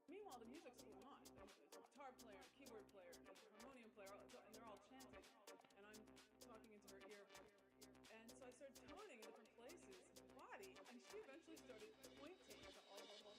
Meanwhile, the music's going on. There's a guitar player, a keyboard player, a harmonium player, and they're all chanting. And I'm talking into her ear. And so I started toning in different places, body, and she eventually started pointing to all of them.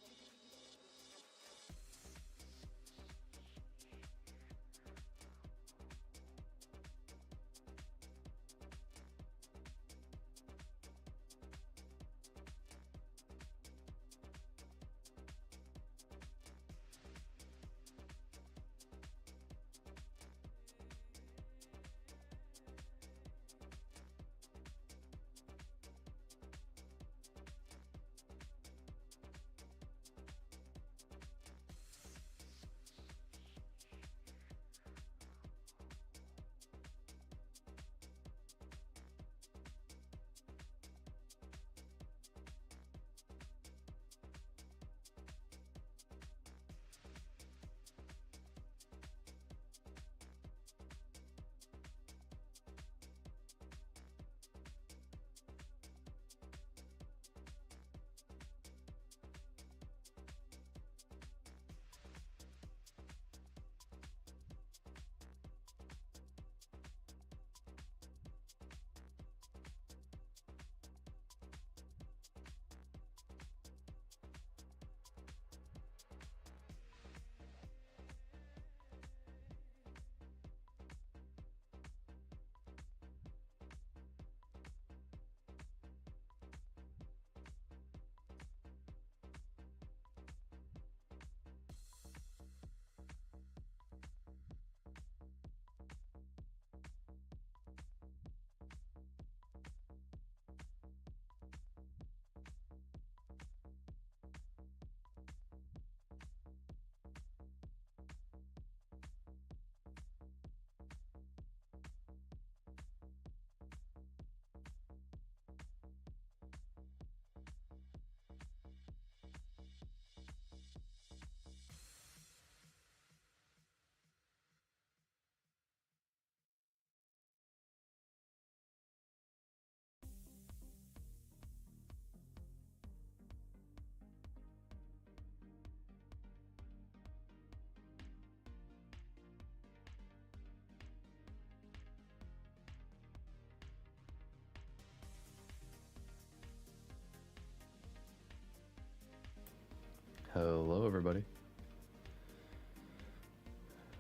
Hello everybody,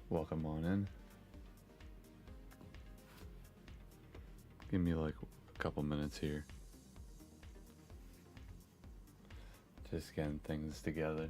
welcome on in. Give me like a couple minutes here, just getting things together.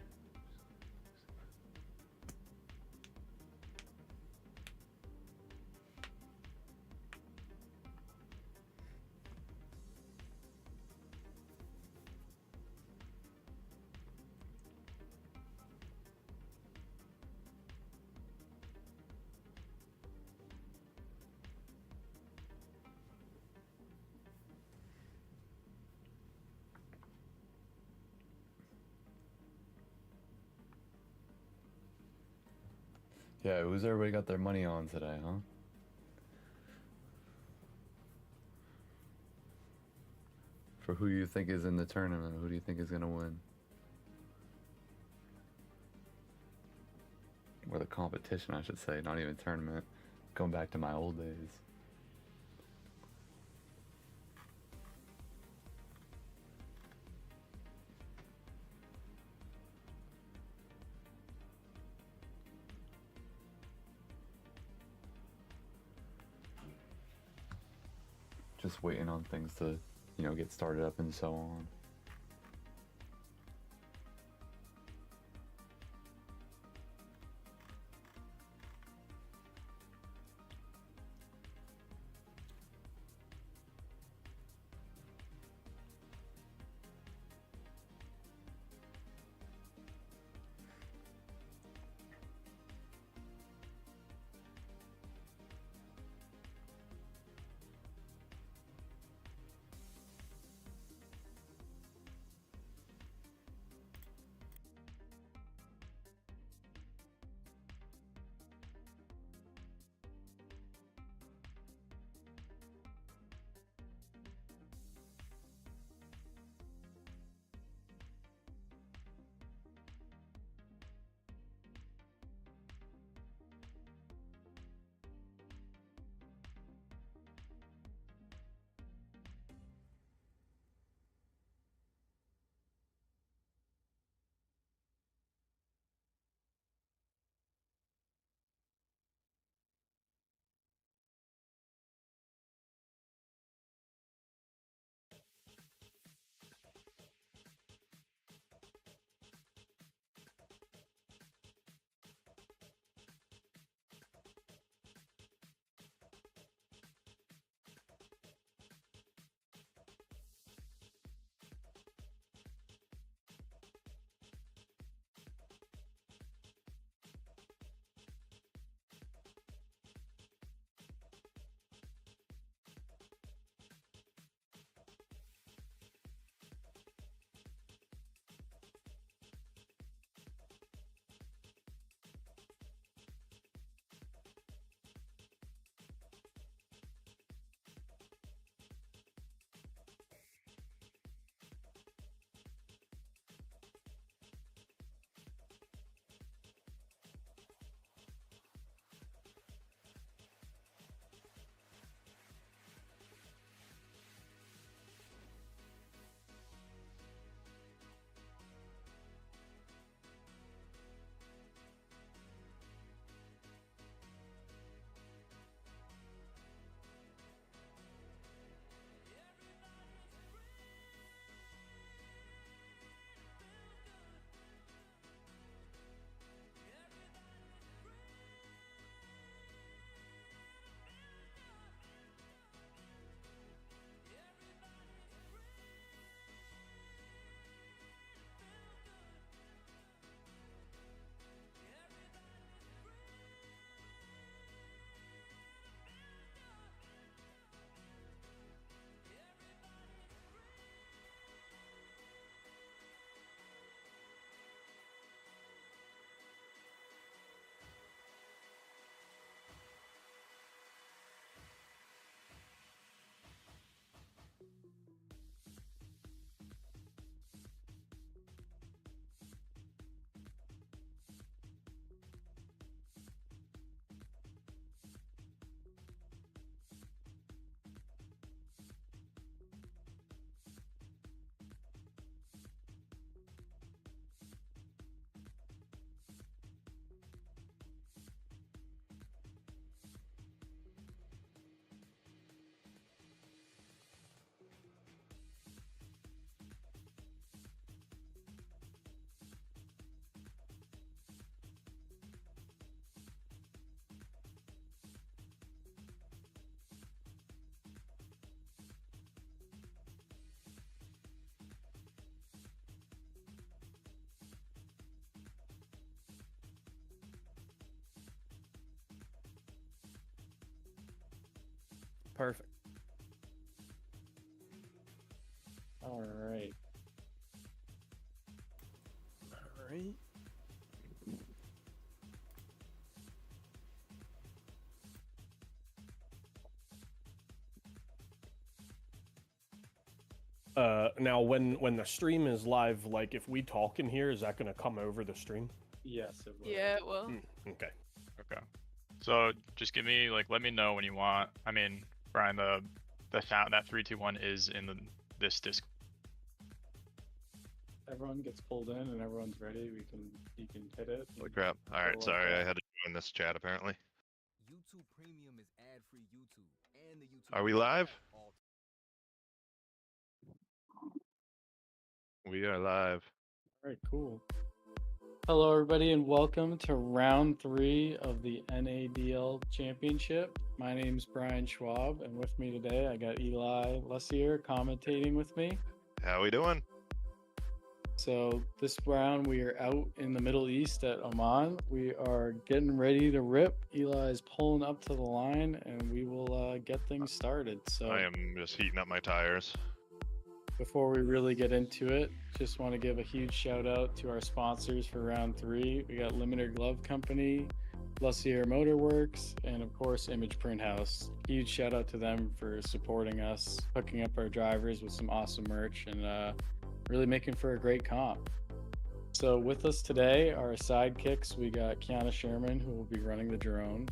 Yeah, who's everybody got their money on today, huh? For who you think is in the tournament, who do you think is gonna win? Or the competition, I should say, not even tournament. Going back to my old days. Just waiting on things to, get started up and so on. perfect. All right. All right. Now when the stream is live, like if we talk in here, is that going to come over the stream? Yes, it will. Yeah, well. Okay. Okay. So just give me let me know when you want. I mean, Brian, the sound that 3-2-1 is in this disc. Everyone gets pulled in and everyone's ready. You can hit it. Holy crap. Alright, sorry, I had to join this chat apparently. YouTube Premium is ad-free YouTube, and the YouTube. Are we live? We are live. All right, cool. Hello, everybody, and welcome to round 3 of the NADL Championship. My name's Brian Schwab, and with me today, I got Eli Lussier commentating with me. How we doing? So this round, we are out in the Middle East at Oman. We are getting ready to rip. Eli is pulling up to the line, and we will get things started. So I am just heating up my tires. before we really get into it, just want to give a huge shout out to our sponsors for round 3. We got Limited Glove Company, Lussier Motorworks, and of course Image Printhouse. Huge shout out to them for supporting us, hooking up our drivers with some awesome merch, and really making for a great comp. So with us today are our sidekicks. We got Kiana Sherman, who will be running the drone,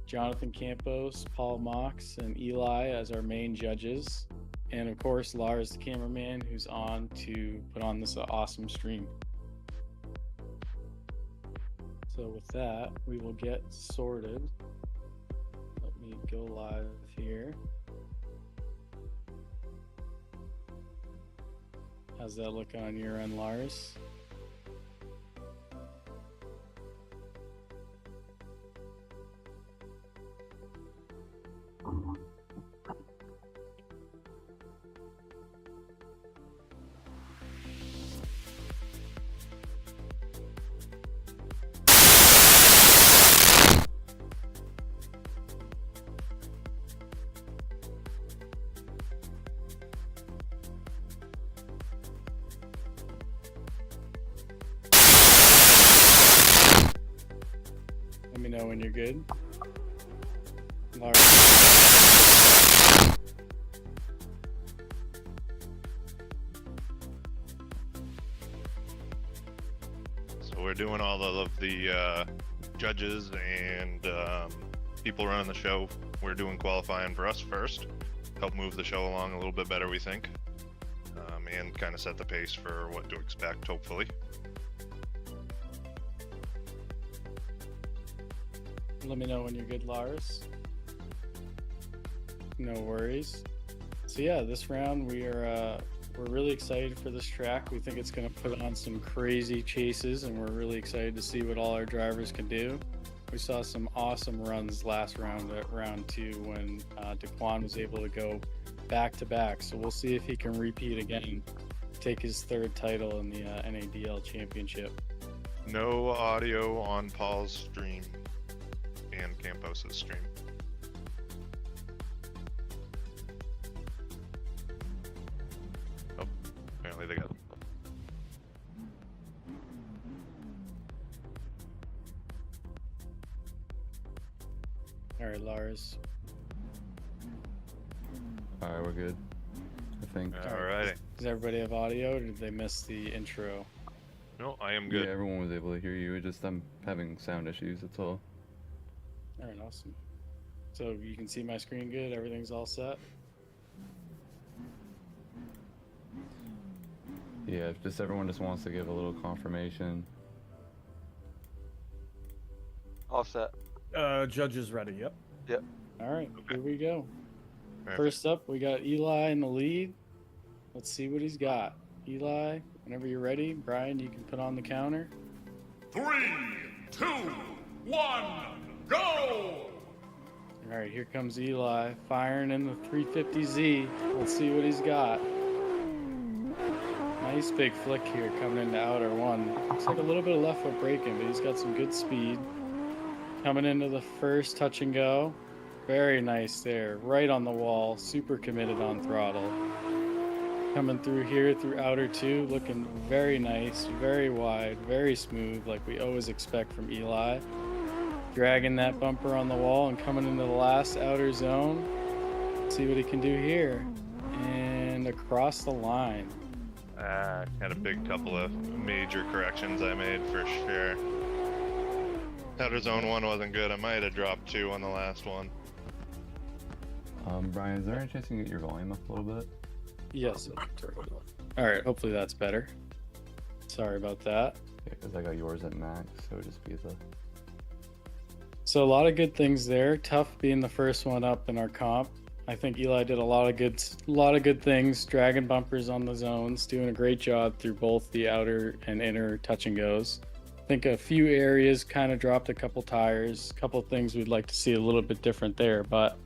Jonathan Campos, Paul Mox, and Eli as our main judges. And of course, Lars, the cameraman, who's on to put on this awesome stream. So with that, we will get sorted. Let me go live here. How's that look on your end, Lars? Let me know when you're good. Lars. So we're doing all of the judges and people running the show. We're doing qualifying for us first. Help move the show along a little bit better, we think. And kind of set the pace for what to expect, hopefully. Let me know when you're good, Lars. No worries. So yeah, this round we're really excited for this track. We think it's going to put on some crazy chases, and we're really excited to see what all our drivers can do. We saw some awesome runs last round at round 2 when Dcoin was able to go back to back. So we'll see if he can repeat again, take his 3rd title in the NADL Championship. No audio on Paul's stream and Campos' stream. Oh, apparently they got it. All right, Lars. Alright, we're good. I think. Alrighty. Does everybody have audio, or did they miss the intro? No, I am good. Yeah, everyone was able to hear you. It's just I'm having sound issues, that's all. All right, awesome. So you can see my screen good? Everything's all set? Yeah, if just everyone just wants to give a little confirmation. All set. Judges ready. Yep. Yep. All right, Okay. here we go. Perfect. First up, we got Eli in the lead. Let's see what he's got. Eli, whenever you're ready, Brian, you can put on the counter. 3, 2, 1, go! All right, here comes Eli, firing in the 350Z. Let's see what he's got. Nice big flick here coming into outer 1. Looks like a little bit of left foot braking, but he's got some good speed. Coming into the first touch and go. Very nice there. Right on the wall. Super committed on throttle. Coming through here through outer 2. Looking very nice. Very wide. Very smooth like we always expect from Eli. Dragging that bumper on the wall and coming into the last outer zone. See what he can do here. And across the line. Had a big couple of major corrections I made for sure. Outer zone 1 wasn't good. I might have dropped 2 on the last one. Brian, is there any chance you can get your volume up a little bit? Yes. All right. Hopefully that's better. Sorry about that. Yeah, because I got yours at max, so it would just be the... So a lot of good things there. Tough being the first one up in our comp. I think Eli did a lot of good things. Dragging bumpers on the zones, doing a great job through both the outer and inner touch and goes. I think a few areas kind of dropped a couple tires, a couple things we'd like to see a little bit different there, but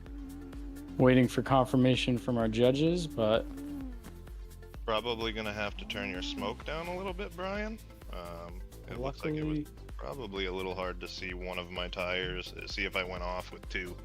waiting for confirmation from our judges, but Probably gonna have to turn your smoke down a little bit, Brian. It looks like it was probably a little hard to see one of my tires, see if I went off with 2.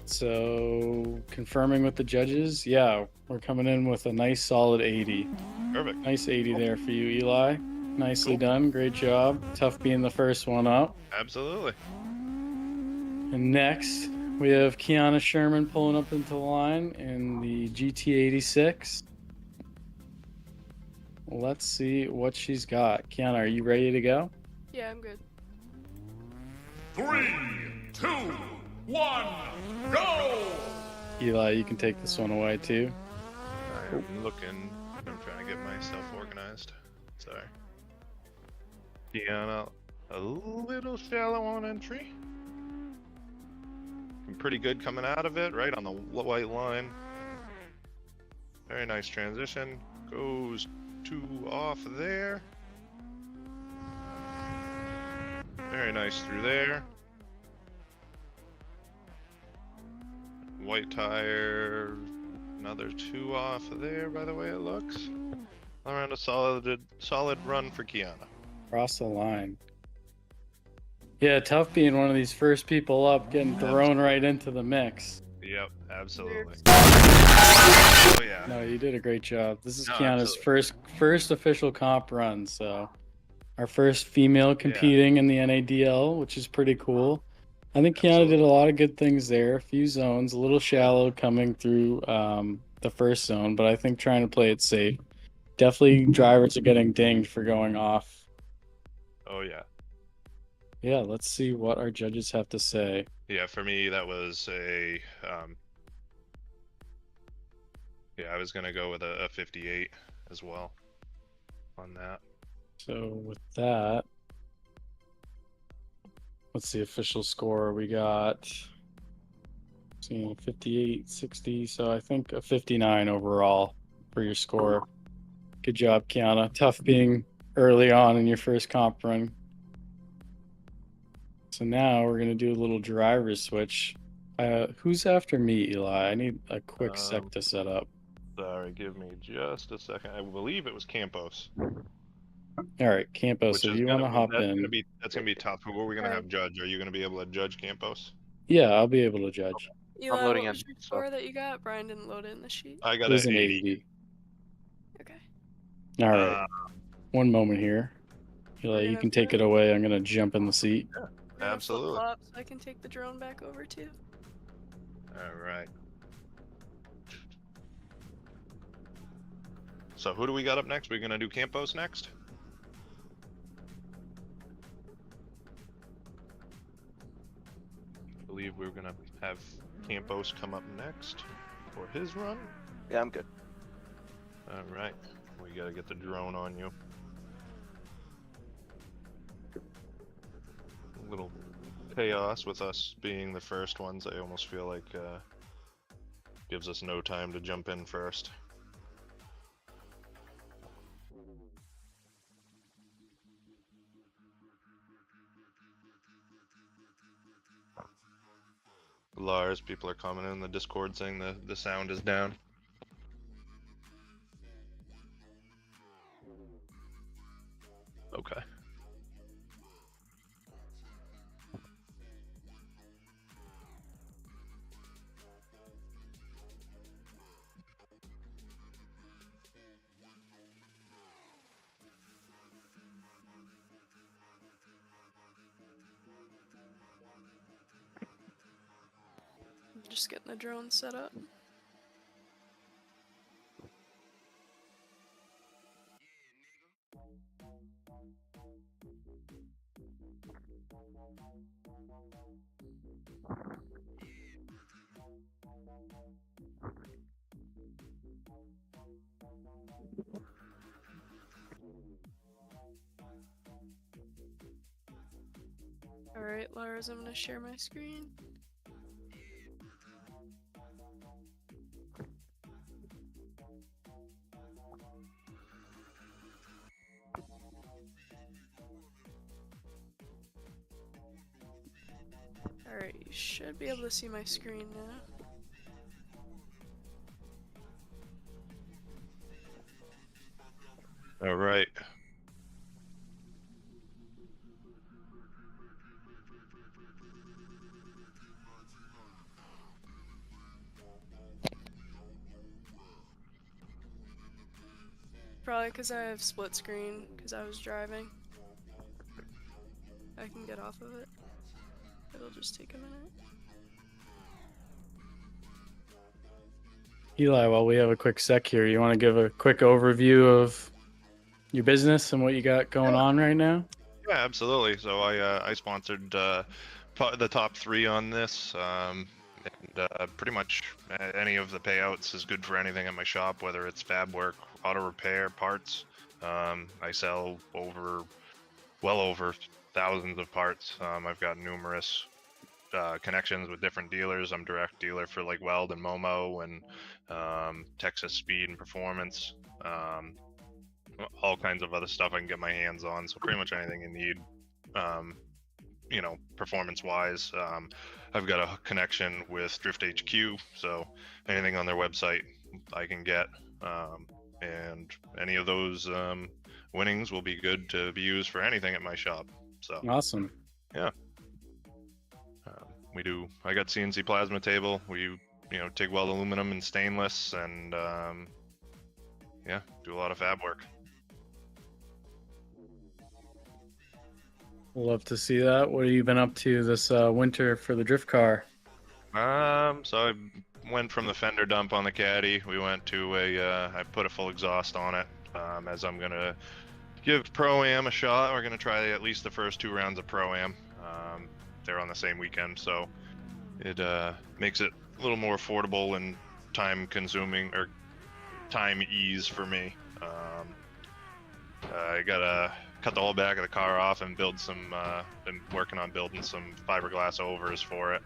So confirming with the judges, yeah, we're coming in with a nice solid 80. Perfect. Nice 80 there for you, Eli. Nicely done. Great job. Tough being the first one up. Absolutely. And next, we have Kiana Sherman pulling up into the line in the GT86. Let's see what she's got. Kiana, are you ready to go? Yeah, I'm good. 3, 2, 1, go! Eli, you can take this one away too. I'm looking. I'm trying to get myself organized. Sorry. Kiana, a little shallow on entry. Pretty good coming out of it, right on the white line. Very nice transition. Goes 2 off there. Very nice through there. White tire, another 2 off there, by the way it looks. Around a solid run for Kiana. Across the line. Yeah, tough being one of these first people up, getting thrown right into the mix. Yep, absolutely. Oh yeah. No, you did a great job. This is Kiana's first official comp run, so our first female competing in the NADL, which is pretty cool. I think Kiana did a lot of good things there. A few zones, a little shallow coming through the first zone, but I think trying to play it safe. Definitely drivers are getting dinged for going off. Oh yeah. Yeah, let's see what our judges have to say. Yeah, for me that was a I was gonna go with a 58 as well on that. So with that, what's the official score? We got 58, 60, so I think a 59 overall for your score. Good job, Kiana. Tough being early on in your first comp run. So now we're gonna do a little driver switch. Who's after me, Eli? I need a quick sec to set up. Sorry, give me just a second. I believe it was Campos. All right, Campos, if you want to hop in. That's gonna be tough. Who are we gonna have judge? Are you gonna be able to judge Campos? Yeah, I'll be able to judge. Eli, what was your score that you got? Brian didn't load it in the sheet. I got an 80. Okay. All right. One moment here. Eli, you can take it away. I'm gonna jump in the seat. Yeah, absolutely. So I can take the drone back over too. All right. So who do we got up next? We're gonna do Campos next. I believe we're gonna have Campos come up next for his run. Yeah, I'm good. All right. We gotta get the drone on you. A little chaos with us being the first ones. I almost feel like gives us no time to jump in first. Lars, people are commenting in the Discord saying the sound is down. Okay. just getting the drone set up. Alright, Lars, I'm gonna share my screen. Alright, you should be able to see my screen now. All right. Probably because I have split screen, because I was driving. I can get off of it. It'll just take a minute. Eli, while we have a quick sec here, you want to give a quick overview of your business and what you got going on right now? Yeah, absolutely. So I sponsored the top 3 on this, and pretty much any of the payouts is good for anything at my shop, whether it's fab work, auto repair, parts. I sell well over thousands of parts. I've got numerous connections with different dealers. I'm direct dealer for like Weld and Momo and Texas Speed and Performance. All kinds of other stuff I can get my hands on. So pretty much anything you need, you know, performance-wise. I've got a connection with Drift HQ, so anything on their website I can get. And any of those winnings will be good to be used for anything at my shop. So Awesome. yeah. I got CNC plasma table. We, TIG weld aluminum and stainless, and yeah, do a lot of fab work. Love to see that. What have you been up to this winter for the drift car? So I went from the fender dump on the Caddy. We went to I put a full exhaust on it, as I'm gonna give Pro-Am a shot. We're gonna try at least the first 2 rounds of Pro-Am. They're on the same weekend, so it makes it a little more affordable and time consuming, or time ease for me. I gotta cut the whole back of the car off and build some, been working on building some fiberglass overs for it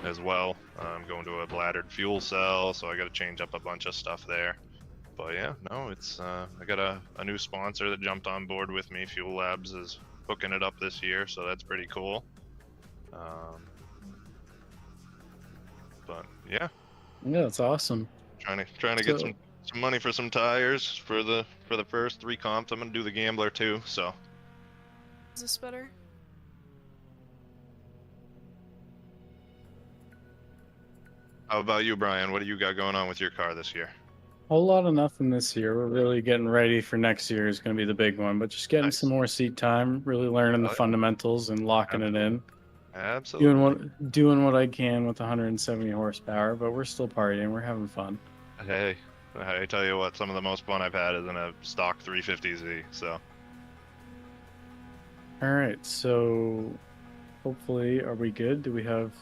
as well. I'm going to a bladdered fuel cell, so I gotta change up a bunch of stuff there. But yeah, no, it's I got a new sponsor that jumped on board with me. Fuel Labs is hooking it up this year, so that's pretty cool. But yeah, that's awesome. Trying to get some money for some tires for the first 3 comps. I'm gonna do the Gambler too. So Is this better? how about you, Brian? What do you got going on with your car this year? Whole lot of nothing this year. We're really getting ready for next year is going to be the big one, but just getting some more seat time, really learning the fundamentals and locking it in. Absolutely. Doing what I can with 170 horsepower, but we're still partying. We're having fun. Hey, I tell you what, some of the most fun I've had is in a stock 350Z. So. All right, so hopefully, are we good? Do we have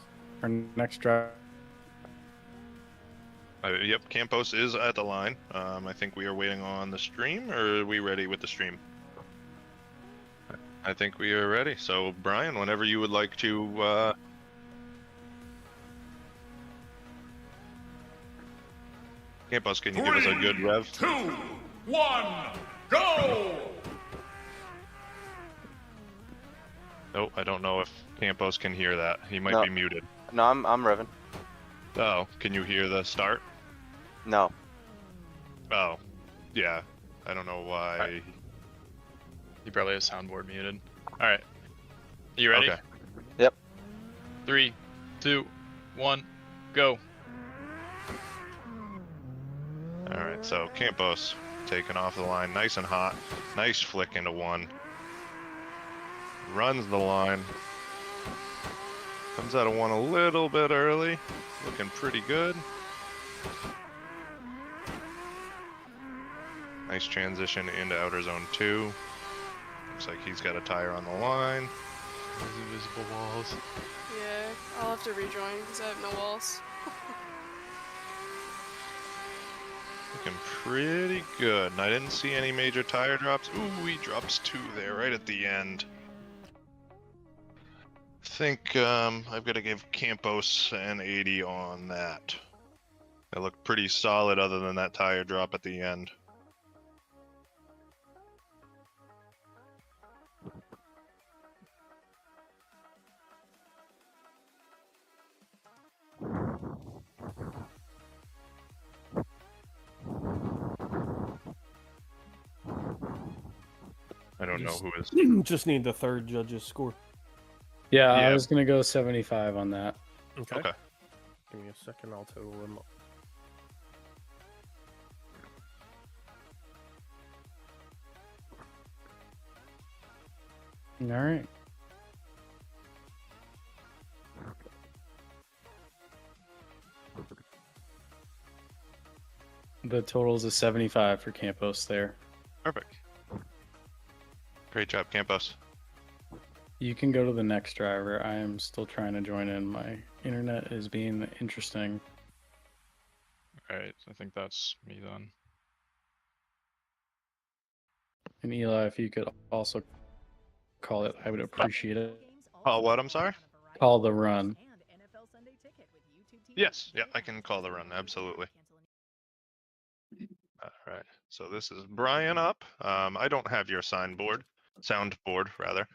our next drive? Yep, Campos is at the line. I think we are waiting on the stream, or are we ready with the stream? I think we are ready. So, Brian, whenever you would like to... Campos, can you give us a good rev? 2, 1, go! Oh, I don't know if Campos can hear that. He might be muted. No, I'm revving. Oh, can you hear the start? No. Oh, yeah. I don't know why. He probably has soundboard muted. Alright. You ready? Okay. Yep. 3, 2, 1, go. Alright, so Campos taking off the line nice and hot. Nice flick into 1. Runs the line. Comes out of one a little bit early. Looking pretty good. Nice transition into outer zone 2. Looks like he's got a tire on the line. Those invisible walls. Yeah, I'll have to rejoin because I have no walls. Looking pretty good. And I didn't see any major tire drops. Ooh, he drops 2 there right at the end. I think I've got to give Campos an 80 on that. It looked pretty solid other than that tire drop at the end. I don't know who is. Just need the third judge's score. Yeah, I Yeah. was gonna go 75 on that. Okay. Okay. Give me a second, I'll total them up. All right. The total is a 75 for Campos there. Perfect. Great job, Campos. You can go to the next driver. I am still trying to join in. My internet is being interesting. Alright, I think that's me then. And Eli, if you could also call it, I would appreciate it. Oh, what? I'm sorry? Call the run. Yes, yeah, I can call the run, absolutely. Alright, so this is Brian up. I don't have your soundboard, rather.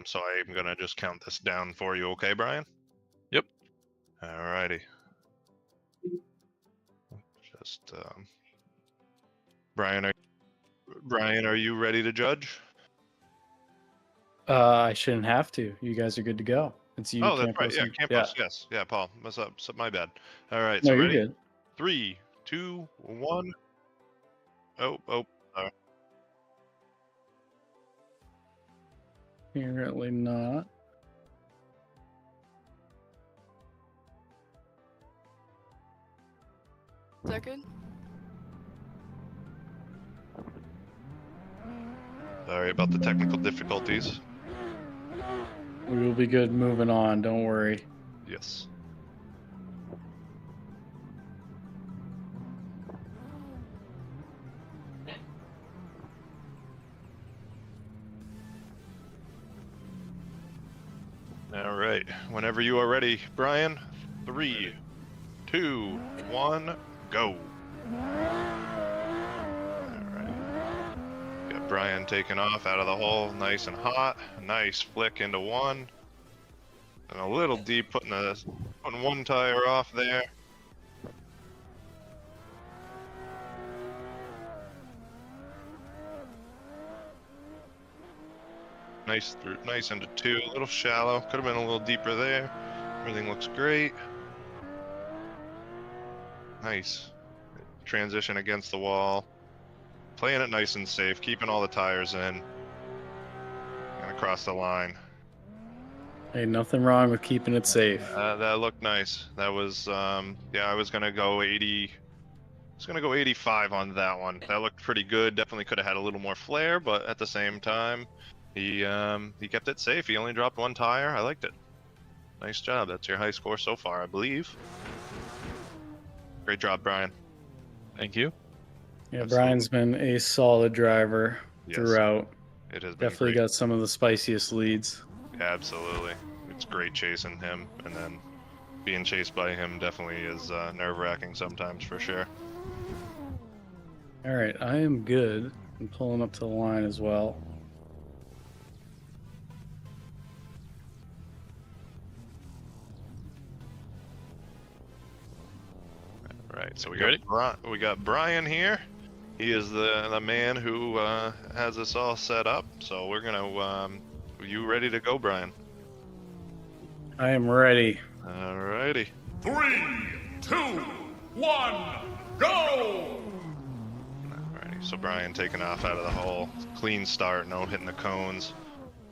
So I'm gonna just count this down for you, okay, Brian? Yep. Alrighty. Just Brian, are you ready to judge? I shouldn't have to. You guys are good to go. It's you, Oh, that's Campos. right. Yeah, and- Campos. Yes. Yeah, Paul. What's up? My bad. All right. No, So you're ready? good. 3, 2, 1. Oh. Sorry. Apparently not. Is that good? Sorry about the technical difficulties. We will be good moving on. Don't worry. Yes. All right. Whenever you are ready, Brian. 3, 2, 1, go. Got Brian taking off out of the hole, nice and hot. Nice flick into one. And a little deep, putting one tire off there. Nice into 2, a little shallow. Could have been a little deeper there. Everything looks great. Nice. Transition against the wall. Playing it nice and safe, keeping all the tires in. And across the line. Hey, nothing wrong with keeping it safe. That looked nice. That was, yeah, I was gonna go 80. I was gonna go 85 on that one. That looked pretty good. Definitely could have had a little more flair, but at the same time, he kept it safe. He only dropped 1 tire. I liked it. Nice job. That's your high score so far, I believe. Great job, Brian. Thank you. Yeah, Absolutely. Brian's been a solid driver Yes. throughout. It has been Definitely great. got some of the spiciest leads. Yeah, absolutely. It's great chasing him, and then being chased by him definitely is nerve-wracking sometimes, for sure. All right, I am good. I'm pulling up to the line as well. Right, so You ready? we got Brian here. He is the man who has us all set up. So we're gonna. Are you ready to go, Brian? I am ready. Alrighty. 3, 2, 1, go! Alrighty. So Brian taking off out of the hole. Clean start, no hitting the cones.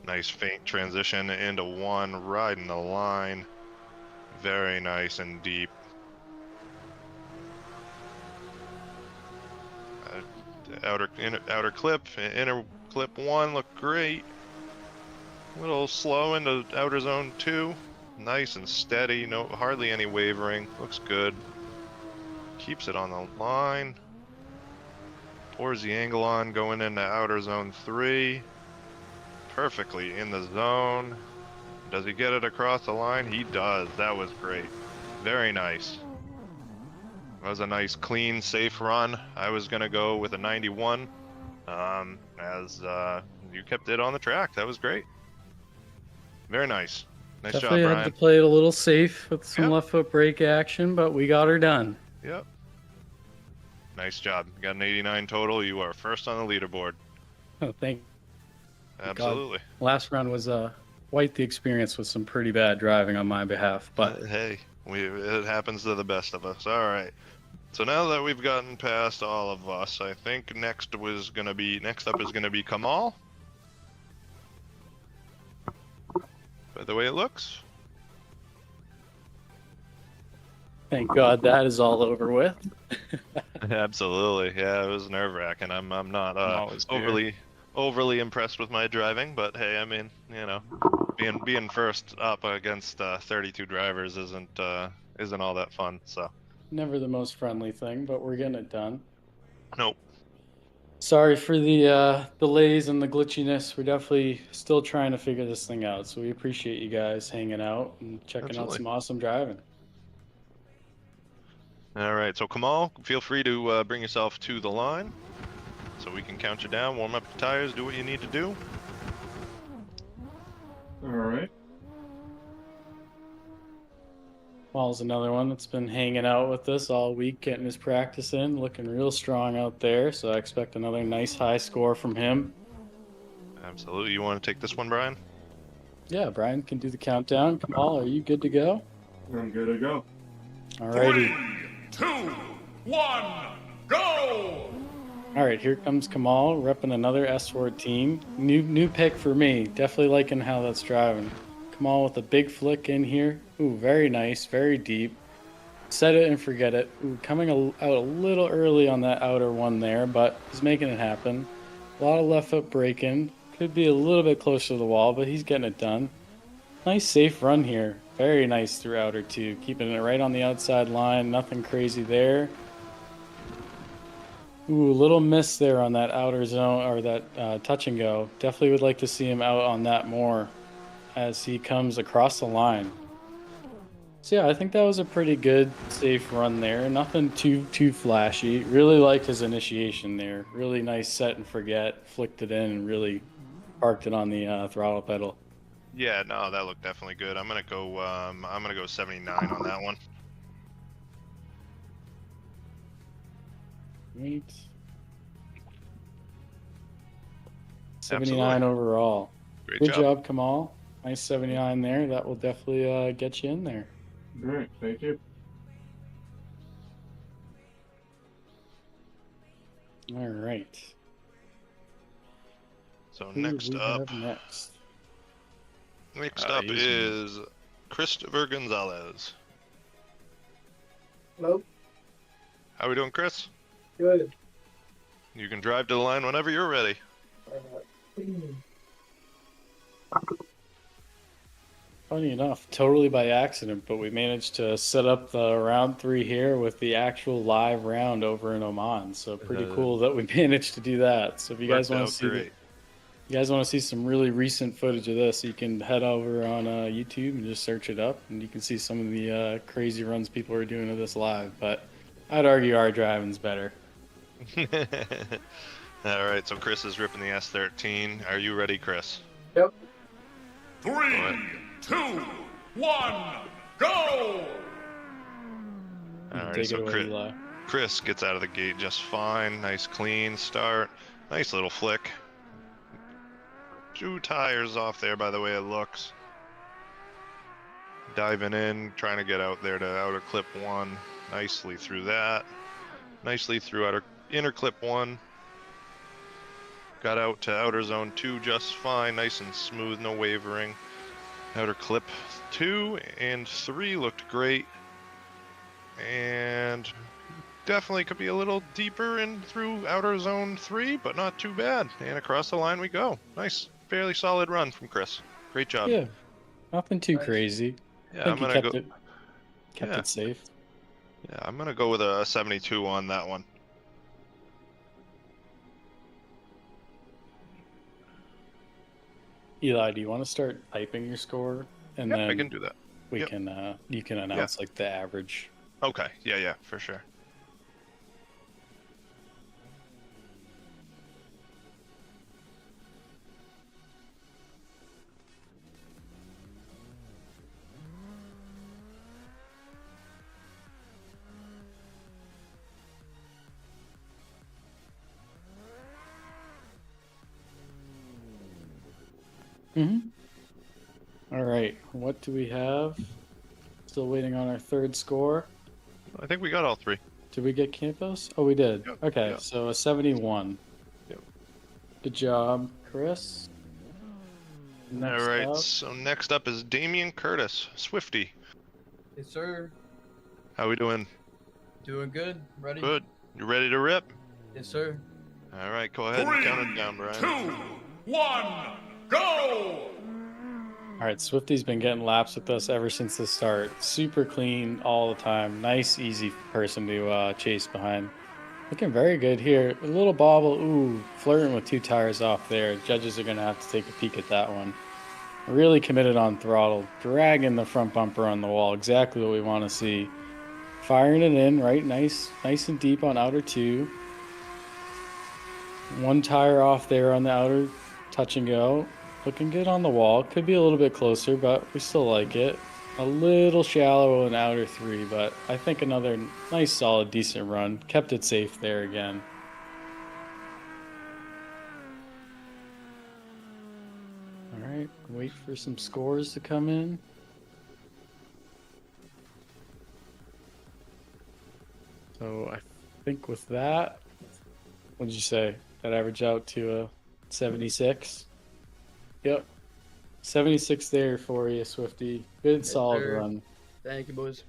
Nice faint transition into one, riding the line. Very nice and deep. Outer clip, inner clip 1 looked great. A little slow into outer zone 2. Nice and steady, no hardly any wavering. Looks good. Keeps it on the line. Pours the angle on, going into outer zone 3. Perfectly in the zone. Does he get it across the line? He does. That was great. Very nice. That was a nice, clean, safe run. I was going to go with a 91 as you kept it on the track. That was great. Very nice. Nice Definitely job, had Brian. to play it a little safe with some Yep. left foot brake action, but we got her done. Yep. Nice job. You got an 89 total. You are first on the leaderboard. Oh, thank Absolutely. God. Last round was quite the experience with some pretty bad driving on my behalf, but Hey, it happens to the best of us. All right. So now that we've gotten past all of us, I think next up is gonna be Kamal. By the way it looks. thank God that is all over with. Absolutely. Yeah, it was nerve-wracking. I'm not always here. overly impressed with my driving, but hey, I mean, you know, being first up against 32 drivers isn't all that fun. So Never the most friendly thing, but we're getting it done. nope. Sorry for the delays and the glitchiness. We're definitely still trying to figure this thing out, so we appreciate you guys hanging out and checking Absolutely. out some awesome driving. All right, so Kamal, feel free to bring yourself to the line so we can count you down, warm up the tires, do what you need to do. All right. Paul's another one that's been hanging out with us all week, getting his practice in, looking real strong out there. So I expect another nice high score from him. Absolutely. You want to take this one, Brian? Yeah, Brian can do the countdown. Kamal, are you good to go? I'm good to go. Alrighty. 3, 2, 1, go! All right, here comes Kamal, repping another S4 team. New pick for me. Definitely liking how that's driving. Kamal with a big flick in here. Ooh, very nice, very deep. Set it and forget it. Ooh, coming out a little early on that outer one there, but he's making it happen. A lot of left foot braking. Could be a little bit closer to the wall, but he's getting it done. Nice safe run here. Very nice through outer two. Keeping it right on the outside line. Nothing crazy there. Ooh, a little miss there on that outer zone, or that touch and go. Definitely would like to see him out on that more as he comes across the line. So yeah, I think that was a pretty good, safe run there. Nothing too flashy. Really liked his initiation there. Really nice set and forget. Flicked it in and really parked it on the throttle pedal. Yeah, no, that looked definitely good. I'm gonna go 79 on that one. Right. 79 overall. Great Good job, Kamal. Nice 79 there. That will definitely get you in there. All right, thank you. All right. So Who next do we up, have next? is Christopher Gonzalez. Hello. How we doing, Chris? Good. You can drive to the line whenever you're ready. Funny enough, totally by accident, but we managed to set up the round 3 here with the actual live round over in Oman. So pretty cool that we managed to do that. So if you guys want to see some really recent footage of this, you can head over on YouTube and just search it up, and you can see some of the crazy runs people are doing of this live. But I'd argue our driving's better. All right, so Chris is ripping the S13. Are you ready, Chris? Yep. 3, 2, 1, go! All right, Take so it away, Eli. Chris gets out of the gate just fine. Nice clean start. Nice little flick. 2 tires off there by the way it looks. Diving in, trying to get out there to outer clip 1. Nicely through that. Nicely through inner clip 1. Got out to outer zone 2 just fine. Nice and smooth, no wavering. Outer clip 2 and 3 looked great. And definitely could be a little deeper in through outer zone 3, but not too bad. And across the line we go. Nice, fairly solid run from Chris. Great job. Yeah, nothing too crazy. Yeah, I think I'm he gonna kept go. it safe. Yeah, I'm gonna go with a 72 on that one. Eli, do you want to start typing your score, and Yep, then I can do that. we Yep. can you can announce like the average. Okay. Yeah, for sure. All right, what do we have? Still waiting on our third score. I think we got all 3. Did we get Campos? Oh, we did. Yep, Okay, yep. so a 71. Yep. Good job, Chris. Next All right. up. So next up is Damien Curtis, Swifty. Yes, sir. How we doing? Doing good. Ready? Good. You ready to rip? Yes, sir. All right. Go ahead and count it down, Brian. 2, 1, go! All right, Swifty's been getting laps with us ever since the start. Super clean all the time. Nice, easy person to chase behind. Looking very good here. A little bobble. Ooh, flirting with 2 tires off there. Judges are going to have to take a peek at that one. Really committed on throttle. Dragging the front bumper on the wall. Exactly what we want to see. Firing it in, right? Nice and deep on outer 2. 1 tire off there on the outer touch and go. Looking good on the wall. Could be a little bit closer, but we still like it. A little shallow in outer 3, but I think another nice, solid, decent run. Kept it safe there again. All right, wait for some scores to come in. So I think with that, what did you say? That average out to a 76? Yep. 76 there for you, Swifty. Good, Yes, solid sir. run. Thank you, boys.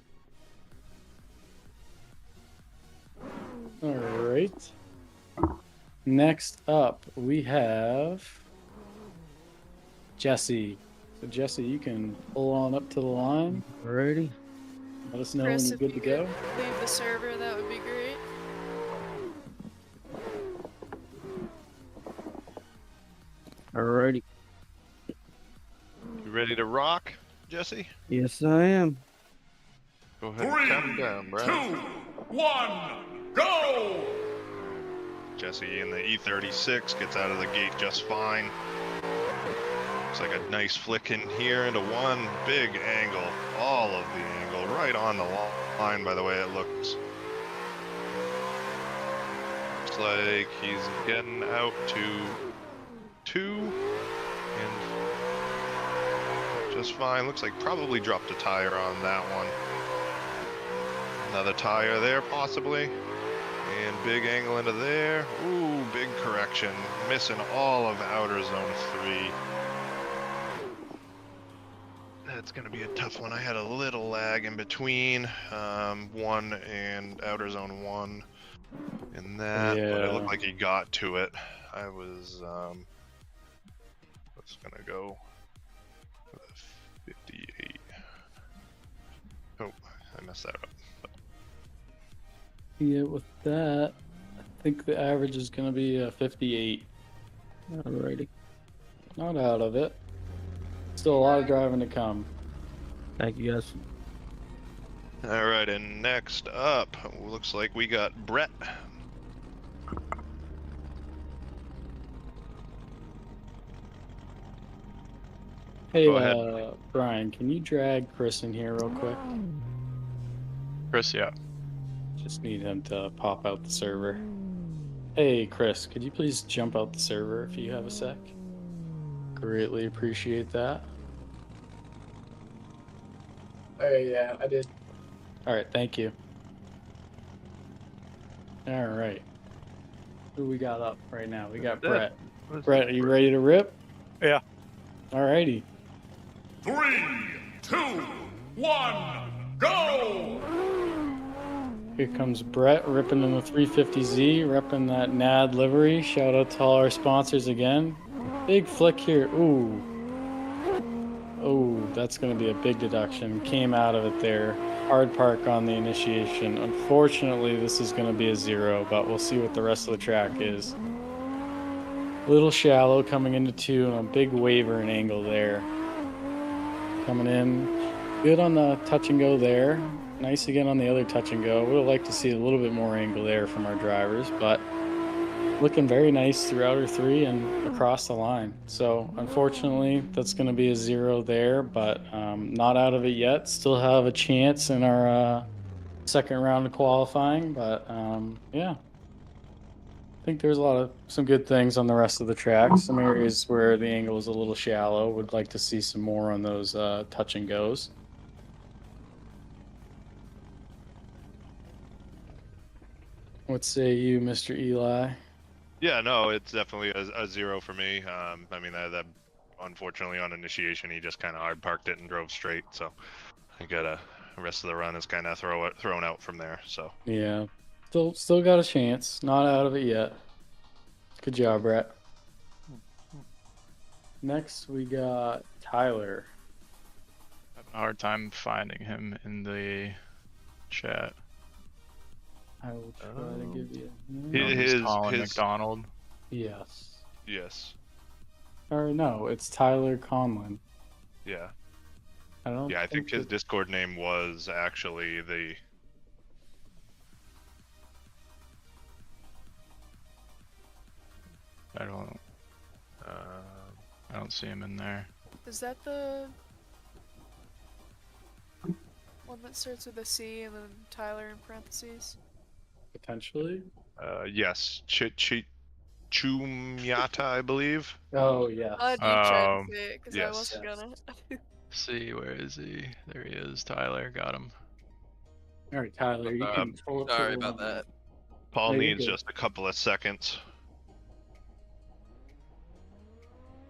All right. Next up, we have Jesse. So, Jesse, you can pull on up to the line. Alrighty. Let us know Chris, when you're if good you to go. could leave the server, that would be great. Alrighty. You ready to rock, Jesse? Yes, I am. Go ahead and count them down, Brian. 2, 1, go! Jesse in the E36 gets out of the gate just fine. Looks like a nice flick in here into 1 big angle. All of the angle, right on the line by the way it looks. Looks like he's getting out to 2 and just fine. Looks like probably dropped a tire on that one. Another tire there possibly. And big angle into there. Ooh, big correction. Missing all of outer zone 3. That's going to be a tough one. I had a little lag in between 1 and outer zone 1 in that, but it looked like he got to it. I was going to go with 58. Oh, I messed that up. Yeah, with that, I think the average is going to be a 58. Alrighty. Not out of it. Still a lot of driving to come. Thank you, guys. All right, and next up, looks like we got Brett. Hey, Go ahead. Brian, can you drag Chris in here real quick? Chris, yeah. Just need him to pop out the server. Hey, Chris, could you please jump out the server if you have a sec? Greatly appreciate that. Oh, yeah, I did. All right, thank you. All right. Who we got up right now? We got Brett. Brett, are you ready to rip? Yeah. All righty. 3, 2, 1, go! Here comes Brett ripping in the 350Z, repping that NAD livery. Shout out to all our sponsors again. Big flick here. Ooh. Oh, that's going to be a big deduction. Came out of it there. Hard park on the initiation. Unfortunately, this is going to be a 0, but we'll see what the rest of the track is. Little shallow coming into 2 and a big wavering angle there. Coming in. Good on the touch and go there. Nice again on the other touch and go. Would have liked to see a little bit more angle there from our drivers, but looking very nice through outer 3 and across the line. So unfortunately, that's going to be a 0 there, but not out of it yet. Still have a chance in our second round of qualifying, but yeah. I think there's some good things on the rest of the track. Some areas where the angle is a little shallow. Would like to see some more on those touch and goes. What say you, Mr. Eli? Yeah, no, it's definitely a 0 for me. I mean, that unfortunately on initiation he just kind of hard parked it and drove straight. So I got the rest of the run is kind of thrown out from there. So yeah, still got a chance. Not out of it yet. Good job, Brett. Next we got Tyler. I have a hard time finding him in the chat. I will try to give you Colin McDonald. Yes. Yes. Or no, it's Tyler Conlon. Yeah. I think his Discord name was actually the. I don't see him in there. Is that the one that starts with a C and then Tyler in parentheses? Potentially. Yes. Chumyata, I believe. Oh yeah. I did try to say it because I yes. wasn't gonna. See, where is he? There he is. Tyler, got him. All right, Tyler, you can. Sorry about that. Paul No, you're needs good. just a couple of seconds.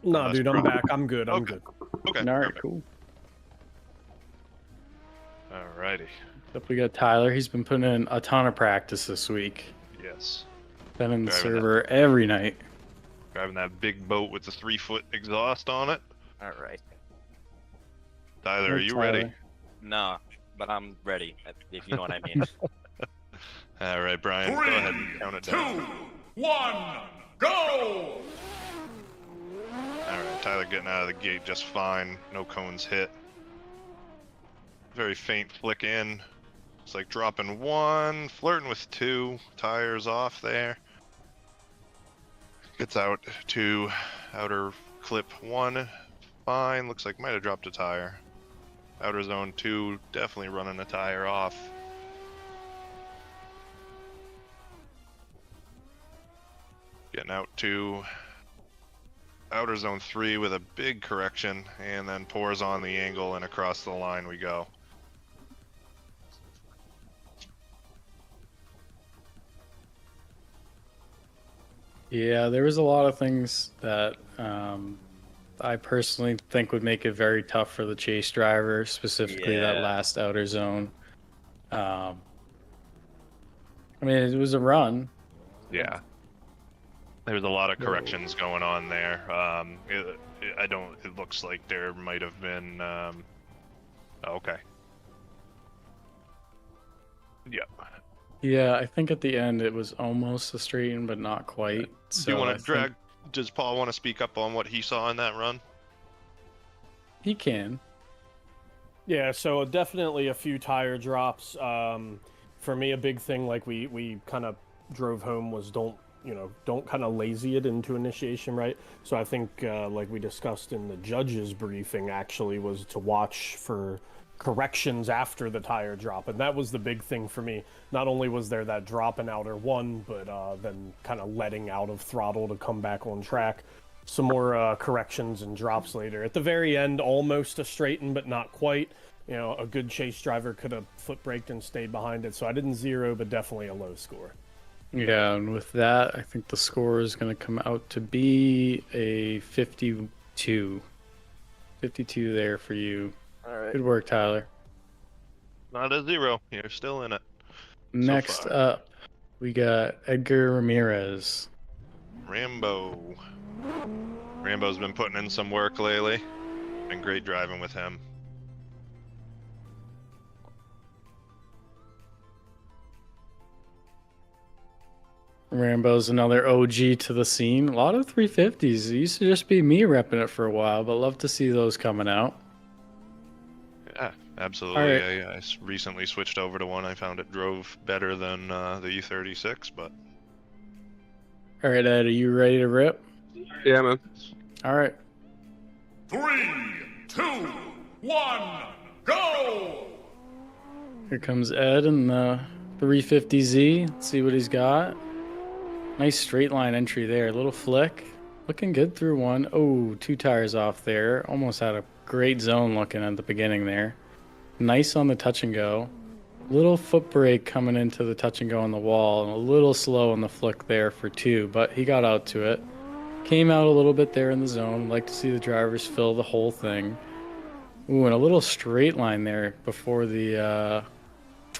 No, dude, I'm Brian. back. I'm good. I'm good. Okay. All right, perfect. cool. Alrighty. Up we got Tyler. He's been putting in a ton of practice this week. Yes. Been in the Driving server every night. Driving that big boat with the 3-foot exhaust on it. All right. Tyler, are Hey, you Tyler. ready? No, but I'm ready, if you know what I mean. All right, Brian, go ahead and count it 2, down. 1, go! All right, Tyler getting out of the gate just fine. No cones hit. Very faint flick in. It's like dropping 1, flirting with 2. Tires off there. Gets out to outer clip 1. Fine. Looks like might have dropped a tire. Outer zone 2, definitely running a tire off. Getting out to outer zone 3 with a big correction, and then pours on the angle and across the line we go. Yeah, there was a lot of things that I personally think would make it very tough for the chase driver, specifically that Yeah. last outer zone. I mean, it was a run. Yeah. There's a lot of corrections going on there. It looks like there might have been, okay. Yep. Yeah, I think at the end it was almost a straighten, but not quite. So Do you I want to think does Paul want to speak up on what he saw in that run? he can. Yeah, so definitely a few tire drops. For me, a big thing like we kind of drove home was don't kind of lazy it into initiation, right? So I think like we discussed in the judges briefing actually was to watch for corrections after the tire drop, and that was the big thing for me. Not only was there that drop in outer 1, but then kind of letting out of throttle to come back on track. Some more corrections and drops later. At the very end, almost a straighten, but not quite. You know, a good chase driver could have foot braked and stayed behind it. So I didn't 0, but definitely a low score. Yeah, and with that, I think the score is going to come out to be a 52. 52 there for you. All right. Good work, Tyler. Not a 0. You're still in it. Next far. up, we got Edgar Ramirez. Rambo. Rambo's been putting in some work lately. Been great driving with him. Rambo's another OG to the scene. A lot of 350s. It used to just be me repping it for a while, but love to see those coming out. Yeah, absolutely. All right. I recently switched over to one. I found it drove better than the E36, but All right, Ed, are you ready to rip? Yeah, man. All right. 3, 2, 1, go! Here comes Ed in the 350Z. Let's see what he's got. Nice straight line entry there. Little flick. Looking good through one. Oh, 2 tires off there. Almost had a great zone looking at the beginning there. Nice on the touch and go. Little foot brake coming into the touch and go on the wall. And a little slow on the flick there for 2, but he got out to it. Came out a little bit there in the zone. Like to see the drivers fill the whole thing. Ooh, and a little straight line there before the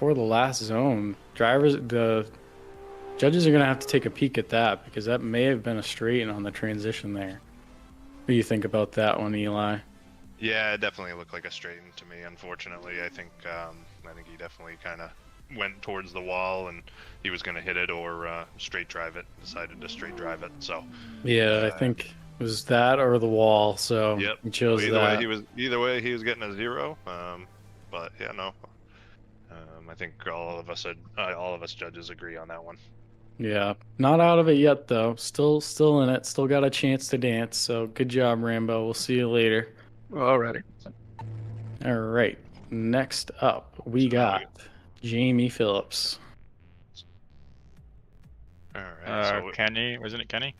last zone. The judges are going to have to take a peek at that because that may have been a straight on the transition there. What do you think about that one, Eli? yeah, it definitely looked like a straighten to me. Unfortunately, I think he definitely kind of went towards the wall and he was going to hit it or straight drive it. Decided to straight drive it. So yeah, I think it was that or the wall. So yep. he chose either that. Either way, he was getting a 0. But yeah, no. I think all of us judges agree on that one. Yeah, not out of it yet though. Still in it. Still got a chance to dance. So good job, Rambo. We'll see you later. Alrighty. All right. Next up, we got Jamie Phillips. All right. So Kenny, wasn't it Kenny?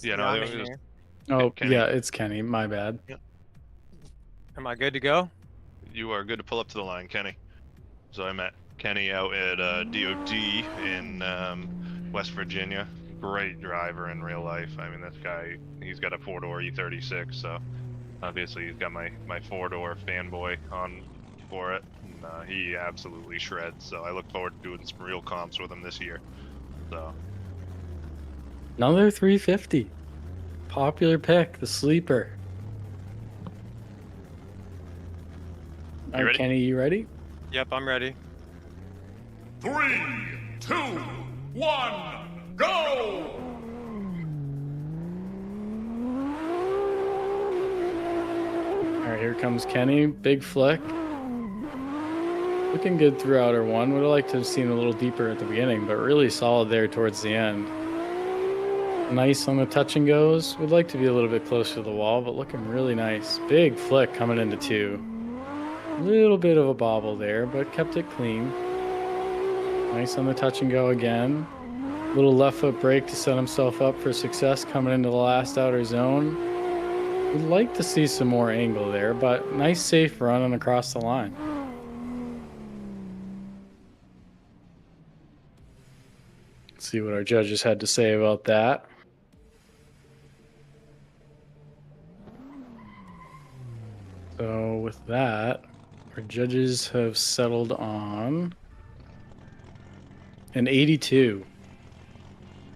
Yeah, no, it was Oh, Kenny. yeah, it's Kenny. My bad. Yep. Am I good to go? You are good to pull up to the line, Kenny. So I met Kenny out at DOD in West Virginia. Great driver in real life. I mean, this guy, he's got a 4-door E36, so obviously he's got my 4-door fanboy on for it. And, he absolutely shreds, so I look forward to doing some real comps with him this year. So Another 350. Popular pick, the sleeper. All right, ready? Kenny, you ready? Yep, I'm ready. 3, 2, 1, go! All right, here comes Kenny. Big flick. Looking good through outer one. Would have liked to have seen a little deeper at the beginning, but really solid there towards the end. Nice on the touch and goes. Would like to be a little bit closer to the wall, but looking really nice. Big flick coming into 2. Little bit of a bobble there, but kept it clean. Nice on the touch and go again. Little left foot brake to set himself up for success coming into the last outer zone. Would like to see some more angle there, but nice safe running across the line. Let's see what our judges had to say about that. So with that, our judges have settled on an 82.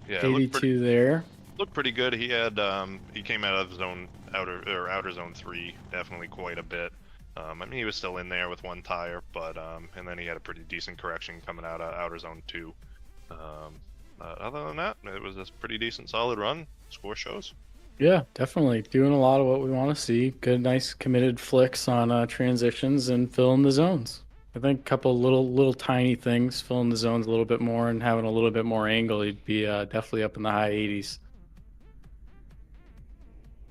yeah, 82 there. looked pretty good. He had he came out of zone outer zone 3 definitely quite a bit. I mean, he was still in there with 1 tire, but and then he had a pretty decent correction coming out of outer zone 2. Other than that, it was a pretty decent, solid run. Score shows. Yeah, definitely doing a lot of what we want to see. Good, nice, committed flicks on transitions and filling the zones. I think a couple little tiny things, filling the zones a little bit more and having a little bit more angle, you'd be definitely up in the high 80s.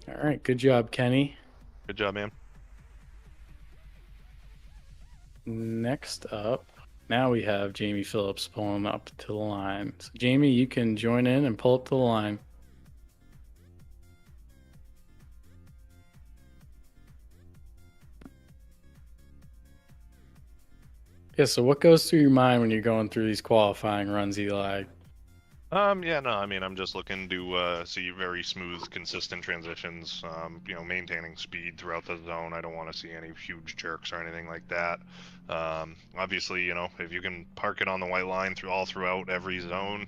All right, good job, Kenny. Good job, man. Next up, now we have Jamie Phillips pulling up to the line. So Jamie, you can join in and pull up to the line. Yeah, so what goes through your mind when you're going through these qualifying runs, Eli? Yeah, no, I mean, I'm just looking to see very smooth, consistent transitions, you know, maintaining speed throughout the zone. I don't want to see any huge jerks or anything like that. Obviously, you know, if you can park it on the white line throughout every zone,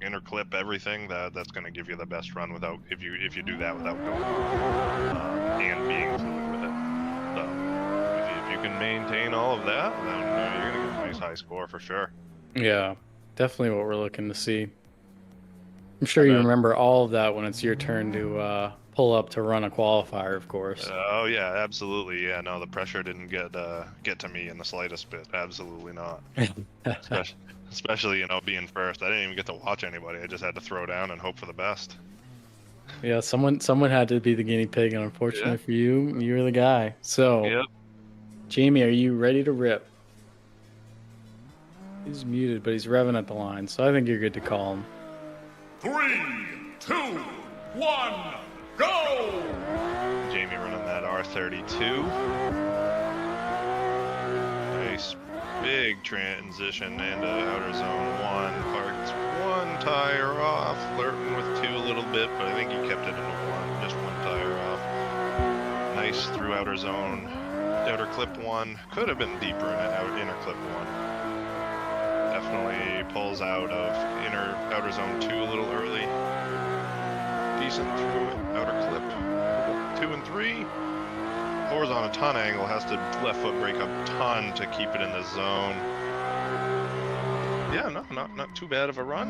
interclip everything, that's going to give you the best run without, if you do that without going and being fluid with it. So, if you can maintain all of that, then you're going to get a nice high score for sure. Yeah, definitely what we're looking to see. I'm sure you remember all of that when it's your turn to pull up to run a qualifier, of course. Oh yeah, absolutely. Yeah, no, the pressure didn't get to me in the slightest bit. Absolutely not. Especially, you know, being first. I didn't even get to watch anybody. I just had to throw down and hope for the best. Yeah, someone had to be the guinea pig, and unfortunately for you, you were the guy. So, Yep. Jamie, are you ready to rip? He's muted, but he's revving at the line, so I think you're good to call him. 3, 2, 1, go! Jamie running that R32. Nice big transition into outer zone 1. Parked 1 tire off, flirting with 2 a little bit, but I think he kept it into 1, just 1 tire off. Nice through outer zone. Outer clip 1. Could have been deeper in inner clip 1. Definitely pulls out of outer zone 2 a little early. Decent through outer clip 2 and 3. Floors on a ton angle, has to left foot brake a ton to keep it in the zone. Yeah, no, not too bad of a run.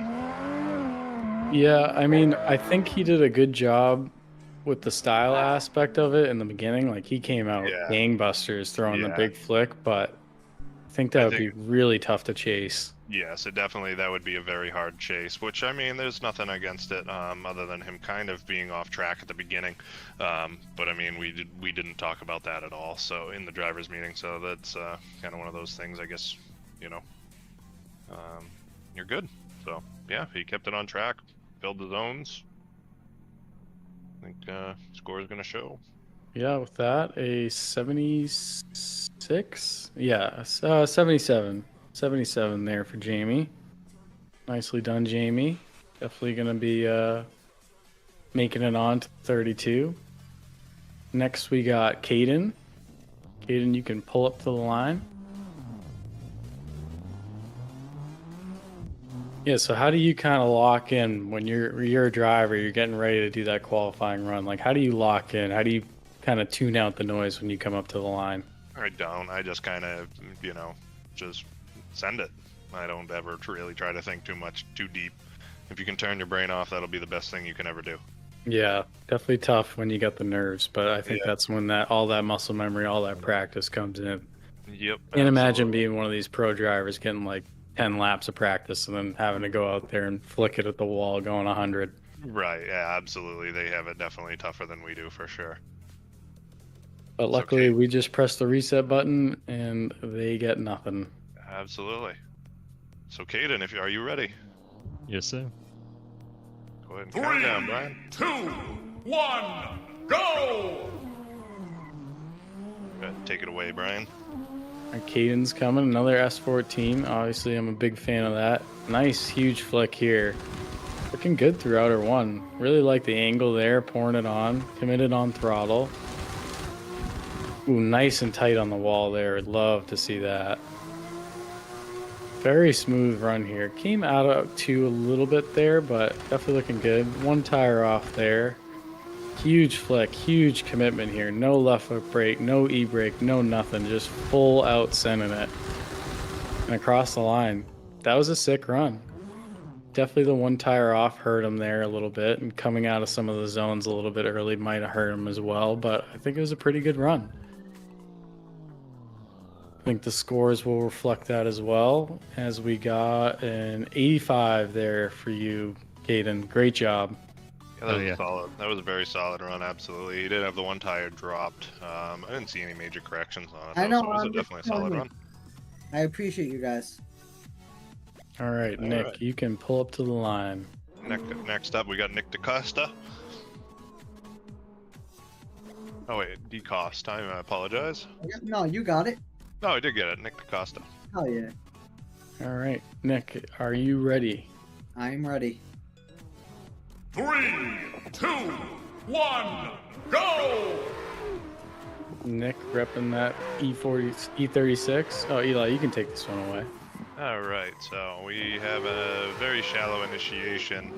Yeah, I mean, I think he did a good job with the style aspect of it in the beginning. Like, he came out gangbusters throwing the big flick, but I think that would be really tough to chase. Yes, that would be a very hard chase, which, I mean, there's nothing against it other than him kind of being off track at the beginning. But I mean, we didn't talk about that at all, so in the driver's meeting, so that's kind of one of those things, I guess, you know, you're good. So yeah, he kept it on track, filled the zones. I think score is going to show. Yeah, with that, a 76? Yeah, 77. 77 there for Jamie. Nicely done, Jamie. Definitely going to be making it on to 32. Next, we got Caden. Caden, you can pull up to the line. Yeah, so how do you kind of lock in when you're a driver, you're getting ready to do that qualifying run? Like, how do you lock in? How do you kind of tune out the noise when you come up to the line? I don't. I just kind of, you know, just send it. I don't ever really try to think too deep. If you can turn your brain off, that'll be the best thing you can ever do. Yeah, definitely tough when you got the nerves, but I think that's when all that muscle memory, all that practice comes in. Yep. Can't imagine being one of these pro drivers getting like 10 laps of practice and then having to go out there and flick it at the wall going 100. Right, yeah, absolutely. They have it definitely tougher than we do, for sure. But luckily, we just press the reset button and they get nothing. Absolutely. So, Kaden, are you ready? Yes, sir. Go ahead and count down, Brian. 2, 1, go! Go ahead, take it away, Brian. Caden's coming, another S14. Obviously, I'm a big fan of that. Nice, huge flick here. Looking good through outer 1. Really like the angle there, pouring it on. Committed on throttle. Ooh, nice and tight on the wall there. I'd love to see that. Very smooth run here. Came out of 2 a little bit there, but definitely looking good. 1 tire off there. Huge flick, huge commitment here. No left foot brake, no e-brake, no nothing. Just full out sending it. And across the line. That was a sick run. Definitely the 1 tire off hurt him there a little bit. And coming out of some of the zones a little bit early might have hurt him as well. But I think it was a pretty good run. I think the scores will reflect that as well, as we got an 85 there for you, Kaden. Great job. Yeah, that was solid. That was a very solid run, absolutely. He did have the 1 tire dropped. I didn't see any major corrections on it. I know. So it was definitely a solid run. I appreciate you guys. All right, Nick, you can pull up to the line. Next up, we got Nick DaCosta. Oh, wait, DeCoste. I apologize. No, you got it. No, I did get it. Nick DaCosta. Hell yeah. All right, Nick, are you ready? I'm ready. 3, 2, 1, go! Nick repping that E36. Oh, Eli, you can take this one away. All right, so we have a very shallow initiation.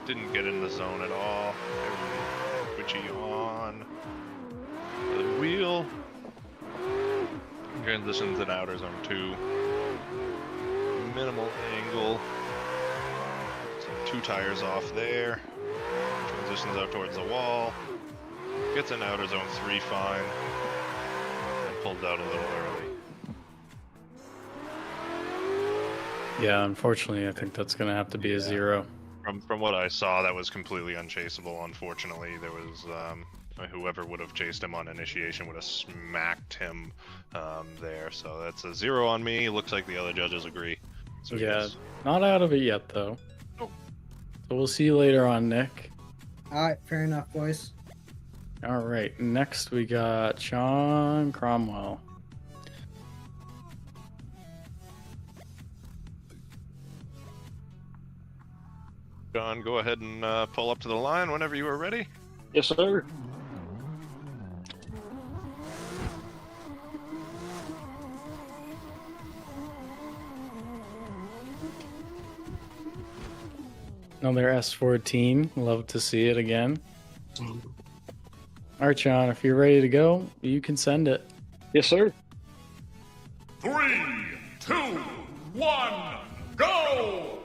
Didn't get in the zone at all. Twitchy on the wheel. Transitions in outer zone 2. Minimal angle. So 2 tires off there. Transitions out towards the wall. Gets in outer zone 3 fine. And pulls out a little early. Yeah, unfortunately, I think that's going to have to be a 0. From what I saw, that was completely unchaseable. Unfortunately, there was whoever would have chased him on initiation would have smacked him there. So that's a 0 on me. Looks like the other judges agree. So Yeah, yes. not out of it yet, though. Nope. So we'll see you later on, Nick. Alright, fair enough, boys. All right, next we got Sean Cromwell. John, go ahead and pull up to the line whenever you are ready. Yes, sir. Another S14. Love to see it again. All right, Sean, if you're ready to go, you can send it. Yes, sir. 3, 2, 1, go!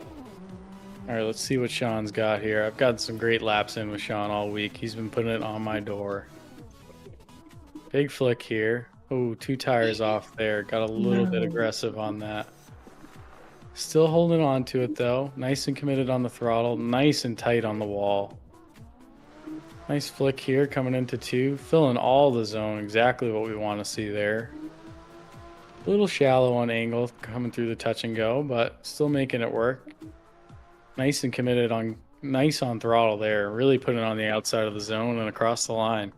All right, let's see what Sean's got here. I've got some great laps in with Sean all week. He's been putting it on my door. Big flick here. Oh, 2 tires off there. Got a little bit aggressive on that. Still holding on to it, though. Nice and committed on the throttle. Nice and tight on the wall. Nice flick here coming into 2. Filling all the zone. Exactly what we want to see there. A little shallow on angle coming through the touch and go, but still making it work. Nice and committed on, nice on throttle there. Really putting it on the outside of the zone and across the line.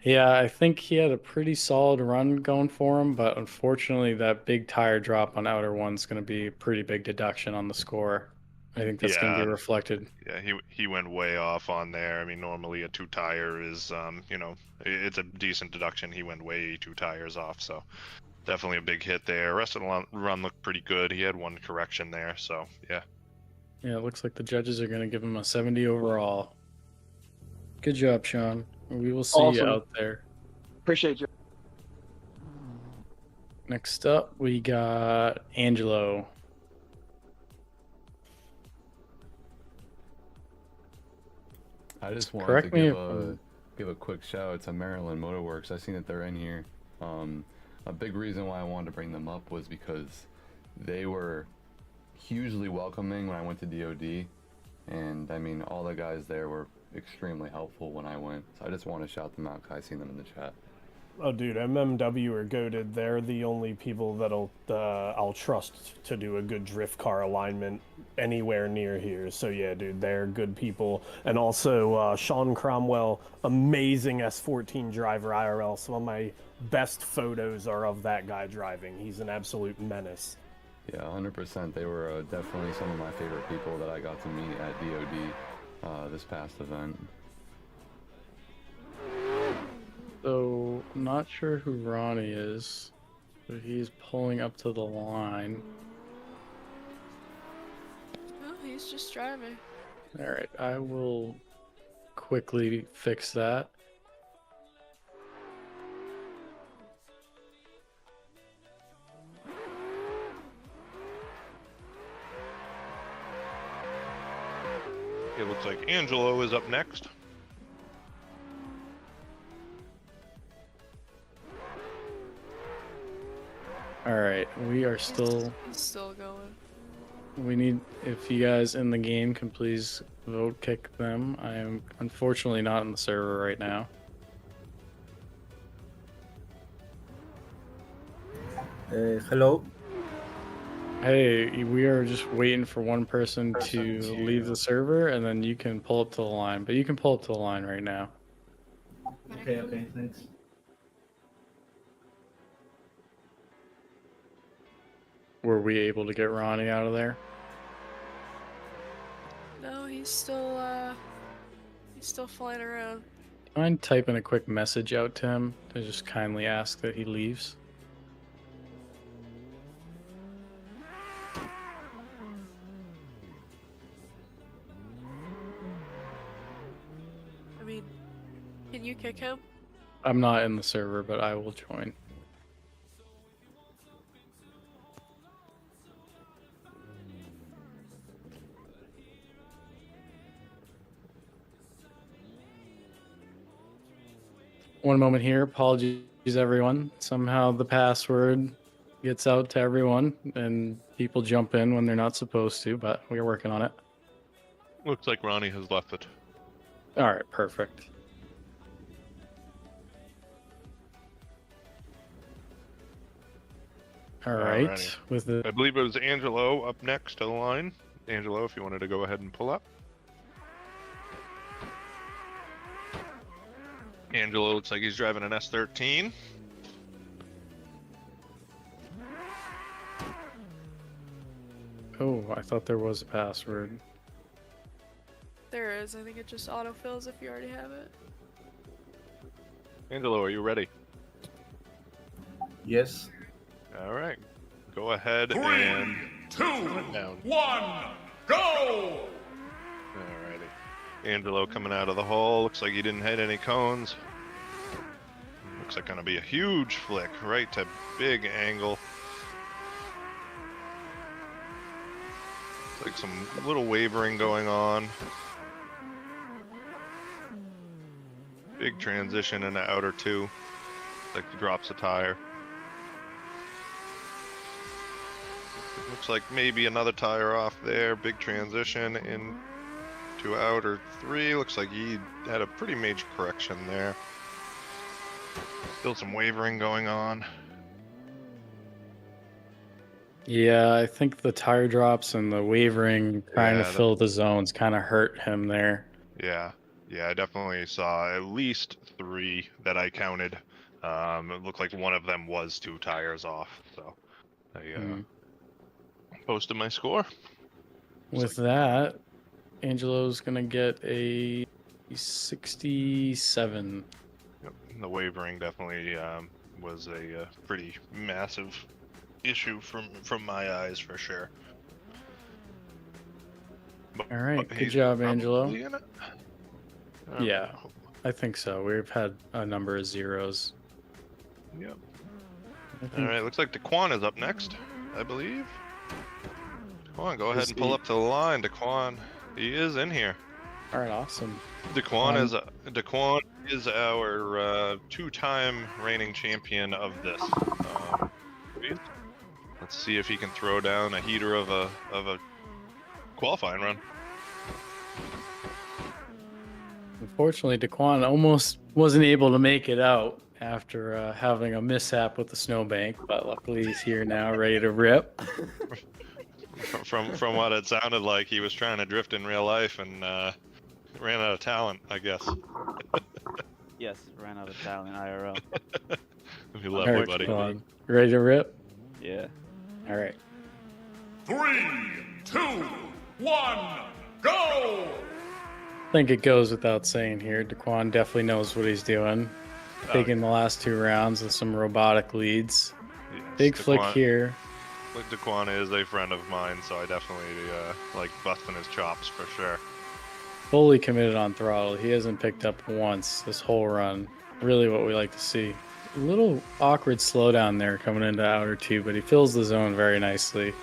Yeah, I think he had a pretty solid run going for him, but unfortunately that big tire drop on outer one's going to be a pretty big deduction on the score. I think that's going to be reflected. Yeah, he went way off on there. I mean, normally a 2 tire is, it's a decent deduction. He went way 2 tires off, so definitely a big hit there. Rest of the run looked pretty good. He had 1 correction there, so yeah. Yeah, it looks like the judges are going to give him a 70 overall. Good job, Sean. We will see you out there. Appreciate you. Next up, we got Angelo. I just wanted Correct to me give a quick shout out to Maryland Motorworks. I seen that they're in here. A big reason why I wanted to bring them up was because they were hugely welcoming when I went to DOD, and I mean all the guys there were extremely helpful when I went. So I just want to shout them out because I seen them in the chat. Oh, dude, MMW are goated. They're the only people that'll I'll trust to do a good drift car alignment anywhere near here. So yeah, dude, they're good people. And also Sean Cromwell, amazing S14 driver IRL. Some of my best photos are of that guy driving. He's an absolute menace. Yeah, 100%. They were definitely some of my favorite people that I got to meet at DOD this past event. So, I'm not sure who Ronnie is, but he's pulling up to the line. Oh, he's just driving. Alright, I will quickly fix that. It looks like Angelo is up next. Alright, we are still... He's still going. We need, if you guys in the game can please vote kick them. I am unfortunately not on the server right now. Hello. Hey, we are just waiting for one person to leave the server, and then you can pull up to the line. But you can pull up to the line right now. Okay, thanks. were we able to get Ronnie out of there? No, he's still flying around. Mind typing a quick message out to him to just kindly ask that he leaves? I mean, can you kick him? I'm not in the server, but I will join. One moment here. Apologies, everyone. Somehow the password gets out to everyone, and people jump in when they're not supposed to, but we're working on it. Looks like Ronnie has left it. All right, perfect. All right. Alrighty. With the I believe it was Angelo up next to the line. Angelo, if you wanted to go ahead and pull up. Angelo looks like he's driving an S13. Oh, I thought there was a password. There is. I think it just autofills if you already have it. Angelo, are you ready? Yes. All right. Go ahead 3, and 2, down. 1, go! Alrighty. Angelo coming out of the hole. Looks like he didn't hit any cones. Looks like gonna be a huge flick right to big angle. Looks like some little wavering going on. Big transition into outer two. Looks like he drops a tire. Looks like maybe another tire off there. Big transition into outer three. Looks like he had a pretty major correction there. Still some wavering going on. Yeah, I think the tire drops and the wavering trying to Yeah, fill the zones kind of hurt him there. Yeah, I definitely saw at least 3 that I counted. It looked like one of them was 2 tires off. So I posted my score. With that, Angelo's gonna get a 67. Yep, the wavering definitely was a pretty massive issue from my eyes for sure. All right, good he's job, probably Angelo. in it? Yeah, I think so. We've had a number of zeros. Yep. I All think- right, looks like Dcoin is up next, I believe. Dcoin, go ahead Is and pull he- up to the line. Dcoin, he is in here. All right, awesome. Dcoin is our 2-time reigning champion of this. Let's see if he can throw down a heater of a qualifying run. Unfortunately, Dcoin almost wasn't able to make it out after having a mishap with the snowbank, but luckily he's here now, ready to rip. From what it sounded like, he was trying to drift in real life and ran out of talent, I guess. Yes, ran out of talent IRL. We love you, buddy. Dcoin, ready to rip? Yeah. All right. 3, 2, 1, go! I think it goes without saying here. Dcoin definitely knows what he's doing. Taking the last 2 rounds with some robotic leads. Yes, Big flick here. Dcoin is a friend of mine, so I definitely like busting his chops for sure. Fully committed on throttle. He hasn't picked up once this whole run. Really what we like to see. A little awkward slowdown there coming into outer 2, but he fills the zone very nicely.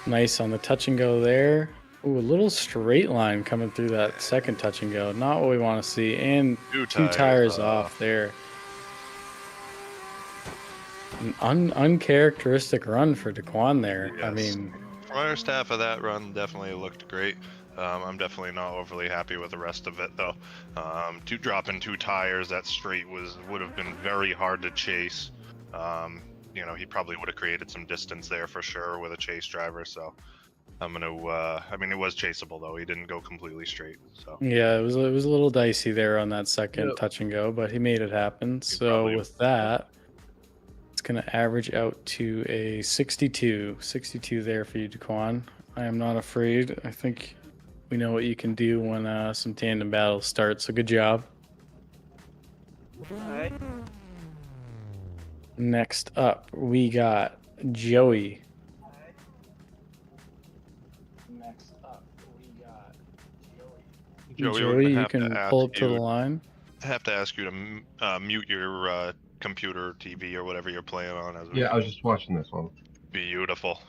Nice on the touch and go there. Ooh, a little straight line coming through that second touch and go. Not what we want to see. And 2 tires off there. An uncharacteristic run for Dcoin there. I Yes. mean, First half of that run definitely looked great. I'm definitely not overly happy with the rest of it though. Dropping 2 tires that straight would have been very hard to chase. You know, he probably would have created some distance there for sure with a chase driver. So I'm gonna. I mean, it was chaseable though. He didn't go completely straight. So yeah, it was a little dicey there on that second touch and go, but he made it happen. So with that, It's going to average out to a 62. 62 there for you, Dcoin. I am not afraid. I think we know what you can do when some tandem battles start, so good job. Alright. Next up, we got Joey. Next up, we got Joey, Joey, you can pull up to the line. I have to ask you to mute your computer, TV, or whatever you're playing on. Yeah, I was just watching this one. Beautiful.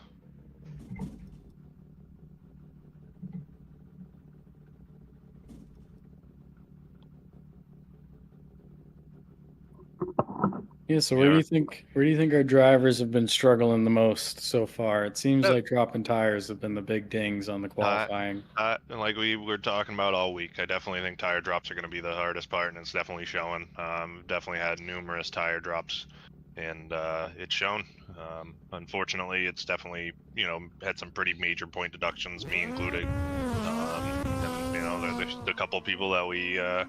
Yeah, so where do you think our drivers have been struggling the most so far? It seems like dropping tires have been the big dings on the qualifying. Like we were talking about all week, I definitely think tire drops are going to be the hardest part, and it's definitely showing. Definitely had numerous tire drops, and it's shown. Unfortunately, it's definitely had some pretty major point deductions, me included. The couple people that we have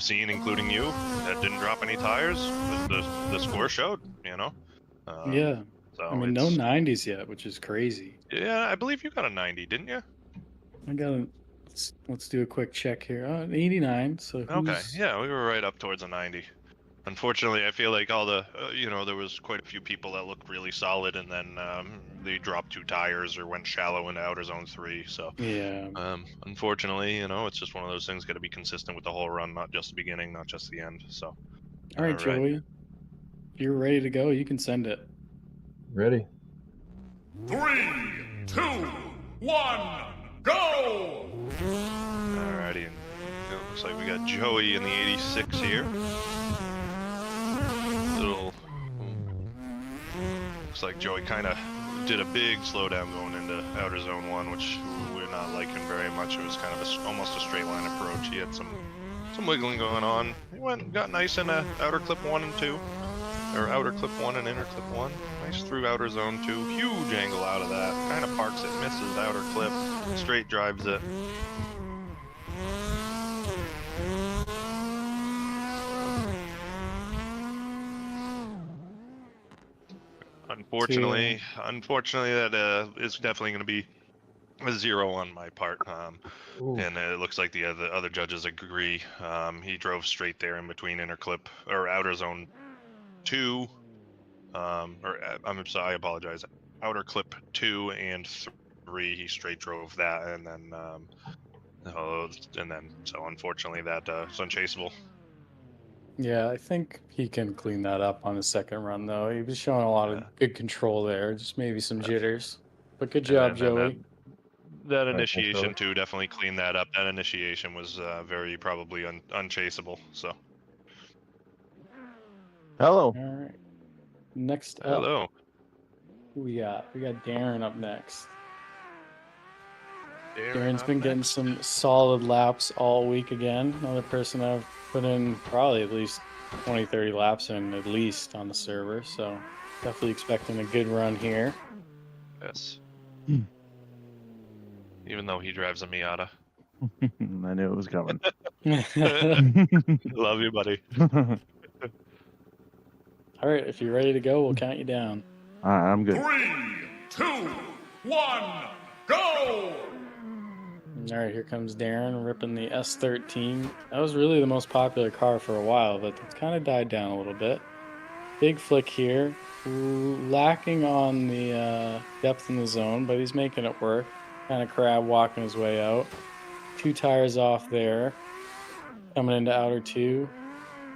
seen, including you, that didn't drop any tires, the score showed. Yeah. So I mean, no 90s yet, which is crazy. Yeah, I believe you got a 90, didn't you? I got a. Let's do a quick check here. An 89. So Okay, yeah, we were right up towards a 90. Unfortunately, I feel like all the, there was quite a few people that looked really solid, and then they dropped 2 tires or went shallow into outer zone 3. So yeah, unfortunately, it's just one of those things. Got to be consistent with the whole run, not just the beginning, not just the end. So, all right, Joey, if you're ready to go, you can send it. Ready. 3, 2, 1, go! Alrighty, and it looks like we got Joey in the 86 here. Looks like Joey kind of did a big slowdown going into outer zone 1, which we're not liking very much. It was kind of almost a straight line approach. He had some wiggling going on. He got nice in outer clip 1 and 2, or outer clip 1 and inner clip 1. Nice through outer zone 2. Huge angle out of that. Kind of parks it, misses outer clip, straight drives it. Unfortunately, that is definitely going to be a 0 on my part. And it looks like the other judges agree. He drove straight there in between inner clip or outer zone 2. I'm sorry, I apologize. Outer clip 2 and 3, he straight drove that, and then so unfortunately that is unchaseable. Yeah, I think he can clean that up on his second run, though. He was showing a lot of good control there, just maybe some jitters. But good job, Joey. That initiation, too, definitely cleaned that up. That initiation was very probably unchaseable, so. Hello. All right. Next up. Hello. We got Darren up next. Darren's been getting some solid laps all week again. Another person I've put in probably at least 20-30 laps in at least on the server, so definitely expecting a good run here. Yes. Even though he drives a Miata. I knew it was coming. Love you, buddy. All right, if you're ready to go, we'll count you down. I'm good. 3, 2, 1, go! All right, here comes Darren ripping the S13. That was really the most popular car for a while, but it's kind of died down a little bit. Big flick here. Lacking on the depth in the zone, but he's making it work. Kind of crab walking his way out. 2 tires off there. Coming into outer 2.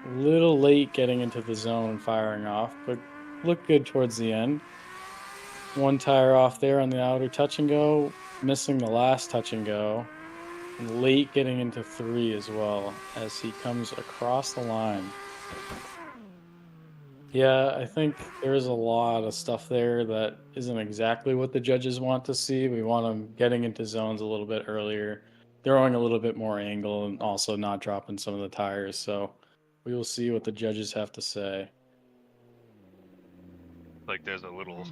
A little late getting into the zone and firing off, but looked good towards the end. 1 tire off there on the outer touch and go. Missing the last touch and go. And late getting into 3 as well as he comes across the line. Yeah, I think there is a lot of stuff there that isn't exactly what the judges want to see. We want them getting into zones a little bit earlier, throwing a little bit more angle, and also not dropping some of the tires. So we will see what the judges have to say. Like there's a little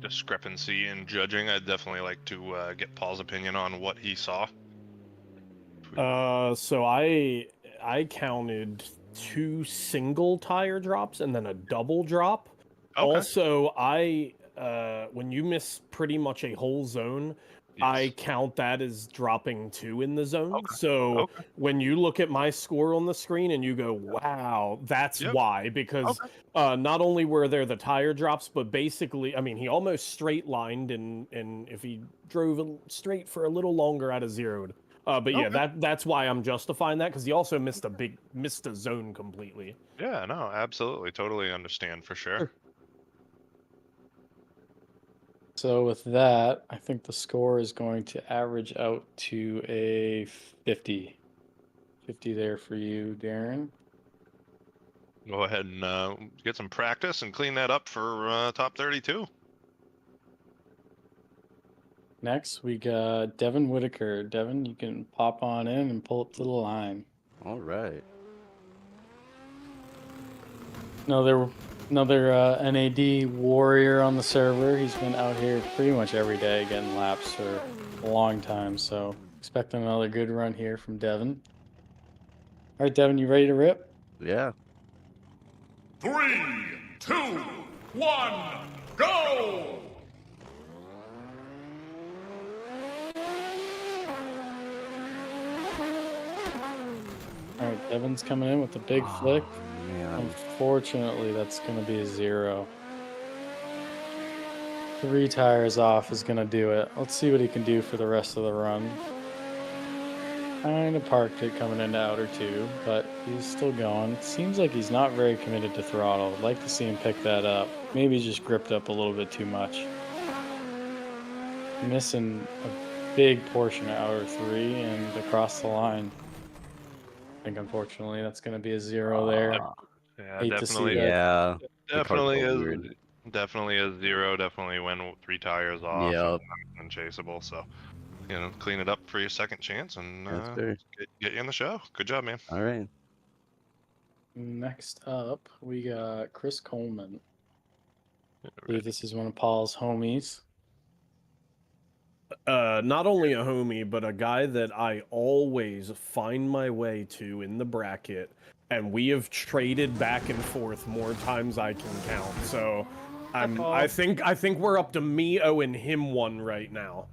discrepancy in judging. I'd definitely like to get Paul's opinion on what he saw. So I counted 2 single tire drops and then a double drop. Also, when you miss pretty much a whole zone, I count that as dropping 2 in the zone. So when you look at my score on the screen and you go, wow, that's why. Because not only were there the tire drops, but basically, I mean, he almost straight lined, and if he drove straight for a little longer, I'd have zeroed. But yeah, that's why I'm justifying that, because he also missed a zone completely. Yeah, no, absolutely. Totally understand for sure. So with that, I think the score is going to average out to a 50. 50 there for you, Darren. Go ahead and get some practice and clean that up for top 32. Next, we got Devon Whitaker. Devon, you can pop on in and pull up to the line. All right. Another NAD warrior on the server. He's been out here pretty much every day getting laps for a long time, so expecting another good run here from Devon. All right, Devon, you ready to rip? Yeah. 3, 2, 1, go! All right, Devon's coming in with a big flick. Man. Unfortunately, that's going to be a 0. 3 tires off is going to do it. Let's see what he can do for the rest of the run. Kind of parked it coming into outer 2, but he's still going. Seems like he's not very committed to throttle. I'd like to see him pick that up. Maybe he's just gripped up a little bit too much. Missing a big portion of outer 3 and across the line. I think unfortunately that's going to be a 0 there. Yeah, Hate definitely. to see that. Yeah. Definitely is. Definitely a 0. Definitely went 3 tires off. Yep. And unchaseable. So, clean it up for your second chance and get you in the show. Good job, man. All right. Next up, we got Chris Coleman. I believe this is one of Paul's homies. Not only a homie, but a guy that I always find my way to in the bracket, and we have traded back and forth more times I can count. So, I think we're up to me owing him one right now.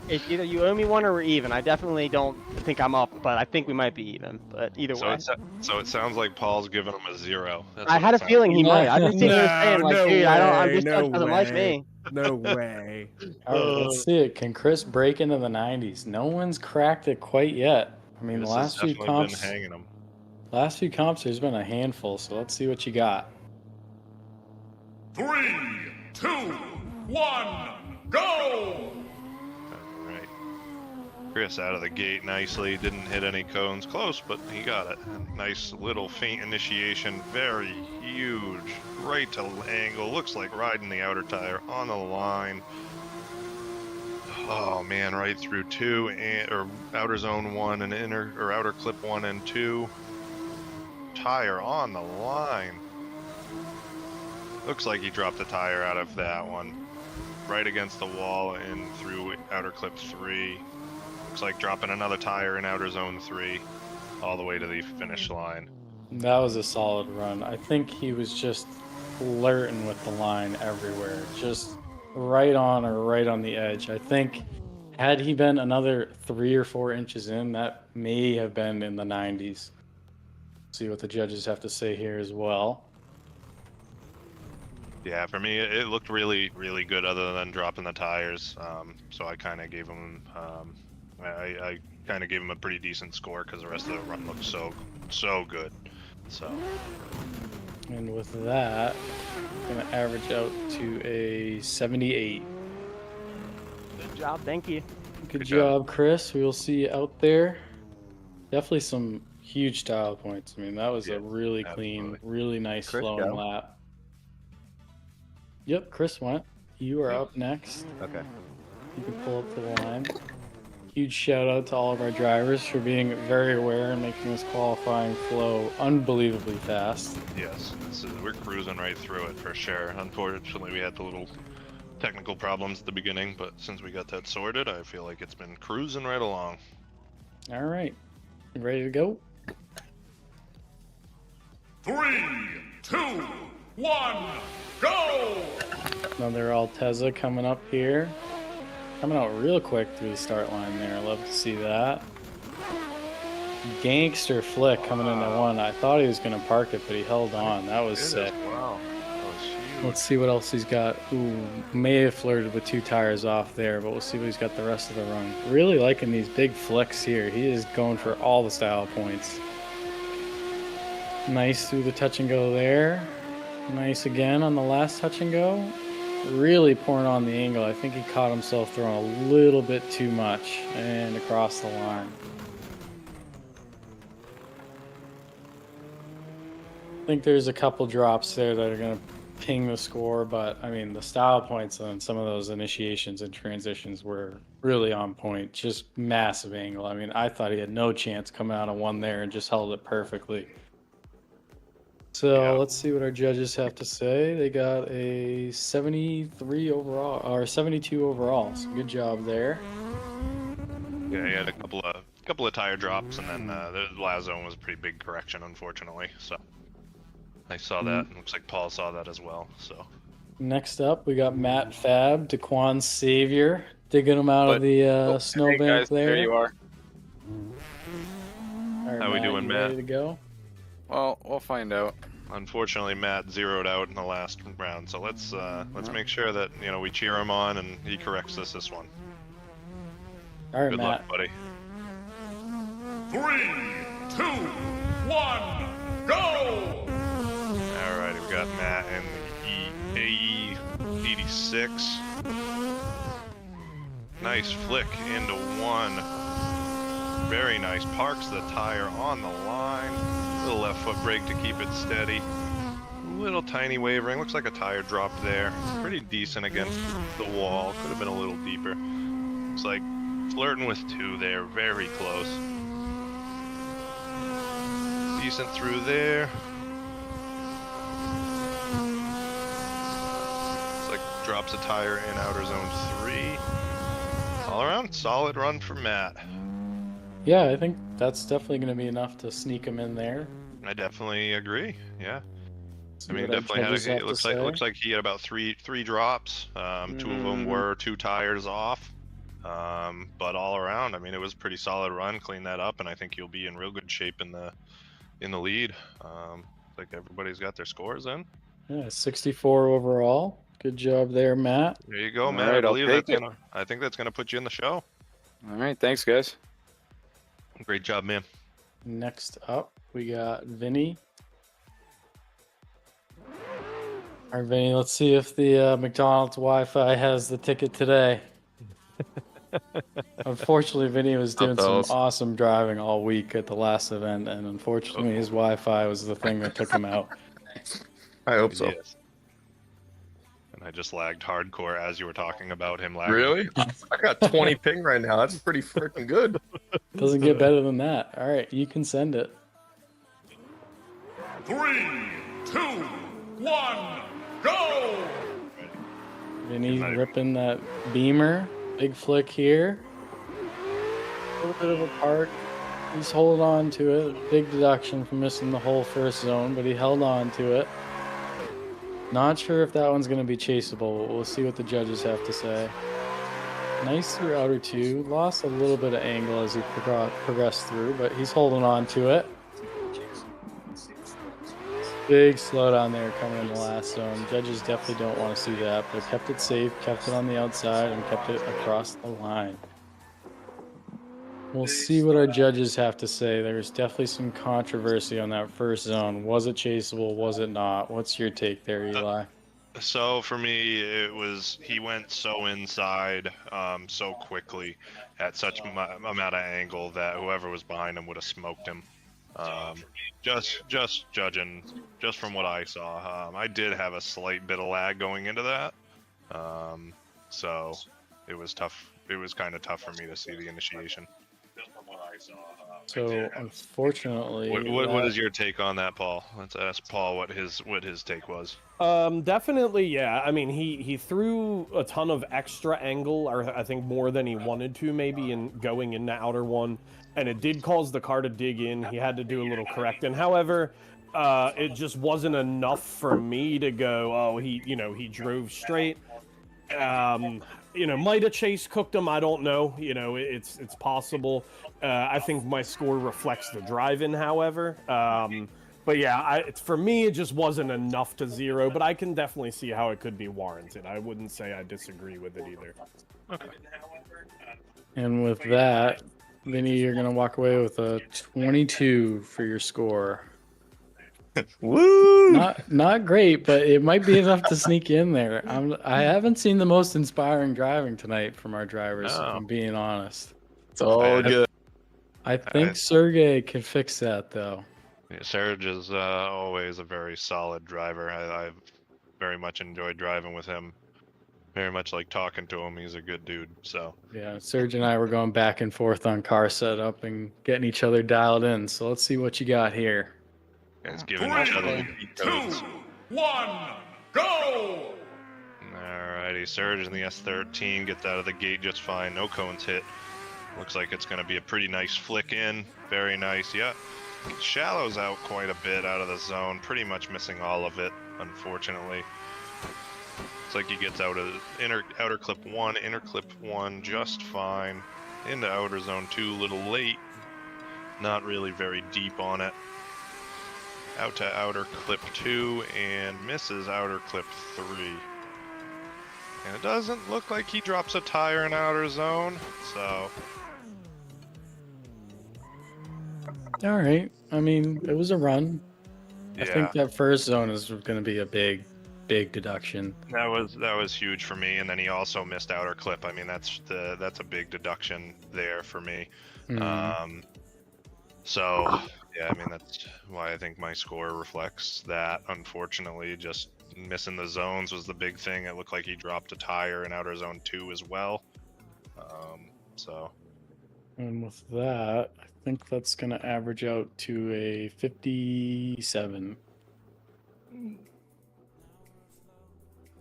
It's either you owe me one or we're even. I definitely don't think I'm up, but I think we might be even. But either way. So it sounds like Paul's giving him a 0. I had a feeling he might. I've been sitting here saying, like, dude, this doesn't like me. No way. All right, let's see it. Can Chris break into the 90s? No one's cracked it quite yet. I mean, the last few comps, there's been a handful. So let's see what you got. 3, 2, 1, go! Alright. Chris out of the gate nicely. Didn't hit any cones. Close, but he got it. Nice little feint initiation. Very huge. Right to angle. Looks like riding the outer tire on the line. Oh man, right through 2 or outer zone 1 and outer clip 1 and 2. Tire on the line. Looks like he dropped the tire out of that one. Right against the wall and through outer clip 3. Looks like dropping another tire in outer zone 3 all the way to the finish line. That was a solid run. I think he was just flirting with the line everywhere. Just right on or right on the edge. I think had he been another 3 or 4 inches in, that may have been in the 90s. See what the judges have to say here as well. Yeah, for me, it looked really, really good other than dropping the tires. So I kind of gave him, I kind of gave him a pretty decent score because the rest of the run looked so good. So. And with that, I'm going to average out to a 78. Good job, thank you. Good job, Chris. We will see you out there. Definitely some huge style points. I mean, that was a really clean, really nice flowing lap. Yep, Chris went. You are up next. Okay. You can pull up to the line. Huge shout out to all of our drivers for being very aware and making this qualifying flow unbelievably fast. Yes, we're cruising right through it for sure. Unfortunately, we had the little technical problems at the beginning, but since we got that sorted, I feel like it's been cruising right along. All right. You ready to go? 3, 2, 1, go! Another Alteza coming up here. Coming out real quick through the start line there. Love to see that. Gangster flick coming into one. I thought he was going to park it, but he held on. That was sick. Wow. That was huge. Let's see what else he's got. Ooh, may have flirted with 2 tires off there, but we'll see what he's got the rest of the run. Really liking these big flicks here. He is going for all the style points. Nice through the touch and go there. Nice again on the last touch and go. Really pouring on the angle. I think he caught himself throwing a little bit too much and across the line. I think there's a couple drops there that are going to ping the score, but I mean, the style points on some of those initiations and transitions were really on point. Just massive angle. I mean, I thought he had no chance coming out of one there and just held it perfectly. So let's see what our judges have to say. They got a 73 overall, or 72 overall. So good job there. Yeah, he had a couple of tire drops, and then the last zone was a pretty big correction, unfortunately. So I saw that. Looks like Paul saw that as well. So next up, we got Matt Fab, Dcoin's savior, digging him out of the snowbank there. There you are. All right, how we Matt, doing, you Matt? ready to go? Well, we'll find out. Unfortunately, Matt zeroed out in the last round, so let's make sure that we cheer him on and he corrects this one. All right, Good Matt. luck, buddy. 3, 2, 1, go! All right, we got Matt in the AE 86. Nice flick into one. Very nice. Parks the tire on the line. Little left foot brake to keep it steady. Little tiny wavering. Looks like a tire drop there. Pretty decent against the wall. Could have been a little deeper. Looks like flirting with 2 there. Very close. Decent through there. Looks like drops a tire in outer zone 3. All around, solid run for Matt. Yeah, I think that's definitely going to be enough to sneak him in there. I definitely agree. Yeah. See I mean, what our definitely judges have it to looks say. like he had about three drops. 2 of them were 2 tires off. But all around, I mean, it was a pretty solid run. Clean that up, and I think you'll be in real good shape in the lead. Like everybody's got their scores in. Yeah, 64 overall. Good job there, Matt. There you go, All man. right, I I'll believe take that's it. I think that's gonna put you in the show. All right, thanks, guys. Great job, man. Next up, we got Vinnie. All right, Vinnie, let's see if the McDonald's Wi-Fi has the ticket today. Unfortunately, Vinnie was doing some awesome driving all week at the last event, and unfortunately, his Wi-Fi was the thing that took him out. I hope so. Yes. And I just lagged hardcore as you were talking about him lagging. Really? I got 20 ping right now. That's pretty freaking good. Doesn't get better than that. All right, you can send it. 3, 2, 1, go! Vinnie ripping that beamer. Big flick here. A little bit of a park. He's holding on to it. Big deduction from missing the whole first zone, but he held on to it. Not sure if that one's going to be chaseable, but we'll see what the judges have to say. Nice through outer 2. Lost a little bit of angle as he progressed through, but he's holding on to it. Big slowdown there coming in the last zone. Judges definitely don't want to see that, but kept it safe, kept it on the outside, and kept it across the line. We'll see what our judges have to say. There's definitely some controversy on that first zone. Was it chaseable? Was it not? What's your take there, Eli? So for me, it was he went so inside so quickly at such amount of angle that whoever was behind him would have smoked him. Just judging just from what I saw, I did have a slight bit of lag going into that, so it was tough. It was kind of tough for me to see the initiation. So unfortunately, what is your take on that, Paul? Let's ask Paul what his take was. Definitely, yeah. I mean, he threw a ton of extra angle, or I think more than he wanted to, maybe, in going into outer one, and it did cause the car to dig in. He had to do a little correcting. However, it just wasn't enough for me to go, oh, he drove straight. Might have chase cooked him. I don't know. It's possible. I think my score reflects the drive-in, however. But yeah, for me, it just wasn't enough to zero. But I can definitely see how it could be warranted. I wouldn't say I disagree with it either. Okay. And with that, Vinnie, you're gonna walk away with a 22 for your score. Woo! Not great, but it might be enough to sneak in there. I haven't seen the most inspiring driving tonight from our drivers, if I'm being honest. It's all good. I think Sergey can fix that, though. Yeah, Serge is always a very solid driver. I've very much enjoyed driving with him. Very much like talking to him. He's a good dude. So Yeah, Serge and I were going back and forth on car setup and getting each other dialed in. So let's see what you got here. it's giving each other the 3, beat 2, codes. 1, go! Alrighty, Serge in the S13 gets out of the gate just fine. No cones hit. Looks like it's going to be a pretty nice flick in. Very nice. Yeah. Shallows out quite a bit out of the zone. Pretty much missing all of it, unfortunately. Looks like he gets out of outer clip 1, inner clip 1 just fine. Into outer zone 2 a little late. Not really very deep on it. Out to outer clip 2 and misses outer clip 3. And it doesn't look like he drops a tire in outer zone, so... All right. I mean, it was a run. I Yeah. think that first zone is going to be a big deduction. That was huge for me, and then he also missed outer clip. I mean, that's a big deduction there for me. So yeah, I mean that's why I think my score reflects that. Unfortunately, just missing the zones was the big thing. It looked like he dropped a tire in outer zone 2 as well. So. And with that, I think that's going to average out to a 57.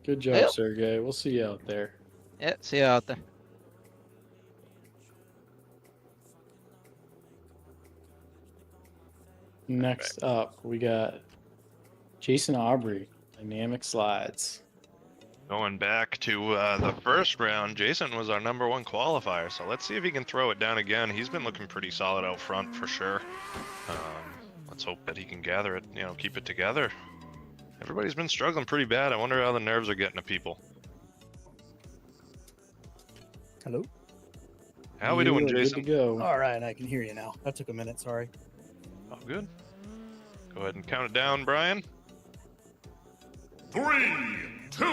Good job, Yep. Sergey. We'll see you out there. Yeah, see you out there. Next up, we got Jason Aubrey, Dynamic Slides. Going back to the first round, Jason was our #1 qualifier, so let's see if he can throw it down again. He's been looking pretty solid out front for sure. Let's hope that he can gather it, keep it together. Everybody's been struggling pretty bad. I wonder how the nerves are getting to people. Hello? How we doing, Good Jason? to go. All right, I can hear you now. That took a minute, sorry. Oh, good. Go ahead and count it down, Brian. 3, 2,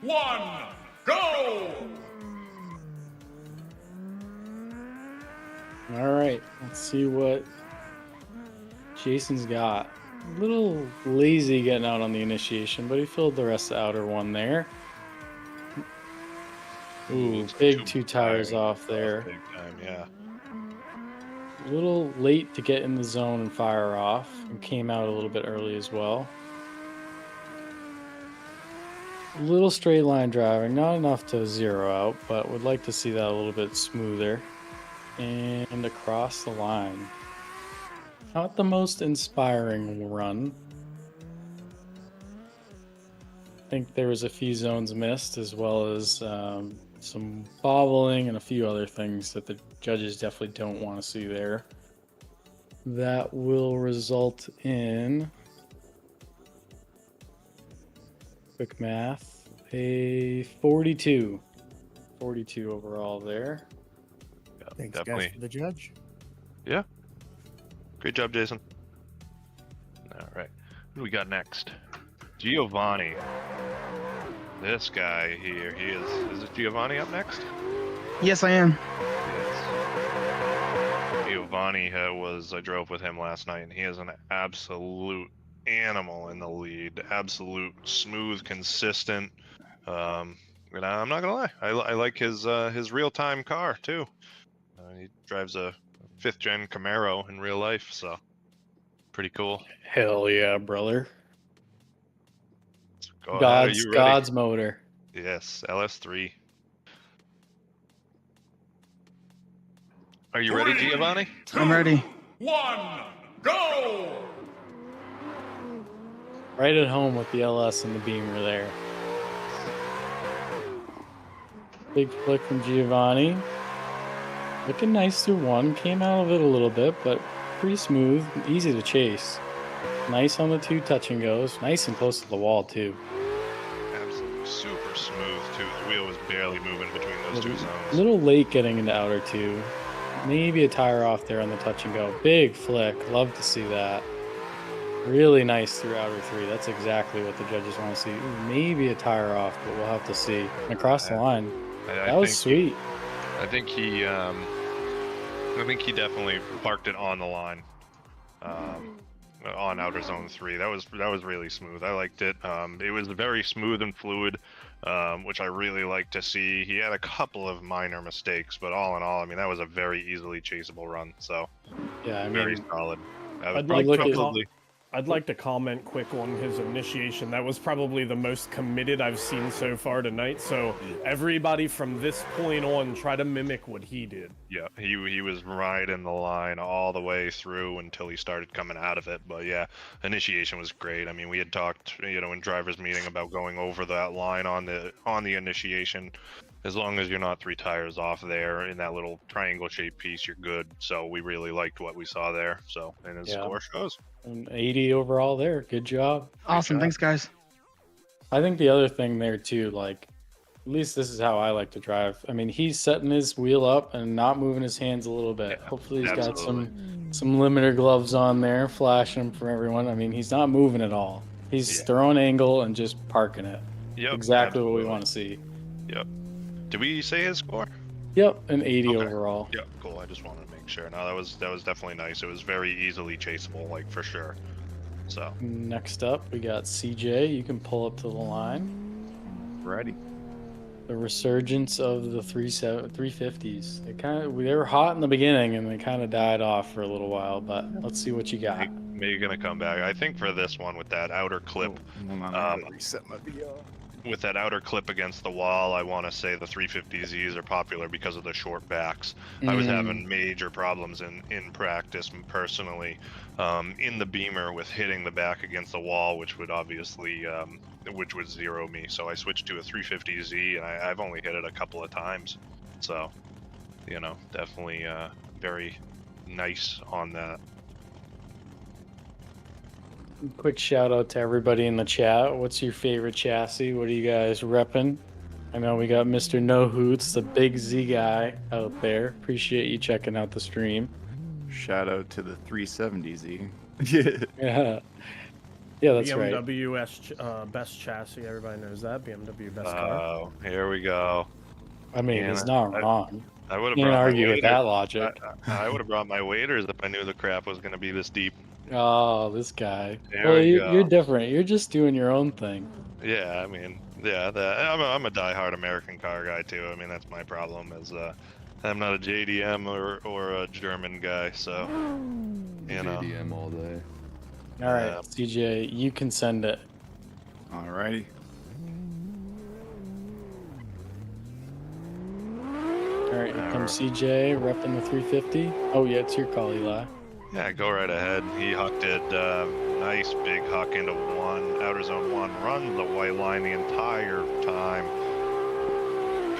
1, go! All right, let's see what Jason's got. A little lazy getting out on the initiation, but he filled the rest of the outer one there. Ooh, big two tires off there. Big time, yeah. A little late to get in the zone and fire off, and came out a little bit early as well. A little straight line driving, not enough to zero out, but would like to see that a little bit smoother. And across the line. Not the most inspiring run. I think there was a few zones missed, as well as some bobbling and a few other things that the judges definitely don't want to see there. That will result in, quick math, a 42. 42 overall there. Thanks, definitely. guys, for the judge. Yeah. Great job, Jason. All right. Who do we got next? Giovanni. This guy here, he is. Is it Giovanni up next? Yes, I am. Yes. Giovanni I drove with him last night, and he is an absolute animal in the lead. Absolute smooth, consistent. And I'm not gonna lie, I like his real-time car too. He drives a 5th gen Camaro in real life, so pretty cool. Hell yeah, brother. Go ahead, are you ready? God's motor. Yes, LS3. Are you ready, Giovanni? I'm ready. 1, go! Right at home with the LS and the Beamer there. Big flick from Giovanni. Looking nice through one. Came out of it a little bit, but pretty smooth. Easy to chase. Nice on the 2 touch and goes. Nice and close to the wall, too. Absolutely super smooth, too. The wheel was barely moving between those 2 A zones. little late getting into outer 2. Maybe a tire off there on the touch and go. Big flick. Love to see that. Really nice through outer 3. That's exactly what the judges want to see. Ooh, maybe a tire off, but we'll have to see. And across the line. That was sweet. I think he definitely parked it on the line, on outer zone 3. That was really smooth. I liked it. It was very smooth and fluid, which I really like to see. He had a couple of minor mistakes, but all in all, I mean, that was a very easily chaseable run. So yeah, I mean, very solid. I'd like to comment quick on his initiation. That was probably the most committed I've seen so far tonight. So everybody from this point on, try to mimic what he did. Yeah, he was riding the line all the way through until he started coming out of it. But yeah, initiation was great. I mean, we had talked, in drivers' meeting about going over that line on the initiation. As long as you're not 3 tires off there in that little triangle-shaped piece, you're good. So we really liked what we saw there. So, and his score shows. And 80 overall there. Good job. Awesome. Thanks, guys. I think the other thing there too, like, at least this is how I like to drive. I mean, he's setting his wheel up and not moving his hands a little bit. Hopefully he's got some limiter gloves on there, flashing them for everyone. I mean, he's not moving at all. He's throwing angle and just parking it. Yep. Exactly what we want to see. Yep. Did we say his score? Yep, an 80 overall. Yep, cool. I just wanted to make sure. No, that was definitely nice. It was very easily chaseable, like, for sure. So next up, we got CJ. You can pull up to the line. Ready. The resurgence of the 350s. They were hot in the beginning and they kind of died off for a little while. But let's see what you got. Maybe gonna come back. I think for this one with that outer clip. Reset my video. With that outer clip against the wall, I want to say the 350Zs are popular because of the short backs. I was having major problems in practice personally in the Beamer with hitting the back against the wall, which would obviously which would zero me. So I switched to a 350Z, and I've only hit it a couple of times. So, definitely very nice on that. Quick shout out to everybody in the chat. What's your favorite chassis? What are you guys repping? I know we got Mr. No Hoots, the big Z guy out there. Appreciate you checking out the stream. Shout out to the 370Z. Yeah, that's right. BMW best chassis. Everybody knows that. BMW best car. Oh, here we go. I mean, he's not wrong. I would have Can't argue with that logic. I would have brought my waders if I knew the crap was going to be this deep. Oh, this guy. There You're different. You're just doing your own thing. Yeah, I mean, I'm a diehard American car guy too. I mean, that's my problem is I'm not a JDM or a German guy, so JDM all day. All right, CJ, you can send it. Alrighty. All right, here comes CJ, repping the 350. Oh yeah, it's your call, Eli. Yeah, go right ahead. He hucked it, nice big huck into outer zone 1, runs the white line the entire time.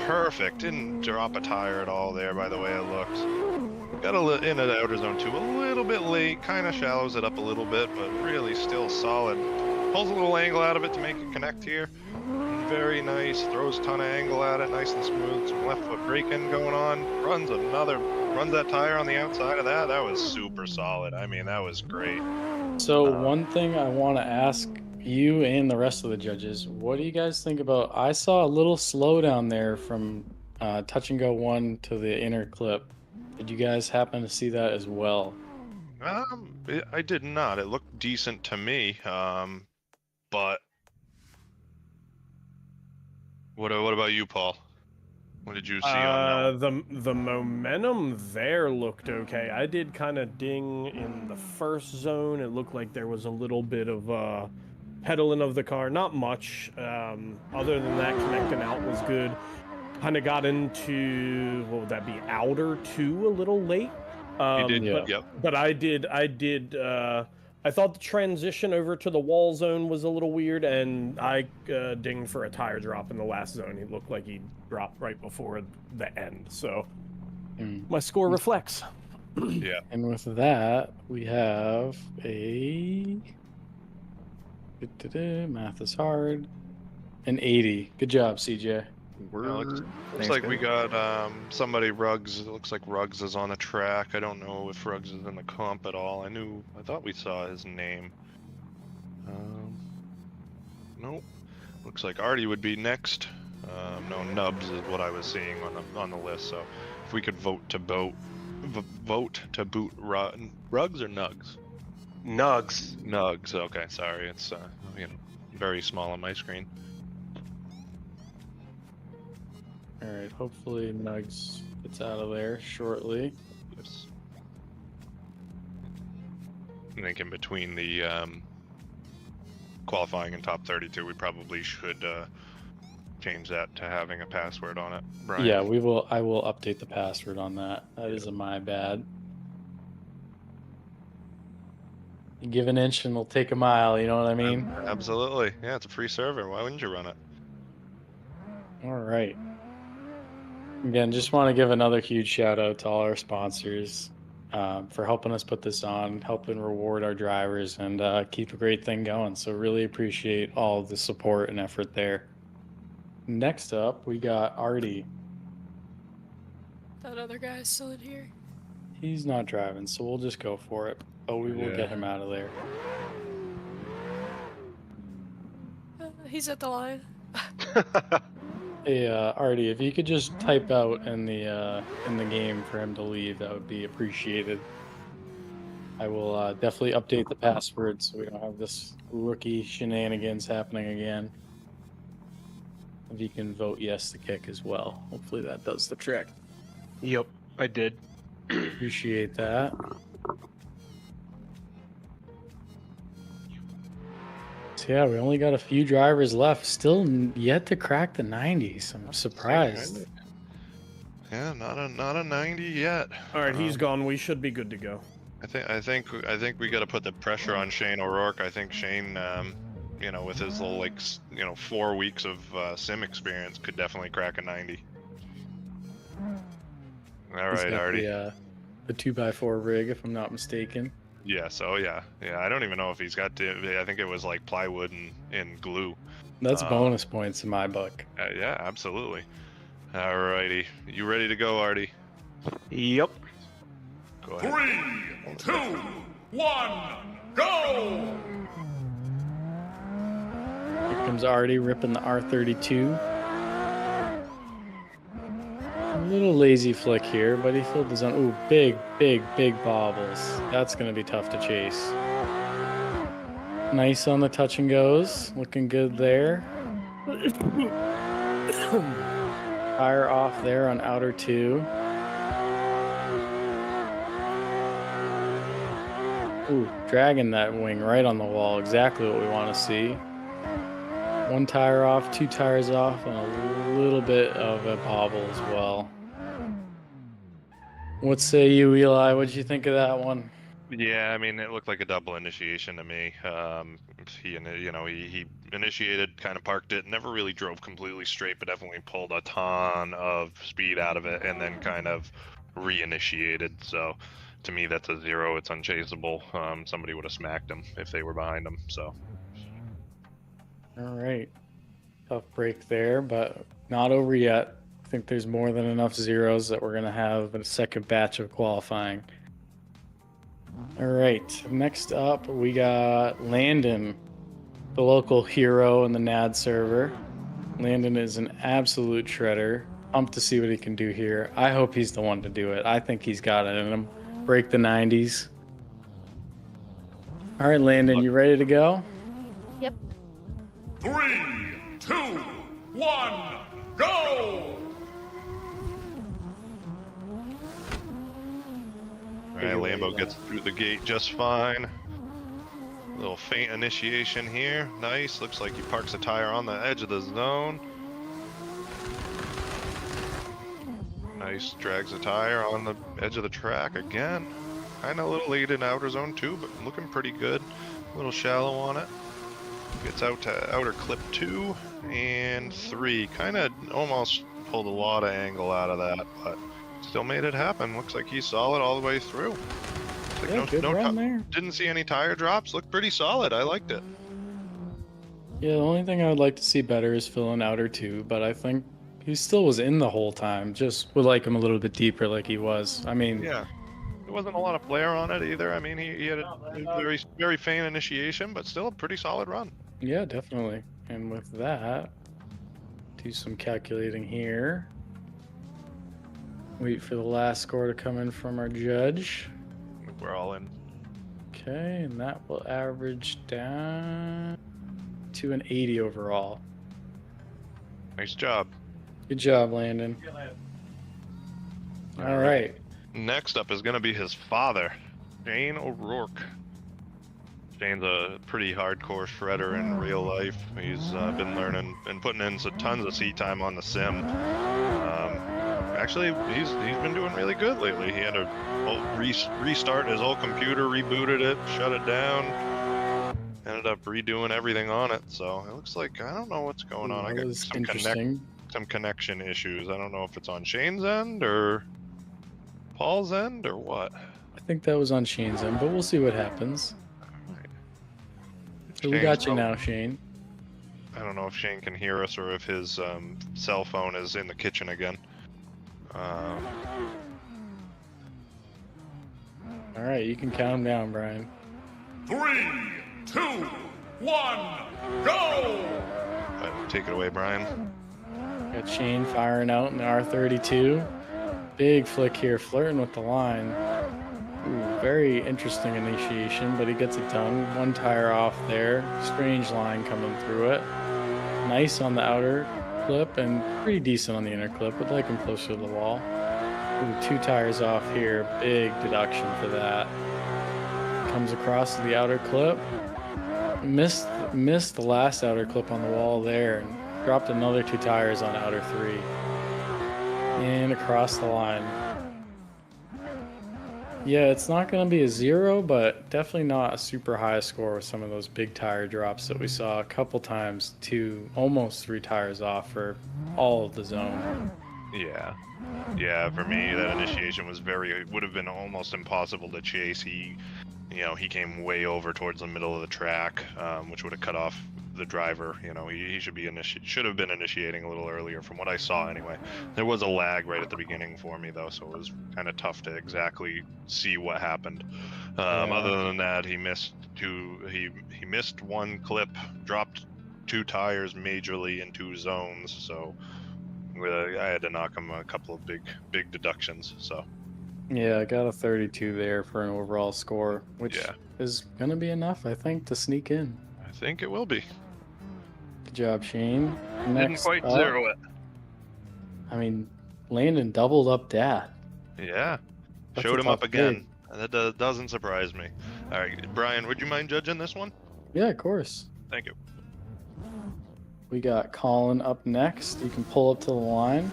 Perfect, didn't drop a tire at all there by the way it looked. Got in at outer zone 2 a little bit late, kind of shallows it up a little bit, but really still solid. Pulls a little angle out of it to make it connect here. Very nice, throws a ton of angle at it, nice and smooth. Some left foot braking going on, runs that tire on the outside of that. That was super solid. I mean, that was great. So one thing I want to ask you and the rest of the judges, what do you guys think about, I saw a little slowdown there from touch and go 1 to the inner clip. Did you guys happen to see that as well? I did not. It looked decent to me, but what about you, Paul? What did you see on that? The momentum there looked okay. I did kind of ding in the first zone. It looked like there was a little bit of pedaling of the car. Not much. Other than that, connecting out was good. Kind of got into, what would that be, outer 2 a little late. You did, but I did I thought the transition over to the wall zone was a little weird, and I dinged for a tire drop in the last zone. He looked like he dropped right before the end, so my score reflects. Yeah. And with that, we have a math is hard. An 80. Good job, CJ. Looks like we got somebody Ruggs. It looks like Ruggs is on the track. I don't know if Ruggs is in the comp at all. I thought we saw his name. Nope. Looks like Arty would be next. No, Nubs is what I was seeing on the list. So if we could vote to boot Ruggs or Nugs? Nugs. Nugs. Okay, sorry. It's very small on my screen. All right. Hopefully, Nugs gets out of there shortly. Yes. I think in between the qualifying and top 32, we probably should change that to having a password on it. Brian. Yeah, we will. I will update the password on that. That is my bad. You give an inch and we'll take a mile. You know what I mean? Absolutely. Yeah, it's a free server. Why wouldn't you run it? All right. Again, just want to give another huge shout out to all our sponsors for helping us put this on, helping reward our drivers, and keep a great thing going. So really appreciate all the support and effort there. Next up, we got Arty. That other guy's still in here. He's not driving, so we'll just go for it. But we will get him out of there. He's at the line. Hey, Arty, if you could just type out in the game for him to leave, that would be appreciated. I will definitely update the password so we don't have this rookie shenanigans happening again. If you can vote yes to kick as well, hopefully that does the trick. Yep, I did. Appreciate that. So yeah, we only got a few drivers left. Still yet to crack the 90s. I'm surprised. Yeah, not a 90 yet. All right, he's gone. We should be good to go. I think we got to put the pressure on Shane O'Rourke. I think Shane, with his little 4 weeks of sim experience, could definitely crack a 90. All He's right, got Arty. The 2x4 rig, if I'm not mistaken. Yes. Oh yeah. Yeah. I don't even know if he's got I think it was like plywood and glue. That's bonus points in my book. Yeah, absolutely. Alrighty. You ready to go, Arty? Yep. Go ahead. 3, 2, 1, go! Here comes Arty ripping the R32. A little lazy flick here, but he filled his own. Ooh, big bobbles. That's going to be tough to chase. Nice on the touch and goes. Looking good there. Fire off there on outer 2. Ooh, dragging that wing right on the wall. Exactly what we want to see. 1 tire off, 2 tires off, and a little bit of a bobble as well. What say you, Eli? What'd you think of that one? Yeah, I mean, it looked like a double initiation to me. He initiated, kind of parked it, never really drove completely straight, but definitely pulled a ton of speed out of it, and then kind of reinitiated. So, to me, that's a 0. It's unchaseable. Somebody would have smacked him if they were behind him. So. All right. Tough break there, but not over yet. I think there's more than enough zeros that we're going to have a second batch of qualifying. All right. Next up, we got Landon, the local hero in the NAD server. Landon is an absolute shredder. Pumped to see what he can do here. I hope he's the one to do it. I think he's got it in him. Break the 90s. All right, Landon, you ready to go? Yep. 3, 2, 1, go! Alright, Lambo gets through the gate just fine. Little faint initiation here. Nice. Looks like he parks a tire on the edge of the zone. Nice. Drags a tire on the edge of the track again. Kind of a little late in outer zone too, but looking pretty good. little shallow on it. Gets out to outer clip 2 and 3. Kind of almost pulled a lot of angle out of that, but still made it happen. Looks like he's solid all the way through. Like Yeah, good run there. Didn't see any tire drops. Looked pretty solid. I liked it. Yeah, the only thing I would like to see better is filling outer 2, but I think he still was in the whole time. Just would like him a little bit deeper like he was. I mean, Yeah. There wasn't a lot of flare on it either. I mean, he had a very, very faint initiation, but still a pretty solid run. yeah, definitely. And with that, do some calculating here. Wait for the last score to come in from our judge. We're all in. Okay, and that will average down to an 80 overall. Nice job. Good job, Landon. All right. Next up is going to be his father, Shane O'Rourke. Shane's a pretty hardcore shredder in real life. He's been learning and putting in tons of seat time on the sim. Actually, he's been doing really good lately. He had to restart his old computer, rebooted it, shut it down. Ended up redoing everything on it. So it looks like, I don't know what's going on. I got some connection issues. I don't know if it's on Shane's end or Paul's end or what. I think that was on Shane's end, but we'll see what happens. So we got you now, Shane. I don't know if Shane can hear us or if his cell phone is in the kitchen again. All right, you can count him down, Brian. 3, 2, 1, go! Take it away, Brian. Got Shane firing out in the R32. Big flick here, flirting with the line. Ooh, very interesting initiation, but he gets it done. One tire off there. Strange line coming through it. Nice on the outer clip and pretty decent on the inner clip. Would like him closer to the wall. Ooh, 2 tires off here. Big deduction for that. Comes across to the outer clip. Missed the last outer clip on the wall there and dropped another 2 tires on outer 3. And across the line. Yeah, it's not going to be a 0, but definitely not a super high score with some of those big tire drops that we saw a couple times. 2, almost 3 tires off for all of the zone. Yeah, for me, that initiation was would have been almost impossible to chase. He came way over towards the middle of the track, which would have cut off the driver. He should have been initiating a little earlier from what I saw anyway. There was a lag right at the beginning for me though, so it was kind of tough to exactly see what happened. Other than that, he missed 2. He missed 1 clip, dropped 2 tires majorly in 2 zones, so I had to knock him a couple of big deductions. So yeah, I got a 32 there for an overall score, which is gonna be enough, I think, to sneak in. I think it will be. Good job, Shane. Didn't quite zero it. I mean, Landon doubled up Dad. Yeah. That's Showed a him up tough again. That doesn't surprise me. All right, Brian, would you mind judging this one? Yeah, of course. Thank you. We got Colin up next. You can pull up to the line.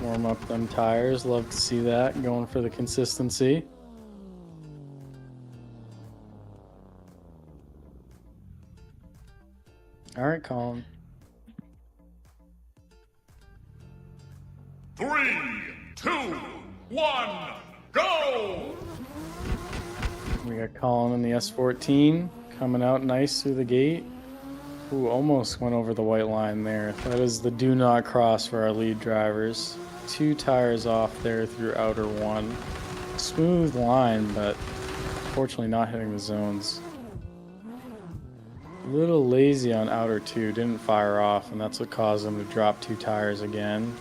Warm up them tires. Love to see that. Going for the consistency. All right, Colin. 3, 2, 1, go! We got Colin in the S14 coming out nice through the gate. Ooh, almost went over the white line there. That is the do not cross for our lead drivers. 2 tires off there through outer 1. Smooth line, but unfortunately not hitting the zones. A little lazy on outer 2, didn't fire off, and that's what caused him to drop 2 tires again.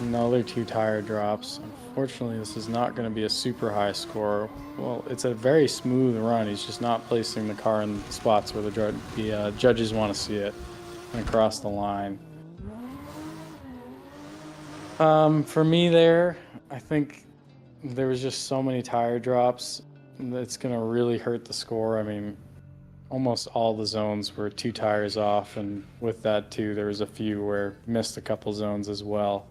Another 2 tire drops. Unfortunately, this is not going to be a super high score. Well, it's a very smooth run. He's just not placing the car in spots where the judges want to see it and across the line. For me there, I think there was just so many tire drops that's going to really hurt the score. I mean, almost all the zones were 2 tires off, and with that too, there was a few where missed a couple zones as well.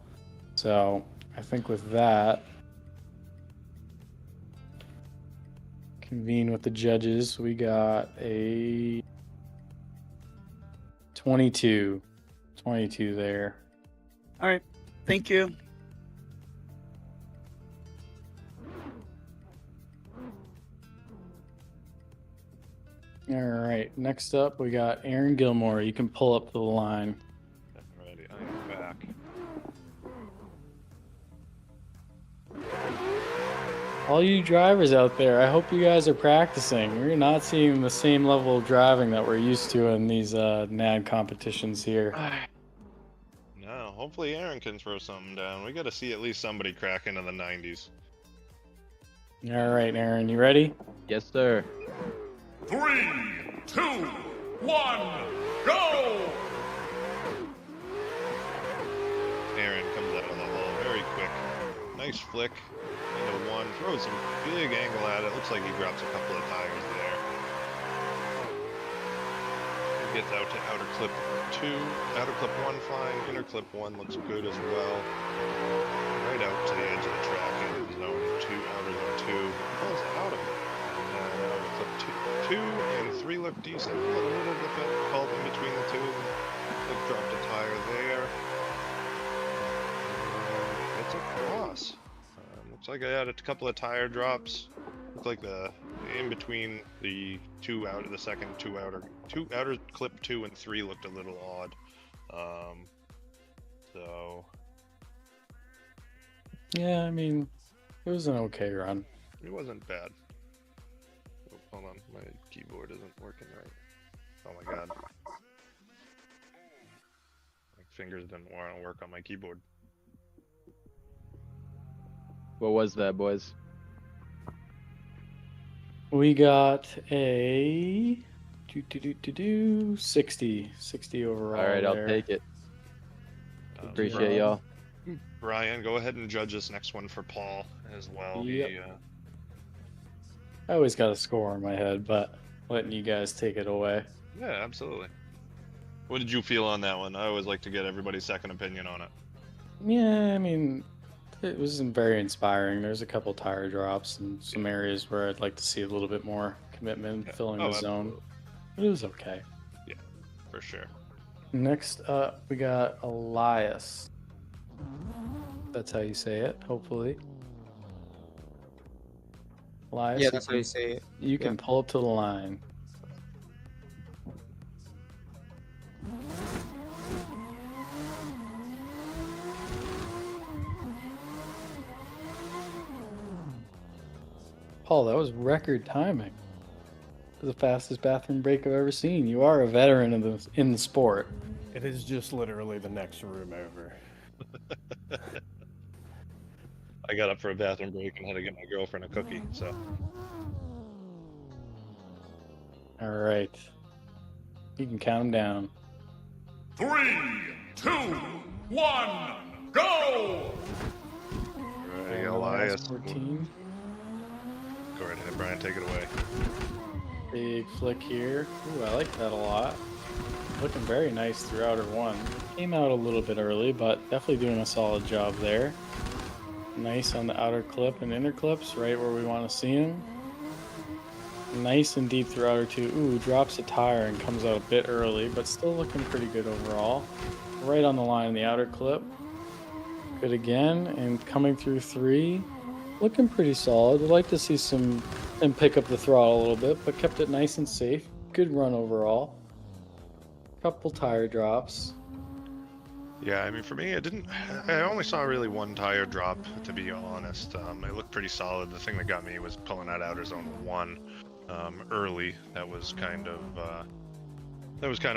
So I think with that, convene with the judges. We got a 22 there. All right. Thank you. All right. Next up, we got Aaron Gilmore. You can pull up to the line. Alrighty, I'm back. All you drivers out there, I hope you guys are practicing. We're not seeing the same level of driving that we're used to in these NAD competitions here. No, hopefully Aaron can throw something down. We got to see at least somebody crack into the 90s. All right, Aaron, you ready? Yes, sir. 3, 2, 1, go! Aaron comes out of the hole very quick. Nice flick into one. Throws some big angle at it. Looks like he drops a couple of tires there. He gets out to outer clip 2. Outer clip 1 fine. Inner clip 1 looks good as well. Right out to the edge of the track in zone 2, outer zone 2. Pulls out of it. And outer clip 2 and 3 look decent. A little bit called in between the two. Like dropped a tire there. It's a cross. Looks like I had a couple of tire drops. Looked like the in between the two out of the second two outer clip 2 and 3 looked a little odd. So Yeah, I mean, it was an okay run. it wasn't bad. Oh, hold on, my keyboard isn't working right. Oh my god. My fingers didn't want to work on my keyboard. What was that, boys? We got a 60 overall. All right, I'll there. take it. Appreciate y'all. Brian, go ahead and judge this next one for Paul as well. Yep. He, I always got a score in my head, but letting you guys take it away. yeah, absolutely. What did you feel on that one? I always like to get everybody's second opinion on it. Yeah, I mean, it was very inspiring. There's a couple tire drops and some areas where I'd like to see a little bit more commitment filling the zone. Absolutely. But it was okay. Yeah, for sure. Next up, we got Elias. That's how you say it, hopefully. Elias, Yeah, that's how you say it. You can pull up to the line. Paul, that was record timing. The fastest bathroom break I've ever seen. You are a veteran in the sport. It is just literally the next room over. I got up for a bathroom break and had to get my girlfriend a cookie, so. All right. You can count them down. 3, 2, 1, go! Alright, Elias. 14. Go right ahead, Brian, take it away. Big flick here. Ooh, I like that a lot. Looking very nice through outer one. Came out a little bit early, but definitely doing a solid job there. Nice on the outer clip and inner clips, right where we want to see him. Nice and deep through outer two. Ooh, drops a tire and comes out a bit early, but still looking pretty good overall. Right on the line in the outer clip. Good again, and coming through 3. Looking pretty solid. Would like to see some and pick up the throttle a little bit, but kept it nice and safe. Good run overall. Couple tire drops. Yeah, I mean, for me, I only saw really one tire drop, to be honest. It looked pretty solid. The thing that got me was pulling out outer zone 1 early. That was kind of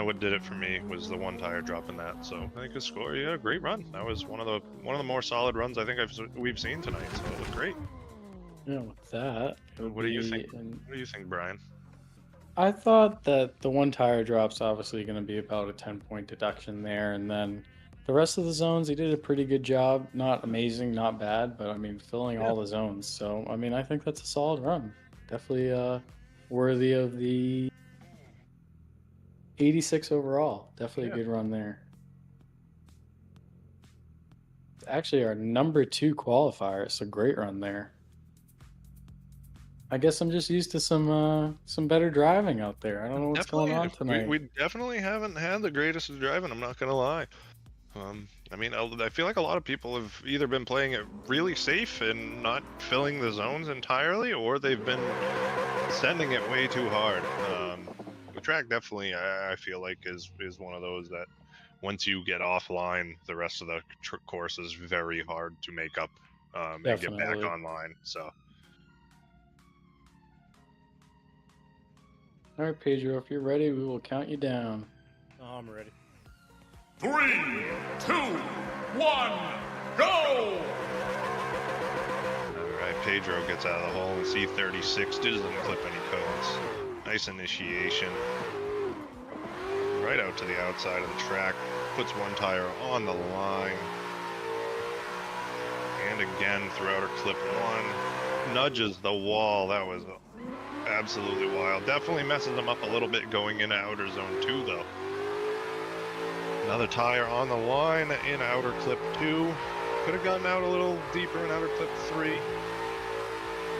what did it for me, was the one tire drop in that. So I think the score, yeah, great run. That was one of the more solid runs I think we've seen tonight. So it looked great. Yeah, with that. What do you think? What do you think, Brian? I thought that the one tire drop's obviously going to be about a 10-point deduction there, and then the rest of the zones, he did a pretty good job. Not amazing, not bad, but I mean, filling all the zones. So, I mean, I think that's a solid run. Definitely worthy of the 86 overall. Definitely a good run there. Actually, our number 2 qualifier. It's a great run there. I guess I'm just used to some better driving out there. I don't know what's going on tonight. We definitely haven't had the greatest of driving. I'm not gonna lie. I mean, I feel like a lot of people have either been playing it really safe and not filling the zones entirely, or they've been sending it way too hard. The track definitely, I feel like, is one of those that once you get offline, the rest of the course is very hard to make up and get back Definitely. online. So. All right, Pedro, if you're ready, we will count you down. Oh, I'm ready. 3, 2, 1, go! Alright, Pedro gets out of the hole in C36, doesn't clip any cones. Nice initiation. Right out to the outside of the track, puts one tire on the line. And again, through outer clip 1, nudges the wall. That was absolutely wild. Definitely messes him up a little bit going into outer zone 2 though. Another tire on the line in outer clip 2. Could have gotten out a little deeper in outer clip 3.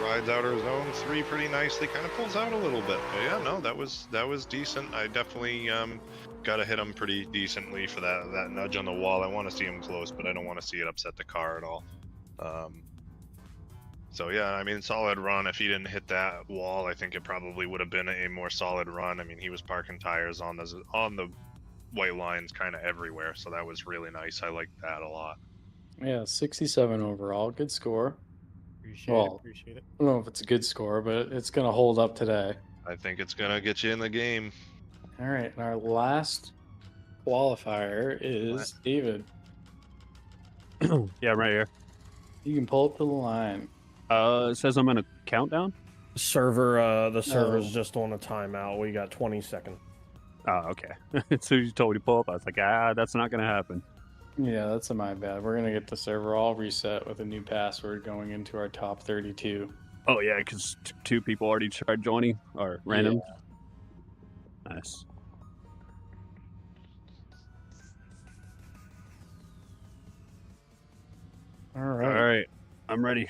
Rides outer zone 3 pretty nicely. Kind of pulls out a little bit. But yeah, no, that was decent. I definitely got to hit him pretty decently for that nudge on the wall. I want to see him close, but I don't want to see it upset the car at all. So yeah, I mean, solid run. If he didn't hit that wall, I think it probably would have been a more solid run. I mean, he was parking tires on the white lines kind of everywhere, so that was really nice. I liked that a lot. Yeah, 67 overall. Good score. Appreciate it. I don't know if it's a good score, but it's going to hold up today. I think it's going to get you in the game. All right, and our last qualifier is David. Yeah, I'm right here. You can pull up to the line. It says I'm in a countdown. The server's just on a timeout. We got 20 seconds. Oh, okay. So you told me to pull up. I was like, that's not gonna happen. Yeah, that's my bad. We're going to get the server all reset with a new password going into our top 32. Oh yeah, because two people already tried joining or random. Yeah. Nice. All right. All right, I'm ready.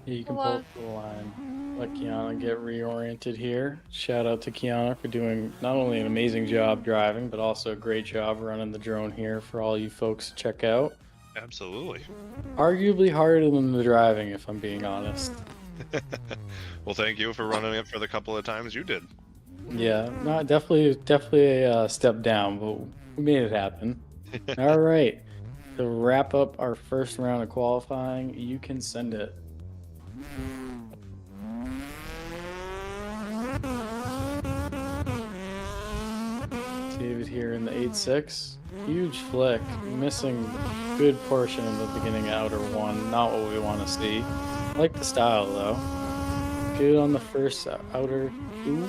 Yeah, you can pull up the line. Let Kiana get reoriented here. Shout out to Kiana for doing not only an amazing job driving, but also a great job running the drone here for all you folks to check out. Absolutely. Arguably harder than the driving, if I'm being honest. Well, thank you for running it for the couple of times you did. Yeah, no, definitely a step down, but we made it happen. All right. To wrap up our first round of qualifying, you can send it. David here in the 8.6. Huge flick. Missing a good portion in the beginning of outer one. Not what we want to see. I like the style though. Good on the first outer. Ooh,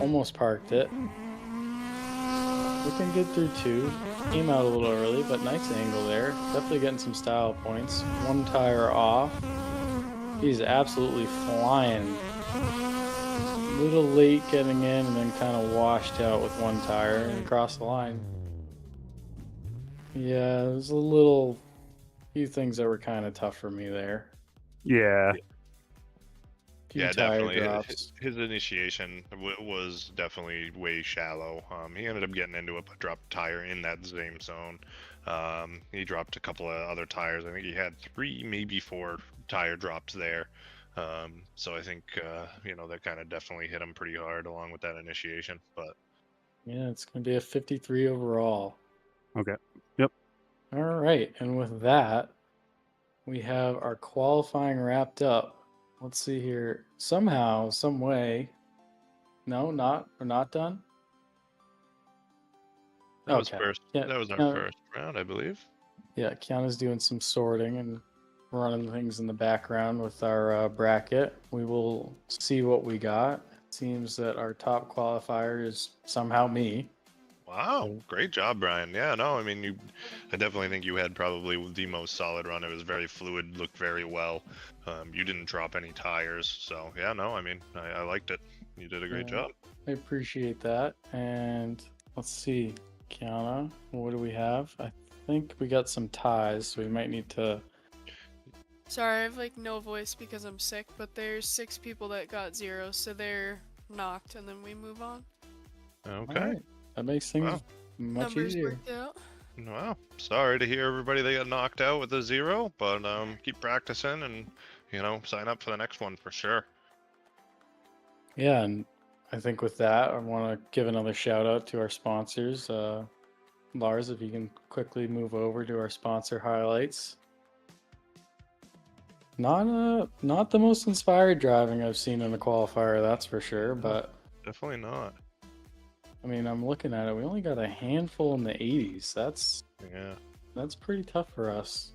almost parked it. Looking good through 2. Came out a little early, but nice angle there. Definitely getting some style points. One tire off. He's absolutely flying. A little late getting in and then kind of washed out with one tire and across the line. Yeah, there's a few things that were kind of tough for me there. Yeah. Yeah, tire definitely. drops. His initiation was definitely way shallow. He ended up getting into a dropped tire in that same zone. He dropped a couple of other tires. I think he had 3, maybe 4 tire drops there. So I think, that kind of definitely hit him pretty hard along with that initiation. But Yeah, it's going to be a 53 overall. Okay. Yep. All right, and with that, we have our qualifying wrapped up. Let's see here. Somehow, some way. No, we're not done. that was Okay. first. Yeah, That was our first round, I believe. Yeah, Kiana's doing some sorting and running things in the background with our bracket. We will see what we got. It seems that our top qualifier is somehow me. Wow, great job, Brian. Yeah, no, I mean, I definitely think you had probably the most solid run. It was very fluid, looked very well. You didn't drop any tires, so yeah, no, I mean, I liked it. You did a great job. I appreciate that. And let's see, Kiana, what do we have? I think we got some ties, so we might need to Sorry, I have like no voice because I'm sick, but there's 6 people that got 0, so they're knocked, and then we move on. Okay. Alright, that makes things Wow. much Numbers easier. worked out. Well, sorry to hear everybody that got knocked out with a 0, but keep practicing and sign up for the next one for sure. Yeah, and I think with that, I want to give another shout out to our sponsors. Lars, if you can quickly move over to our sponsor highlights. Not the most inspired driving I've seen in the qualifier, that's for sure. But Definitely not. I mean, I'm looking at it. We only got a handful in the 80s. That's pretty tough for us.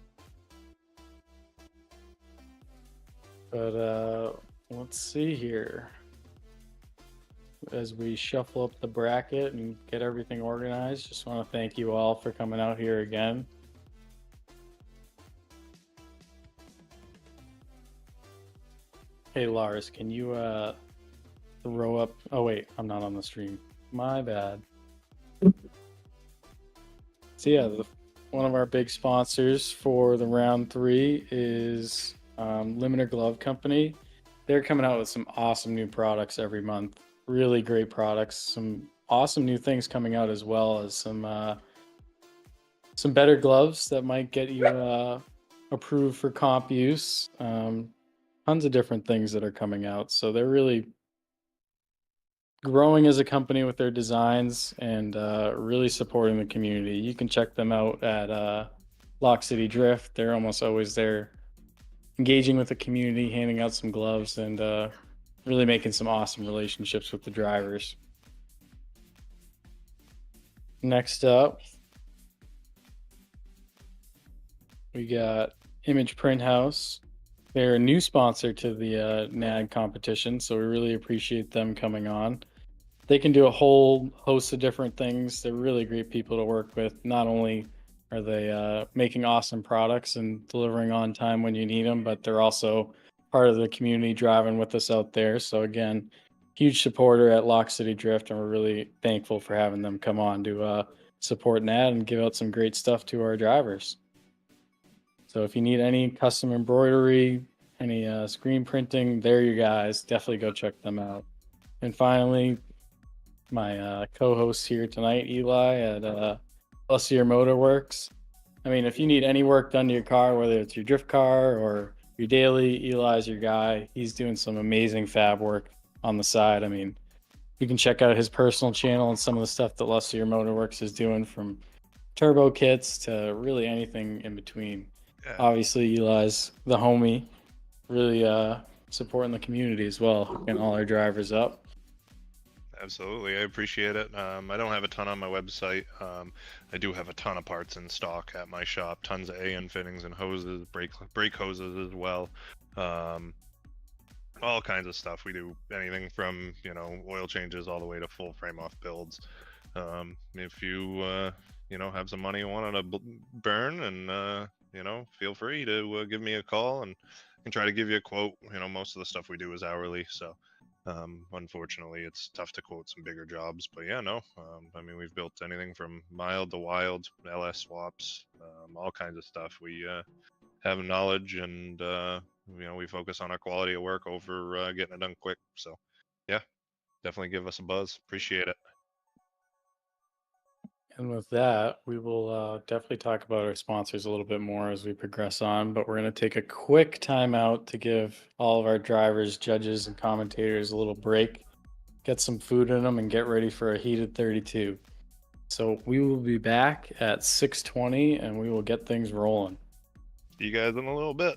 But let's see here. As we shuffle up the bracket and get everything organized, just want to thank you all for coming out here again. Hey Lars, can you throw up? Oh wait, I'm not on the stream. My bad. So yeah, one of our big sponsors for the round 3 is Limiter Glove Company. They're coming out with some awesome new products every month. Really great products. Some awesome new things coming out, as well as some better gloves that might get you approved for comp use. Tons of different things that are coming out. So they're really growing as a company with their designs and really supporting the community. You can check them out at Lock City Drift. They're almost always there, engaging with the community, handing out some gloves, and really making some awesome relationships with the drivers. Next up, we got Image Printhouse. They're a new sponsor to the NAD competition, so we really appreciate them coming on. They can do a whole host of different things. They're really great people to work with. Not only are they making awesome products and delivering on time when you need them, but they're also part of the community driving with us out there. So again, huge supporter at Lock City Drift, and we're really thankful for having them come on to support NAD and give out some great stuff to our drivers. So if you need any custom embroidery, any screen printing, they're your guys. Definitely go check them out. And finally, my co-host here tonight, Eli at Lussier Motorworks. I mean, if you need any work done to your car, whether it's your drift car or your daily, Eli's your guy. He's doing some amazing fab work on the side. I mean, you can check out his personal channel and some of the stuff that Lussier Motorworks is doing, from turbo kits to really anything in between. Yeah. Obviously, Eli's the homie, really supporting the community as well, hooking all our drivers up. Absolutely, I appreciate it. I don't have a ton on my website. I do have a ton of parts in stock at my shop. Tons of AN fittings and hoses, brake hoses as well. All kinds of stuff. We do anything from oil changes all the way to full frame off builds. If you have some money you want to burn, and feel free to give me a call, and I can try to give you a quote. Most of the stuff we do is hourly, so. Unfortunately, it's tough to quote some bigger jobs, but yeah, no. I mean, we've built anything from mild to wild, LS swaps, all kinds of stuff. We have knowledge, and we focus on our quality of work over getting it done quick. So, yeah, definitely give us a buzz. Appreciate it. And with that, we will definitely talk about our sponsors a little bit more as we progress on, but we're going to take a quick time out to give all of our drivers, judges, and commentators a little break, get some food in them, and get ready for a heated 32. So we will be back at 6:20, and we will get things rolling. See you guys in a little bit.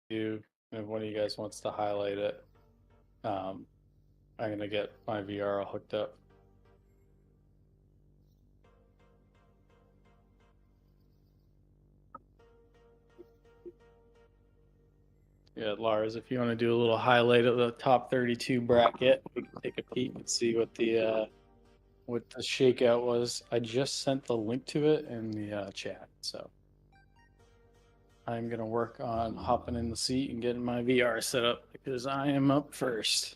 you, if one of you guys wants to highlight it, I'm gonna get my VR all hooked up. Yeah, Lars, if you want to do a little highlight of the top 32 bracket, we can take a peek and see what the shakeout was. I just sent the link to it in the chat, so I'm gonna work on hopping in the seat and getting my VR set up because I am up first.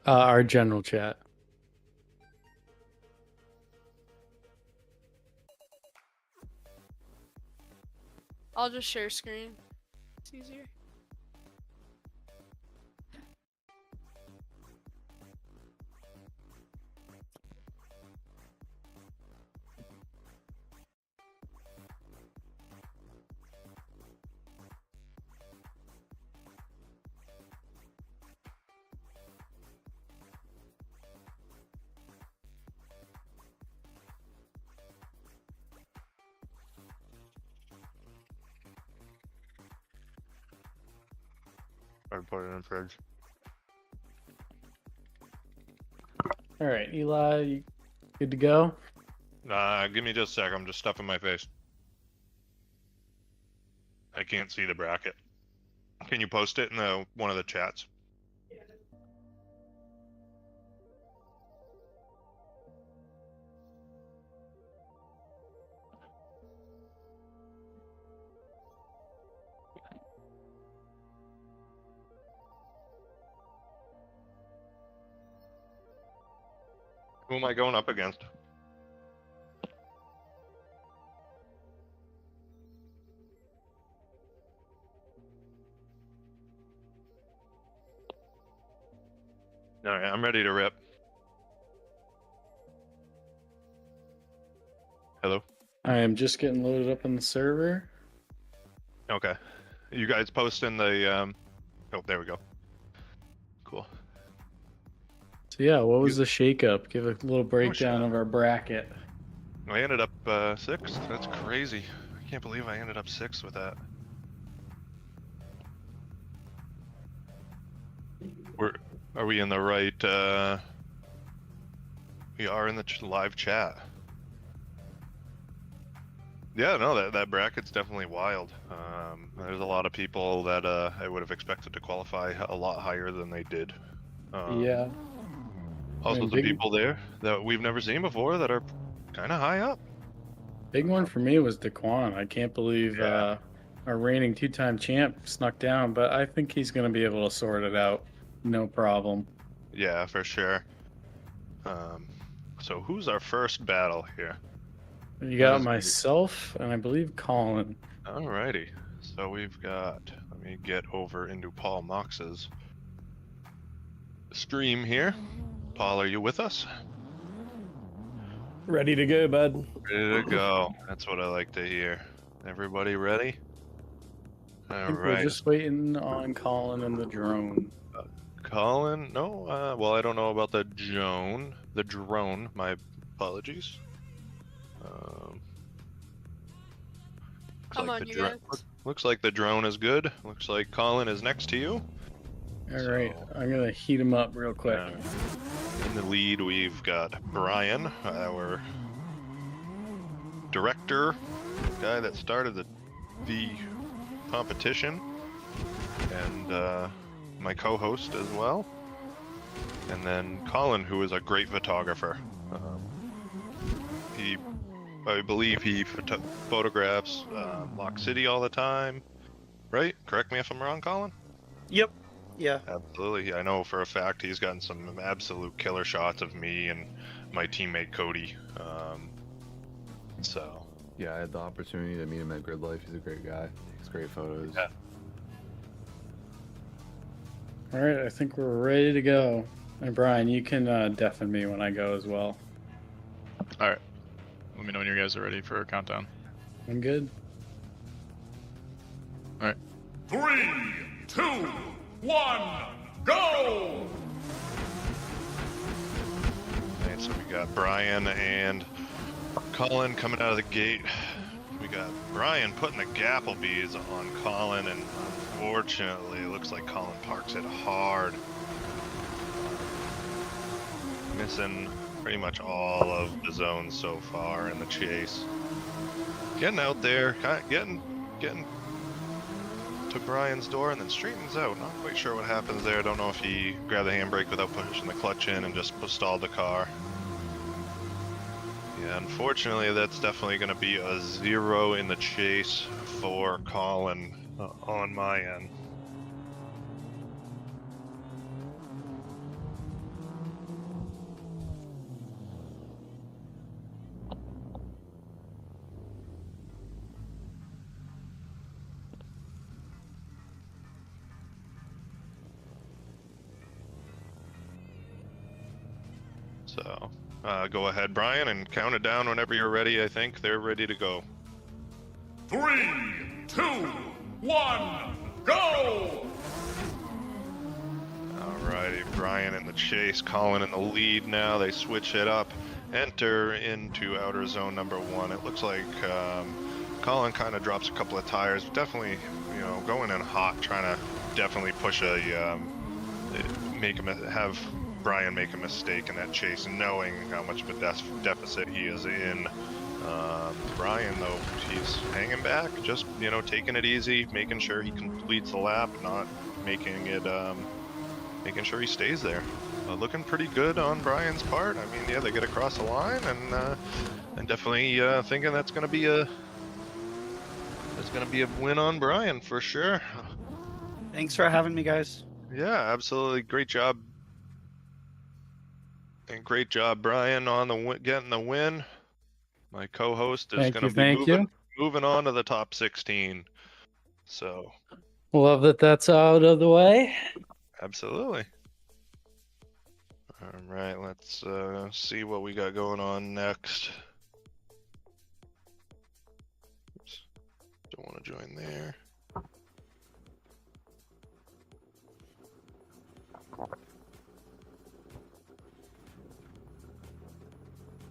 Our general chat. I'll just share screen. It's easier. I put it in the fridge. All right, Eli, you good to go? Give me just a sec. I'm just stuffing my face. I can't see the bracket. Can you post it in one of the chats? Who am I going up against? All right, I'm ready to rip. Hello? I am just getting loaded up on the server. Okay. You guys posting the oh, there we go. Cool. So yeah, what was the shakeup? Give a little breakdown of our bracket. I ended up 6th. That's crazy. I can't believe I ended up 6th with that. Are we in the right? We are in the live chat. Yeah, no, that bracket's definitely wild. There's a lot of people that I would have expected to qualify a lot higher than they did. Yeah. Also, some people there that we've never seen before that are kind of high up. Big one for me was Dcoin. I can't believe our reigning two-time champ snuck down, but I think he's going to be able to sort it out. No problem. Yeah, for sure. So who's our first battle here? You got myself and I believe Colin. Alrighty. So we've got, let me get over into Paul Mox's stream here. Paul, are you with us? Ready to go, bud. Ready to go. That's what I like to hear. Everybody ready? I think All we're right. just waiting on Colin and the drone. Colin? No. Well, I don't know about the drone. The drone. My apologies. Come on, you guys. Looks like the drone is good. Looks like Colin is next to you. All right, I'm gonna heat him up real quick. In the lead, we've got Brian, our director, guy that started the competition, and my co-host as well. And then Colin, who is a great photographer. I believe he photographs Lock City all the time, right? Correct me if I'm wrong, Colin? Yep. Yeah. Absolutely. I know for a fact he's gotten some absolute killer shots of me and my teammate Cody. So. Yeah, I had the opportunity to meet him at Grid Life. He's a great guy. Takes great photos. Yeah. All right, I think we're ready to go. And Brian, you can deafen me when I go as well. All right. Let me know when you guys are ready for a countdown. I'm good. All right. 3, 2, 1, go! And so we got Brian and Colin coming out of the gate. We got Brian putting the Gapplebees on Colin, and unfortunately, it looks like Colin parks it hard. Missing pretty much all of the zones so far in the chase. Getting out there, getting to Brian's door and then straightens out. Not quite sure what happens there. Don't know if he grabbed the handbrake without pushing the clutch in and just stalled the car. Yeah, unfortunately, that's definitely going to be a 0 in the chase for Colin on my end. So, go ahead, Brian, and count it down whenever you're ready. I think they're ready to go. 3, 2, 1, go! Alrighty, Brian in the chase, Colin in the lead now. They switch it up, enter into outer zone number 1. It looks like Colin kind of drops a couple of tires. Definitely, you know, going in hot, trying to definitely push a, have Brian make a mistake in that chase, and knowing how much of a deficit he is in. Brian, though, he's hanging back, just, you know, taking it easy, making sure he completes the lap, not making it, making sure he stays there. Looking pretty good on Brian's part. I mean, yeah, they get across the line, and definitely thinking that's gonna be a win on Brian for sure. Thanks for having me, guys. Yeah, absolutely, great job. And great job, Brian, on getting the win. My co-host is going to be moving on to the top 16. So, love that that's out of the way. Absolutely. All right, let's see what we got going on next. Oops. Don't want to join there.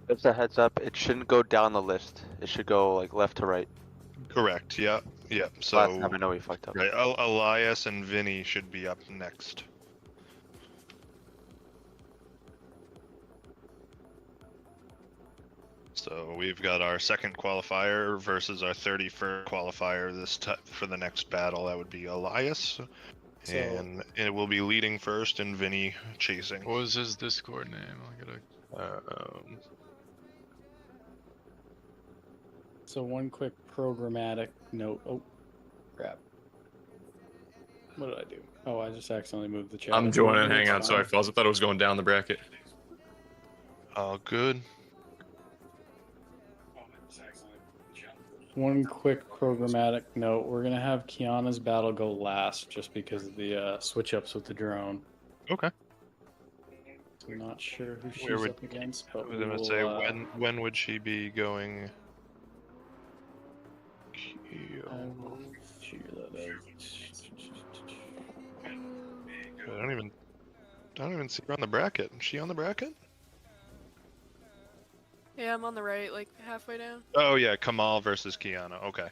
Just a heads up, it shouldn't go down the list. It should go like left to right. Correct. Yeah. Yeah. So last time I know we fucked up. Right. Elias and Vinnie should be up next. So we've got our second qualifier versus our 31st qualifier this time for the next battle. That would be Elias. And it will be leading first and Vinnie chasing. What was his Discord name? I gotta. So one quick programmatic note. Oh, crap. What did I do? Oh, I just accidentally moved the chat. I'm joining Hangout, sorry, fellas. I thought it was going down the bracket. Oh, good. One quick programmatic note. We're going to have Kiana's battle go last just because of the switch-ups with the drone. Okay. So I'm not sure who she's up against, but I was going to say, when would she be going? I will figure that out. I don't even see her on the bracket. Is she on the bracket? Yeah, I'm on the right, like halfway down. Oh yeah, Kamal versus Kiana. Okay.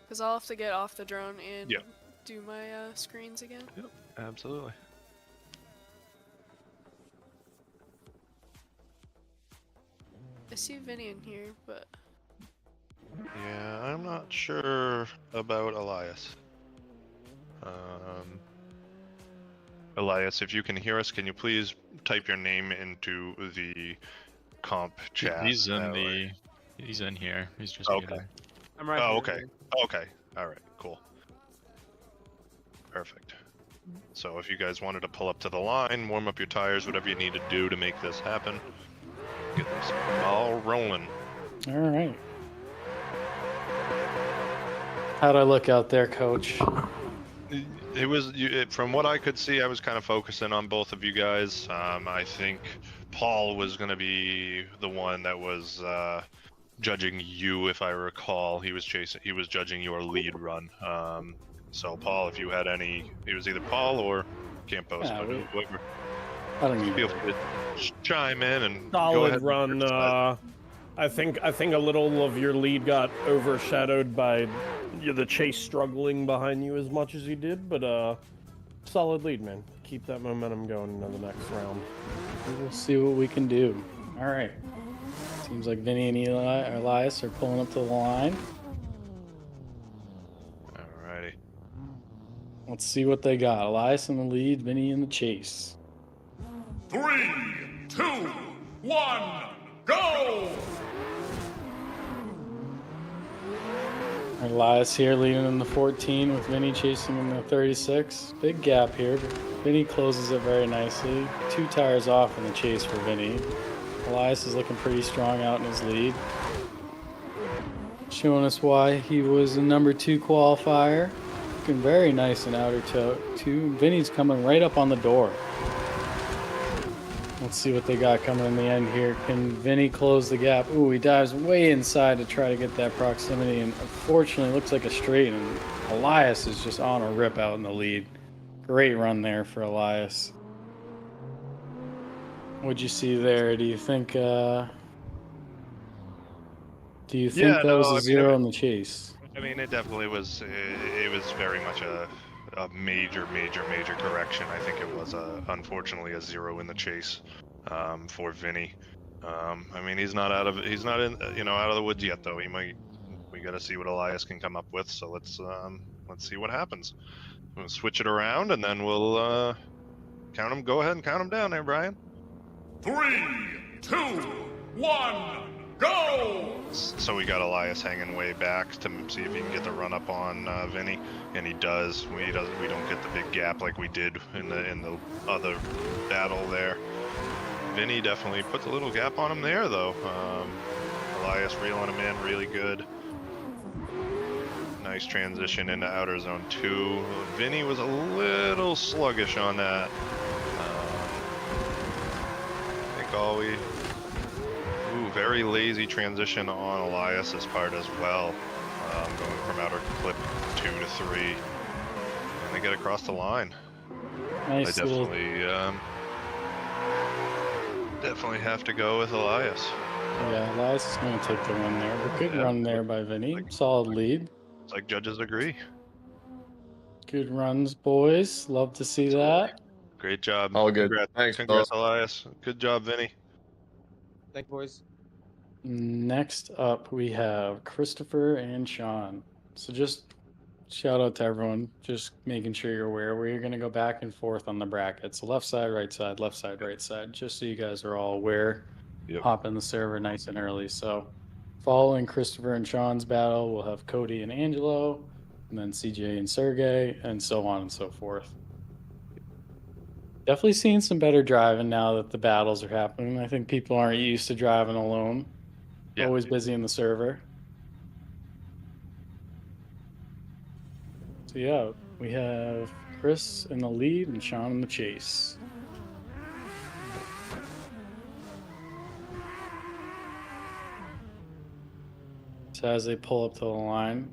Because I'll have to get off the drone and Yep. do my screens again. Yep, absolutely. I see Vinnie in here, but Yeah, I'm not sure about Elias. Elias, if you can hear us, can you please type your name into the comp chat? He's in here. He's just okay. muted. I'm right. Oh, here. okay. Okay. All right. Cool. Perfect. So if you guys wanted to pull up to the line, warm up your tires, whatever you need to do to make this happen, get this all rolling. All right. How'd I look out there, Coach? It was from what I could see, I was kind of focusing on both of you guys. I think Paul was going to be the one that was judging you, if I recall. He was judging your lead run. So Paul, if you had any, it was either Paul or Campos. Yeah, whoever. I don't need Feel free to chime in and Solid go ahead run. I think a little of your lead got overshadowed by the chase struggling behind you as much as he did, but solid lead, man. Keep that momentum going into the next round. We'll see what we can do. All right. Seems like Vinnie and Elias are pulling up to the line. Alrighty. Let's see what they got. Elias in the lead, Vinnie in the chase. 3, 2, 1, go! Elias here leading in the 14 with Vinnie chasing in the 36. Big gap here, but Vinnie closes it very nicely. 2 tires off in the chase for Vinnie. Elias is looking pretty strong out in his lead. Showing us why he was a number 2 qualifier. Looking very nice in outer two. Vinnie's coming right up on the door. Let's see what they got coming in the end here. Can Vinnie close the gap? Ooh, he dives way inside to try to get that proximity, and unfortunately looks like a straight, and Elias is just on a rip out in the lead. Great run there for Elias. What'd you see there? Do you think that was a zero in the chase? I mean, it definitely was. It was very much a major correction. I think it was unfortunately a 0 in the chase for Vinnie. I mean, he's not out of the woods yet, though. We got to see what Elias can come up with. So let's see what happens. We'll switch it around, and then we'll count them. Go ahead and count them down there, Brian. 3, 2, 1, go! So we got Elias hanging way back to see if he can get the run up on Vinnie, and he does. We don't get the big gap like we did in the other battle there. Vinnie definitely puts a little gap on him there, though. Elias reeling him in really good. Nice transition into outer zone 2. Vinnie was a little sluggish on that. I think all we. Very lazy transition on Elias's part as well, going from outer clip 2 to 3, and they get across the line. Nice. They definitely have to go with Elias. Yeah, Elias is going to take the win there. But good run there by Vinnie. Solid lead. It's like judges agree. Good runs, boys. Love to see that. Great job. All good. Congrats, Elias. Good job, Vinnie. Thank you, boys. Next up, we have Christopher and Sean. So just shout out to everyone. Just making sure you're aware. We're going to go back and forth on the brackets. Left side, right side, right side. Just so you guys are all aware. Yep. Hop in the server nice and early. So following Christopher and Sean's battle, we'll have Cody and Angelo, and then CJ and Sergey, and so on and so forth. Definitely seeing some better driving now that the battles are happening. I think people aren't used to driving alone. Yeah. Always busy in the server. So yeah, we have Chris in the lead and Sean in the chase. So as they pull up to the line,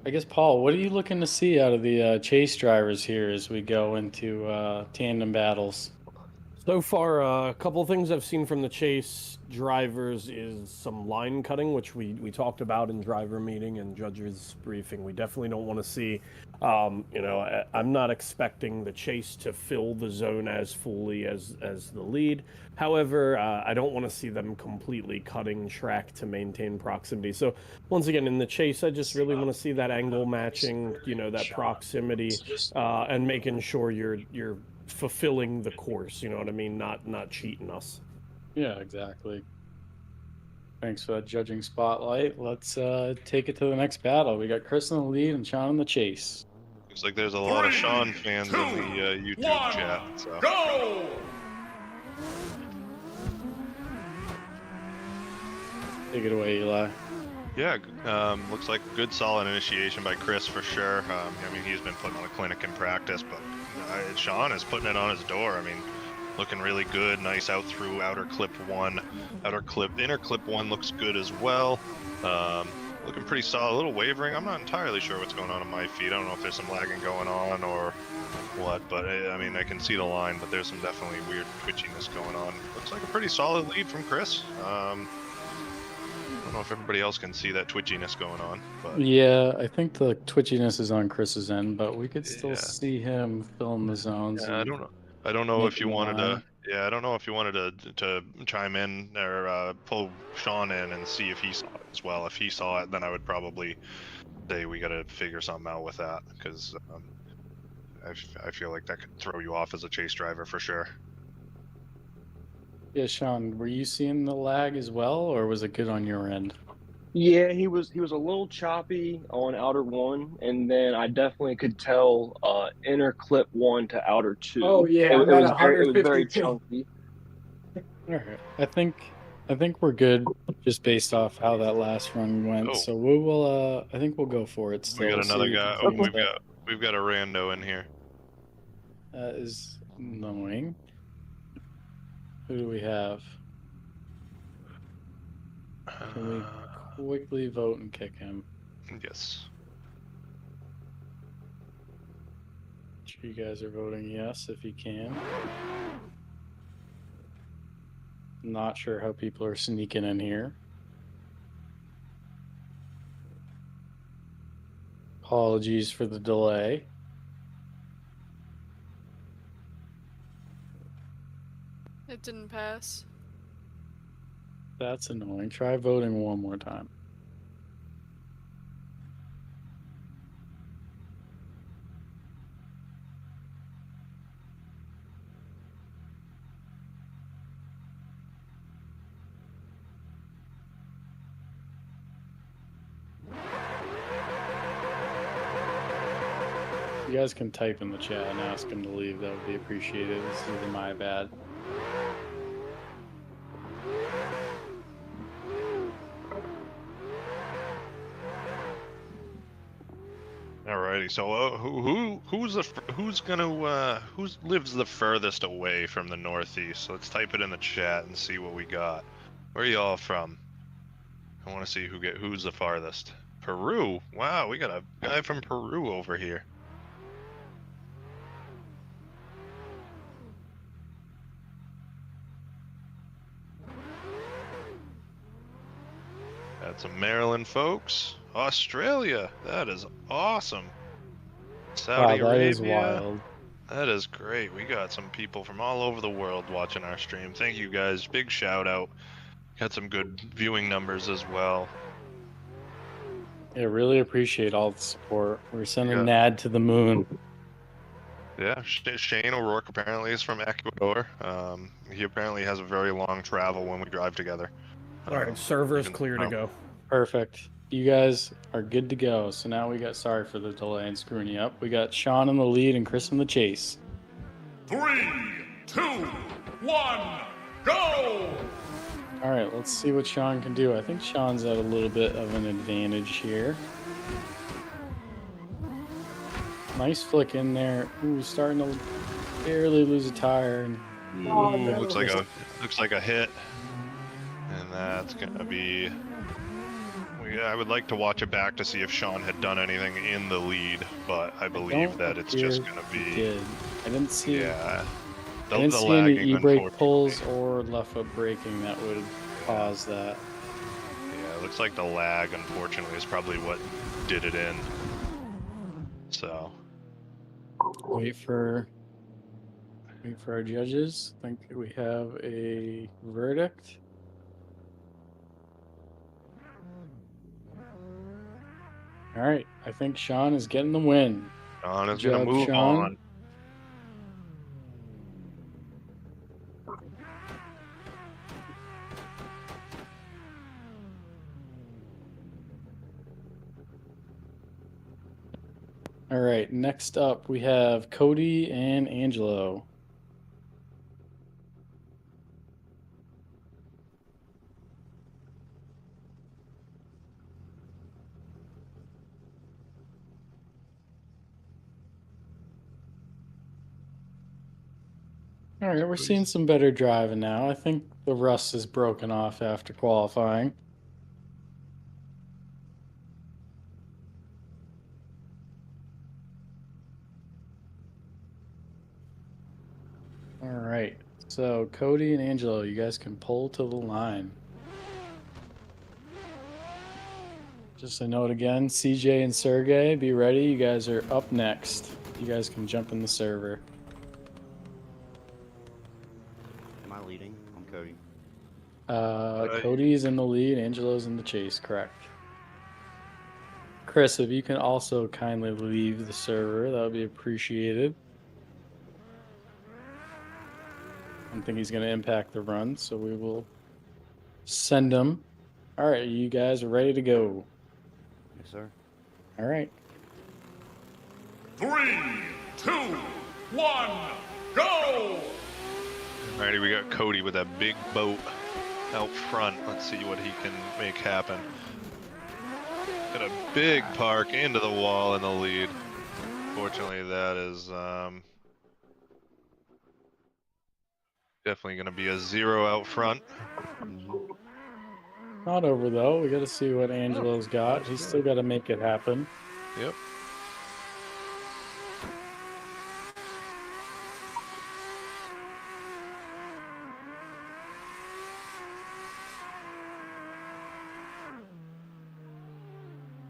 I guess, Paul, what are you looking to see out of the chase drivers here as we go into tandem battles? So far, a couple of things I've seen from the chase drivers is some line cutting, which we talked about in driver meeting and judges briefing. We definitely don't want to see, I'm not expecting the chase to fill the zone as fully as the lead. However, I don't want to see them completely cutting track to maintain proximity. So once again, in the chase, I just really want to see that angle matching, that proximity, and making sure you're fulfilling the course, you know what I mean? Not cheating us. Yeah, exactly. Thanks for that judging spotlight. Let's take it to the next battle. We got Chris in the lead and Sean in the chase. Looks like there's a lot of Sean fans in the YouTube chat. So. Go! Take it away, Eli. Yeah, looks like good solid initiation by Chris for sure. He's been putting on a clinic in practice, but Sean is putting it on his door. Looking really good. Nice out through outer clip 1. Inner clip 1 looks good as well. Looking pretty solid. A little wavering. I'm not entirely sure what's going on in my feed. I don't know if there's some lagging going on or what, but I can see the line, but there's some definitely weird twitchiness going on. Looks like a pretty solid lead from Chris. don't know if everybody else can see that twitchiness going on, but Yeah, I think the twitchiness is on Chris's end, but we could still see him fill in the zones. yeah, I and don't know. I don't know if you making the wanted line. to. Yeah, I don't know if you wanted to chime in or pull Sean in and see if he saw it as well. If he saw it, then I would probably say we got to figure something out with that because I feel like that could throw you off as a chase driver for sure. Yeah, Sean, were you seeing the lag as well, or was it good on your end? Yeah, he was a little choppy on outer 1, and then I definitely could tell inner clip 1 to outer 2. Oh, yeah, I'm it at was very 150 ping. chunky. All right, I think we're good just based off how that last run went. Oh. So we will. I think we'll go for it. Still, We got see another if guy. we Oh, can clean it we've got a rando in here. up. That is annoying. Who do we have? Can we quickly vote and kick him? Yes. Sure you guys are voting yes if you can. Not sure how people are sneaking in here. Apologies for the delay. It didn't pass. That's annoying. Try voting one more time. You guys can type in the chat and ask him to leave. That would be appreciated. This is my bad. Alrighty, so who lives the furthest away from the Northeast? Let's type it in the chat and see what we got. Where are y'all from? I want to see who's the farthest. Peru. Wow, we got a guy from Peru over here. Got some Maryland folks. Australia. That is awesome. Saudi Wow, that Arabia. is wild. That is great. We got some people from all over the world watching our stream. Thank you guys. Big shout out. Got some good viewing numbers as well. Yeah, really appreciate all the support. We're sending Yeah. Nad to the moon. Yeah, Shane O'Rourke apparently is from Ecuador. He apparently has a very long travel when we drive together. All right, server's clear to go. Perfect. You guys are good to go. So now we got, sorry for the delay and screwing you up. We got Sean in the lead and Chris in the chase. 3, 2, 1, go! All right, let's see what Sean can do. I think Sean's at a little bit of an advantage here. Nice flick in there. Ooh, starting to barely lose a tire. Ooh, looks like a hit, and that's gonna be. I would like to watch it back to see if Sean had done anything in the lead, but I believe that it's just gonna be. I didn't see. Yeah. I didn't see any e-brake pulls or left foot braking that would cause that. Yeah, it looks like the lag, unfortunately, is probably what did it in. So. Wait for our judges. I think we have a verdict. All right, I think Sean is getting the win. Sean is Good gonna job, move Sean. on. All right, next up we have Cody and Angelo. All right, we're seeing some better driving now. I think the rust is broken off after qualifying. All right, so Cody and Angelo, you guys can pull to the line. Just a note again, CJ and Sergey, be ready. You guys are up next. You guys can jump in the server. Am I leading? I'm Cody. Cody's in the lead, Angelo's in the chase, correct. Chris, if you can also kindly leave the server, that would be appreciated. I don't think he's going to impact the run, so we will send him. All right, you guys are ready to go. Yes, sir. All right. 3, 2, 1, go! Alrighty, we got Cody with that big boat out front. Let's see what he can make happen. Got a big park into the wall in the lead. Fortunately, that is definitely going to be a 0 out front. Not over, though. We got to see what Angelo's got. He's still got to make it happen. Yep.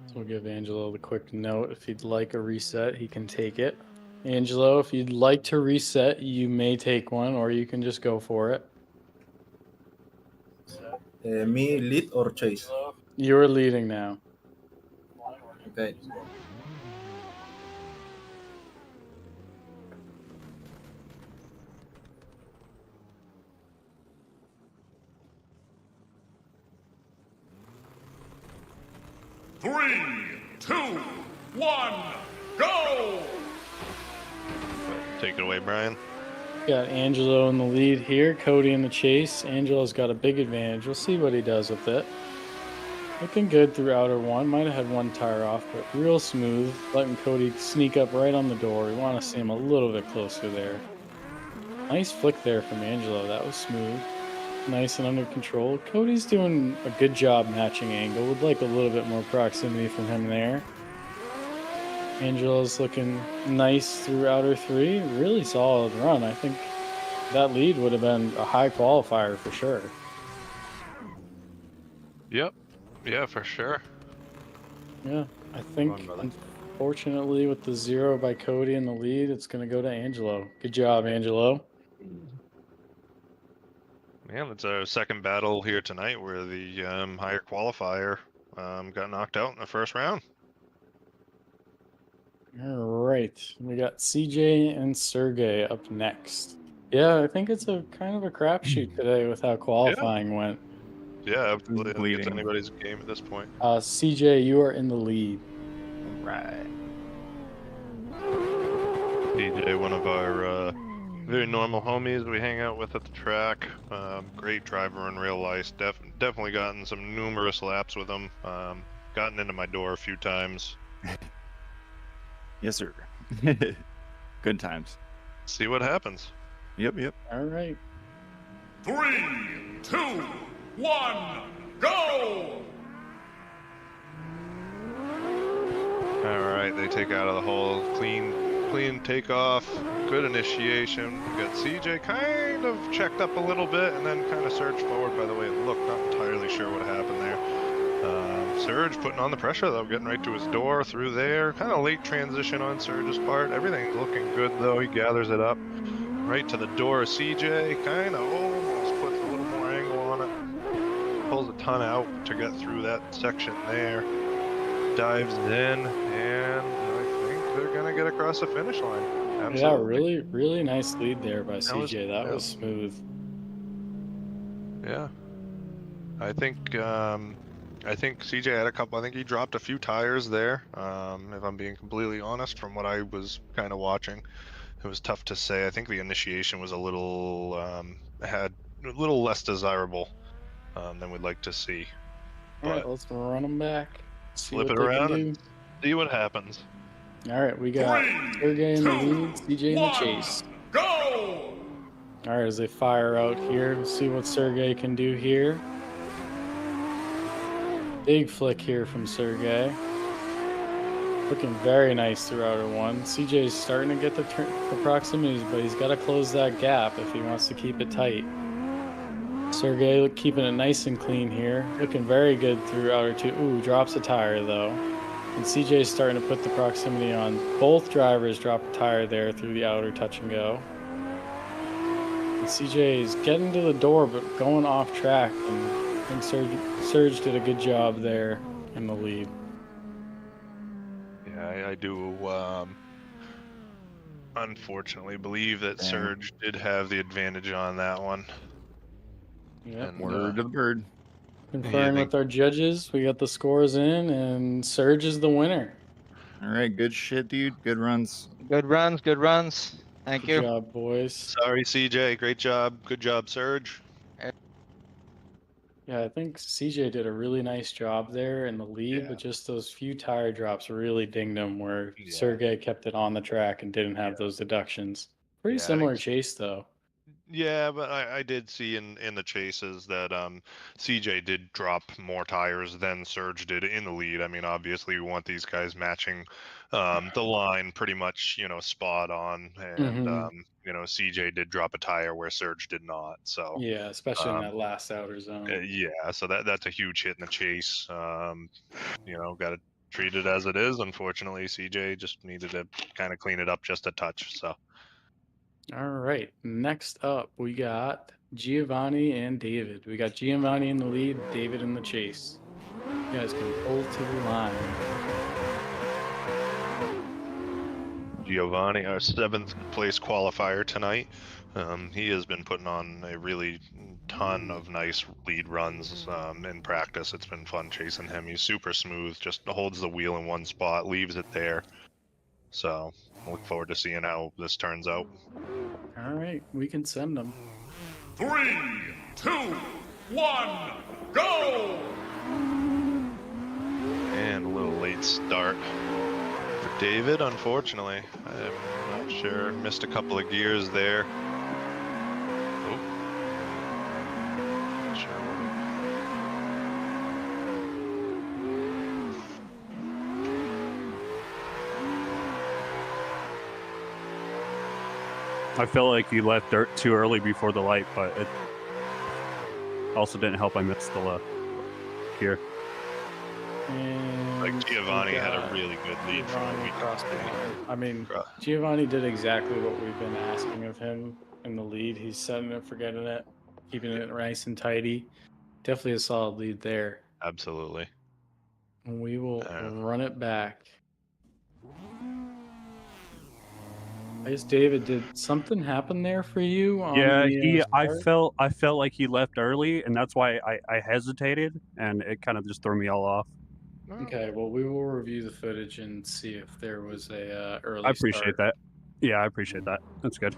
So we'll give Angelo the quick note. If he'd like a reset, he can take it. Angelo, if you'd like to reset, you may take one, or you can just go for it. Me lead or chase? You're leading now. Okay. Three, 2, 1, go! Take it away, Brian. Got Angelo in the lead here, Cody in the chase. Angelo's got a big advantage. We'll see what he does with it. Looking good through outer one. Might have had one tire off, but real smooth. Letting Cody sneak up right on the door. We want to see him a little bit closer there. Nice flick there from Angelo. That was smooth. Nice and under control. Cody's doing a good job matching angle. Would like a little bit more proximity from him there. Angelo's looking nice through outer three. Really solid run. I think that lead would have been a high qualifier for sure. Yep. Yeah, for sure. Yeah, I think unfortunately with the 0 by Cody in the lead, it's going to go to Angelo. Good job, Angelo. Man, it's our second battle here tonight where the higher qualifier got knocked out in the first round. All right, we got CJ and Sergey up next. Yeah, I think it's a kind of a crapshoot today with how qualifying went. Yeah, absolutely. It's anybody's game at this point. CJ, you are in the lead. Right. DJ, one of our very normal homies we hang out with at the track. Great driver in real life. Definitely gotten some numerous laps with him. Gotten into my door a few times. Yes, sir. Good times. See what happens. Yep, yep. All right. 3, 2, 1, go! All right, they take out of the hole. Clean takeoff. Good initiation. We got CJ kind of checked up a little bit and then kind of surged forward by the way it looked. Not entirely sure what happened there. Serge putting on the pressure though, getting right to his door through there. Kind of late transition on Serge's part. Everything's looking good though. He gathers it up. Right to the door of CJ. Kind of almost puts a little more angle on it. Pulls a ton out to get through that section there. Dives in and I think they're going to get across the finish line. Absolutely. Yeah, really nice lead there by CJ. That was smooth. Yeah. I think CJ had a couple. I think he dropped a few tires there. If I'm being completely honest, from what I was kind of watching, it was tough to say. I think the initiation was a little had a little less desirable than we'd like to see. All right, let's run them back. Flip it around and see what happens. All right, we got Sergey in the lead, CJ in the chase. Go! All right, as they fire out here, we'll see what Sergey can do here. Big flick here from Sergey. Looking very nice through outer one. CJ's starting to get the proximities, but he's got to close that gap if he wants to keep it tight. Sergey keeping it nice and clean here. Looking very good through outer 2. Ooh, drops a tire though. And CJ's starting to put the proximity on. Both drivers drop a tire there through the outer touch and go. And CJ's getting to the door but going off track. And I think Serge did a good job there in the lead. Yeah, I do unfortunately believe that Serge did have the advantage on that one. Yep. And, Word to the bird. Conferring with our judges, we got the scores in, and Serge is the winner. All right, good shit, dude. Good runs. Good runs, good runs. Thank you. Good job, boys. Sorry, CJ. Great job. Good job, Serge. Yeah, I think CJ did a really nice job there in the lead, but just those few tire drops really dinged him where Sergey kept it on the track and didn't have those deductions. Pretty Yeah, I similar chase, though. Yeah, but I did see in the chases that CJ did drop more tires than Serge did in the lead. I mean, obviously we want these guys matching the line pretty much, spot on, and CJ did drop a tire where Serge did not. So Yeah, especially in that last outer zone. yeah, so that's a huge hit in the chase. Got to treat it as it is. Unfortunately, CJ just needed to kind of clean it up just a touch. So. All right, next up we got Giovanni and David. We got Giovanni in the lead, David in the chase. You guys can pull to the line. Giovanni, our 7th place qualifier tonight. He has been putting on a really ton of nice lead runs in practice. It's been fun chasing him. He's super smooth, just holds the wheel in one spot, leaves it there. So I look forward to seeing how this turns out. All right, we can send them. 3, 2, 1, go! And a little late start for David, unfortunately. I'm not sure. Missed a couple of gears there. Oh. Not sure I felt like you left dirt too early before the light, but it also didn't help I missed the gear. And like Giovanni had a really good lead from a week. I mean, Giovanni did exactly what we've been asking of him in the lead. He's setting it, forgetting it, keeping it nice and tidy. Definitely a solid lead there. Absolutely. And we will run it back. I guess David, did something happen there for you? Yeah, I start? felt like he left early, and that's why I hesitated, and it kind of just threw me all off. Okay, well, we will review the footage and see if there was a early I appreciate start. that. Yeah, I appreciate that. That's good.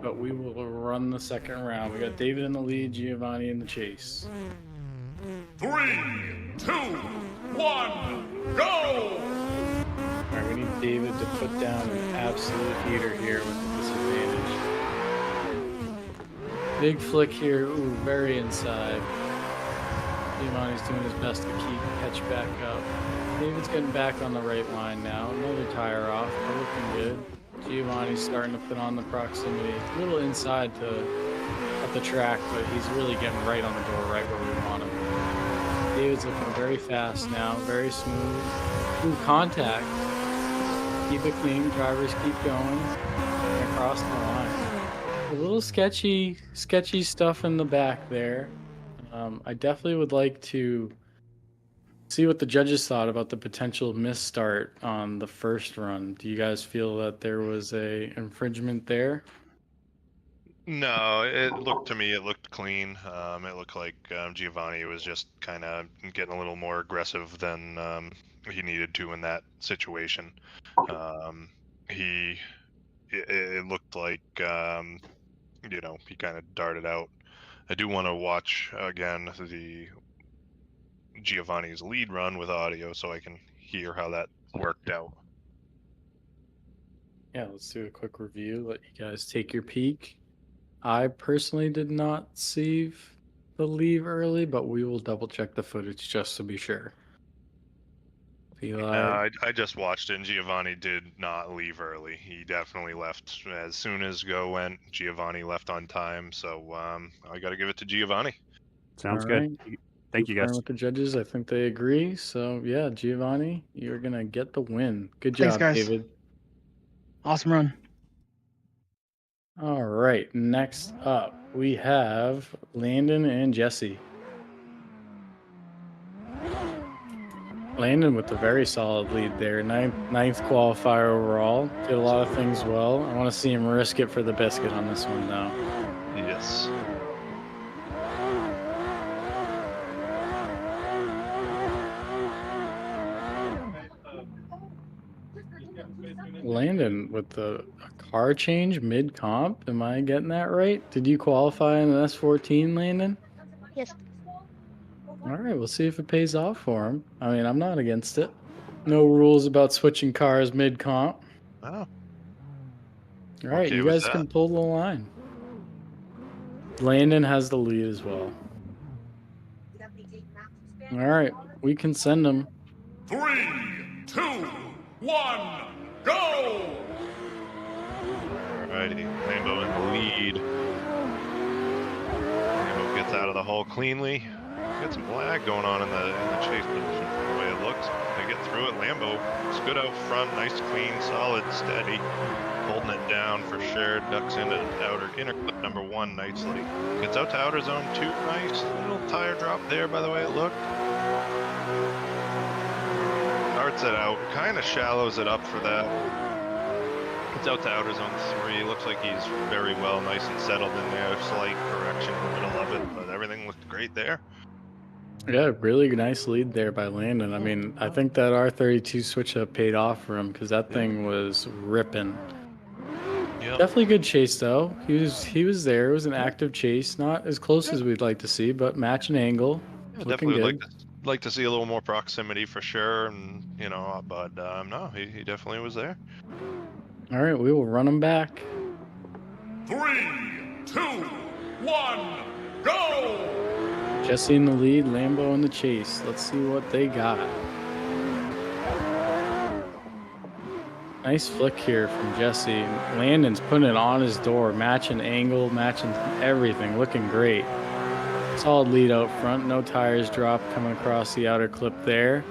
But we will run the second round. We got David in the lead, Giovanni in the chase. 3, 2, 1, go! All right, we need David to put down an absolute heater here with the disadvantage. Big flick here. Ooh, very inside. Giovanni's doing his best to catch back up. David's getting back on the right line now. Another tire off. We're looking good. Giovanni's starting to put on the proximity. A little inside at the track, but he's really getting right on the door, right where we want him. David's looking very fast now, very smooth. Ooh, contact. Keep it clean. Drivers keep going. And across the line. A little sketchy stuff in the back there. I definitely would like to see what the judges thought about the potential misstart on the first run. Do you guys feel that there was a infringement there? No, it looked clean. It looked like Giovanni was just kind of getting a little more aggressive than he needed to in that situation. It looked like he kind of darted out. I do want to watch again the Giovanni's lead run with audio so I can hear how that worked out. Yeah, let's do a quick review. Let you guys take your peek. I personally did not see the leave early, but we will double check the footage just to be sure. I just watched it, and Giovanni did not leave early. He definitely left as soon as go went. Giovanni left on time, so I got to give it to Giovanni. Sounds All good. right. Thank you, Confirm guys. with the judges. I think they agree. So yeah, Giovanni, you're gonna get the win. Good Thanks, job, guys. David. Awesome run. All right. Next up, we have Landon and Jesse. Landon with a very solid lead there. Ninth qualifier overall. Did a lot of things well. I want to see him risk it for the biscuit on this one, though. Yes. Landon with a car change mid comp. Am I getting that right? Did you qualify in an S14, Landon? Yes. All right, we'll see if it pays off for him. I mean, I'm not against it. No rules about switching cars mid comp. Oh. All right, Okay you with guys that. can pull the line. Landon has the lead as well. All right, we can send him. 3, 2, 1, go! Alrighty, Lambo in the lead. Lambo gets out of the hole cleanly. Got some lag going on in the chase position from the way it looks. They get through it. Lambo is good out front, nice, clean, solid, steady. Holding it down for sure. Ducks into outer inner clip number 1 nicely. Gets out to outer zone 2, nice. Little tire drop there by the way it looked. Starts it out, kind of shallows it up for that. Gets out to outer zone 3. Looks like he's very well, nice and settled in there. Slight correction in the middle of it, but everything looked great there. Yeah, really nice lead there by Landon. I mean, I think that R32 switch up paid off for him because that thing was ripping. Yep. Definitely good chase though. He was there. It was an active chase, not as close as we'd like to see, but match and angle. Yeah, Looking definitely would good. like to see a little more proximity for sure, and you know, but no, he definitely was there. All right, we will run him back. 3, 2, 1, go! Jesse in the lead, Lambo in the chase. Let's see what they got. Nice flick here from Jesse. Landon's putting it on his door, matching angle, matching everything, looking great. Solid lead out front, no tires drop coming across the outer clip there.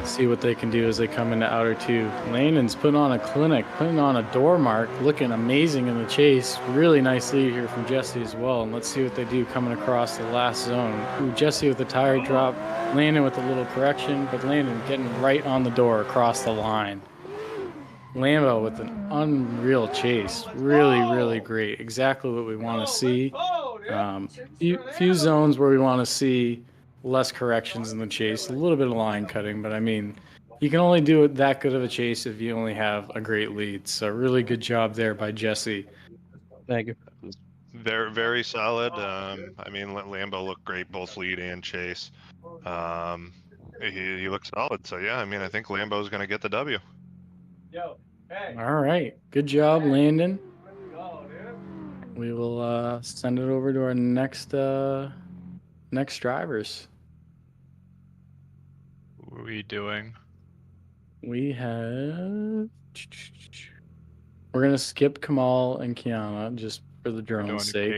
See what they can do as they come into outer 2. Landon's putting on a clinic, putting on a door mark, looking amazing in the chase. Really nice lead here from Jesse as well. And let's see what they do coming across the last zone. Ooh, Jesse with the tire drop, Landon with a little correction, but Landon getting right on the door across the line. Lambo with an unreal chase. Really, really great. Exactly what we want to see. Few zones where we want to see less corrections in the chase, a little bit of line cutting, but I mean, you can only do it that good of a chase if you only have a great lead. So really good job there by Jesse. Thank you. Very, very solid. I mean, Lambo looked great, both lead and chase. He looked solid. So yeah, I mean, I think Lambo's going to get the W. All right. Good job, Landon. We will send it over to our next drivers. What are we doing? We have. We're gonna skip Kamal and Kiana just for the Going drone's to sake.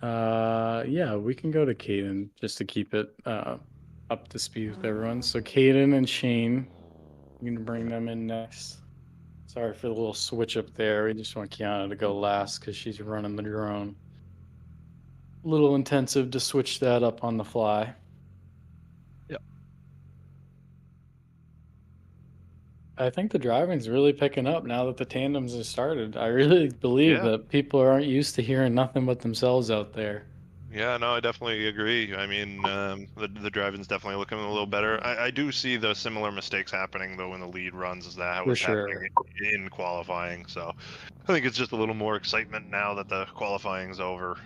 Caden. Yeah, we can go to Kaden just to keep it up to speed with everyone. So Kaden and Shane, I'm gonna bring them in next. Sorry for the little switch up there. We just want Kiana to go last because she's running the drone. A little intensive to switch that up on the fly. Yep. I think the driving's really picking up now that the tandems have started. I really believe that people aren't used to hearing nothing but themselves out there. Yeah, no, I definitely agree. I mean, the driving's definitely looking a little better. I do see the similar mistakes happening though in the lead runs as that was happening in qualifying. So I think it's just a little more excitement now that the qualifying's over.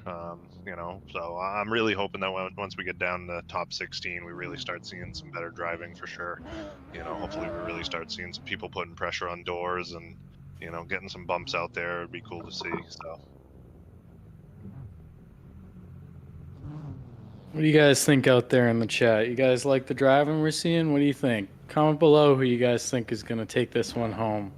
You know, so I'm really hoping that once we get down to top 16, we really start seeing some better driving for sure. You know, hopefully we really start seeing some people putting pressure on doors and, you know, getting some bumps out there. It'd be cool to see. So. What do you guys think out there in the chat? You guys like the driving we're seeing? What do you think? Comment below who you guys think is going to take this one home.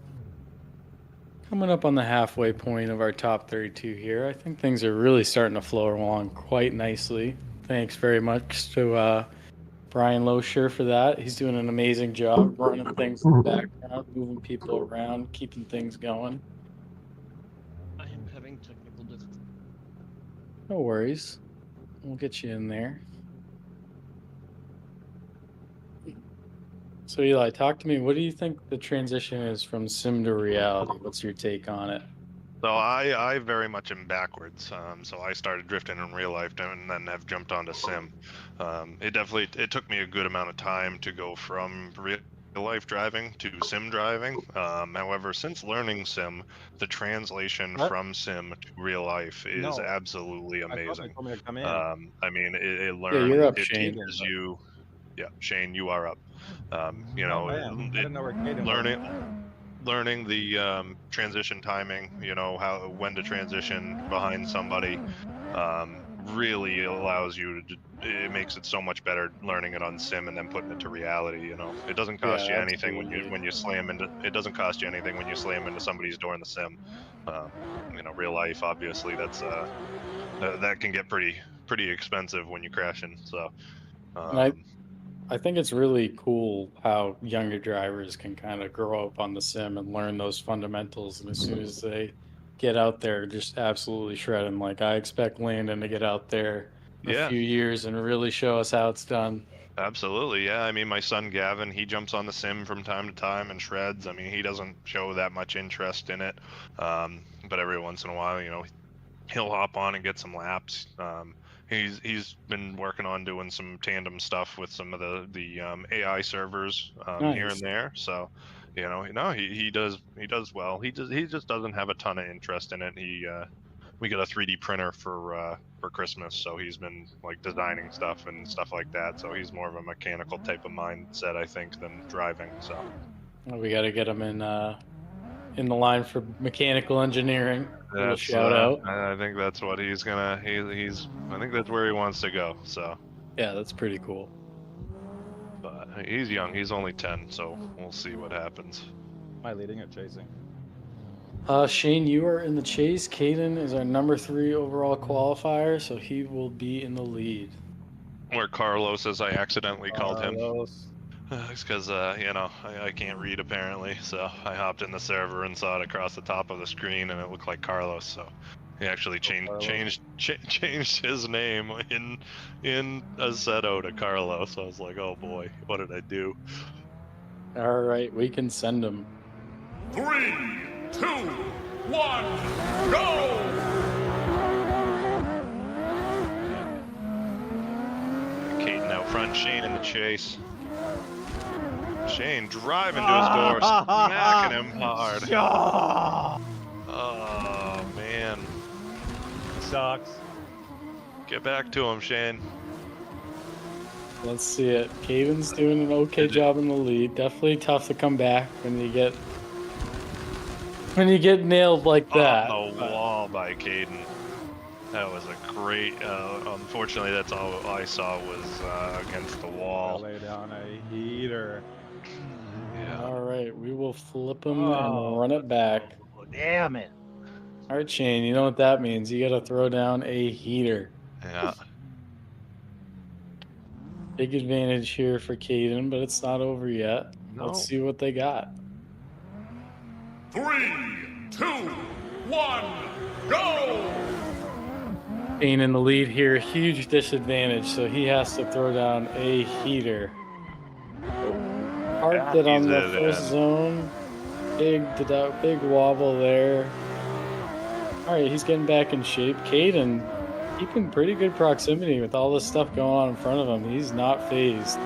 Coming up on the halfway point of our top 32 here. I think things are really starting to flow along quite nicely. Thanks very much to Brian Lussier for that. He's doing an amazing job running things in the background, moving people around, keeping things going. I am having technical difficulties. No worries. We'll get you in there. So Eli, talk to me. What do you think the transition is from sim to reality? What's your take on it? So I very much am backwards. So I started drifting in real life and then have jumped onto sim. It took me a good amount of time to go from real life driving to sim driving. However, since learning sim, the translation from sim to real life is absolutely amazing. I mean, it teaches you. Yeah, Shane, you are up. You know, learning the transition timing, you know, when to transition behind somebody, really allows you to. It makes it so much better learning it on sim and then putting it to reality. You know, it doesn't cost you anything when you slam into. It doesn't cost you anything when you slam into somebody's door in the sim. You know, real life, obviously, that can get pretty expensive when you're crashing. So. I think it's really cool how younger drivers can kind of grow up on the sim and learn those fundamentals. And as soon as they get out there, just absolutely shredding. Like I expect Landon to get out there in a few years and really show us how it's done. Absolutely, yeah. I mean, my son Gavin, he jumps on the sim from time to time and shreds. I mean, he doesn't show that much interest in it, but every once in a while, you know, he'll hop on and get some laps. He's been working on doing some tandem stuff with some of the AI servers here and there. So, you know, he does well. He just doesn't have a ton of interest in it. We got a 3D printer for Christmas, so he's been like designing stuff and stuff like that. So he's more of a mechanical type of mindset, I think, than driving. So we got to get him in the line for mechanical engineering. Shout out. I think that's what he's gonna. I think that's where he wants to go. So. Yeah, that's pretty cool. But he's young. He's only 10, so we'll see what happens. Am I leading or chasing? Shane, you are in the chase. Kaden is our number 3 overall qualifier, so he will be in the lead. Where Carlos, as I accidentally called him. It's because, you know, I can't read apparently, so I hopped in the server and saw it across the top of the screen, and it looked like Carlos. So he actually changed his name in Assetto to Carlos. I was like, oh boy, what did I do? All right, we can send him. 3, 2, 1, go! Kaden out front, Shane in the chase. Shane driving to his door, smacking him hard. Oh, man. Sucks. Get back to him, Shane. Let's see it. Caden's doing an okay job in the lead. Definitely tough to come back when you get nailed like that. On the wall by Caden. That was a great. Unfortunately, that's all I saw was against the wall. Lay down a heater. Yeah. All right, we will flip him and run it back. Damn it. All right, Shane, you know what that means. You got to throw down a heater. Yeah. Big advantage here for Kaden, but it's not over yet. No. Let's see what they got. 3, 2, 1, go! Shane in the lead here, huge disadvantage, so he has to throw down a heater. Parked it on the first zone. Big wobble there. All right, he's getting back in shape. Kaden keeping pretty good proximity with all this stuff going on in front of him. He's not phased.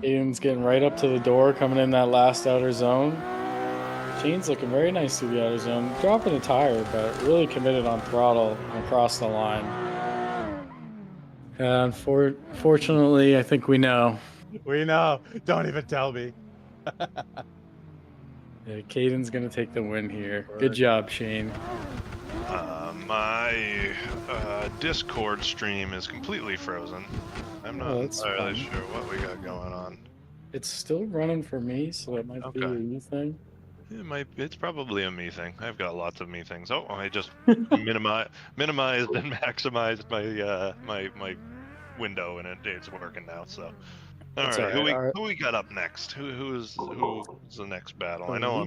Kaden's getting right up to the door, coming in that last outer zone. Shane's looking very nice to the outer zone. Dropping a tire, but really committed on throttle and across the line. Unfortunately, I think we know. We know. Don't even tell me. Yeah, Caden's going to take the win here. Good job, Shane. My Discord stream is completely frozen. I'm not Oh, that's entirely fun. sure what we got going on. It's still running for me, so it might be a you thing. It's probably a me thing. I've got lots of me things. Oh, I just minimized and maximized my window, and it's working now. So, all That's right, all right. who we got up next? Who's the next battle? I So know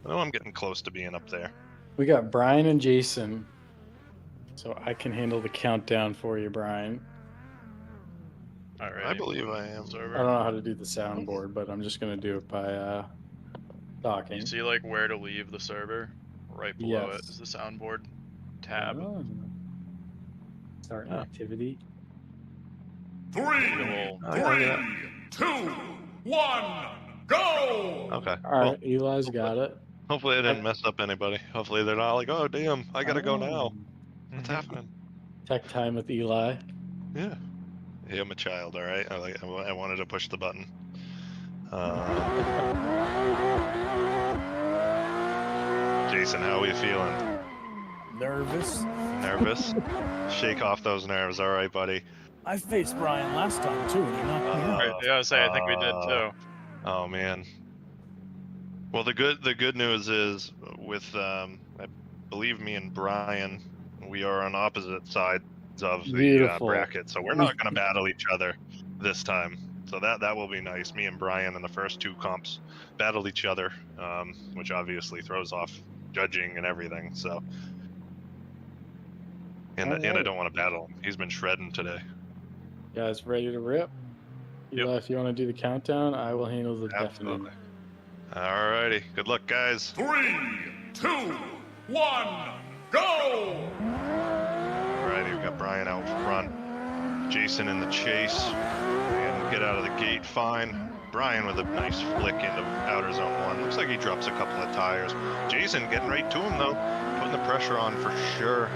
we I'm getting close to being up there. We got Brian and Jason. So I can handle the countdown for you, Brian. All right. I believe I am. I don't know how to do the soundboard, but I'm just gonna do it by talking. You see like where to leave the server? Right below it Yes. is the soundboard tab. Oh. Start activity. 3, Oh, yeah. 2, 1, go! Okay. All right, Eli's got it. Hopefully I didn't mess up anybody. Hopefully they're not like, oh damn, I gotta go now. What's happening? Tech time with Eli. Yeah. Hey, I'm a child, all right. I wanted to push the button. Jason, how are you feeling? Nervous. Nervous? Shake off those nerves, all right, buddy. I faced Brian last time too, and he knocked me out. Right, yeah, I was saying, I think we did too. Oh man. Well, the good news is with I believe me and Brian, we are on opposite sides of the bracket, so we're not going to battle each other this time. So that will be nice. Me and Brian in the first two comps battled each other, which obviously throws off judging and everything. So, and I don't want to battle him. He's been shredding today. Guys, ready to rip? Eli, if you want to do the countdown, I will handle the Absolutely. Alrighty. Good luck, guys. 3, 2, 1, go! Alrighty, we got Brian out front, Jason in the chase, and get out of the gate fine. Brian with a nice flick into outer zone 1. Looks like he drops a couple of tires. Jason getting right to him though, putting the pressure on for sure.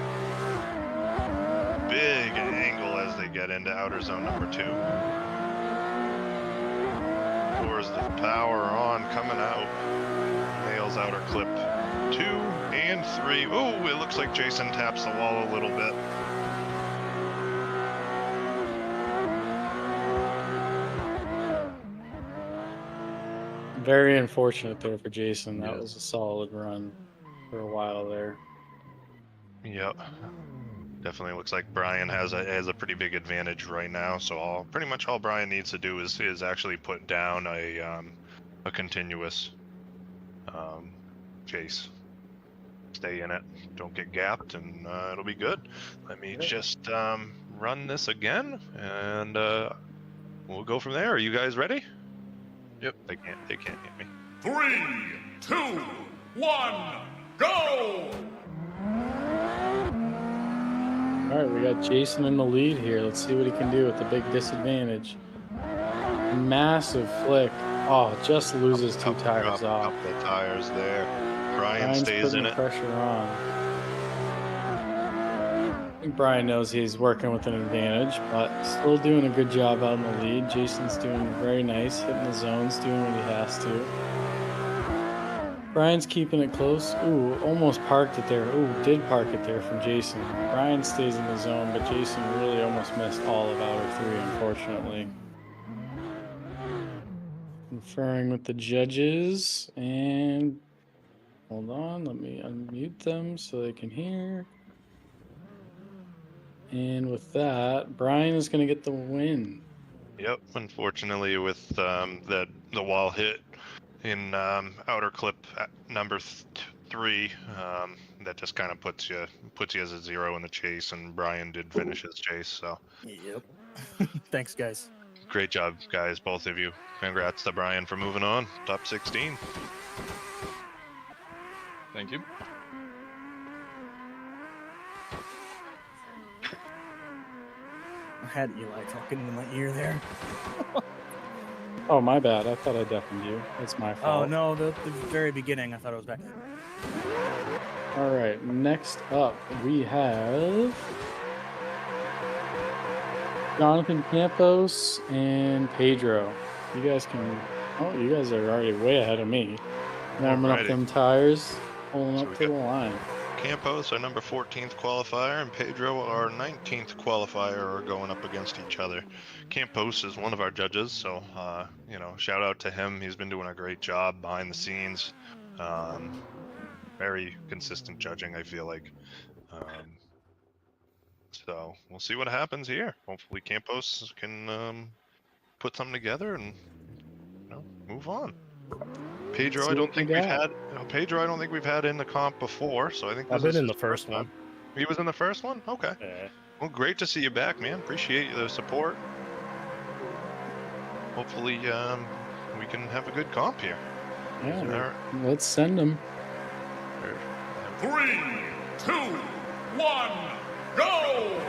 Big angle as they get into outer zone number 2. Pours the power on, coming out. Nails outer clip 2 and 3. Oh, it looks like Jason taps the wall a little bit. Very unfortunate there for Jason. That was a solid run for a while there. Yep. Definitely looks like Brian has a pretty big advantage right now. So pretty much all Brian needs to do is actually put down a continuous chase. Stay in it, don't get gapped, and it'll be good. Let me just run this again, and we'll go from there. Are you guys ready? Yep. They can't hit me. 3, 2, 1, go! All right, we got Jason in the lead here. Let's see what he can do with the big disadvantage. Massive flick. Oh, just loses 2 tires off. Couple of tires there. Brian stays putting in it. Pressure on. I think Brian knows he's working with an advantage, but still doing a good job out in the lead. Jason's doing very nice, hitting the zones, doing what he has to. Brian's keeping it close. Ooh, almost parked it there. Ooh, did park it there from Jason. Brian stays in the zone, but Jason really almost missed all of outer 3, unfortunately. Conferring with the judges, and hold on, let me unmute them so they can hear. And with that, Brian is going to get the win. Yep. Unfortunately, with the wall hit in outer clip at number 3, that just kind of puts you as a 0 in the chase, and Brian did finish his chase. So. Yep. Thanks, guys. Great job, guys, both of you. Congrats to Brian for moving on, top 16. Thank you. I had Eli talking in my ear there. Oh, my bad. I thought I deafened you. That's my fault. Oh, no, the very beginning, I thought it was back. All right, next up, we have Jonathan Campos and Pedro. You guys can... Oh, you guys are already way ahead of me. Warming up them tires, pulling up to the line. Campos, our number 14th qualifier, and Pedro, our 19th qualifier, are going up against each other. Campos is one of our judges, so shout out to him. He's been doing a great job behind the scenes. Very consistent judging, I feel like. So we'll see what happens here. Hopefully Campos can put something together and move on. Pedro, I don't think we've had. Pedro, I don't think we've had in the comp before, so I think I've been in the first one. He was in the first one. Okay. Yeah. Well, great to see you back, man. Appreciate the support. Hopefully, we can have a good comp here. Yeah. Let's send them. 3, 2, 1, go!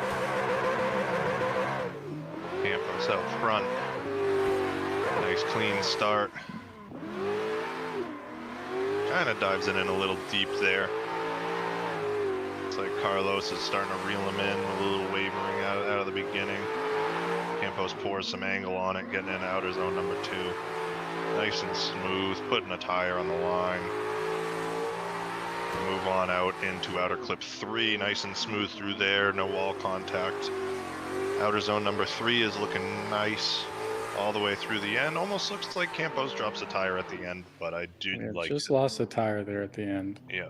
Campos out front. Nice clean start. Kind of dives it in a little deep there. It's like Carlos is starting to reel him in, a little wavering out of the beginning. Campos pours some angle on it, getting in outer zone number 2. Nice and smooth, putting a tire on the line. Move on out into outer clip 3, nice and smooth through there, no wall contact. Outer zone number 3 is looking nice all the way through the end. Almost looks like Campos drops a tire at the end, but I do like just lost a tire there at the end. Yeah.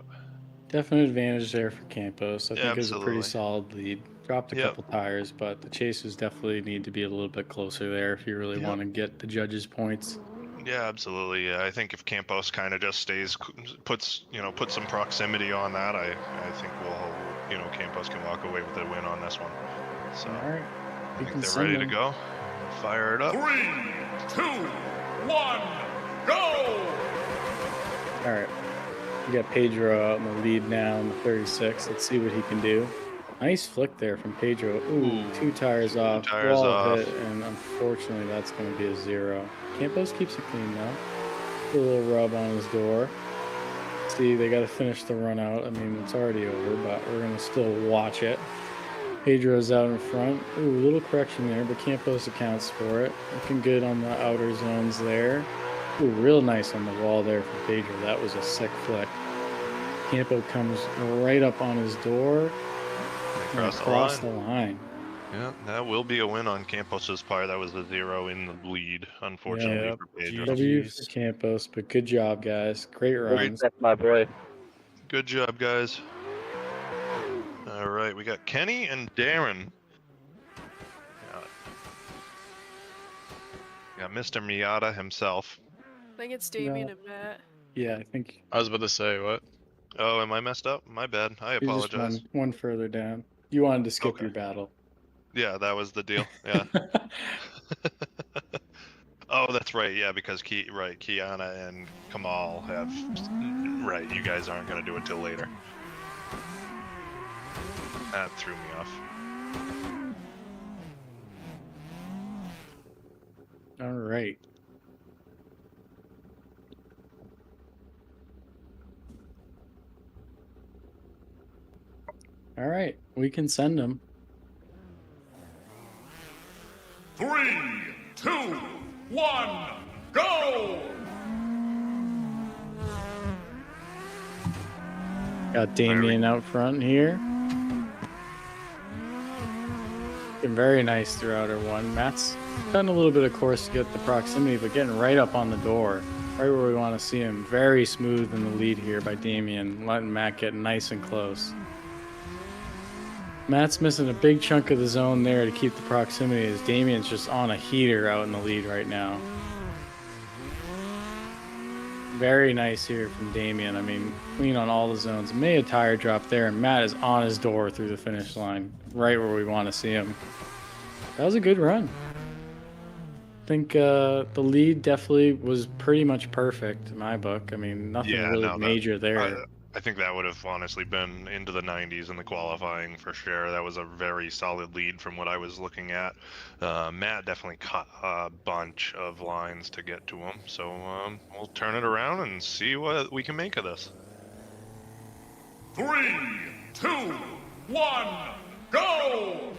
Definite advantage there for Campos. I think it was a pretty absolutely. solid lead. Dropped a couple tires, but the chases definitely need to be a little bit closer there if you really want to get the judges' points. Yeah, absolutely. Yeah, I think if Campos kind of just stays, puts some proximity on that, I think Campos can walk away with a win on this one. So All right. I think they're ready to go. Fire it up. 3, 2, 1, go! All right. We got Pedro out in the lead now in the 36. Let's see what he can do. Nice flick there from Pedro. Ooh, 2 tires off. tires wall off. hit, and unfortunately that's going to be a 0. Campos keeps it clean though. Put a little rub on his door. See, they got to finish the run out. I mean, it's already over, but we're going to still watch it. Pedro's out in front. Ooh, a little correction there, but Campos accounts for it. Looking good on the outer zones there. Ooh, real nice on the wall there from Pedro. That was a sick flick. Campo comes right up on his door and across the line. Yeah, that will be a win on Campos's part. That was a 0 in the lead, unfortunately for Pedro. W for Campos, but good job, guys. Great runs. My boy. Good job, guys. All right, we got Kenny and Darren. Got Mr. Miata himself. I think it's Damien and Matt. Yeah, I think I was about to say, what? Oh, am I messed up? My bad. I you're just apologize. one further down. You wanted to skip your battle. Yeah, that was the deal. Yeah. Oh, that's right. Yeah, because Kiana and Kamal have. Right, you guys aren't going to do it till later. That threw me off. All right. All right, we can send them. 3, 2, 1, go! Got Damien out front here. Looking very nice throughout her one. Matt's cutting a little bit of course to get the proximity, but getting right up on the door. Right where we want to see him. Very smooth in the lead here by Damien, letting Matt get nice and close. Matt's missing a big chunk of the zone there to keep the proximity as Damien's just on a heater out in the lead right now. Very nice here from Damien. I mean, clean on all the zones. Made a tire drop there, and Matt is on his door through the finish line, right where we want to see him. That was a good run. I think the lead definitely was pretty much perfect in my book. I mean, nothing really major there. I think that would have honestly been into the 90s in the qualifying for sure. That was a very solid lead from what I was looking at. Matt definitely cut a bunch of lines to get to him. So we'll turn it around and see what we can make of this. 3, 2, 1, go!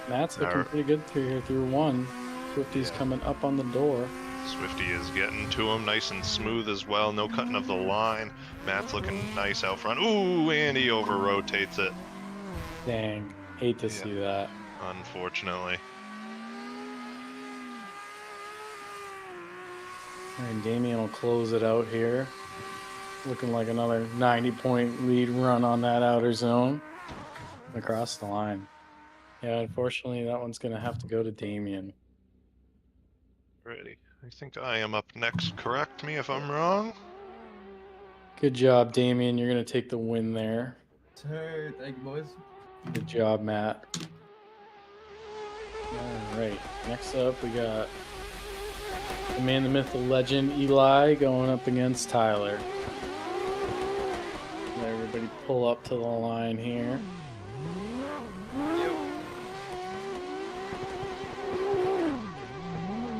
Matt's looking Alright. pretty good through here through one. Swifty's coming up on the door. Swifty is getting to him nice and smooth as well. No cutting of the line. Matt's looking nice out front. Ooh, and he over rotates it. Dang, hate to see that. Unfortunately. And Damien will close it out here. Looking like another 90-point lead run on that outer zone. Across the line. Yeah, unfortunately, that one's going to have to go to Damien. Ready. I think I am up next. Correct me if I'm wrong. Good job, Damien. You're going to take the win there. Sir, thank you, boys. Good job, Matt. All right. Next up, we got the man, the myth, the legend, Eli, going up against Tyler. Let everybody pull up to the line here.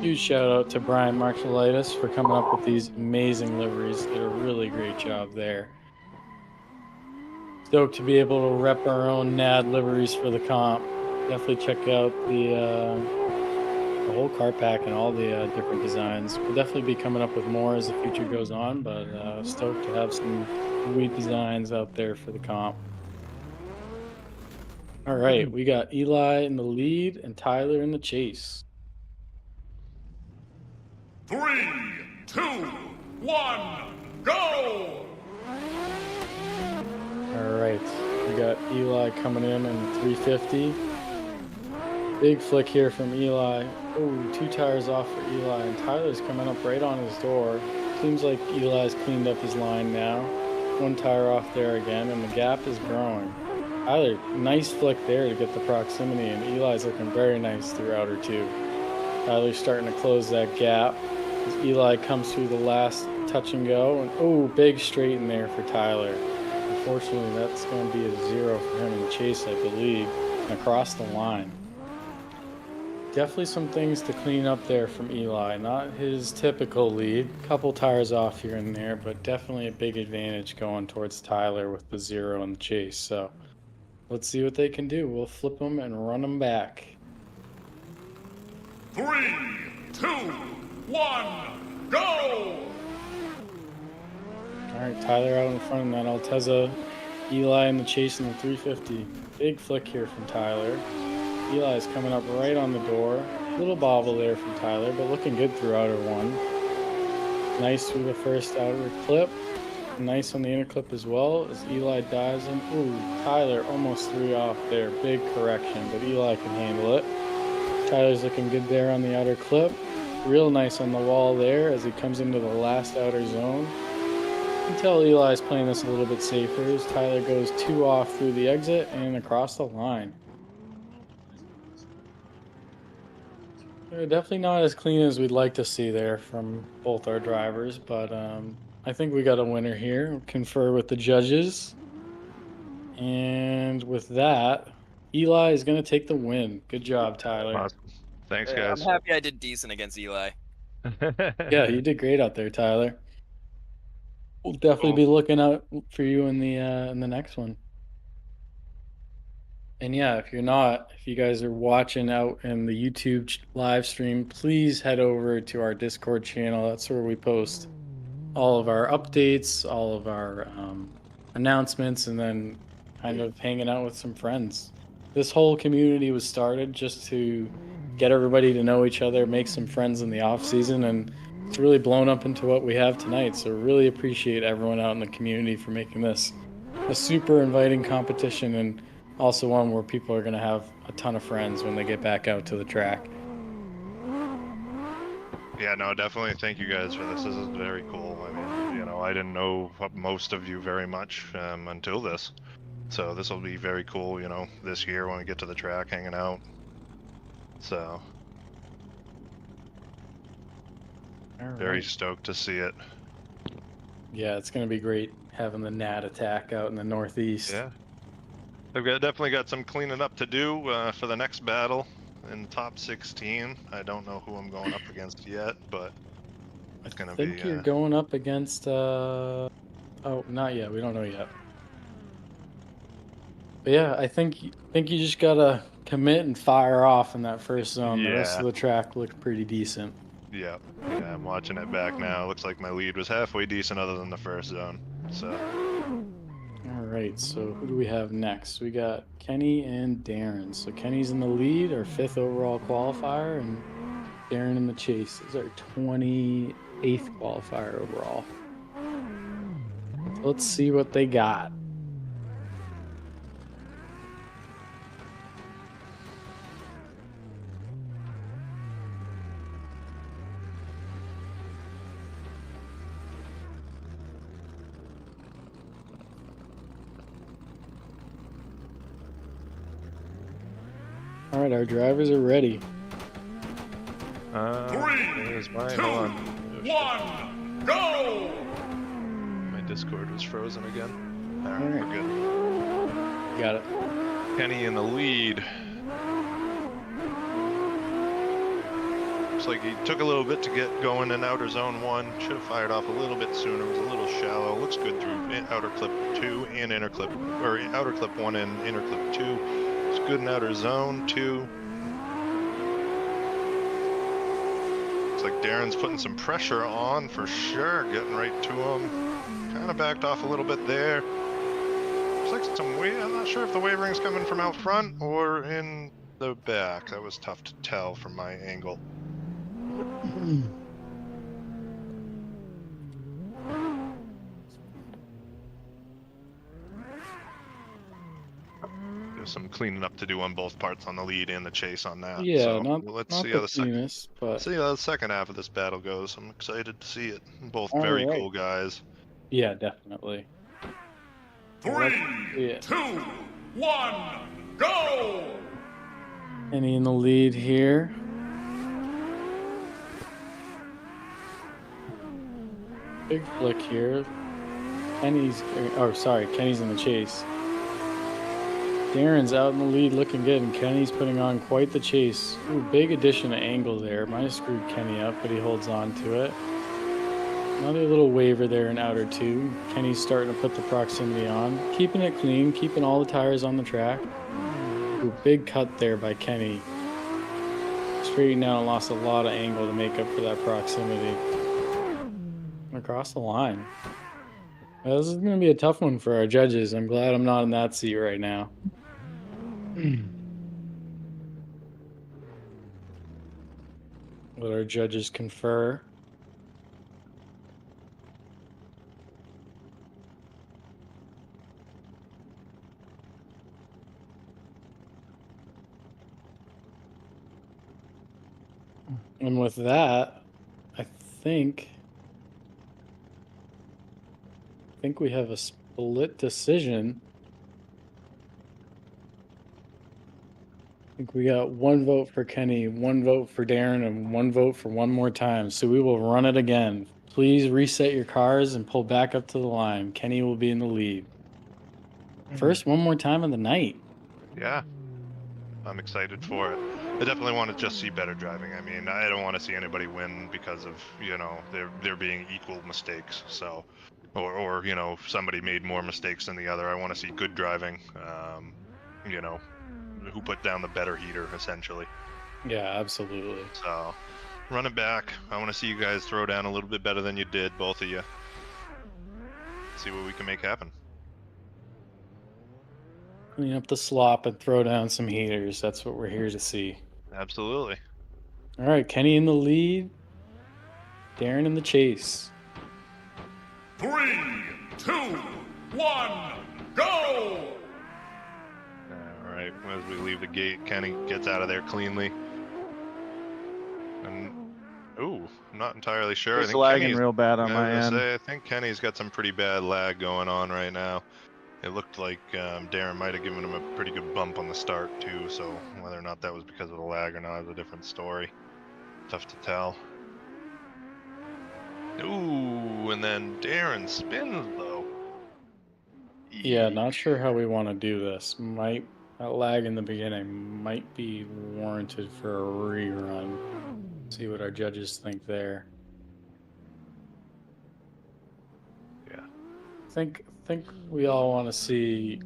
Huge shout out to Brian Marshalitis for coming up with these amazing liveries. Did a really great job there. Stoked to be able to rep our own NAD liveries for the comp. Definitely check out the whole car pack and all the different designs. We'll definitely be coming up with more as the future goes on, but stoked to have some sweet designs out there for the comp. All right, we got Eli in the lead and Tyler in the chase. 3, 2, 1, go! All right, we got Eli coming in 350. Big flick here from Eli. Oh, 2 tires off for Eli, and Tyler's coming up right on his door. Seems like Eli's cleaned up his line now. 1 tire off there again, and the gap is growing. Tyler, nice flick there to get the proximity, and Eli's looking very nice through outer 2. Tyler's starting to close that gap as Eli comes through the last touch and go, and oh, big straight in there for Tyler. Unfortunately, that's going to be a 0 for him in the chase, I believe, and across the line. Definitely some things to clean up there from Eli. Not his typical lead. Couple tires off here and there, but definitely a big advantage going towards Tyler with the 0 in the chase. So let's see what they can do. We'll flip them and run them back. 3, 2, 1, go! All right, Tyler out in front of that Altezza. Eli in the chase in the 350. Big flick here from Tyler. Eli's coming up right on the door. Little bobble there from Tyler, but looking good through outer 1. Nice through the first outer clip. Nice on the inner clip as well as Eli dives in. Ooh, Tyler almost 3 off there. Big correction, but Eli can handle it. Tyler's looking good there on the outer clip. Real nice on the wall there as he comes into the last outer zone. You can tell Eli's playing this a little bit safer as Tyler goes 2 off through the exit and across the line. They're definitely not as clean as we'd like to see there from both our drivers, but I think we got a winner here. We'll confer with the judges. And with that, Eli is going to take the win. Good job, Tyler. Awesome. Thanks, Yeah, guys. I'm happy I did decent against Eli. Yeah, you did great out there, Tyler. We'll definitely be looking out for you in the next one. And yeah, if you guys are watching out in the YouTube live stream, please head over to our Discord channel. That's where we post all of our updates, all of our announcements, and then kind of hanging out with some friends. This whole community was started just to get everybody to know each other, make some friends in the off season, and it's really blown up into what we have tonight. So really appreciate everyone out in the community for making this a super inviting competition, and also one where people are going to have a ton of friends when they get back out to the track. Yeah, no, definitely thank you guys for this. This is very cool. I mean, you know, I didn't know most of you very much until this. So this will be very cool, you know, this year when we get to the track hanging out. So very stoked to see it. Yeah, it's going to be great having the Nat attack out in the Northeast. Yeah. I've definitely got some cleaning up to do for the next battle in top 16. I don't know who I'm going up against yet, but it's going to I be... think you're going up against... Oh, not yet. We don't know yet. But yeah, I think you just got to commit and fire off in that first zone. The rest Yeah. of the track looked pretty decent. Yeah, I'm watching it back now. Looks like my lead was halfway decent other than the first zone. So. All right, so who do we have next? We got Kenny and Darren. So Kenny's in the lead, our 5th overall qualifier, and Darren in the chase is our 28th qualifier overall. Let's see what they got. All right, our drivers are ready. There's my, hold on. 1, go! My Discord was frozen again. Alright, we're good. Got it. Kenny in the lead. Looks like he took a little bit to get going in outer zone 1. Should have fired off a little bit sooner. It was a little shallow. Looks good through outer clip 2 and inner clip, or outer clip 1 and inner clip 2. It's good in outer zone 2. Looks like Darren's putting some pressure on for sure, getting right to him. Kind of backed off a little bit there. Looks like some wave. I'm not sure if the wavering's coming from out front or in the back. That was tough to tell from my angle. There's some cleaning up to do on both parts, on the lead and the chase on that. Yeah, so not let's not see the how the second. cleanest, but See how the second half of this battle goes. I'm excited to see it. Both All very right. cool guys. yeah, definitely. 3, Yeah. 2, 1, go! Kenny in the lead here. Big flick here. Kenny's in the chase. Darren's out in the lead looking good, and Kenny's putting on quite the chase. Ooh, big addition of angle there. Might have screwed Kenny up, but he holds on to it. Another little waver there in outer 2. Kenny's starting to put the proximity on. Keeping it clean, keeping all the tires on the track. Ooh, big cut there by Kenny. Straightened out and lost a lot of angle to make up for that proximity. Across the line. Well, this is going to be a tough one for our judges. I'm glad I'm not in that seat right now. Let our judges confer. And with that, I think we have a split decision. I think we got 1 vote for Kenny, 1 vote for Darren, and 1 vote for one more time. So we will run it again. Please reset your cars and pull back up to the line. Kenny will be in the lead. First, one more time of the night. Yeah, I'm excited for it. I definitely want to just see better driving. I mean, I don't want to see anybody win because of, you know, there being equal mistakes. So, or you know, somebody made more mistakes than the other. I want to see good driving. You know, who put down the better heater, essentially. Yeah, absolutely. So, run it back. I want to see you guys throw down a little bit better than you did, both of you. See what we can make happen. Clean up the slop and throw down some heaters. That's what we're here to see. Absolutely. All right, Kenny in the lead. Darren in the chase. 3, 2, 1, go! Alright, as we leave the gate, Kenny gets out of there cleanly. And, ooh, I'm not entirely sure. It's lagging real bad on my end. I think Kenny's got some pretty bad lag going on right now. It looked like Darren might have given him a pretty good bump on the start too, so whether or not that was because of the lag or not is a different story. Tough to tell. Ooh, and then Darren spins though. Yeah, not sure how we want to do this. That lag in the beginning might be warranted for a rerun. See what our judges think there. Yeah. Think we all want to see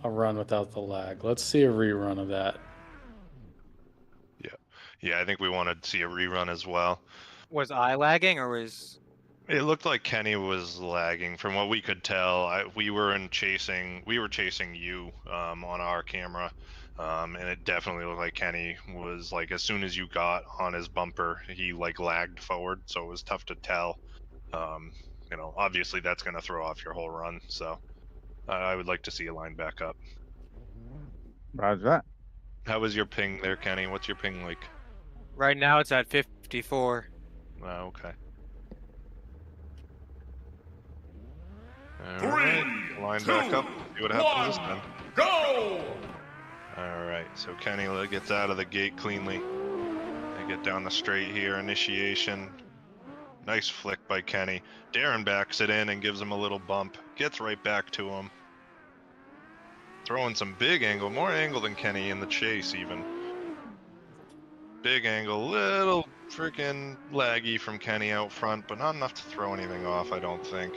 a run without the lag. Let's see a rerun of that. Yeah, I think we want to see a rerun as well. Was I lagging or was? It looked like Kenny was lagging from what we could tell. We were chasing you on our camera, and it definitely looked like Kenny was like, as soon as you got on his bumper, he like lagged forward, so it was tough to tell. You know, obviously that's going to throw off your whole run, so I would like to see a line back up. Roger that. How was your ping there, Kenny? What's your ping like? Right now it's at 54. Oh, okay. All 3, right, line 2, back up. See what happens this 1, time. go! All right, so Kenny gets out of the gate cleanly. They get down the straight here, initiation. Nice flick by Kenny. Darren backs it in and gives him a little bump. Gets right back to him. Throwing some big angle, more angle than Kenny in the chase even. Big angle, little freaking laggy from Kenny out front, but not enough to throw anything off, I don't think.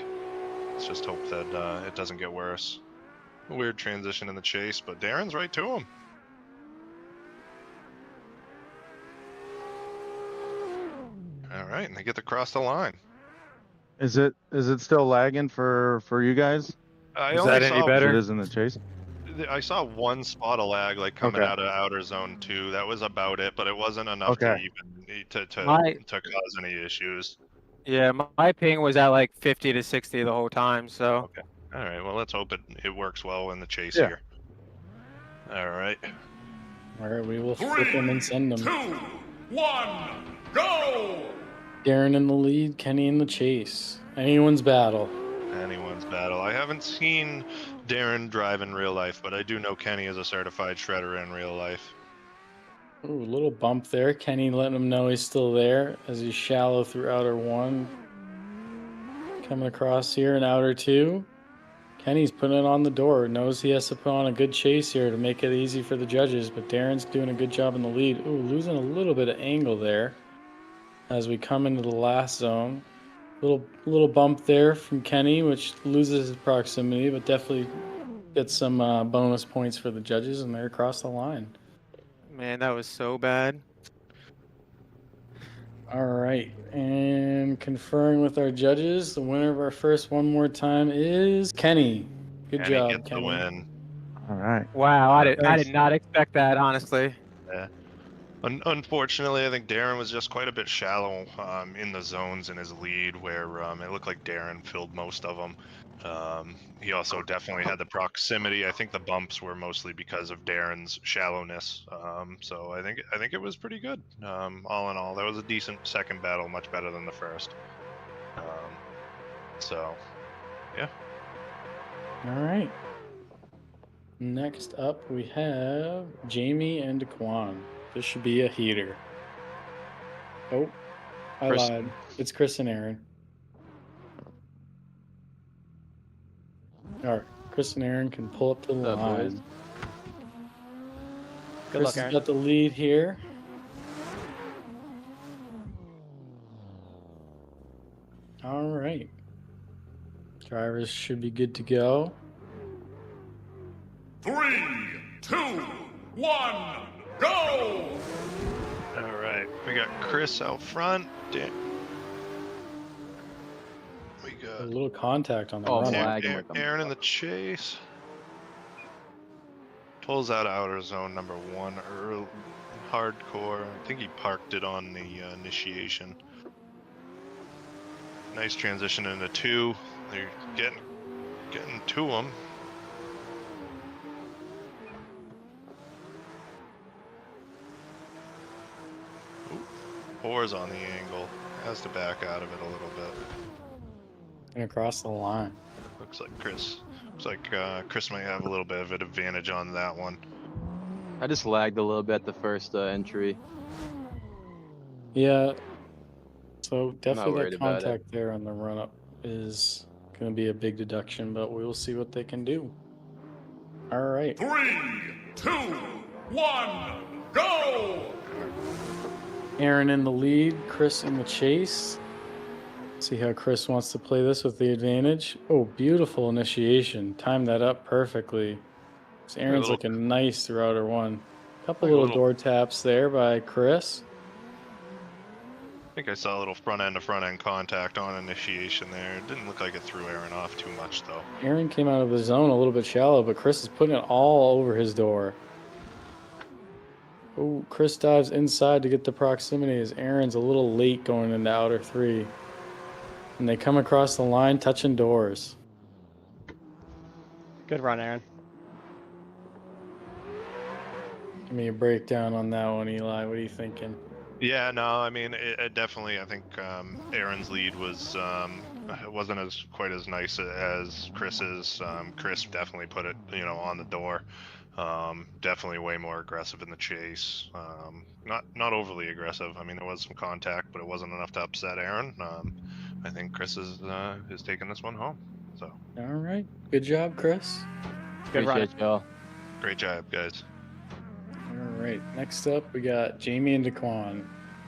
Let's just hope that it doesn't get worse. A weird transition in the chase, but Darren's right to him. All right, and they get to cross the line. Is it still lagging for you guys? Is that any better? It is in the chase. I saw one spot of lag like coming out of outer zone 2. That was about it, but it wasn't enough to even to cause any issues. Yeah, my ping was at like 50 to 60 the whole time, so. Okay. All right, well, let's hope it works well in the chase here. All right. All right, we will flip them and send them. 2, 1, go! Darren in the lead, Kenny in the chase. Anyone's battle. Anyone's battle. I haven't seen Darren drive in real life, but I do know Kenny is a certified shredder in real life. Ooh, a little bump there. Kenny letting him know he's still there as he's shallow through outer 1. Coming across here in outer 2. Kenny's putting it on the door. Knows he has to put on a good chase here to make it easy for the judges, but Darren's doing a good job in the lead. Ooh, losing a little bit of angle there as we come into the last zone. Little bump there from Kenny, which loses his proximity, but definitely gets some bonus points for the judges, and they're across the line. Man, that was so bad. All right, and conferring with our judges, the winner of our first one more time is Kenny. Good job, gets Kenny. the win. All right. Wow, I did not expect that, honestly. Yeah. Unfortunately, I think Darren was just quite a bit shallow in the zones in his lead, where it looked like Darren filled most of them. He also definitely had the proximity. I think the bumps were mostly because of Darren's shallowness. So I think it was pretty good. All in all, that was a decent second battle, much better than the first. So, yeah. All right. Next up, we have Jamie and Dcoin. This should be a heater. Oh, I lied. It's Chris and Aaron. All right, Chris and Aaron can pull up to the line. Chris has got the lead here. All right. Drivers should be good to go. 3, 2, 1, go! All right, we got Chris out front. We got a little contact on the run. Aaron in the chase. Pulls out outer zone number 1 early, hardcore. I think he parked it on the initiation. Nice transition into 2. They're getting to him. Four's on the angle. Has to back out of it a little bit. And across the line. Looks like Chris might have a little bit of an advantage on that one. I just lagged a little bit at the first entry. Yeah. So definitely that about contact there on the run up is going to be a big deduction, but we will see what they can do. All right. 3, 2, 1, go! Aaron in the lead, Chris in the chase. See how Chris wants to play this with the advantage. Oh, beautiful initiation. Timed that up perfectly. So Aaron's looking nice throughout her 1. Couple little door taps there by Chris. think I saw a little front end to front end contact on initiation there. It didn't look like it threw Aaron off too much though. Aaron came out of the zone a little bit shallow, but Chris is putting it all over his door. Oh, Chris dives inside to get the proximity as Aaron's a little late going into outer 3. And they come across the line touching doors. Good run, Aaron. Give me a breakdown on that one, Eli. What are you thinking? Yeah, no, I mean, it definitely, I think Aaron's lead was, it wasn't quite as nice as Chris's. Chris definitely put it, on the door. Definitely way more aggressive in the chase. Not overly aggressive. I mean, there was some contact, but it wasn't enough to upset Aaron. I think Chris is taking this one home. So. All right, good job, Chris. Good run. y'all. Great job, guys. All right, next up we got Jamie and Dcoin.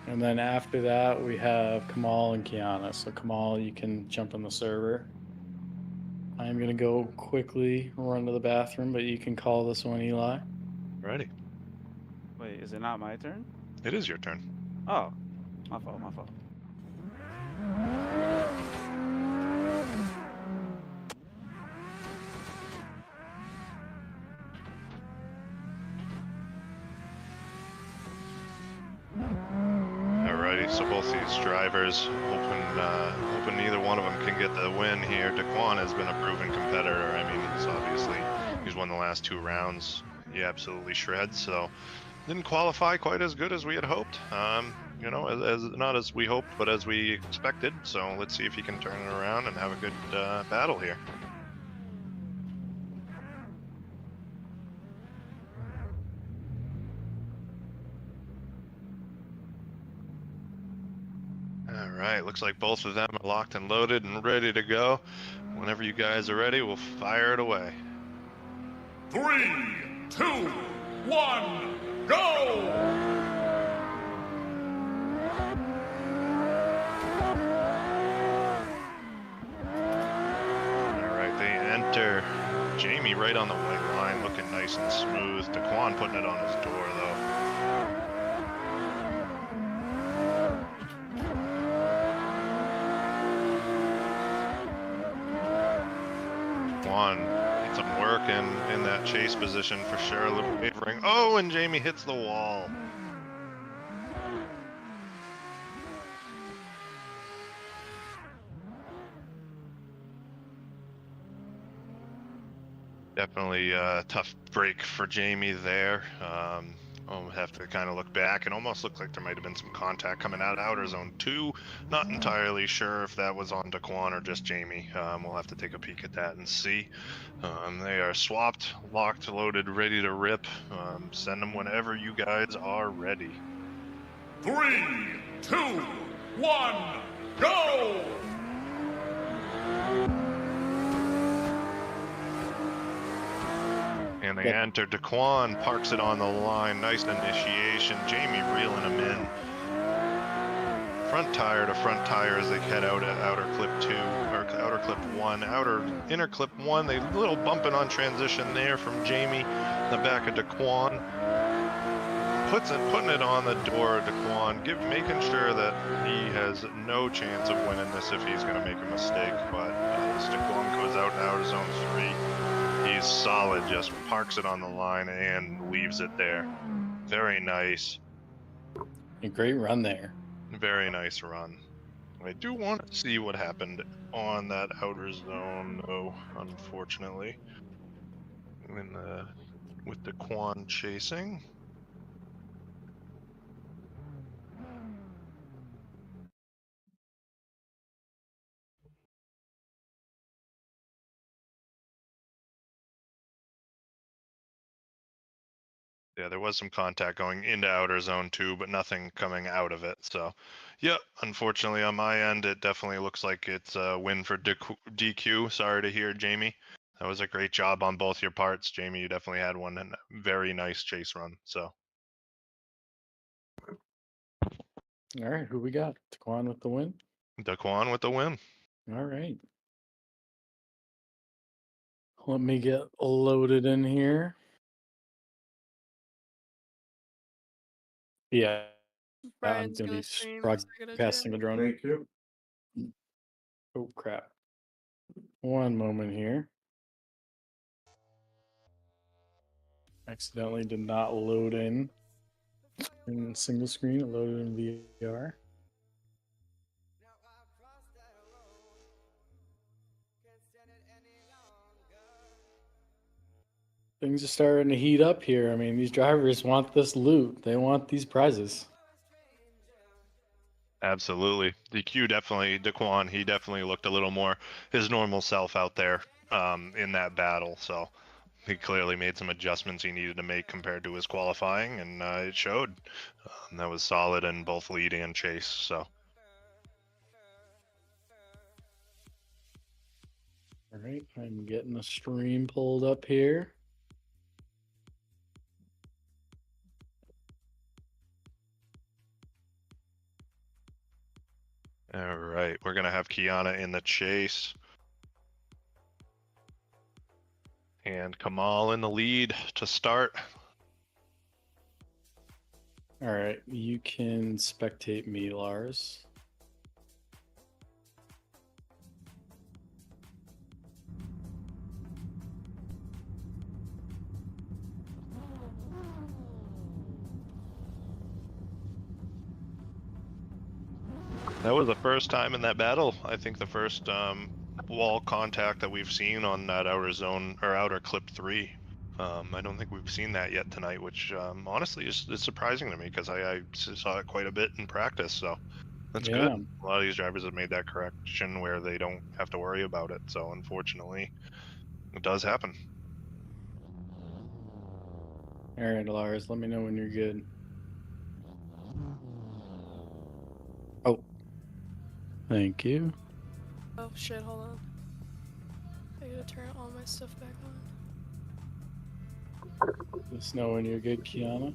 And then after that we have Kamal and Kiana. So Kamal, you can jump on the server. I'm gonna go quickly run to the bathroom, but you can call this one, Eli. Ready. Wait, is it not my turn? It is your turn. Oh, my fault, my fault. Alrighty, so both these drivers, hoping neither one of them can get the win here. Dcoin has been a proven competitor. I mean, he's won the last 2 rounds. He absolutely shreds. So didn't qualify quite as good as we had hoped. As not as we hoped, but as we expected. So let's see if he can turn it around and have a good battle here. Alright, looks like both of them are locked and loaded and ready to go. Whenever you guys are ready, we'll fire it away. 3, 2, 1, go! Enter Jamie right on the white line, looking nice and smooth. Dcoin putting it on his door though. Dcoin needs some work in that chase position for sure. A little wavering. Oh, and Jamie hits the wall. Definitely a tough break for Jamie there. I'll have to kind of look back. It almost looked like there might have been some contact coming out of outer zone 2. Not entirely sure if that was on Dcoin or just Jamie. We'll have to take a peek at that and see. They are swapped, locked, loaded, ready to rip. Send them whenever you guys are ready. 3, 2, 1, go! And they enter. Dcoin parks it on the line. Nice initiation. Jamie reeling him in. Front tire to front tire as they head out at outer clip 2, or outer clip 1. Inner clip 1, they little bumping on transition there from Jamie. The back of Dcoin. Putting it on the door of Dcoin, making sure that he has no chance of winning this if he's going to make a mistake. But as Dcoin goes out in outer zone 3, he's solid, just parks it on the line and leaves it there. Very nice. A great run there. Very nice run. I do want to see what happened on that outer zone, though, unfortunately. With Dcoin chasing. Yeah, there was some contact going into outer zone 2, but nothing coming out of it. So, yeah, unfortunately on my end, it definitely looks like it's a win for DQ. Sorry to hear, Jamie. That was a great job on both your parts, Jamie. You definitely had one and a very nice chase run. So. All right, who we got? Dcoin with the win? Dcoin with the win. All right. Let me get loaded in here. Yeah. I'm Brian's gonna gonna be stream. broadcasting the drone. Thank you. Oh crap! One moment here. Accidentally did not load in single screen. It loaded in VR. Things are starting to heat up here. I mean, these drivers want this loot. They want these prizes. Absolutely. Dcoin, he definitely looked a little more his normal self out there in that battle. So he clearly made some adjustments he needed to make compared to his qualifying, and it showed. That was solid in both lead and chase. So. All right, I'm getting the stream pulled up here. All right, we're gonna have Kiana in the chase. And Kamal in the lead to start. All right, you can spectate me, Lars. That was the first time in that battle. I think the first wall contact that we've seen on that outer zone or outer clip 3. I don't think we've seen that yet tonight, which honestly is surprising to me because I saw it quite a bit in practice. So that's good. A lot of these drivers have made that correction where they don't have to worry about it. So unfortunately, it does happen. All right, Lars, let me know when you're good. Oh, thank you. Oh shit, hold on. I gotta turn all my stuff back on. Just know when you're good, Kiana.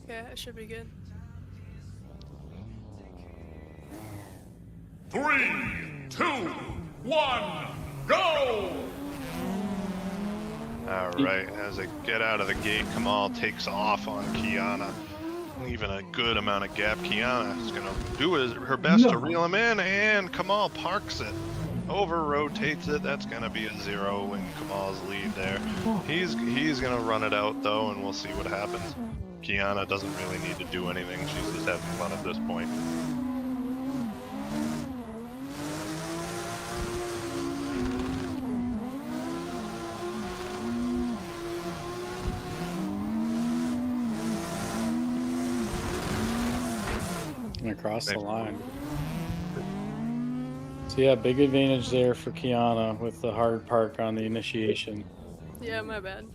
Yeah, I should be good. 3, 2, 1, go! All right, as they get out of the gate, Kamal takes off on Kiana, leaving a good amount of gap. Kiana is going to do her best to reel him in, and Kamal parks it, over-rotates it. That's going to be a 0 in Kamal's lead there. He's going to run it out, though, and we'll see what happens. Kiana doesn't really need to do anything. She's just having fun at this point. Across the line. So yeah, big advantage there for Kiana with the hard park on the initiation. Yeah, my bad.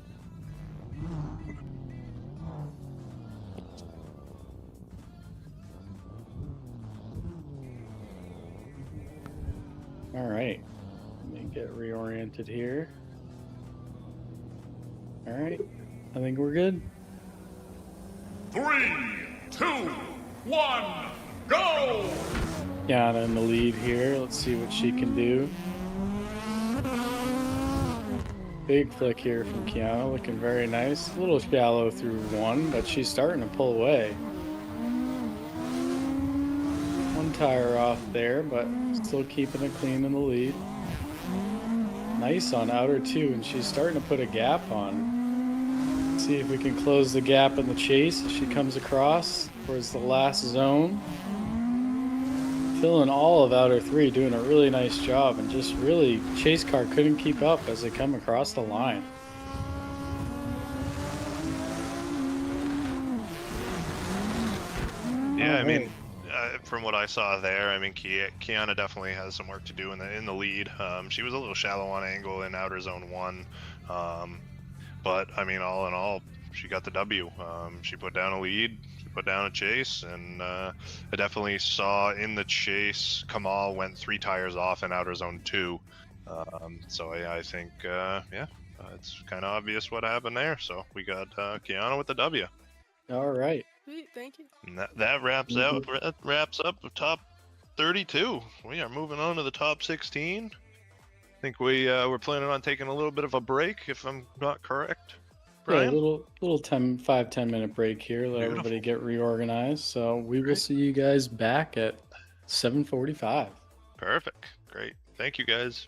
All right, let me get reoriented here. All right, I think we're good. 3, 2, 1, go! Kiana in the lead here. Let's see what she can do. Big flick here from Kiana, looking very nice. A little shallow through 1, but she's starting to pull away. 1 tire off there, but still keeping it clean in the lead. Nice on outer 2, and she's starting to put a gap on. Let's see if we can close the gap in the chase as she comes across towards the last zone. Filling all of outer 3, doing a really nice job, and just really chase car couldn't keep up as they come across the line. Yeah, I mean, from what I saw there, I mean, Kiana definitely has some work to do in the lead. She was a little shallow on angle in outer zone 1, but I mean, all in all, she got the W. She put down a lead, she put down a chase, and I definitely saw in the chase Kamal went 3 tires off in outer zone 2. So I think, yeah, it's kind of obvious what happened there. So we got Kiana with the W. All right. Sweet, thank you. And that wraps up the top 32. We are moving on to the top 16. I think we're planning on taking a little bit of a break, if I'm not correct, Yeah, a little 5-10 minute break here. Let everybody get reorganized. So we will see you guys back at 7:45. Perfect. Great. Thank you guys.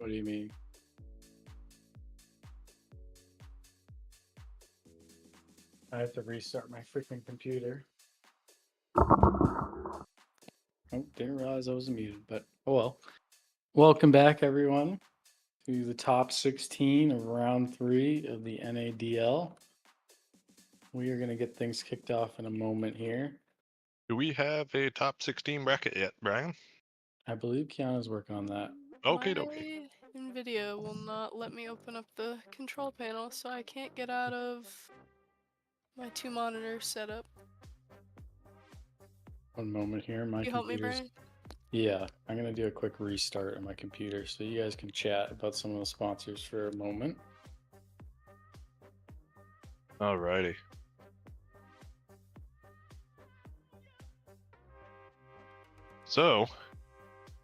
What do you mean? I have to restart my freaking computer. Oh, didn't realize I was muted, but oh well. Welcome back, everyone, to the top 16 of round 3 of the NADL. We are going to get things kicked off in a moment here. Do we have a top 16 bracket yet, Brian? I believe Kiana's working on that. Okay, My okay. NVIDIA will not let me open up the control panel, so I can't get out of my 2-monitor setup. One moment here. My You help me, computer's... Brian? Yeah, I'm going to do a quick restart on my computer so you guys can chat about some of the sponsors for a moment. Alrighty. So,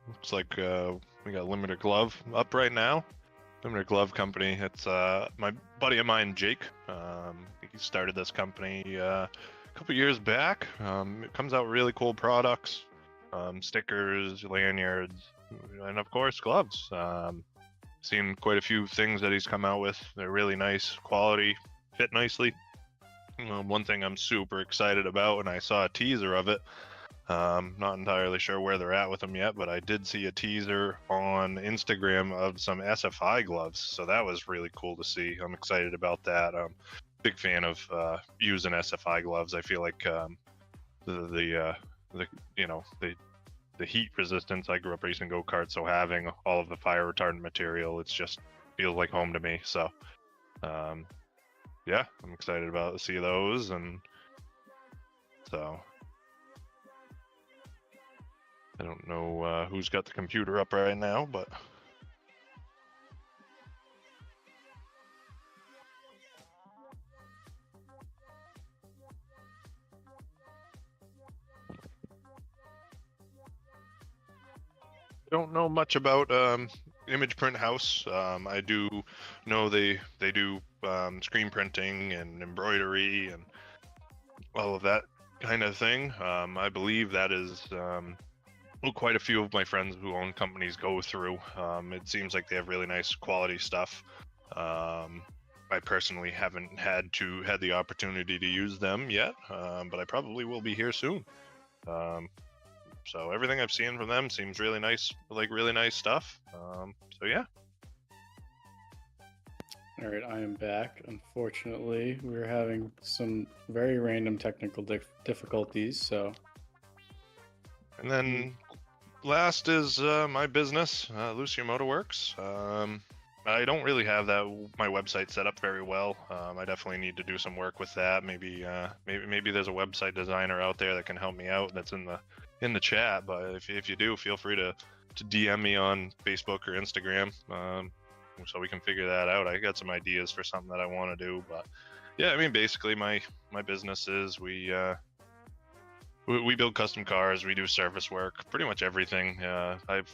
looks like we got Limiter Glove up right now. Limiter Glove Company. It's my buddy of mine, Jake. He started this company a couple years back. It comes out really cool products, stickers, lanyards, and of course gloves. Seen quite a few things that he's come out with. They're really nice quality, fit nicely. One thing I'm super excited about, and I saw a teaser of it. Not entirely sure where they're at with them yet, but I did see a teaser on Instagram of some SFI gloves, so that was really cool to see. I'm excited about that. Big fan of using SFI gloves. I feel like the heat resistance. I grew up racing go-karts, so having all of the fire retardant material, it's just feels like home to me. So yeah, I'm excited about to see those, and so I don't know who's got the computer up right now, but I don't know much about Image Printhouse. I do know they do screen printing and embroidery and all of that kind of thing. I believe that is quite a few of my friends who own companies go through. It seems like they have really nice quality stuff. I personally haven't had the opportunity to use them yet, but I probably will be here soon. So everything I've seen from them seems really nice, like really nice stuff. So yeah. All right, I am back. Unfortunately, we're having some very random technical difficulties, so. And then last is my business, Lussier Motorworks. I don't really have my website set up very well. I definitely need to do some work with that. Maybe there's a website designer out there that can help me out. That's in the chat. But if you do, feel free to DM me on Facebook or Instagram, so we can figure that out. I got some ideas for something that I want to do. But yeah, I mean, basically my business is we build custom cars. We do service work, pretty much everything. I've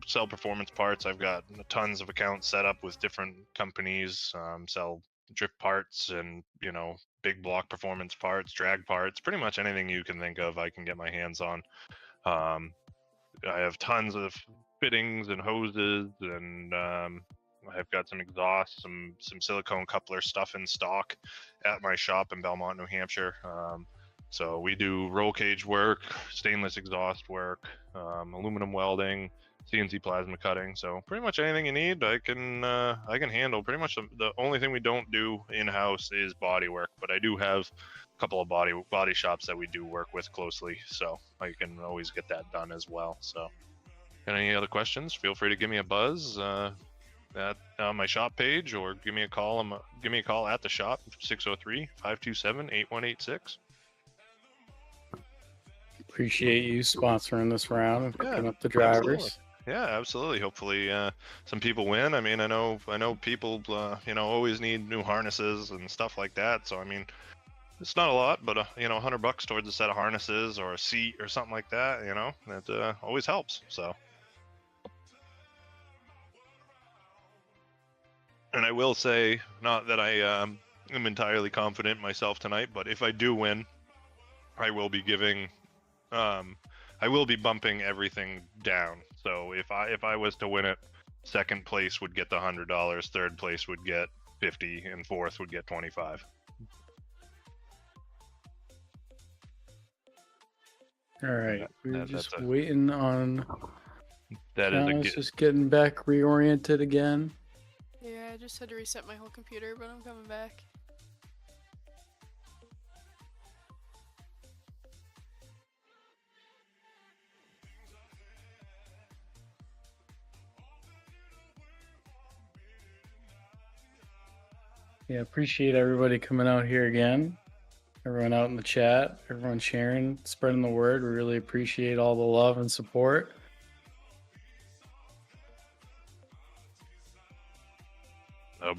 sell performance parts. I've got tons of accounts set up with different companies, sell drift parts and, big block performance parts, drag parts, pretty much anything you can think of I can get my hands on. I have tons of fittings and hoses, and I've got some exhaust, some silicone coupler stuff in stock at my shop in Belmont, New Hampshire. So we do roll cage work, stainless exhaust work, aluminum welding, CNC plasma cutting. So pretty much anything you need, I can handle. Pretty much the only thing we don't do in-house is body work, but I do have a couple of body shops that we do work with closely, so I can always get that done as well. So, and any other questions, feel free to give me a buzz on my shop page, or give me a call at the shop, 603-527-8186. Appreciate you sponsoring this round and picking up the Absolutely. drivers. Yeah, absolutely. Hopefully, some people win. I mean, I know people, always need new harnesses and stuff like that. So, I mean, it's not a lot, but $100 towards a set of harnesses or a seat or something like that, that always helps. So, and I will say, not that I am entirely confident myself tonight, but if I do win, I will be giving. I will be bumping everything down. So if I was to win it, second place would get the $100, third place would get 50, and fourth would get 25. All right, we're that's just a- waiting on. That is a Kiana's good. just getting back reoriented again. Yeah, I just had to reset my whole computer, but I'm coming back. Yeah, appreciate everybody coming out here again. Everyone out in the chat, everyone sharing, spreading the word. We really appreciate all the love and support.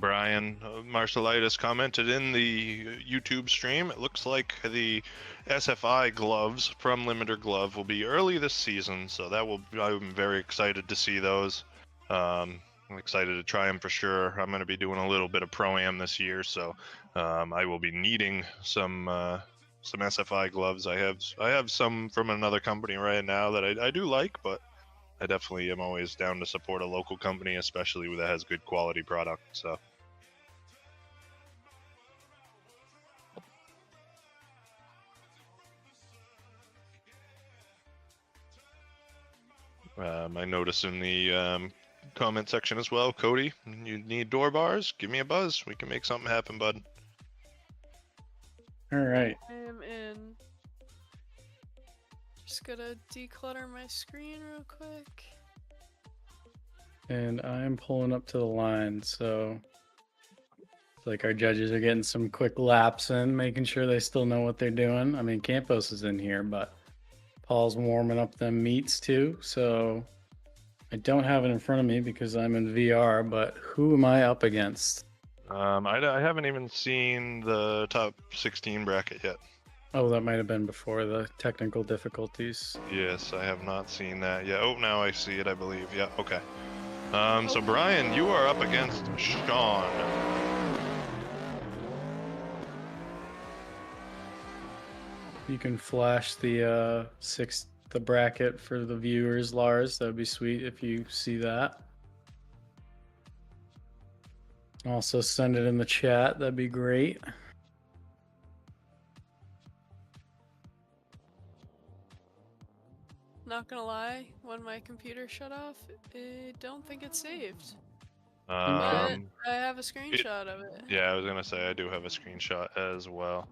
Brian Marcellitis commented in the YouTube stream. It looks like the SFI gloves from Limiter Glove will be early this season, so that will. I'm very excited to see those. I'm excited to try them for sure. I'm going to be doing a little bit of Pro-Am this year, so I will be needing some SFI gloves. I have some from another company right now that I do like, but I definitely am always down to support a local company, especially that has good quality product. So. I noticed in the comment section as well, Cody, you need door bars? Give me a buzz. We can make something happen, bud. All right. I am in. Just gotta declutter my screen real quick. And I'm pulling up to the line, so it's like our judges are getting some quick laps in, making sure they still know what they're doing. I mean, Campos is in here, but Paul's warming up them meats too, so I don't have it in front of me because I'm in VR, but who am I up against? I haven't even seen the top 16 bracket yet. Oh, that might have been before the technical difficulties. Yes, I have not seen that yet. Oh, now I see it, I believe. Yeah, okay. So Brian, you are up against Sean. You can flash the the bracket for the viewers, Lars. That'd be sweet if you see that. Also send it in the chat. That'd be great. Not gonna lie, when my computer shut off, I don't think it's saved. But I have a screenshot of it. Yeah, I was gonna say I do have a screenshot as well.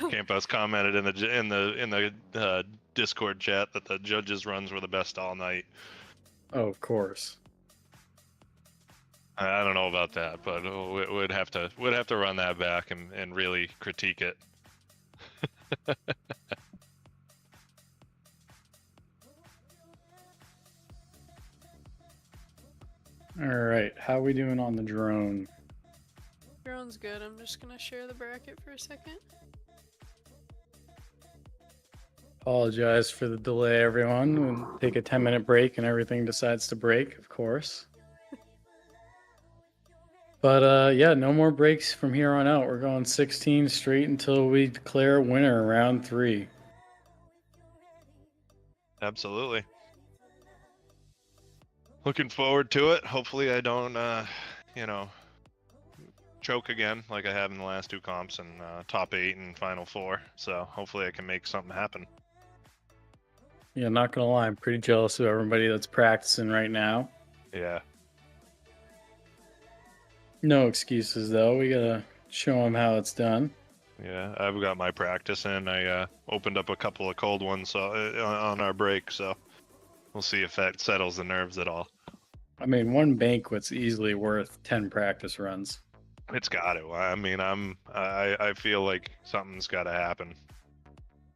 Campos commented in the Discord chat that the judges' runs were the best all night. Oh, of course. I don't know about that, but we'd have to run that back and really critique it. All right, how are we doing on the drone? Drone's good. I'm just gonna share the bracket for a second. Apologize for the delay, everyone. We'll take a 10-minute break and everything decides to break, of course. But yeah, no more breaks from here on out. We're going 16 straight until we declare a winner round 3. Absolutely. Looking forward to it. Hopefully I don't, choke again like I have in the last 2 comps and top 8 and final 4. So hopefully I can make something happen. Yeah, not gonna lie, I'm pretty jealous of everybody that's practicing right now. Yeah. No excuses though. We gotta show them how it's done. Yeah, I've got my practice in. I opened up a couple of cold ones on our break, so we'll see if that settles the nerves at all. I mean, one banquet's easily worth 10 practice runs. It's got to. I mean, I feel like something's got to happen.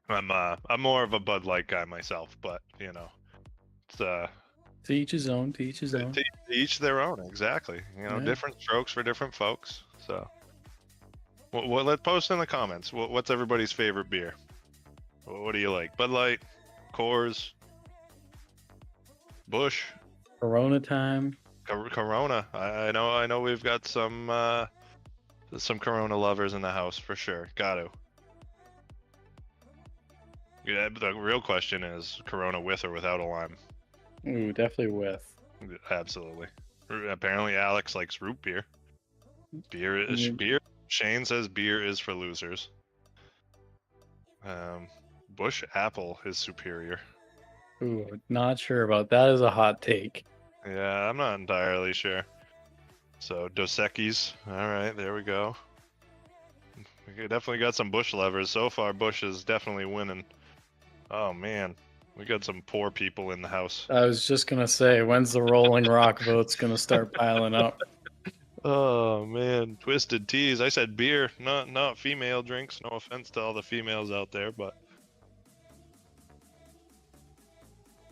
I'm more of a Bud Light guy myself, but it's to each his own. To each his own. To each their own. Exactly. Yeah. Different strokes for different folks. So, let's post in the comments. What's everybody's favorite beer? What do you like? Bud Light, Coors, Busch, Corona time. Corona. I know. We've got some Corona lovers in the house for sure. Got to. Yeah, but the real question is Corona with or without a lime. Ooh, definitely with. Absolutely. Apparently, Alex likes root beer. Beer is beer. Shane says beer is for losers. Bush apple is superior. Ooh, not sure about that. Is a hot take. Yeah, I'm not entirely sure. So Dos Equis. All right, there we go. We definitely got some Bush lovers so far. Bush is definitely winning. Oh man, we got some poor people in the house. I was just gonna say, when's the Rolling Rock votes gonna start piling up? Oh man, twisted teas. I said beer, not female drinks. No offense to all the females out there, but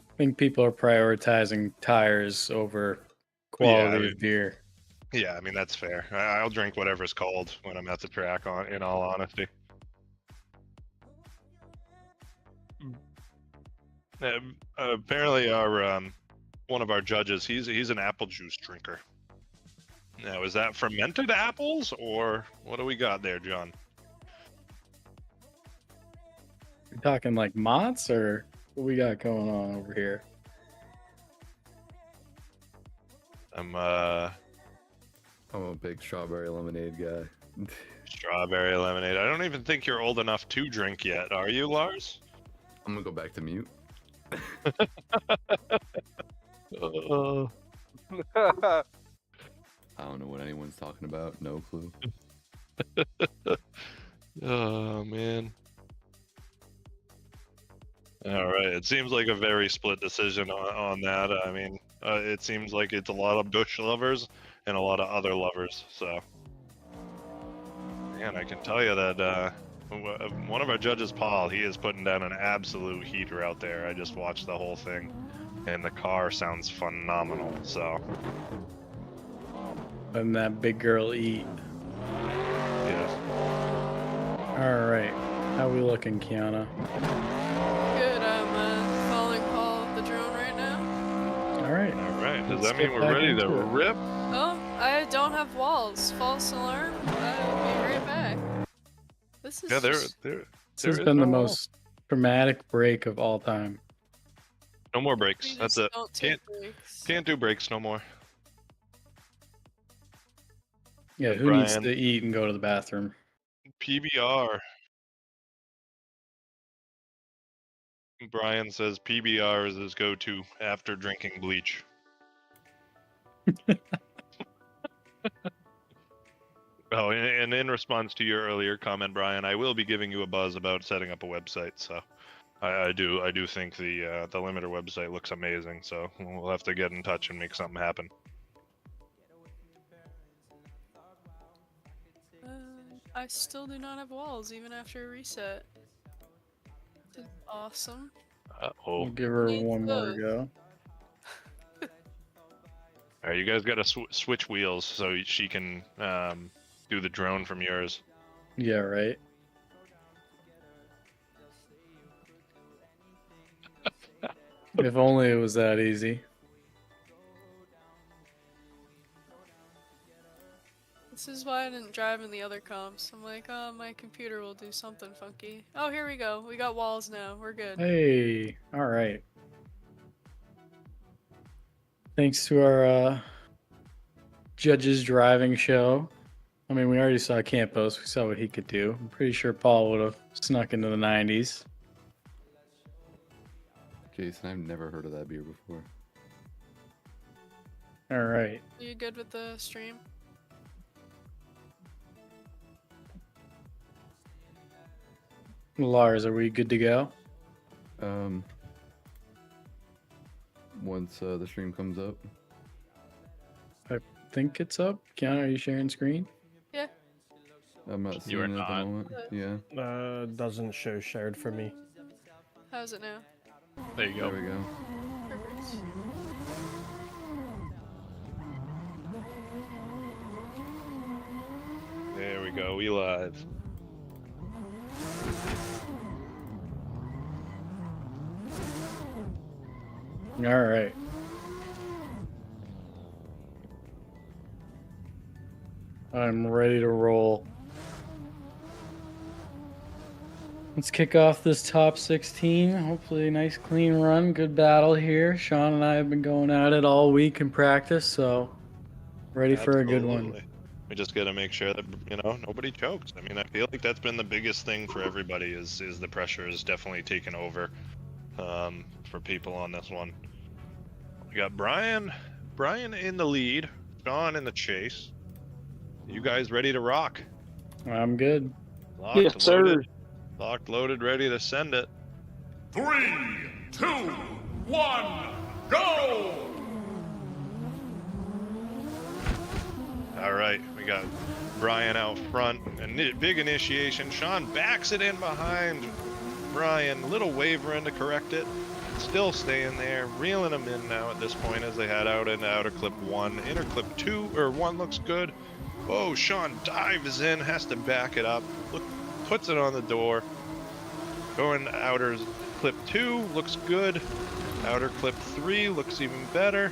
I think people are prioritizing tires over quality of beer. yeah, I mean that's fair. I'll drink whatever's cold when I'm at the track. In all honesty. Apparently, our one of our judges, he's an apple juice drinker. Now, is that fermented apples or what do we got there, John? You talking like Mott's or what we got going on over here? I'm a big strawberry lemonade guy. Strawberry lemonade. I don't even think you're old enough to drink yet, are you, Lars? I'm gonna go back to mute. I don't know what anyone's talking about. No clue. Oh man. All right. It seems like a very split decision on that. I mean, it seems like it's a lot of Bush lovers and a lot of other lovers. So, man, I can tell you that one of our judges, Paul, he is putting down an absolute heater out there. I just watched the whole thing, and the car sounds phenomenal. So, letting that big girl eat. yes. All right, how we looking, Kiana? Good. I'm following Paul with the drone right now. All right. All right. Does Let's that mean get we're back ready to into it. rip? Oh, I don't have walls. False alarm. I will be right back. This is Yeah, just... This has been the most traumatic break of all time. No more breaks. We That's just it. don't take breaks. Can't do breaks no more. Yeah, who needs Brian. to eat and go to the bathroom? PBR. Brian says PBR is his go-to after drinking bleach. Oh, and in response to your earlier comment, Brian, I will be giving you a buzz about setting up a website. So, I do think the limiter website looks amazing. So we'll have to get in touch and make something happen. I still do not have walls even after a reset. This is awesome. We'll give her Needs one more those. go. All right, you guys got to switch wheels so she can do the drone from yours. Yeah, right. If only it was that easy. This is why I didn't drive in the other comps. I'm like, oh, my computer will do something funky. Oh, here we go. We got walls now. We're good. Hey, all right. Thanks to our judges driving show. I mean, we already saw Campos. We saw what he could do. I'm pretty sure Paul would have snuck into the 90s. Jason, I've never heard of that beer before. All right. Are you good with the stream? Lars, are we good to go? Once the stream comes up. I think it's up. Kiana, are you sharing screen? Yeah. I'm not seeing You are it at the not. moment. Yeah. Doesn't show shared for me. How's it now? There you go. There we go. Perfect. There we go. We live. All right. I'm ready to roll. Let's kick off this top 16. Hopefully a nice clean run. Good battle here. Sean and I have been going at it all week in practice, so ready for a good one. Absolutely. We just got to make sure that, you know, nobody chokes. I mean, I feel like that's been the biggest thing for everybody is the pressure is definitely taken over for people on this one. We got Brian in the lead, Sean in the chase. You guys ready to rock? I'm good. Locked, Yes, sir. loaded, locked, loaded, ready to send it. 3, 2, 1, go! All right, we got Brian out front, and big initiation. Sean backs it in behind Brian, little wavering to correct it. Still staying there, reeling them in now at this point as they head out into outer clip 1. Inner clip 2, or 1 looks good. Oh, Sean dives in, has to back it up. Look, puts it on the door. Going to outer clip 2, looks good. Outer clip 3 looks even better.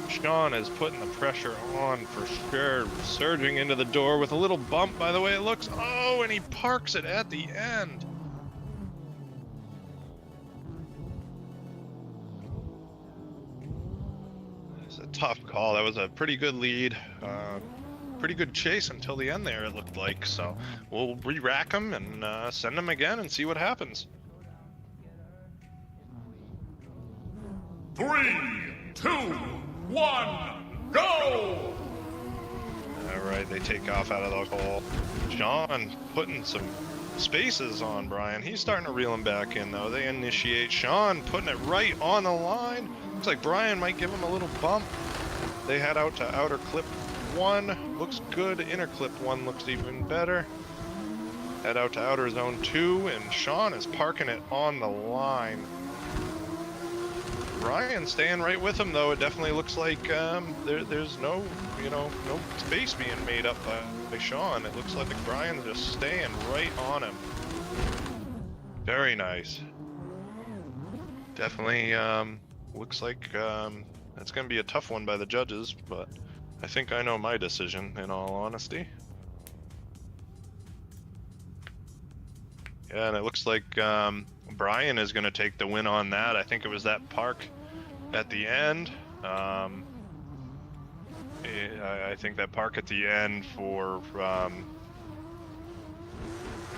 Sean is putting the pressure on for sure. Surging into the door with a little bump by the way it looks. Oh, and he parks it at the end. It's a tough call. That was a pretty good lead. Pretty good chase until the end there, it looked like. So we'll re-rack them and send them again and see what happens. 3, 2, 1, go! Alright, they take off out of the hole. Sean putting some spaces on Brian. He's starting to reel him back in though. They initiate. Sean putting it right on the line. Looks like Brian might give him a little bump. They head out to outer clip 1. Looks good. Inner clip 1 looks even better. Head out to outer zone 2, and Sean is parking it on the line. Brian staying right with him though. It definitely looks like there's no, no space being made up by Sean. It looks like Brian's just staying right on him. Very nice. Definitely looks like that's gonna be a tough one by the judges, but I think I know my decision in all honesty. Yeah, and it looks like Brian is going to take the win on that. I think it was that park at the end. I think that park at the end for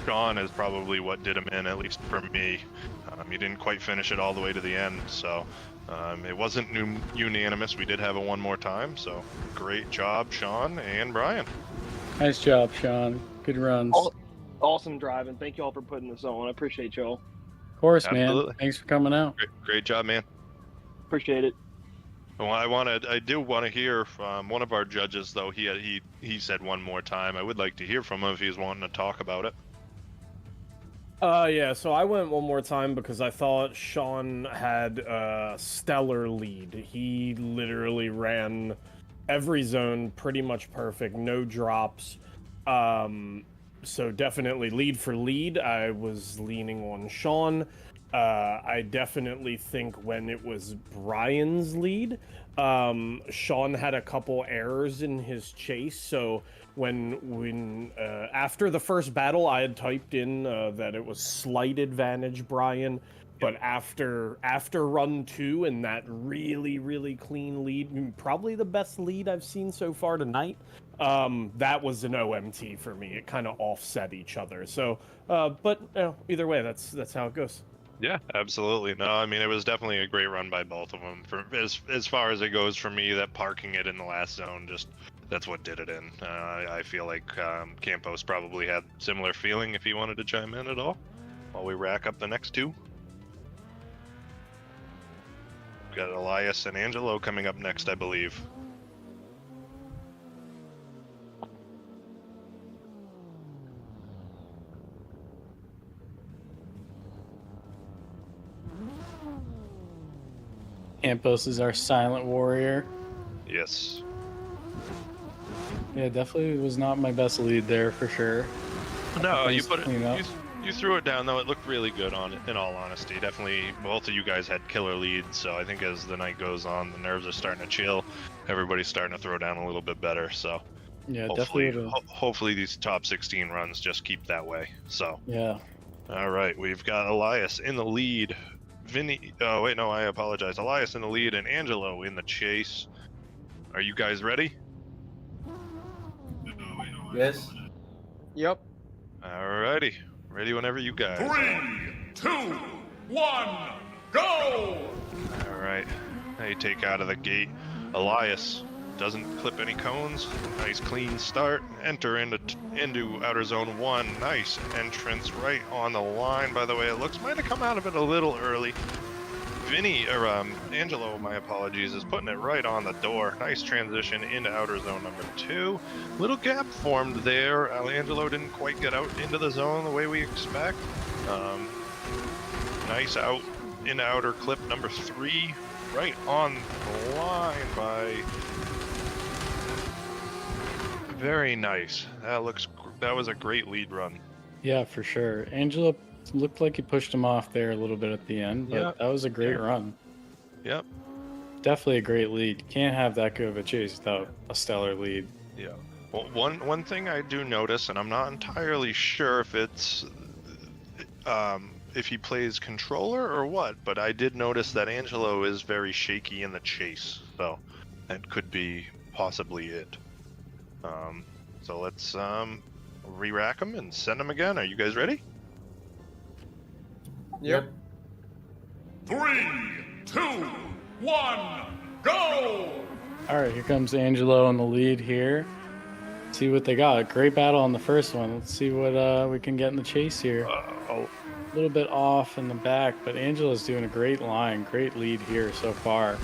Sean is probably what did him in, at least for me. He didn't quite finish it all the way to the end, so it wasn't unanimous. We did have it one more time, so great job, Sean and Brian. Nice job, Sean. Good runs. Awesome driving. Thank you all for putting this on. I appreciate y'all. Of course, Absolutely. man. Thanks for coming out. Great job, man. Appreciate it. Well, I do want to hear from one of our judges, though. He said one more time. I would like to hear from him if he's wanting to talk about it. Yeah, so I went one more time because I thought Sean had a stellar lead. He literally ran every zone pretty much perfect, no drops. So definitely lead for lead, I was leaning on Sean. I definitely think when it was Brian's lead, Sean had a couple errors in his chase. So when after the first battle, I had typed in that it was slight advantage Brian, but after run 2 and that really clean lead, probably the best lead I've seen so far tonight. That was an OMT for me. It kind of offset each other. So, but either way, that's how it goes. Yeah, absolutely. No, I mean, it was definitely a great run by both of them. For as far as it goes for me, that parking it in the last zone, that's what did it in. I feel like Campos probably had similar feeling if he wanted to chime in at all while we rack up the next 2. We've got Elias and Angelo coming up next, I believe. Campos is our silent warrior. Yes. Yeah, definitely was not my best lead there for sure. No, you Things put it. clean up. You threw it down though. It looked really good on it. In all honesty, definitely both of you guys had killer leads. So I think as the night goes on, the nerves are starting to chill. Everybody's starting to throw down a little bit better. So Yeah, hopefully, definitely. hopefully these top 16 runs just keep that way. So Yeah, All right, we've got Elias in the lead. Vinnie, oh wait, no, I apologize. Elias in the lead and Angelo in the chase. Are you guys ready? Yes. Yep. Alrighty, ready whenever you guys. 3, 2, 1, go! All right, they take out of the gate. Elias doesn't clip any cones. Nice clean start. Enter into outer zone 1. Nice entrance right on the line. By the way, it looks might have come out of it a little early. Vinnie, or Angelo, my apologies, is putting it right on the door. Nice transition into outer zone number 2. Little gap formed there. Angelo didn't quite get out into the zone the way we expect. Nice out into outer clip number 3. Right on the line by... Very nice. That was a great lead run. Yeah, for sure. Angelo looked like he pushed him off there a little bit at the end, but Yep. that was a great run. Yep. Definitely a great lead. Can't have that good of a chase without a stellar lead. Yeah. Well, one thing I do notice, and I'm not entirely sure if it's if he plays controller or what, but I did notice that Angelo is very shaky in the chase, so that could be possibly it. So let's re-rack him and send him again. Are you guys ready? Yep. 3, 2, 1, go! All right, here comes Angelo in the lead here. See what they got. A great battle on the first one. Let's see what we can get in the chase here. A little bit off in the back, but Angelo's doing a great line. Great lead here so far.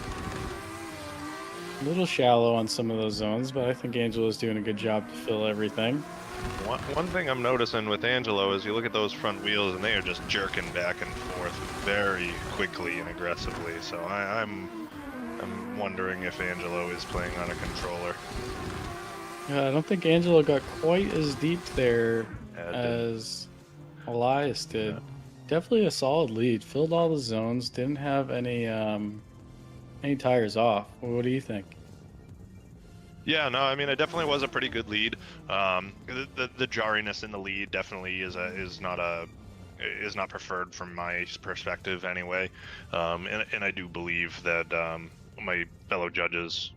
A little shallow on some of those zones, but I think Angelo's doing a good job to fill everything. One thing I'm noticing with Angelo is you look at those front wheels and they are just jerking back and forth very quickly and aggressively. So I'm wondering if Angelo is playing on a controller. Yeah, I don't think Angelo got quite as deep there as Elias did. Yeah. Definitely a solid lead. Filled all the zones. Didn't have any tires off. What do you think? Yeah, no, I mean, it definitely was a pretty good lead. The jarriness in the lead definitely is not preferred from my perspective anyway. And I do believe that my fellow judges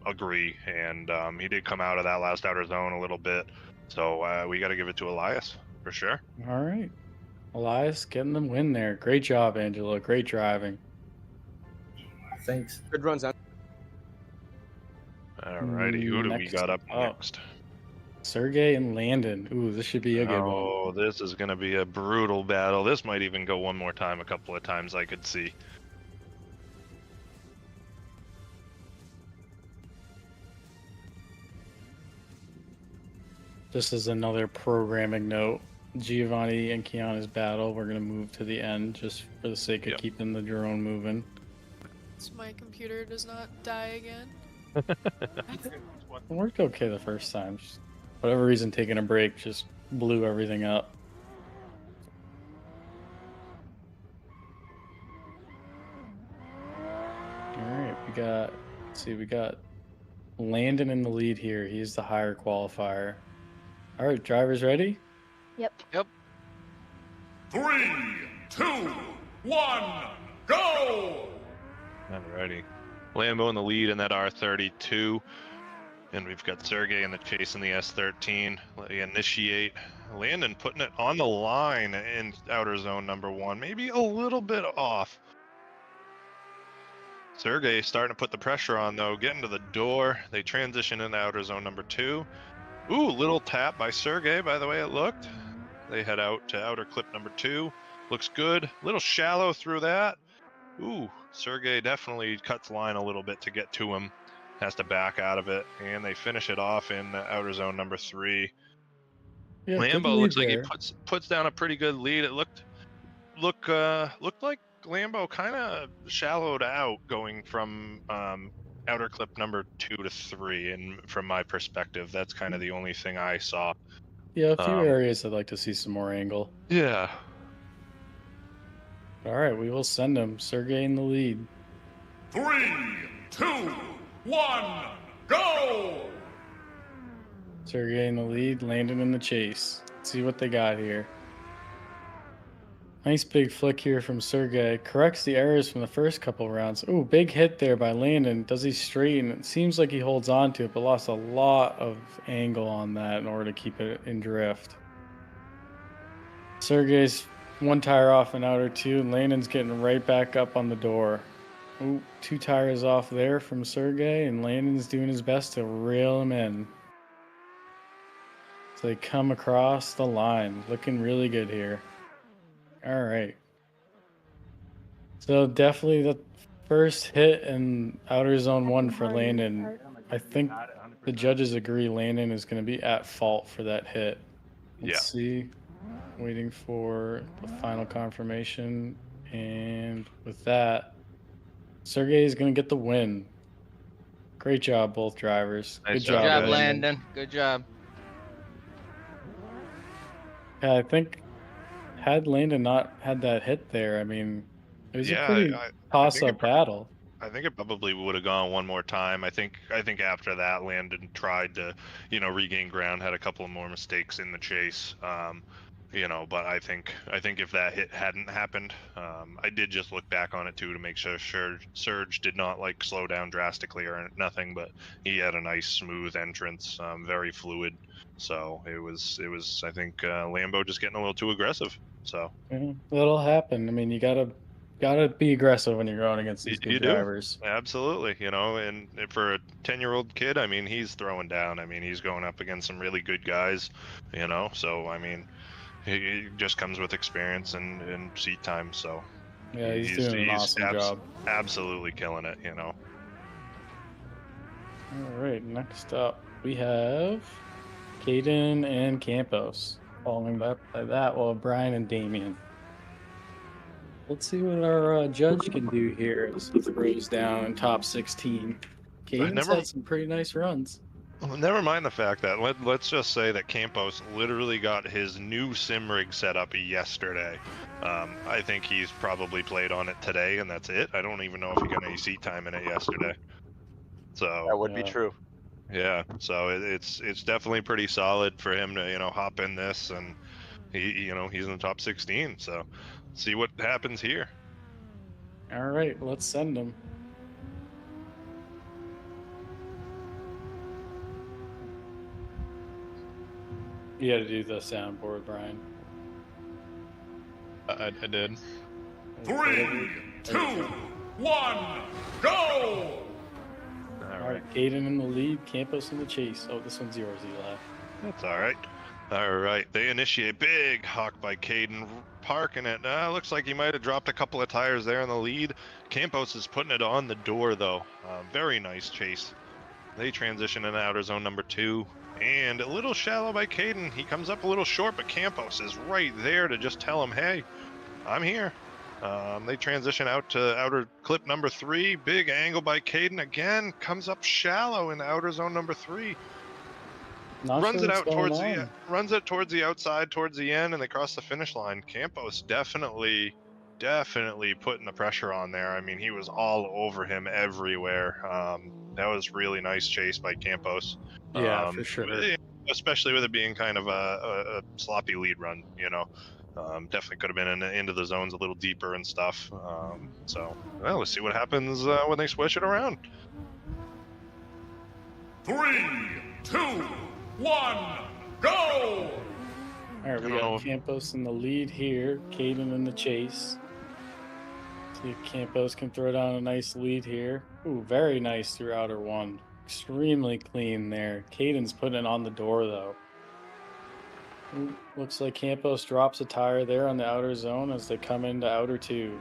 agree, and he did come out of that last outer zone a little bit. So we got to give it to Elias for sure. All right. Elias getting the win there. Great job, Angelo. Great driving. Thanks. Good runs, Angelo. Alrighty, who do we Next got up up. next? Sergey and Landon. Ooh, this should be a good one. Oh, this is going to be a brutal battle. This might even go one more time, a couple of times I could see. Just as another programming note, Giovanni and Kiana's battle, we're going to move to the end just for the sake of keeping the drone moving. So my computer does not die again. It worked okay the first time. Just, whatever reason, taking a break just blew everything up. Alright, we got Landon in the lead here. He's the higher qualifier. Alright, drivers ready? Yep. 3, 2, 1, go! Alrighty. Lambo in the lead in that R32. And we've got Sergey in the chase in the S13. They initiate. Landon putting it on the line in outer zone number 1. Maybe a little bit off. Sergey starting to put the pressure on though, getting to the door. They transition into outer zone number 2. Ooh, little tap by Sergey, by the way it looked. They head out to outer clip number 2. Looks good. Little shallow through that. Ooh, Sergey definitely cuts line a little bit to get to him. Has to back out of it, and they finish it off in outer zone number 3. Yeah, Lambo looks like he puts down a pretty good lead. It looked like Lambo kind of shallowed out going from outer clip number 2 to 3, and from my perspective, that's kind of the only thing I saw. Yeah, a few areas I'd like to see some more angle. Yeah. Alright, we will send him. Sergey in the lead. 3, 2, 1, go! Sergey in the lead, Landon in the chase. Let's see what they got here. Nice big flick here from Sergey. Corrects the errors from the first couple rounds. Ooh, big hit there by Landon. Does he straighten? It seems like he holds on to it, but lost a lot of angle on that in order to keep it in drift. Sergey's one tire off in outer 2, and Landon's getting right back up on the door. Ooh, 2 tires off there from Sergey, and Landon's doing his best to reel him in. So they come across the line. Looking really good here. All right. So definitely the first hit in outer zone 1 for Landon. I think the judges agree Landon is going to be at fault for that hit. Let's see. Waiting for the final confirmation. And with that, Sergey is going to get the win. Great job, both drivers. Good job, Landon. Good job. Yeah, I think had Landon not had that hit there, I mean, it was a pretty toss-up battle. I think it probably would have gone one more time. I think after that, Landon tried to, regain ground, had a couple of more mistakes in the chase. But I think if that hit hadn't happened, I did just look back on it too to make sure Serge did not like slow down drastically or nothing, but he had a nice smooth entrance, very fluid. So it was I think Lambo just getting a little too aggressive. So That'll happen. I mean, you gotta be aggressive when you're going against these good drivers. Absolutely, and for a 10-year-old kid, I mean, he's throwing down. I mean, he's going up against some really good guys, So I mean, he just comes with experience and seat time. So yeah, he's doing an awesome job. Absolutely killing it, All right, next up we have Kaden and Campos. Following up by that, well, Brian and Damien. Let's see what our judge can do here as he throws down in top 16. Kaden's had some pretty nice runs. Well, never mind the fact that let's just say that Campos literally got his new sim rig set up yesterday. I think he's probably played on it today, and that's it. I don't even know if he got any seat time in it yesterday. So that would be true. Yeah, so it's definitely pretty solid for him to hop in this, and he's in the top 16. So see what happens here. All right, let's send him. You had to do the soundboard, Brian. I did. 3, 2, 1, go! All right, Kaden in the lead, Campos in the chase. Oh, this one's yours, Eli. That's all right. All right, they initiate big hawk by Kaden, parking it. Looks like he might have dropped a couple of tires there in the lead. Campos is putting it on the door, though. Very nice chase. They transition in outer zone number 2. And a little shallow by Kaden. He comes up a little short, but Campos is right there to just tell him, hey, I'm here. They transition out to outer clip number 3. Big angle by Kaden again. Comes up shallow in outer zone number 3. Runs it towards the outside, towards the end, and they cross the finish line. Campos definitely putting the pressure on there. I mean, he was all over him everywhere. That was really nice chase by Campos. Yeah, for sure. Especially with it being kind of a sloppy lead run, definitely could have been into the zones a little deeper and stuff. So, let's see what happens when they switch it around. 3, 2, 1, go! All right, we got Campos in the lead here, Kaden in the chase. See if Campos can throw down a nice lead here. Ooh, very nice through outer 1. Extremely clean there. Caden's putting it on the door, though. Ooh, looks like Campos drops a tire there on the outer zone as they come into outer 2.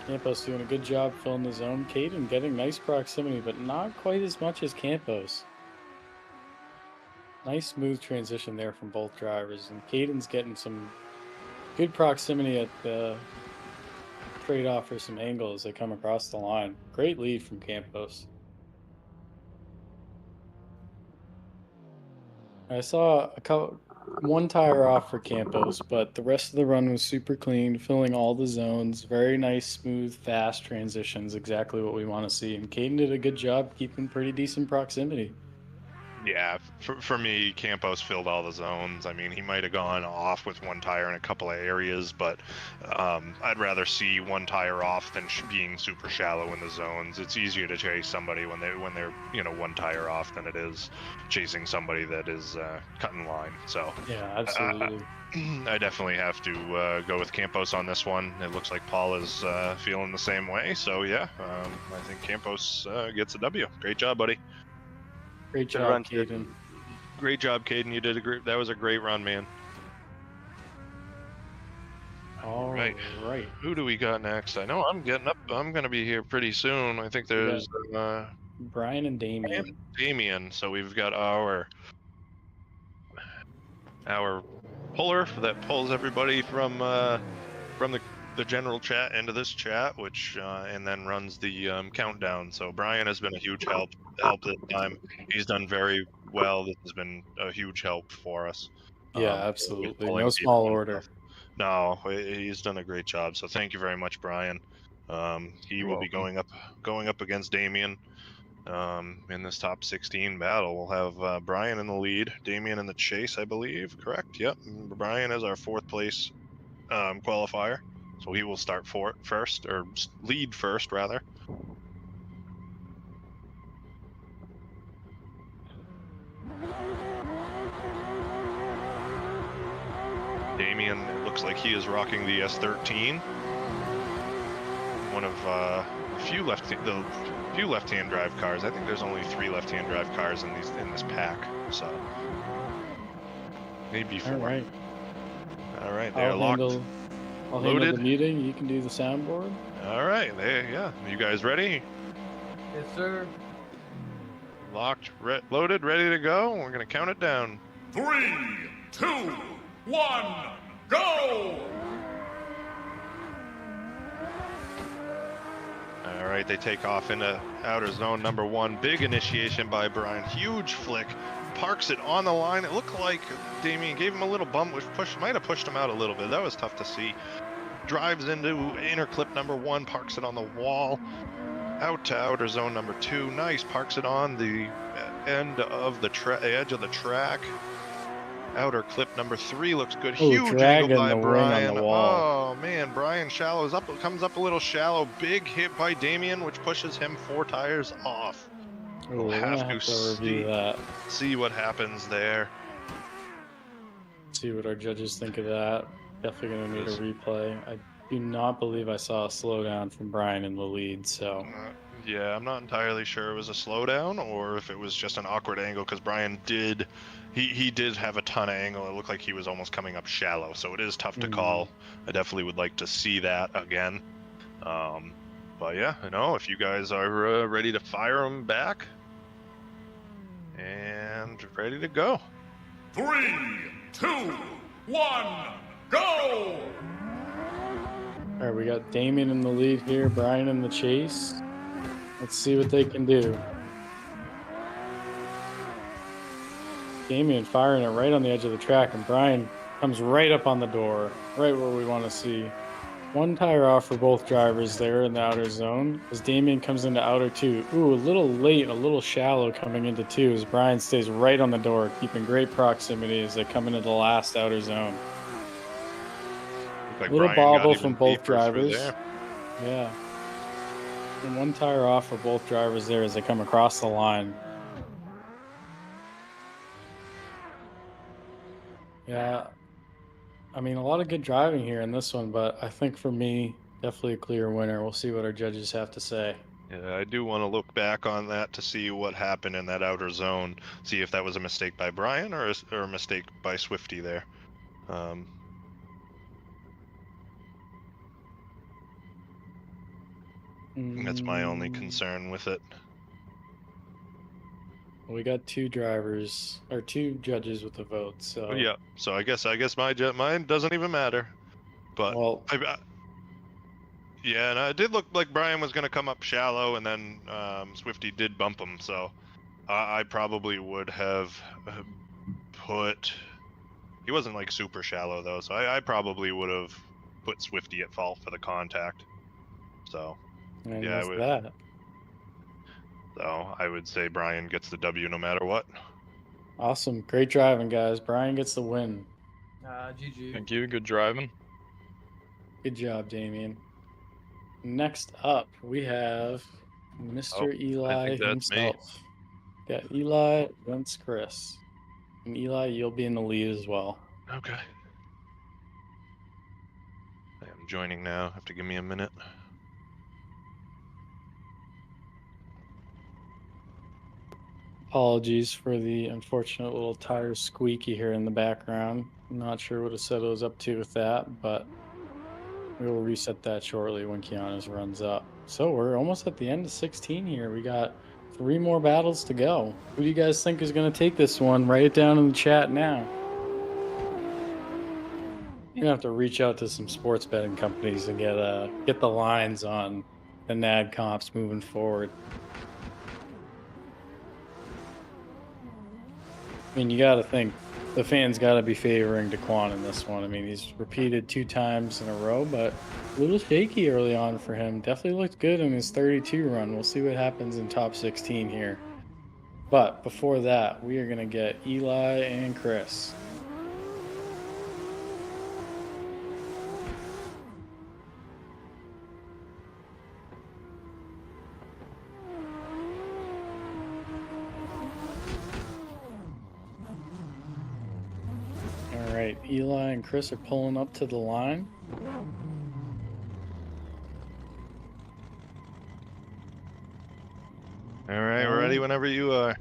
Campos doing a good job filling the zone. Kaden getting nice proximity, but not quite as much as Campos. Nice smooth transition there from both drivers, and Caden's getting some good proximity at the trade-off for some angle as they come across the line. Great lead from Campos. I saw one tire off for Campos, but the rest of the run was super clean, filling all the zones. Very nice, smooth, fast transitions, exactly what we want to see. And Kaden did a good job keeping pretty decent proximity. Yeah, for me, Campos filled all the zones. I mean, he might have gone off with one tire in a couple of areas, but I'd rather see one tire off than being super shallow in the zones. It's easier to chase somebody when they're one tire off than it is chasing somebody that is cutting line. So Yeah, absolutely. I definitely have to go with Campos on this one. It looks like Paul is feeling the same way. So yeah, I think Campos gets a W. Great job, buddy. Great Good job, run, Caden. Great job, Caden. You did that was a great run, man. All right. right. Who do we got next? I know I'm getting up. I'm gonna be here pretty soon. I think there's Brian and Damien. Damien. So we've got our puller that pulls everybody from the general chat into this chat, which and then runs the countdown. So Brian has been a huge help this time. He's done very well. This has been a huge help for us. Yeah, with absolutely. pulling No small people and order. stuff. No, he's done a great job. So thank you very much, Brian. He will be going up against Damien in this top 16 battle. We'll have Brian in the lead, Damien in the chase, I believe. Correct? Yep. Brian is our 4th place qualifier. So he will start first, or lead first, rather. Damien, it looks like he is rocking the S13. One of the few left-hand drive cars. I think there's only 3 left-hand drive cars in this pack. So maybe 4. All right, they're locked. I'll Loaded. handle the meeting. You can do the soundboard. All right, yeah. You guys ready? Yes, sir. Locked, loaded, ready to go. We're gonna count it down. 3, 2, 1, go! All right, they take off into outer zone number 1. Big initiation by Brian. Huge flick. Parks it on the line. It looked like Damien gave him a little bump, which might have pushed him out a little bit. That was tough to see. Drives into inner clip number 1, parks it on the wall. Out to outer zone number 2. Nice, parks it on the end of the edge of the track. Outer clip number 3 looks good. Huge angle by Brian. On the wall. Oh man, Brian comes up a little shallow. Big hit by Damien, which pushes him 4 tires off. We'll have to review that. See what happens there. See what our judges think of that. Definitely gonna need a replay. I do not believe I saw a slowdown from Brian in the lead. So yeah, I'm not entirely sure it was a slowdown or if it was just an awkward angle, because Brian did have a ton of angle. It looked like he was almost coming up shallow, so it is tough to call. I definitely would like to see that again. But yeah, if you guys are ready to fire them back and ready to go. 3, 2, 1, go! all right, we got Damien in the lead here, Brian in the chase. Let's see what they can do. Damien firing it right on the edge of the track, and Brian comes right up on the door, right where we want to see. 1 tire off for both drivers there in the outer zone as Damien comes into outer 2. Ooh, a little late, a little shallow coming into 2 as Brian stays right on the door, keeping great proximity as they come into the last outer zone. Like little Brian got bobble even from both deeper through drivers. there. Yeah. And 1 tire off for both drivers there as they come across the line. Yeah. I mean, a lot of good driving here in this one, but I think for me, definitely a clear winner. We'll see what our judges have to say. Yeah, I do want to look back on that to see what happened in that outer zone. See if that was a mistake by Brian or a mistake by Swifty there. That's my only concern with it. We got 2 drivers or 2 judges with the vote. So Yeah, so I guess mine doesn't even matter. But yeah, and it did look like Brian was going to come up shallow, and then Swifty did bump him. So I probably would have put. He wasn't like super shallow though, so I probably would have put Swifty at fault for the contact. So and yeah, that. So I would say Brian gets the W no matter what. Awesome. Great driving, guys. Brian gets the win. GG. Thank you. Good driving. Good job, Damien. Next up, we have Mr. I Eli think that's me. himself. Got Eli against Chris. And Eli, you'll be in the lead as well. Okay. I'm joining now. Have to give me a minute. Apologies for the unfortunate little tire squeaky here in the background. I'm not sure what Aceto was up to with that, but we will reset that shortly when Kiana's runs up. So we're almost at the end of 16 here. We got 3 more battles to go. Who do you guys think is going to take this one? Write it down in the chat now. You're going to have to reach out to some sports betting companies and get the lines on the NAD comps moving forward. I mean, you got to think the fans got to be favoring Dcoin in this one. I mean, he's repeated 2 times in a row, but a little shaky early on for him. Definitely looked good in his 32 run. We'll see what happens in top 16 here. But before that, we are going to get Eli and Chris. All right, Eli and Chris are pulling up to the line. All right, we're ready whenever you are.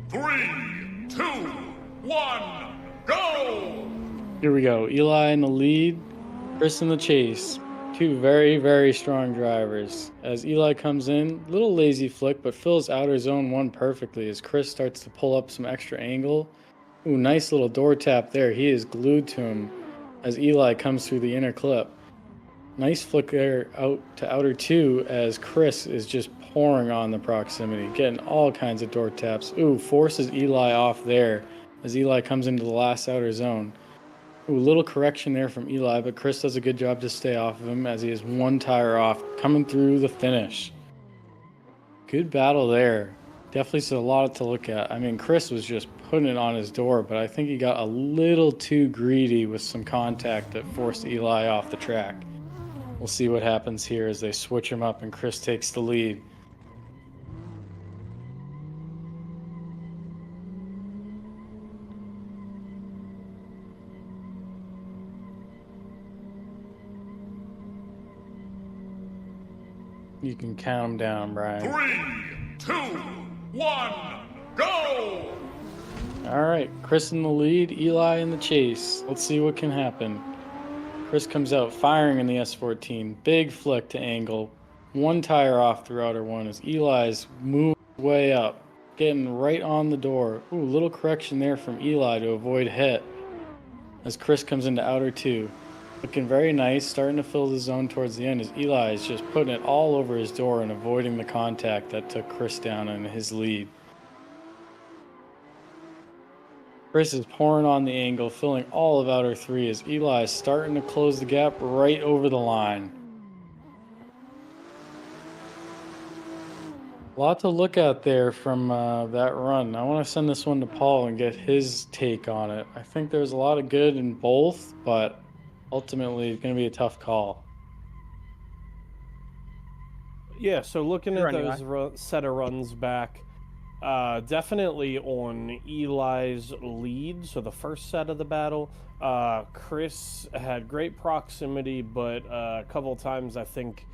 Three, 2, 1, go! Here we go. Eli in the lead, Chris in the chase. 2 very, very strong drivers. As Eli comes in, little lazy flick, but fills outer zone 1 perfectly as Chris starts to pull up some extra angle. Ooh, nice little door tap there. He is glued to him as Eli comes through the inner clip. Nice flick there out to outer 2 as Chris is just pouring on the proximity, getting all kinds of door taps. Ooh, forces Eli off there as Eli comes into the last outer zone. Ooh, little correction there from Eli, but Chris does a good job to stay off of him as he is 1 tire off, coming through the finish. Good battle there. Definitely a lot to look at. I mean, Chris was just putting it on his door, but I think he got a little too greedy with some contact that forced Eli off the track. We'll see what happens here as they switch him up and Chris takes the lead. You can count them down, Brian. 3, 2, 1, go! All right, Chris in the lead, Eli in the chase. Let's see what can happen. Chris comes out firing in the S14. Big flick to angle. 1 tire off through outer 1 as Eli's moved way up, getting right on the door. Ooh, little correction there from Eli to avoid hit as Chris comes into outer 2. Looking very nice, starting to fill the zone towards the end as Eli is just putting it all over his door and avoiding the contact that took Chris down in his lead. Chris is pouring on the angle, filling all of outer 3 as Eli is starting to close the gap right over the line. A lot to look at there from that run. I want to send this one to Paul and get his take on it. I think there's a lot of good in both, but ultimately it's going to be a tough call. Yeah, so looking You're at running, those set of runs back, definitely on Eli's lead, so the first set of the battle, Chris had great proximity, but a couple times I think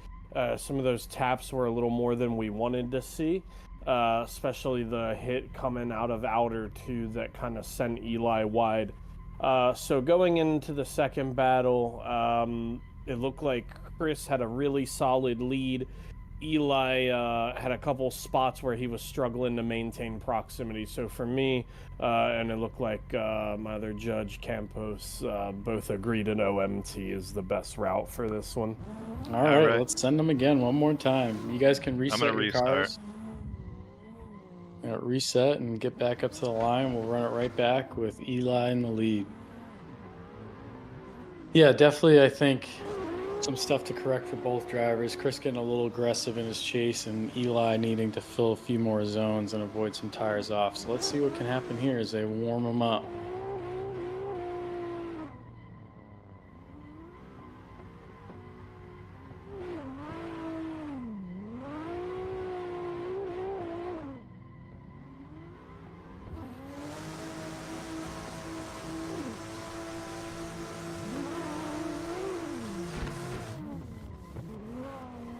some of those taps were a little more than we wanted to see, especially the hit coming out of outer 2 that kind of sent Eli wide. So going into the second battle, it looked like Chris had a really solid lead. Eli had a couple spots where he was struggling to maintain proximity. So for me, and it looked like my other judge, Campos, both agreed an OMT is the best route for this one. All right, let's send them again one more time. You guys can reset your restart. cars. Reset and get back up to the line. We'll run it right back with Eli in the lead. Yeah, definitely. I think Some stuff to correct for both drivers. Chris getting a little aggressive in his chase, and Eli needing to fill a few more zones and avoid some tires off. So let's see what can happen here as they warm them up.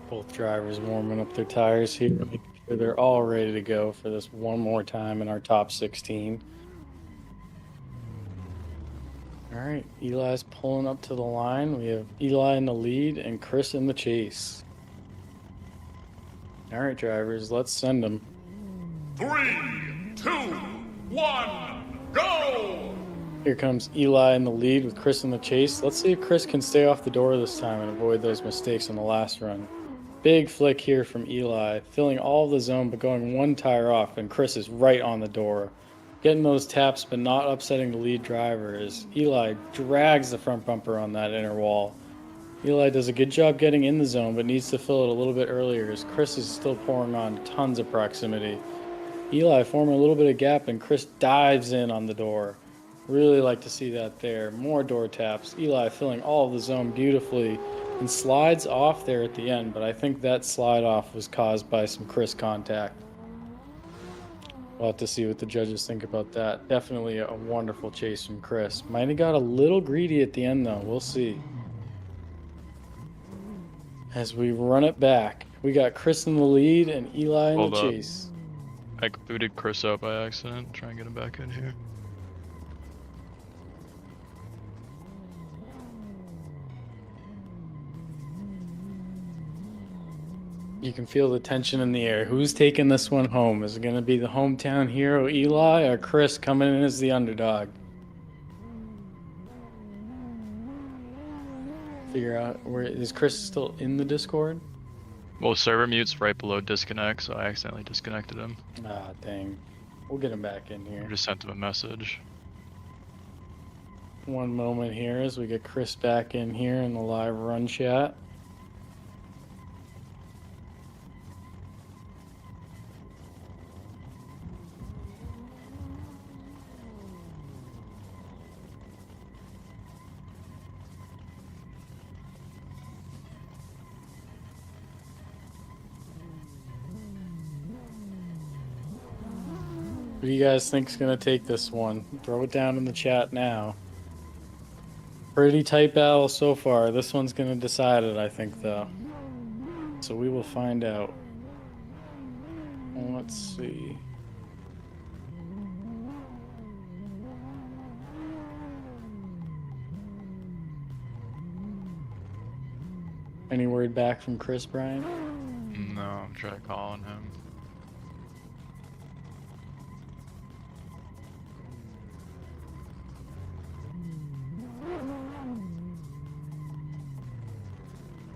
Both drivers warming up their tires here, making sure they're all ready to go for this one more time in our top 16. All right, Eli's pulling up to the line. We have Eli in the lead and Chris in the chase. All right, drivers, let's send them. 3, 2, 1, go! Here comes Eli in the lead with Chris in the chase. Let's see if Chris can stay off the door this time and avoid those mistakes on the last run. Big flick here from Eli, filling all the zone but going one tire off, and Chris is right on the door. Getting those taps but not upsetting the lead driver as Eli drags the front bumper on that inner wall. Eli does a good job getting in the zone but needs to fill it a little bit earlier as Chris is still pouring on tons of proximity. Eli forming a little bit of gap and Chris dives in on the door. Really like to see that there. More door taps. Eli filling all of the zone beautifully and slides off there at the end, but I think that slide off was caused by some Chris contact. We'll have to see what the judges think about that. Definitely a wonderful chase from Chris. Might have got a little greedy at the end though. We'll see. As we run it back, we got Chris in the lead and Eli in the chase. I booted Chris out by accident. Try and get him back in here. You can feel the tension in the air. Who's taking this one home? Is it going to be the hometown hero Eli or Chris coming in as the underdog? Figure out where is Chris still in the Discord? Well, server mute's right below disconnect, so I accidentally disconnected him. Ah, dang. We'll get him back in here. I just sent him a message. One moment here as we get Chris back in here in the live run chat. Who do you guys think's gonna take this one? Throw it down in the chat now. Pretty tight battle so far. This one's gonna decide it, I think, though. So we will find out. Let's see. Any word back from Chris, Brian? No, I'm trying calling him.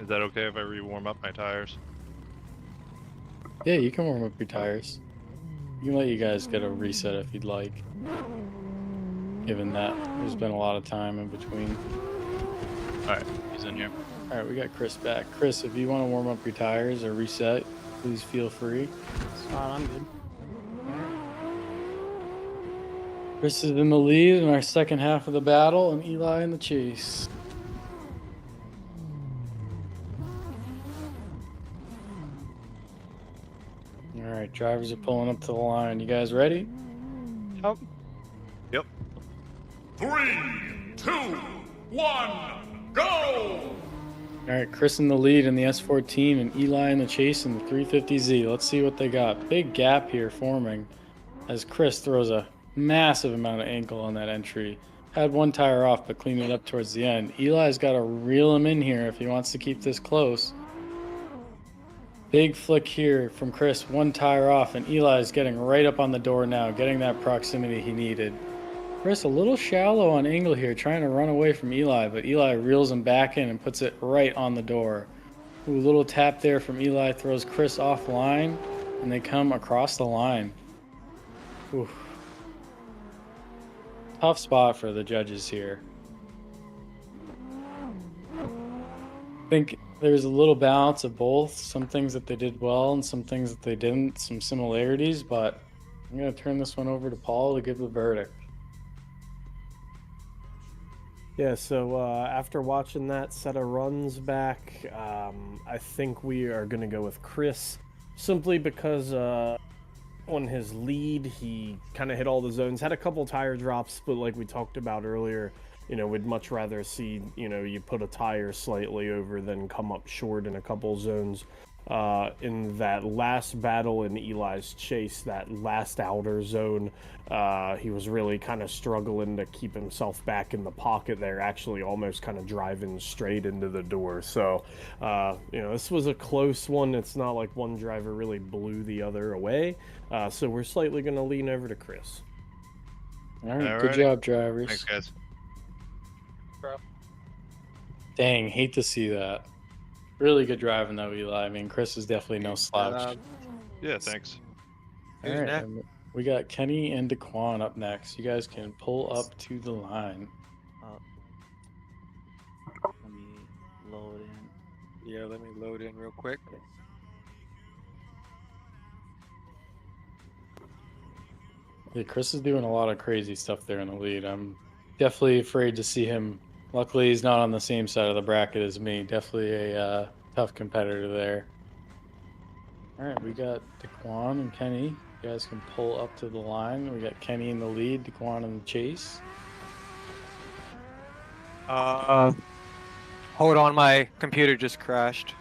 Is that okay if I re-warm up my tires? Yeah, you can warm up your tires. You can let you guys get a reset if you'd like. Given that there's been a lot of time in between. Alright, he's in here. Alright, we got Chris back. Chris, if you want to warm up your tires or reset, please feel free. I'm good. Chris is in the lead in our second half of the battle, and Eli in the chase. Alright, drivers are pulling up to the line. You guys ready? Yep. Yep. 3, 2, 1, go! Alright, Chris in the lead in the S14 and Eli in the chase in the 350Z. Let's see what they got. Big gap here forming as Chris throws a massive amount of ankle on that entry. Had one tire off, but cleaned it up towards the end. Eli's got to reel him in here if he wants to keep this close. Big flick here from Chris, one tire off, and Eli's getting right up on the door now, getting that proximity he needed. Chris a little shallow on angle here, trying to run away from Eli, but Eli reels him back in and puts it right on the door. Ooh, little tap there from Eli throws Chris offline, and they come across the line. Ooh. Tough spot for the judges here. I there's a little balance of both. Some things that they did well and some things that they didn't. Some similarities, but I'm gonna turn this one over to Paul to give the verdict. Yeah, so after watching that set of runs back, I think we are going to go with Chris, simply because on his lead, he kind of hit all the zones, had a couple tire drops, but like we talked about earlier, you know, we'd much rather see, you know, you put a tire slightly over than come up short in a couple zones. In that last battle in Eli's chase, that last outer zone, he was really kind of struggling to keep himself back in the pocket there, actually almost kind of driving straight into the door. So, you know, this was a close one. It's not like one driver really blew the other away. So we're slightly going to lean over to Chris. All right, good job, drivers. Thanks, guys. Dang, hate to see that. Really good driving though, Eli. I mean, Chris is definitely no slouch. Yeah, thanks. All right, and we got Kenny and Dcoin up next. You guys can pull up to the line. Let me load in. Yeah, let me load in real quick. Yeah, Chris is doing a lot of crazy stuff there in the lead. I'm definitely afraid to see him. Luckily, he's not on the same side of the bracket as me. Definitely a tough competitor there. All right, we got Dcoin and Kenny. You guys can pull up to the line. We got Kenny in the lead, Dcoin in the chase. Hold on, my computer just crashed.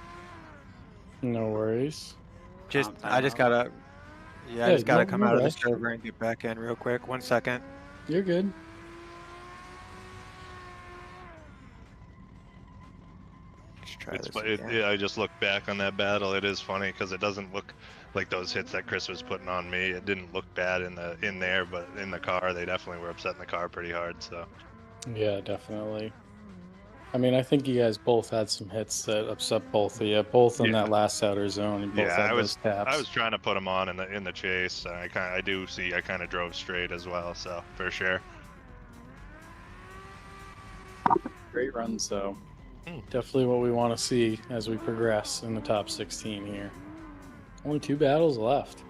No worries. I just gotta come out of the server and get back in real quick. 1 second. You're good. Yeah, I just looked back on that battle. It is funny because it doesn't look like those hits that Chris was putting on me. It didn't look bad in there, but in the car, they definitely were upsetting the car pretty hard. So. Yeah, definitely. I mean, I think you guys both had some hits that upset both of you, both in that last outer zone. You both had those taps. I was trying to put them on in the chase. I kind of drove straight as well, so for sure. Great runs though. Definitely what we want to see as we progress in the top 16 here. Only 2 battles left.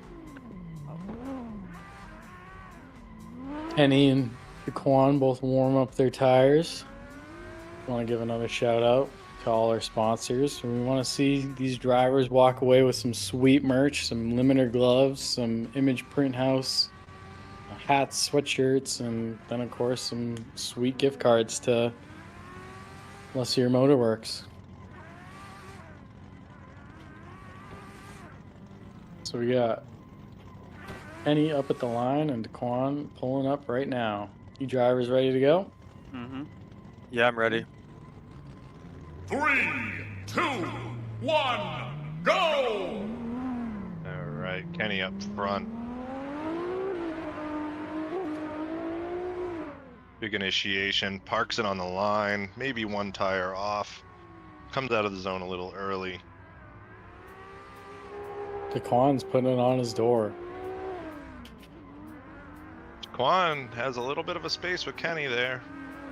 Kenny and Dcoin both warm up their tires. Want to give another shout out to all our sponsors. We want to see these drivers walk away with some sweet merch, some limiter gloves, some Image Printhouse hats, sweatshirts, and then of course some sweet gift cards to Lussier Motorworks. So we got Kenny up at the line and Dcoin pulling up right now. You drivers ready to go? Mm-hmm. Yeah, I'm ready. 3, 2, 1, go! All right, Kenny up front. Big initiation, parks it on the line, maybe 1 tire off. Comes out of the zone a little early. Dcoin's putting it on his door. Dcoin has a little bit of a space with Kenny there.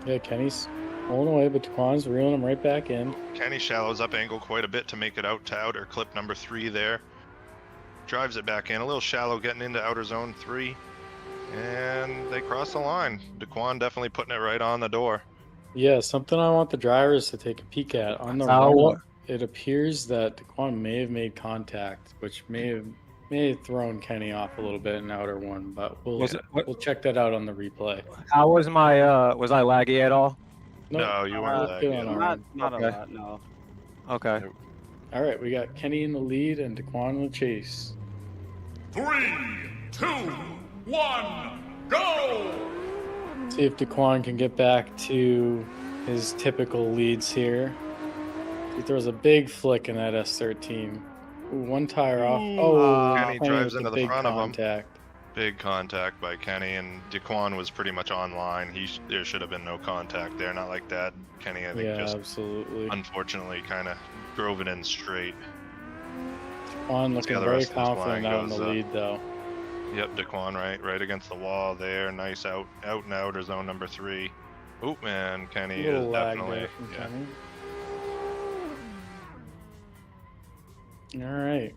Yeah, Kenny's pulling away, but Dcoin's reeling him right back in. Kenny shallows up angle quite a bit to make it out to outer clip number 3 there. Drives it back in, a little shallow getting into outer zone 3. And they cross the line. Dcoin definitely putting it right on the door. Yeah, something I want the drivers to take a peek at. On the run, it appears that Dcoin may have made contact, which may have thrown Kenny off a little bit in outer one, but we'll check that out on the replay. How was my was I laggy at all? No, you weren't laggy. Not a lot, no. Okay. All right, we got Kenny in the lead and Dcoin in the chase. 3, 2, 1, go! See if Dcoin can get back to his typical leads here. He throws a big flick in that S13. Ooh, 1 tire off. Kenny drives into the front contact. of him. Big contact by Kenny, and Dcoin was pretty much on line. There should have been no contact there, not like that. Kenny, I think, just absolutely. Unfortunately kind of drove it in straight. Dcoin looking very confident out in the lead, though. Yep, Dcoin right against the wall there. Nice out and outer zone number 3. Oop, man, Kenny is definitely. All right.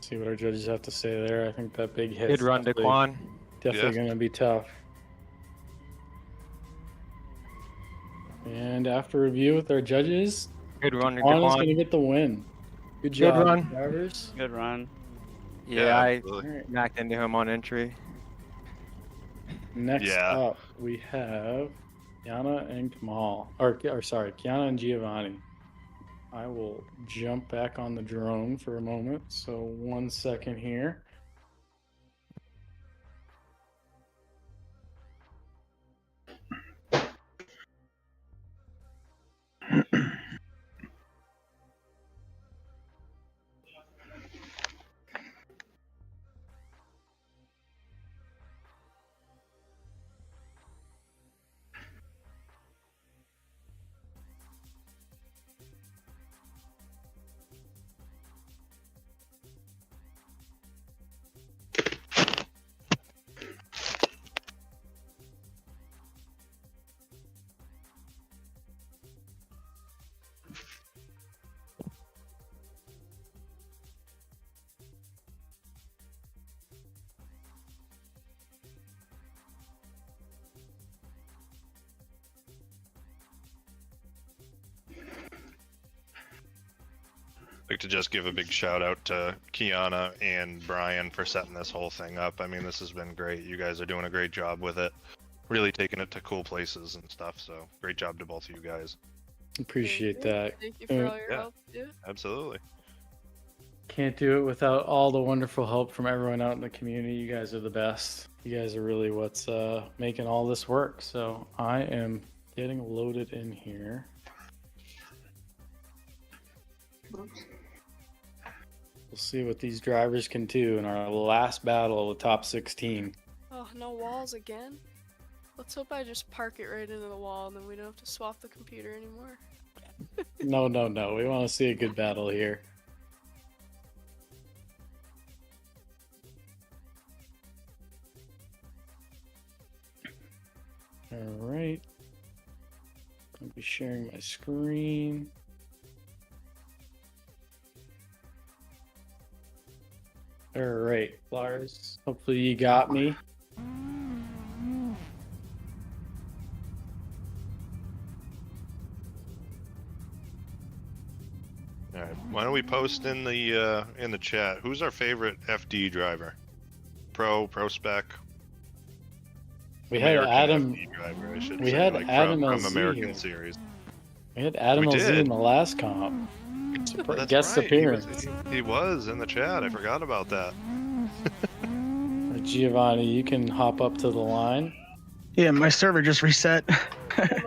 See what our judges have to say there. I think that big hit. Good run, Dcoin. Definitely going to be tough. And after review with our judges, Good run, Dcoin is going to Dcoin. get the win. Good job, Good run. drivers. Good run. Yeah, I absolutely. knocked into him on entry. Next Yeah. up, we have Kiana and Kamal. Or sorry, Kiana and Giovanni. I will jump back on the drone for a moment. So 1 second here. I'd like to just give a big shout out to Kiana and Brian for setting this whole thing up. I mean, this has been great. You guys are doing a great job with it. Really taking it to cool places and stuff. So great job to both of you guys. Appreciate that. Thank you for all your Yeah. help, dude. Absolutely. Can't do it without all the wonderful help from everyone out in the community. You guys are the best. You guys are really what's making all this work. So I am getting loaded in here. We'll see what these drivers can do in our last battle of the top 16. Oh, no walls again? Let's hope I just park it right into the wall and then we don't have to swap the computer anymore. No. We want to see a good battle here. All right. I'll be sharing my screen. All right, Lars. Hopefully you got me. All right. Why don't we post in the chat? Who's our favorite FD driver? Pro spec. We had American Adam. FD driver, I should We say, had like Adam from LZ American here. series. We had Adam We LZ did. in the last comp. That's Guest right. appearance. He was in the chat. I forgot about that. Giovanni, you can hop up to the line. Yeah, my server just reset.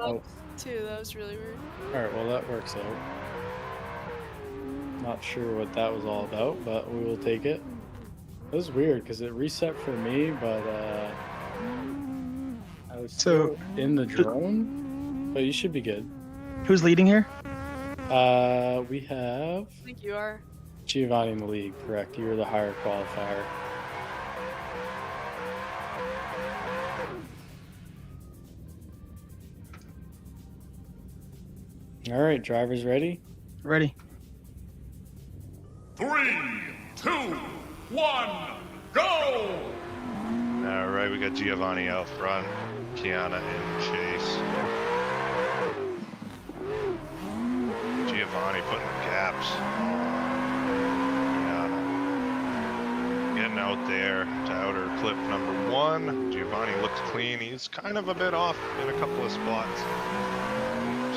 Oh, Too, that was really weird. all right, well that works out. Not sure what that was all about, but we will take it. It was weird because it reset for me, but I was still in the drone. But you should be good. Who's leading here? We have I think you are. Giovanni in the league, correct? You were the higher qualifier. All right, drivers ready? Ready. 3, 2, 1, go! All right, we got Giovanni out front, Kiana in chase. Giovanni putting gaps. Kiana getting out there to outer clip number 1. Giovanni looks clean. He's kind of a bit off in a couple of spots.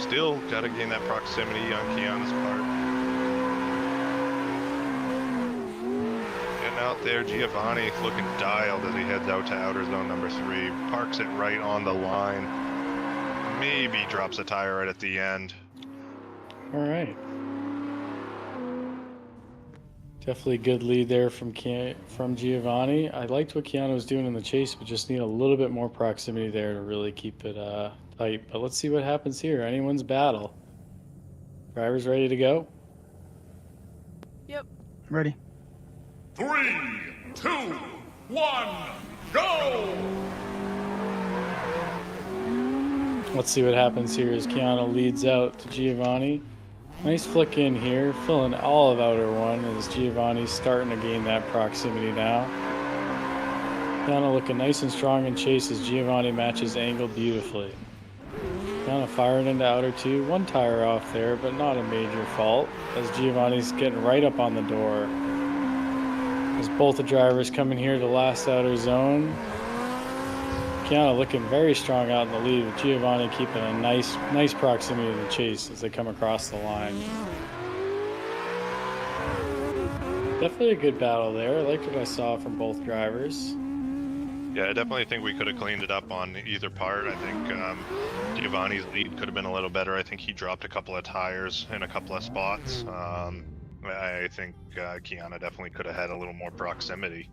Still got to gain that proximity on Kiana's part. Getting out there, Giovanni looking dialed as he heads out to outer zone number 3. Parks it right on the line. Maybe drops a tire right at the end. All right. Definitely a good lead there from Giovanni. I liked what Kiana was doing in the chase, but just need a little bit more proximity there to really keep it tight. But let's see what happens here. Anyone's battle. Drivers ready to go? Yep. Ready. 3, 2, 1, go! Let's see what happens here as Kiana leads out to Giovanni. Nice flick in here, filling all of outer one as Giovanni's starting to gain that proximity now. Kiana looking nice and strong in chase as Giovanni matches angle beautifully. Kiana firing into outer two, one tire off there, but not a major fault as Giovanni's getting right up on the door. As both the drivers coming here to last outer zone. Kiana looking very strong out in the lead with Giovanni keeping a nice proximity to the chase as they come across the line. Definitely a good battle there. I liked what I saw from both drivers. Yeah, I definitely think we could have cleaned it up on either part. I think Giovanni's lead could have been a little better. I think he dropped a couple of tires in a couple of spots. I think Kiana definitely could have had a little more proximity.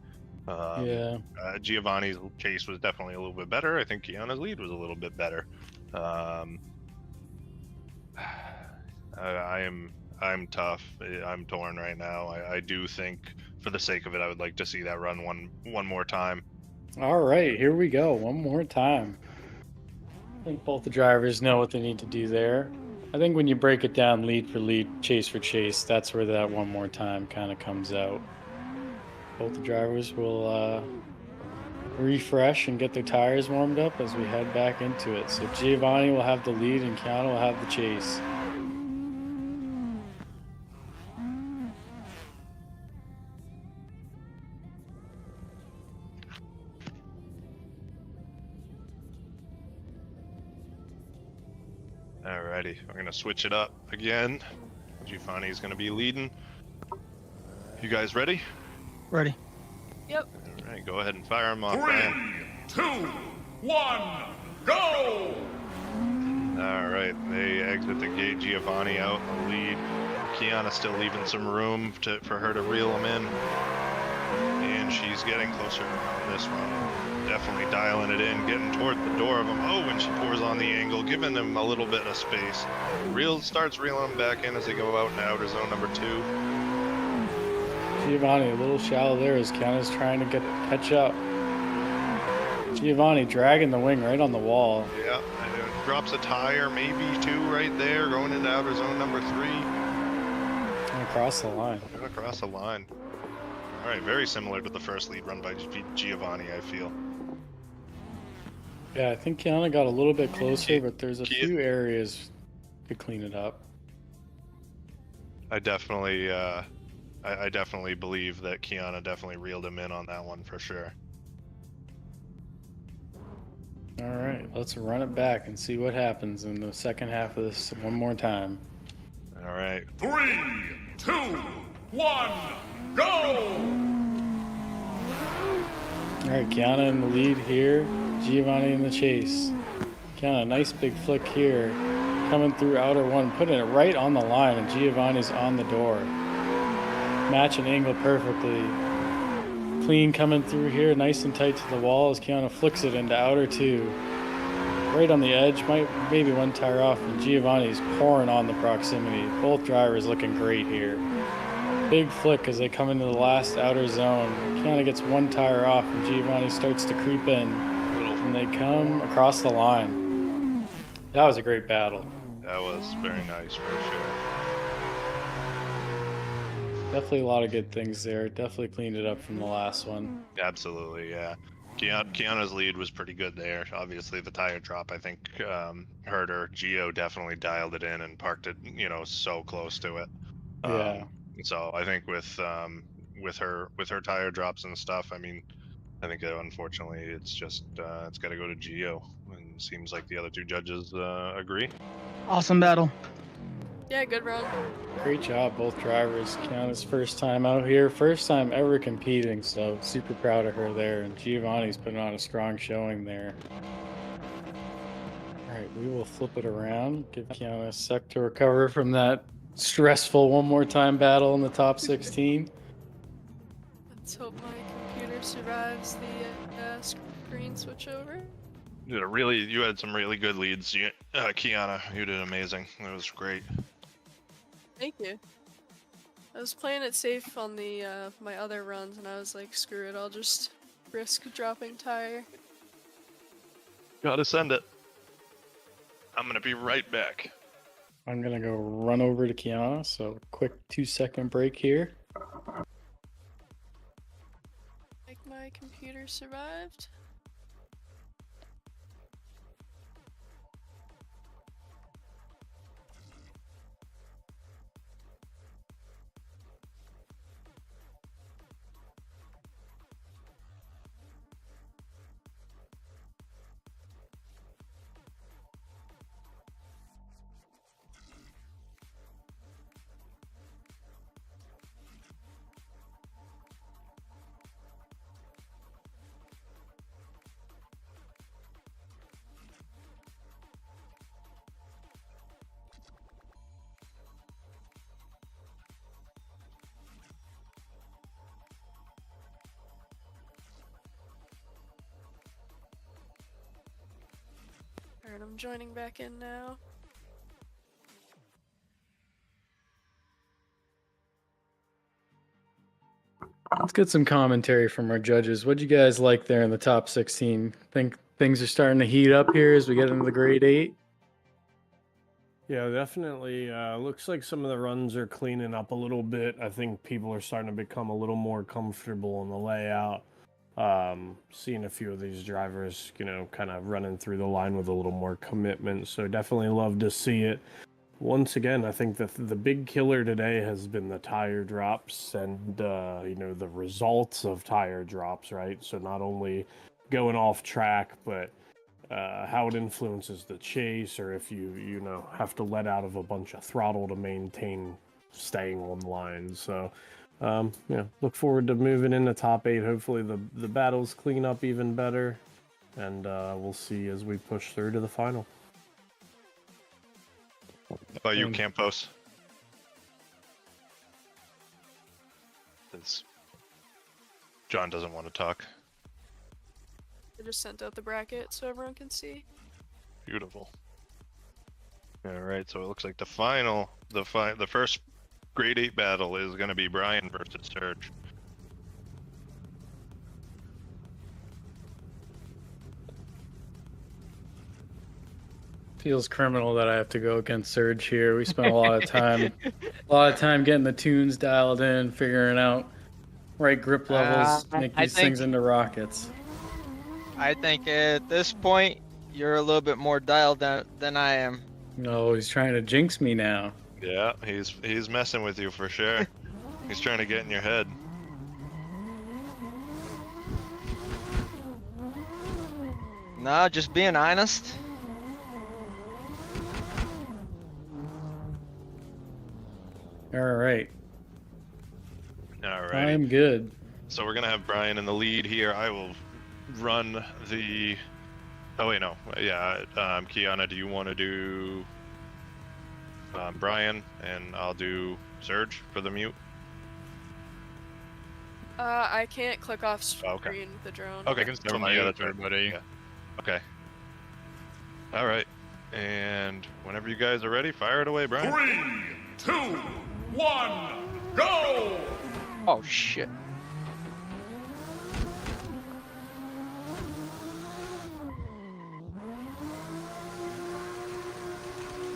Yeah. Giovanni's chase was definitely a little bit better. I think Kiana's lead was a little bit better. I'm tough. I'm torn right now. I do think, for the sake of it, I would like to see that run one more time. All right, here we go. One more time. I think both the drivers know what they need to do there. I think when you break it down lead for lead, chase for chase, that's where that one more time kind of comes out. Both the drivers will refresh and get their tires warmed up as we head back into it. So Giovanni will have the lead and Kiana will have the chase. Alrighty, we're gonna switch it up again. Giovanni's gonna be leading. You guys ready? Ready. Yep. Alright, go ahead and fire him off. 3, 2, 1, go! Alright, they exit the gate. Giovanni out in the lead. Kiana still leaving some room for her to reel him in. And she's getting closer on this one. Definitely dialing it in, getting toward the door of him. Oh, when she pours on the angle, giving him a little bit of space. Starts reeling him back in as they go out in outer zone number 2. Giovanni a little shallow there as Kiana's trying to catch up. Giovanni dragging the wing right on the wall. Yeah, and it drops a tire, maybe 2 right there, going into outer zone number 3. And across the line. And across the line. All right, very similar to the first lead run by Giovanni, I feel. Yeah, I think Kiana got a little bit closer, but there's a few areas to clean it up. I definitely believe that Kiana definitely reeled him in on that one for sure. All right, let's run it back and see what happens in the second half of this one more time. All right. 3, 2, 1, go! All right, Kiana in the lead here. Giovanni in the chase. Kiana, nice big flick here. Coming through outer one, putting it right on the line, and Giovanni's on the door. Matching angle perfectly. Clean coming through here, nice and tight to the wall as Kiana flicks it into outer 2. Right on the edge, maybe one tire off, and Giovanni's pouring on the proximity. Both drivers looking great here. Big flick as they come into the last outer zone. Kiana gets one tire off, and Giovanni starts to creep in. And they come across the line. That was a great battle. That was very nice for sure. Definitely a lot of good things there. Definitely cleaned it up from the last one. Absolutely, yeah. Kiana's lead was pretty good there. Obviously, the tire drop, I think, hurt her. Gio definitely dialed it in and parked it, so close to it. Yeah. So I think with her tire drops and stuff, I mean, I think unfortunately it's just it's got to go to Gio, and seems like the other 2 judges agree. Awesome battle. Yeah, good run. Great job, both drivers. Kiana's first time out here, first time ever competing, so super proud of her there. And Giovanni's putting on a strong showing there. All right, we will flip it around, give Kiana a sec to recover from that stressful one more time battle in the top 16. Let's hope my computer survives the screen switchover. You had some really good leads, Kiana. You did amazing. It was great. Thank you. I was playing it safe on the my other runs, and I was like, screw it, I'll just risk dropping tire. Gotta send it. I'm gonna be right back. I'm gonna go run over to Kiana, so quick 2-second break here. Like my computer survived. Alright, I'm joining back in now. Let's get some commentary from our judges. What'd you guys like there in the top 16? Think things are starting to heat up here as we get into the grade 8? Yeah, definitely. Looks like some of the runs are cleaning up a little bit. I think people are starting to become a little more comfortable in the layout. Seeing a few of these drivers, kind of running through the line with a little more commitment. So definitely love to see it. Once again, I think that the big killer today has been the tire drops and, the results of tire drops, right? So not only going off track, but how it influences the chase, or if you have to let out of a bunch of throttle to maintain staying on line. So look forward to moving in the top 8. Hopefully the battles clean up even better, and we'll see as we push through to the final. How about you, Campos? Since John doesn't want to talk. I just sent out the bracket so everyone can see. Beautiful. All right, so it looks like the first grade 8 battle is going to be Brian versus Serge. Feels criminal that I have to go against Serge here. We spent a lot of time getting the tunes dialed in, figuring out right grip levels, make these things into rockets. I think at this point you're a little bit more dialed than I am. No, he's trying to jinx me now. Yeah, he's messing with you for sure. He's trying to get in your head. No, just being honest. All right. All right. I'm good. So we're gonna have Brian in the lead here. I will run the. Oh wait, no. Yeah, Kiana, do you want to do Brian, and I'll do Serge for the mute? I can't click off screen okay. with the drone. Okay, I can still never mind. Yeah, mute that's right. everybody. Yeah. Okay. All right. And whenever you guys are ready, fire it away, Brian. 3, 2, 1, go! Oh shit.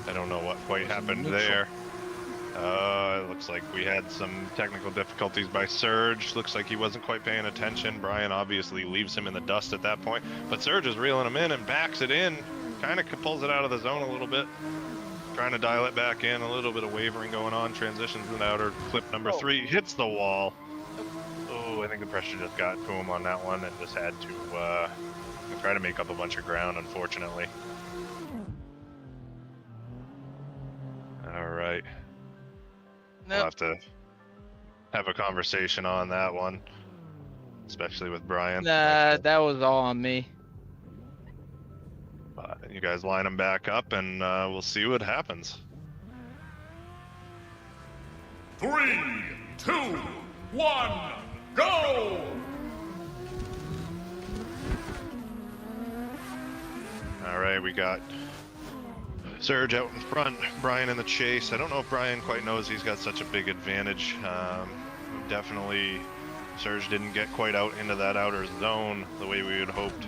I don't know what quite happened there. It looks like we had some technical difficulties by Serge. Looks like he wasn't quite paying attention. Brian obviously leaves him in the dust at that point. But Serge is reeling him in and backs it in. Kind of pulls it out of the zone a little bit. Trying to dial it back in. A little bit of wavering going on. Transitions in outer. Clip number 3 hits the wall. Oh, I think the pressure just got to him on that one and just had to try to make up a bunch of ground, unfortunately. All right. We'll have to have a conversation on that one, especially with Brian. Nah, that was all on me. You guys line them back up, and we'll see what happens. 3, 2, 1, go! All right, we got Serge out in front, Brian in the chase. I don't know if Brian quite knows he's got such a big advantage. Definitely, Serge didn't get quite out into that outer zone the way we had hoped.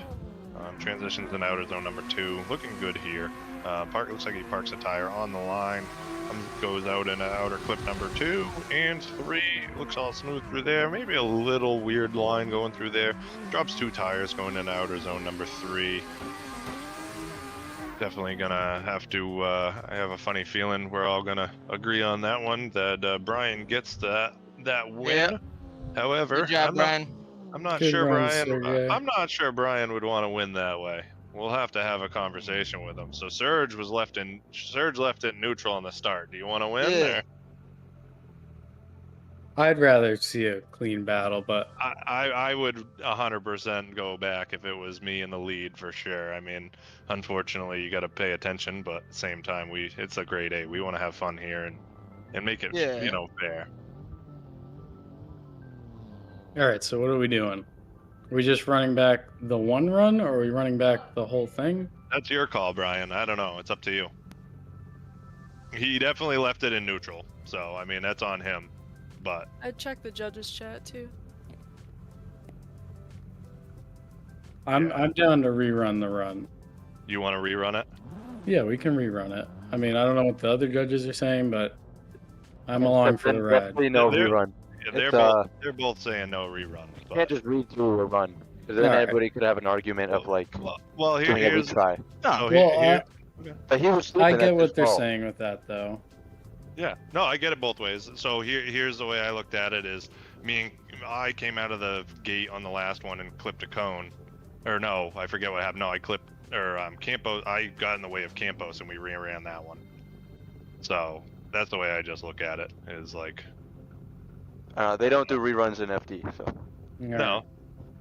Transitions in outer zone number 2, looking good here. Looks like he parks a tire on the line. Goes out into outer clip number 2 and 3. Looks all smooth through there. Maybe a little weird line going through there. Drops 2 tires going into outer zone number 3. Definitely gonna have to. I have a funny feeling we're all gonna agree on that one. That Brian gets that win. Yep. However, Good job, Brian. I'm not Good sure run, Brian. Sergey. I'm not sure Brian would want to win that way. We'll have to have a conversation with him. So Serge left it neutral on the start. Do you want to win there? I'd rather see a clean battle, but I would 100% go back if it was me in the lead for sure. I mean, unfortunately, you got to pay attention, but at the same time, it's a grade A. We want to have fun here and make it fair. all right. So what are we doing? Are we just running back the one run, or are we running back the whole thing? That's your call, Brian. I don't know. It's up to you. He definitely left it in neutral, so I mean that's on him. But I'd check the judges' chat too. I'm down to rerun the run. You want to rerun it? Yeah, we can rerun it. I mean, I don't know what the other judges are saying, but I'm along for the ride. Definitely no rerun. Yeah, they're both saying no rerun. You can't just read through a run, because then everybody could have an argument of like, well, here's try. No, But he was I sleeping get at what this they're ball. saying with that, though. Yeah, no, I get it both ways. So here's the way I looked at it: is I came out of the gate on the last one and clipped a cone, or no, I forget what happened. No, I clipped Campos. I got in the way of Campos and we ran that one. So that's the way I just look at it. Is like They don't do reruns in FD, so. No.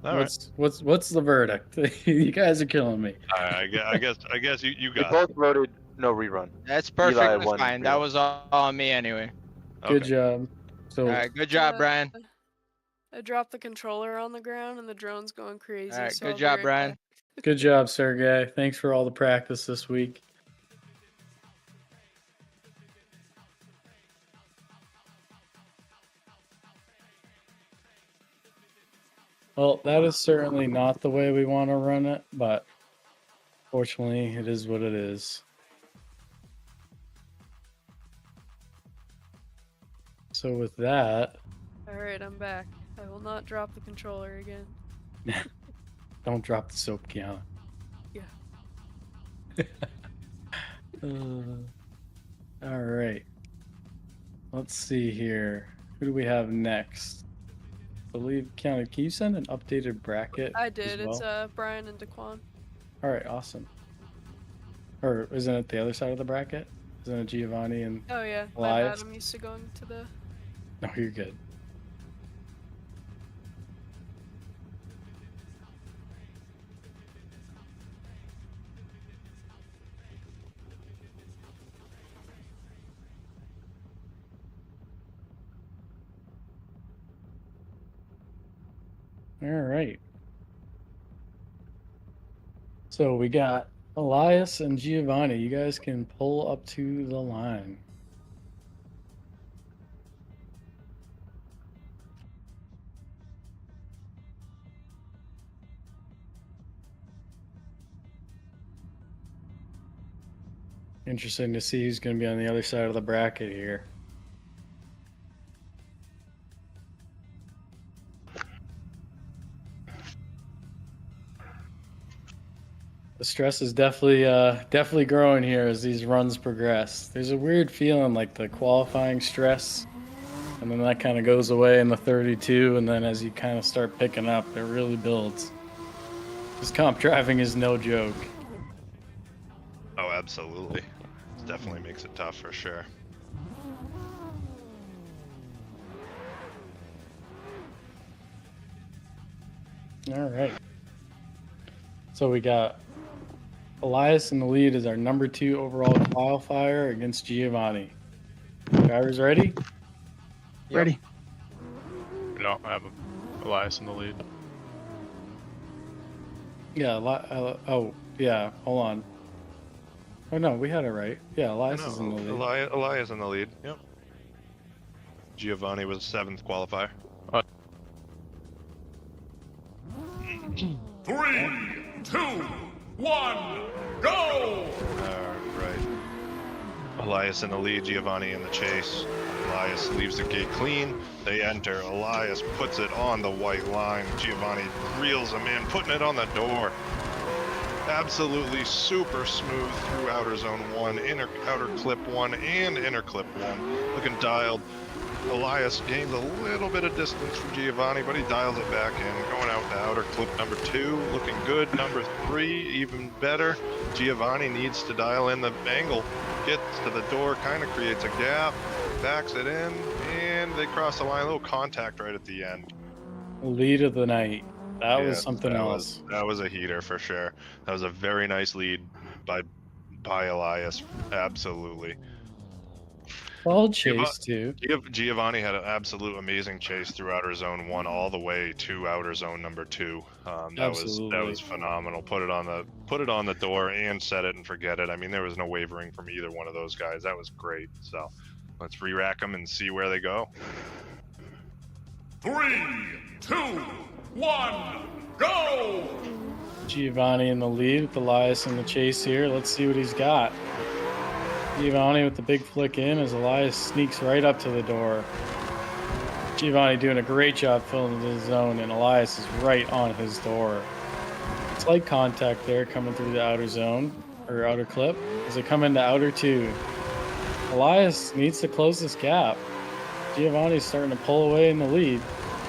All right. What's the verdict? You guys are killing me. I guess you We got both voted no rerun. That's Eli perfectly won fine. rerun. That was all on me anyway. Good job. So, All right, good job, Brian. I dropped the controller on the ground and the drone's going crazy. All right, so good I'll be job, right Brian. back. good job, Sergey. Thanks for all the practice this week. Well, that is certainly not the way we want to run it, but fortunately, it is what it is. So with that, Alright, I'm back. I will not drop the controller again. don't drop the soap, Kiana. Yeah. All right. Let's see here. Who do we have next? I believe, Kiana, can you send an updated bracket? I did. as well? It's Brian and Dcoin. All right, awesome. Or isn't it the other side of the bracket? Isn't it Giovanni and Oh yeah, my bad. Elias? I'm used to going to the. No, you're good. All right. So we got Elias and Giovanni. You guys can pull up to the line. Interesting to see who's going to be on the other side of the bracket here. The stress is definitely growing here as these runs progress. There's a weird feeling like the qualifying stress, and then that kind of goes away in the 32, and then as you kind of start picking up, it really builds. This comp driving is no joke. Oh, absolutely. It definitely makes it tough for sure. All right. So we got Elias in the lead as our number 2 overall qualifier against Giovanni. Drivers ready? Ready. We don't have Elias in the lead. Yeah, oh, yeah, hold on. Oh, no, we had it right. Yeah, Elias is in the lead. Elias in the lead. Yep. Giovanni was 7th qualifier. 3, 2, 1, go! Right. Elias in the lead, Giovanni in the chase. Elias leaves the gate clean. They enter. Elias puts it on the white line. Giovanni reels him in, putting it on the door. Absolutely super smooth through outer zone 1, outer clip 1, and inner clip 1. Looking dialed. Elias gains a little bit of distance from Giovanni, but he dials it back in. Going out to outer clip number 2, looking good. Number 3, even better. Giovanni needs to dial in the angle. Gets to the door, kind of creates a gap, backs it in, and they cross the line. A little contact right at the end. Lead of the night. That was Yes, something else. That was a heater for sure. That was a very nice lead by Elias. Absolutely. Well chase too. Giovanni had an absolute amazing chase through outer zone 1 all the way to outer zone number 2. That was phenomenal. Put it on the door and set it and forget it. I mean, there was no wavering from either one of those guys. That was great. So let's re-rack them and see where they go. 3, 2, 1, go! Giovanni in the lead with Elias in the chase here. Let's see what he's got. Giovanni with the big flick in as Elias sneaks right up to the door. Giovanni doing a great job filling the zone, and Elias is right on his door. Slight contact there coming through the outer zone, or outer clip, as they come into outer 2. Elias needs to close this gap. Giovanni's starting to pull away in the lead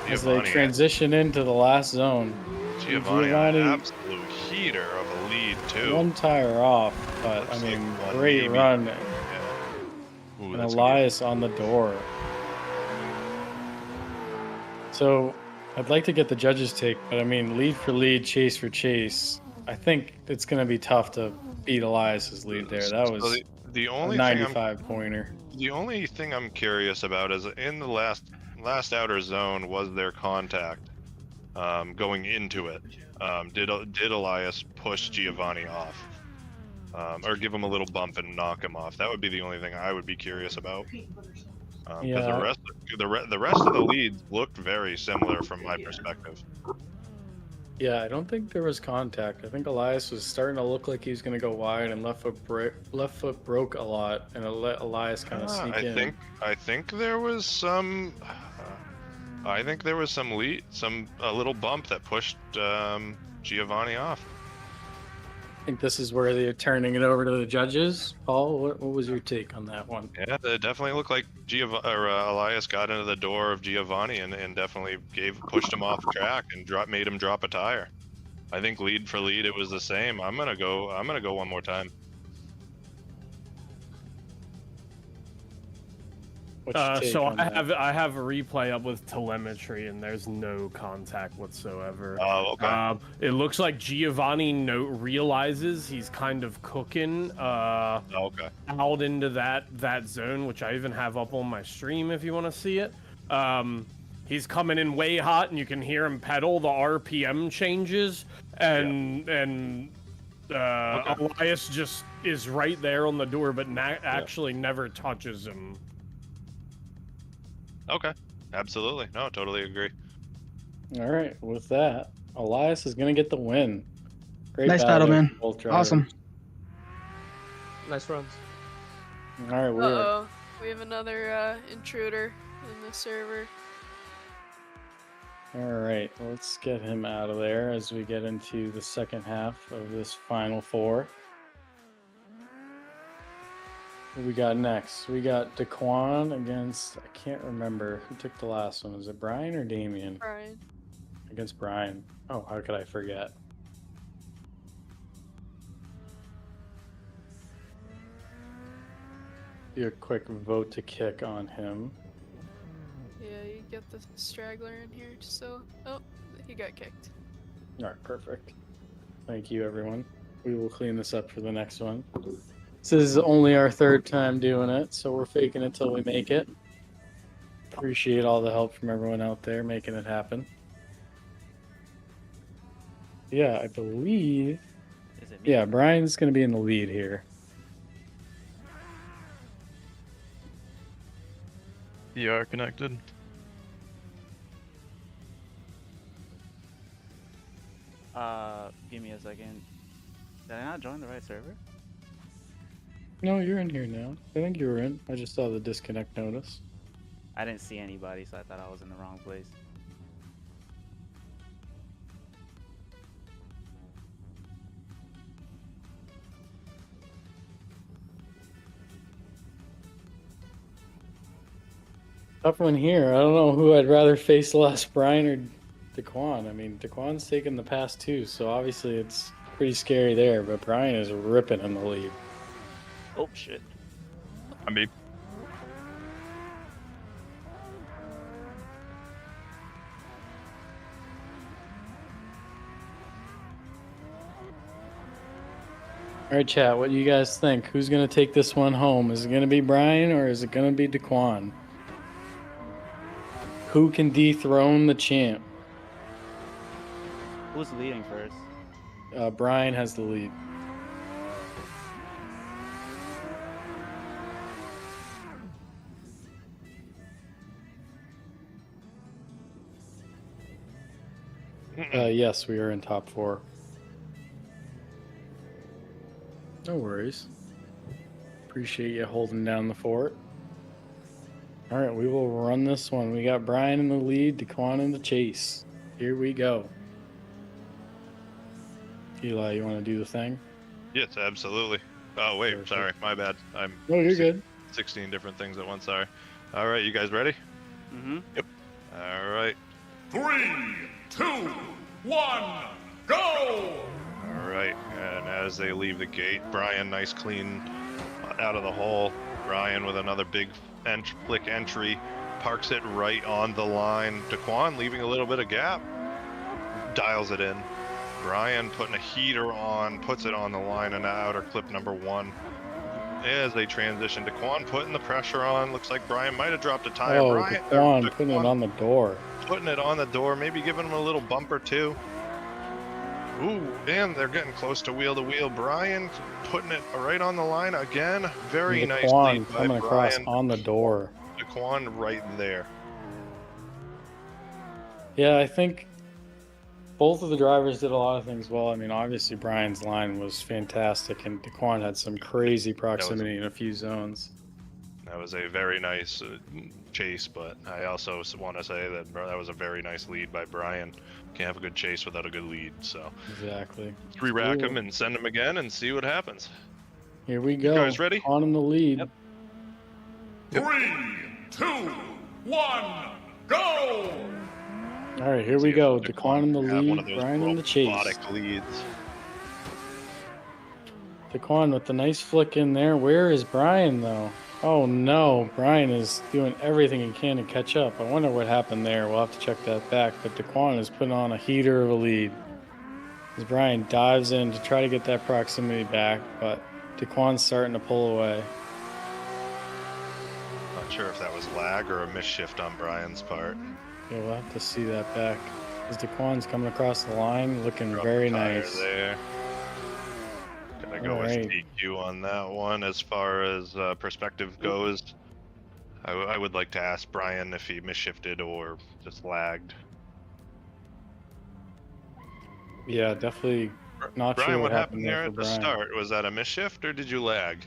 as they transition into the last zone. Giovanni an absolute heater of a lead too. One tire off, but I mean, great run. Ooh, and Elias on the door. So I'd like to get the judges' take, but I mean, lead for lead, chase for chase. I think it's going to be tough to beat Elias's lead there. That was the only a 95-pointer. The only thing I'm curious about is in the last outer zone was there contact going into it. Did Elias push Giovanni off, or give him a little bump and knock him off? That would be the only thing I would be curious about. Because the rest of the leads looked very similar from my perspective. Yeah, I don't think there was contact. I think Elias was starting to look like he was going to go wide, and left foot broke a lot, and it let Elias kind of sneak in. I think there was some. I think there was a little bump that pushed Giovanni off. I think this is where they're turning it over to the judges. Paul, what was your take on that one? Yeah, it definitely looked like Elias got into the door of Giovanni and definitely pushed him off track and made him drop a tire. I think lead for lead it was the same. I'm gonna go one more time. So I have a replay up with telemetry, and there's no contact whatsoever. Oh, okay. It looks like Giovanni realizes he's kind of cooking out into that zone, which I even have up on my stream if you want to see it. He's coming in way hot, and you can hear him pedal. The RPM changes, and Elias just is right there on the door, but actually never touches him. Okay, absolutely. No, totally agree. All right, with that, Elias is going to get the win. Great nice battle, man. Awesome. Nice runs. All right, we have another intruder in the server. All right, let's get him out of there as we get into the second half of this final 4. What we got next? We got Dcoin against, I can't remember who took the last one. Was it Brian or Damien? Brian. Against Brian. Oh, how could I forget? Do a quick vote to kick on him. Yeah, you get the straggler in here, so... Oh, he got kicked. Alright, perfect. Thank you, everyone. We will clean this up for the next one. This is only our 3rd time doing it, so we're faking it till we make it. Appreciate all the help from everyone out there making it happen. Yeah, I believe... Yeah, Brian's going to be in the lead here. You are connected. Give me a second. Did I not join the right server? No, you're in here now. I think you were in. I just saw the disconnect notice. I didn't see anybody, so I thought I was in the wrong place. Tough one here. I don't know who I'd rather face less, Brian or Dcoin. I mean, Dquan's taken the past two, so obviously it's pretty scary there, but Brian is ripping in the lead. Oh, shit. I mean, All right, chat, what do you guys think? Who's going to take this one home? Is it going to be Brian or is it going to be Dcoin? Who can dethrone the champ? Who's leading first? Brian has the lead. Yes, we are in top 4. No worries. Appreciate you holding down the fort. All right, we will run this one. We got Brian in the lead, Dcoin in the chase. Here we go. Eli, you want to do the thing? Yes, absolutely. Oh, wait, Perfect. sorry. My bad. I'm No, you're good. 16 different things at once, sorry. All right, you guys ready? Mm-hmm. Yep. All right. 3, 2, 1, go! All right, and as they leave the gate, Brian, nice clean out of the hole. Brian with another big flick entry, parks it right on the line. Dcoin leaving a little bit of gap, dials it in. Brian putting a heater on, puts it on the line and outer clip number 1. As they transition, Dcoin putting the pressure on. Looks like Brian might have dropped a tire. Oh, Brian, Dcoin putting it on the door. putting it on the door, maybe giving him a little bumper too. Ooh, and they're getting close to wheel. Brian putting it right on the line again. Very nice lead by coming across Brian. on the door. Dcoin right there. Yeah, I think both of the drivers did a lot of things well. I mean, obviously Brian's line was fantastic, and Dcoin had some crazy proximity in a few zones. That was a very nice chase, but I also want to say that that was a very nice lead by Brian. Can't have a good chase without a good lead, so. Exactly. Re-rack him and send him again and see what happens. Here we go. You guys ready? On in the lead. Yep. 3, 2, 1, go! All right, here we go. Dcoin in the Have one of lead, those Brian in the chase. robotic leads. Dcoin with the nice flick in there. Where is Brian, though? Oh, no. Brian is doing everything he can to catch up. I wonder what happened there. We'll have to check that back. But Dcoin is putting on a heater of a lead as Brian dives in to try to get that proximity back, but Dcoin's starting to pull away. Not sure if that was lag or a misshift on Brian's part. Yeah, we'll have to see that back. As Dcoin's coming across the line, looking Drop very the tire nice. There. Gonna go with Alright. DQ on that one. As far as perspective goes, I would like to ask Brian if he misshifted or just lagged. Yeah, definitely not Brian, sure what happened there there for at the Brian. start? Was that a misshift or did you lag?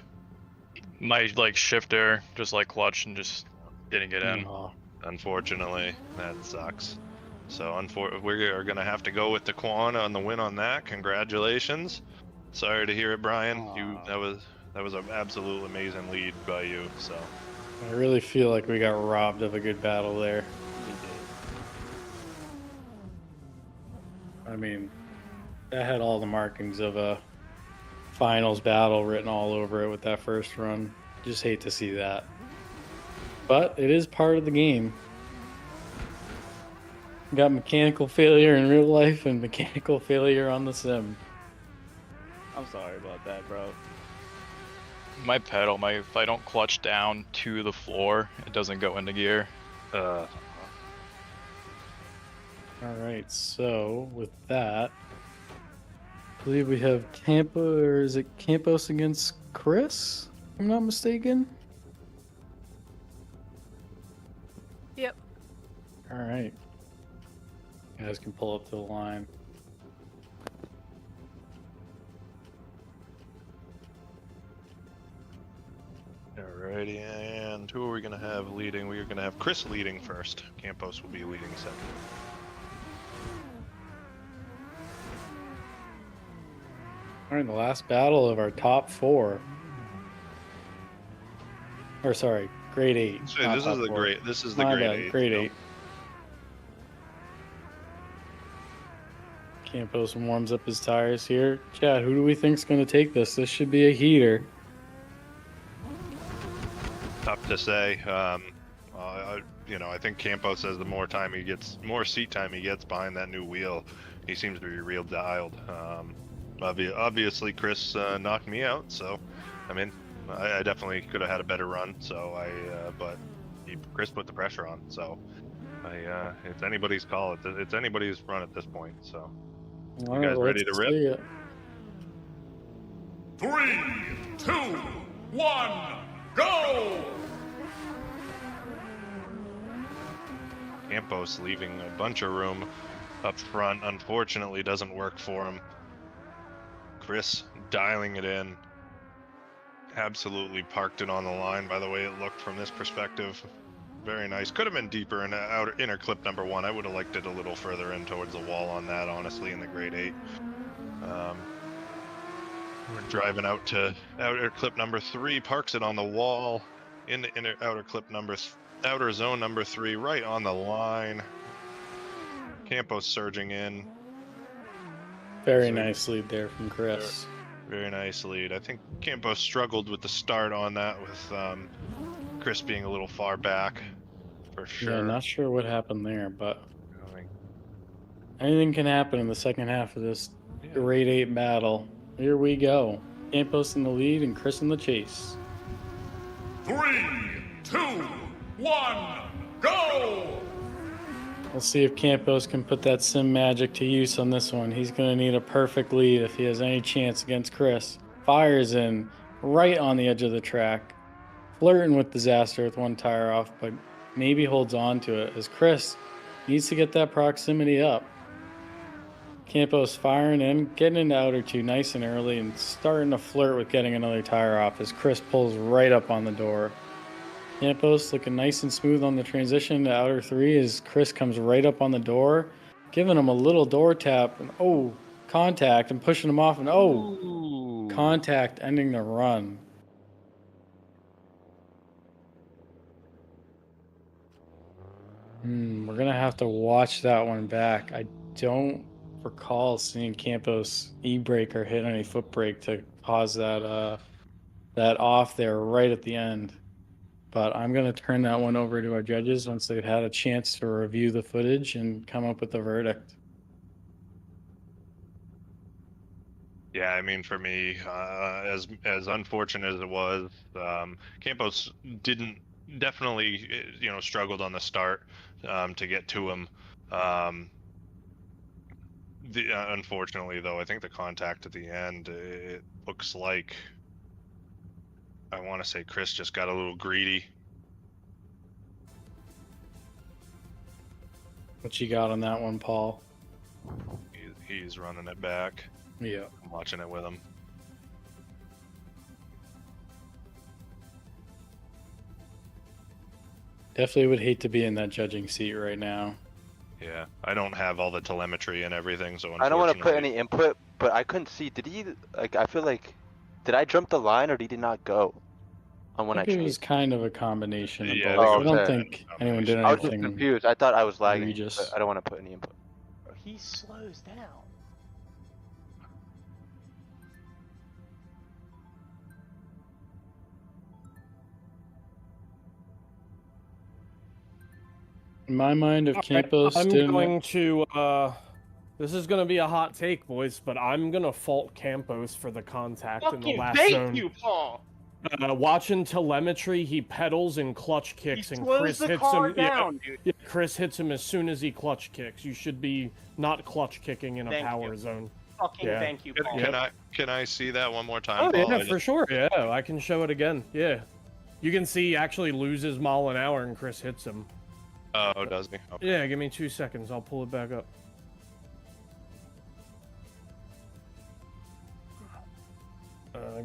my like shifter just like clutched and just didn't get in. Oh. Unfortunately, that sucks. So we are gonna have to go with Dcoin on the win on that. Congratulations. Sorry to hear it, Brian. That was an absolute amazing lead by you. So I really feel like we got robbed of a good battle there. I mean, that had all the markings of a finals battle written all over it with that first run. Just hate to see that. But it is part of the game. Got mechanical failure in real life and mechanical failure on the sim. I'm sorry about that, bro. My pedal, if I don't clutch down to the floor, it doesn't go into gear. All right, so with that, I believe we have Tampa, or is it Campos against Chris? If I'm not mistaken. Yep. All right. You guys can pull up to the line. Alrighty, and who are we gonna have leading? We are gonna have Chris leading first. Campos will be leading second. We're in the last battle of our top 4. Or sorry, grade 8. So this is the grade. This is the My grade bad, 8. grade so- 8. Campos warms up his tires here. Chad, who do we think's going to take this? This should be a heater. Tough to say. I think Campos says the more seat time he gets behind that new wheel, he seems to be real dialed. Obviously, Chris knocked me out, so I mean, I definitely could have had a better run. So but Chris put the pressure on. So it's anybody's call. It's anybody's run at this point. So you guys ready to rip? 3, 2, 1, go! Campos leaving a bunch of room up front. Unfortunately, doesn't work for him. Chris dialing it in. Absolutely parked it on the line by the way it looked from this perspective. Very nice. Could have been deeper in inner clip number 1. I would have liked it a little further in towards the wall on that, honestly, in the grade 8. We're driving out to outer clip number 3, parks it on the wall in the outer zone number 3, right on the line. Campos surging in. Very nice lead there from Chris. Very nice lead. I think Campos struggled with the start on that with Chris being a little far back, for sure. Yeah, not sure what happened there, but anything can happen in the second half of this grade 8 battle. Here we go. Campos in the lead and Chris in the chase. 3, 2, 1, go! Let's see if Campos can put that sim magic to use on this one. He's going to need a perfect lead if he has any chance against Chris. Fires in right on the edge of the track. Flirting with disaster with one tire off, but maybe holds on to it as Chris needs to get that proximity up. Campos firing in, getting into outer 2 nice and early and starting to flirt with getting another tire off as Chris pulls right up on the door. Campos looking nice and smooth on the transition to outer 3 as Chris comes right up on the door, giving him a little door tap and contact and pushing him off and contact ending the run. We're going to have to watch that one back. I don't recall seeing Campos e-brake or hit any foot brake to cause that off there right at the end. But I'm going to turn that one over to our judges once they've had a chance to review the footage and come up with a verdict. Yeah, I mean, for me, as unfortunate as it was, Campos definitely struggled on the start to get to him. Unfortunately, though, I think the contact at the end, it looks like, I want to say Chris just got a little greedy. What you got on that one, Paul? He's running it back. Yeah. I'm watching it with him. Definitely would hate to be in that judging seat right now. Yeah, I don't have all the telemetry and everything, so I don't want to put any input, but I couldn't see. Did he, I feel like, did I jump the line or did he not go? On when I think it was kind of a combination of Yeah, both. I I don't think anyone did I was just anything confused. I thought I was lagging, egregious. but I don't want to put any input. He slows down. In my mind, if Campos I'm didn't... going to, this is going to be a hot take, boys, but I'm going to fault Campos for the contact in the last thank zone. you, Paul. Watching telemetry, he pedals and clutch kicks, and slows Chris the hits car him. down, dude. Yeah, Chris hits him as soon as he clutch kicks. You should be not clutch kicking in a Thank power you. zone. Fucking Yeah. thank you, Paul. Can I see that one more time? Oh Paul? yeah, for sure. Yeah, I can show it again. Yeah, you can see he actually loses mile an hour, and Chris hits him. Oh, does he? Okay. Yeah, give me 2 seconds. I'll pull it back up.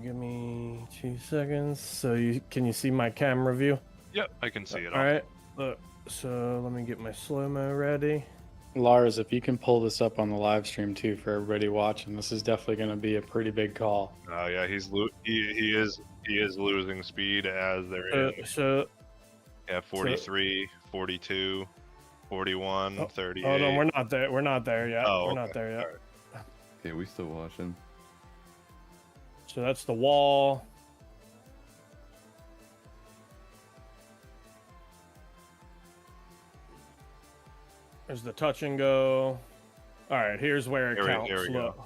Give me 2 seconds. So can you see my camera view? Yep, I can see it. All right. Look. So let me get my slow-mo ready. Lars, if you can pull this up on the live stream too for everybody watching, this is definitely going to be a pretty big call. Oh yeah, he is losing speed as they're in. So Yeah, 43, 42, 41, 38. Oh no, we're not there. We're not there yet. Oh, we're not okay. there yet. Okay, we still watching. So that's the wall. There's the touch and go. All right, here's where it counts. There we Look. go.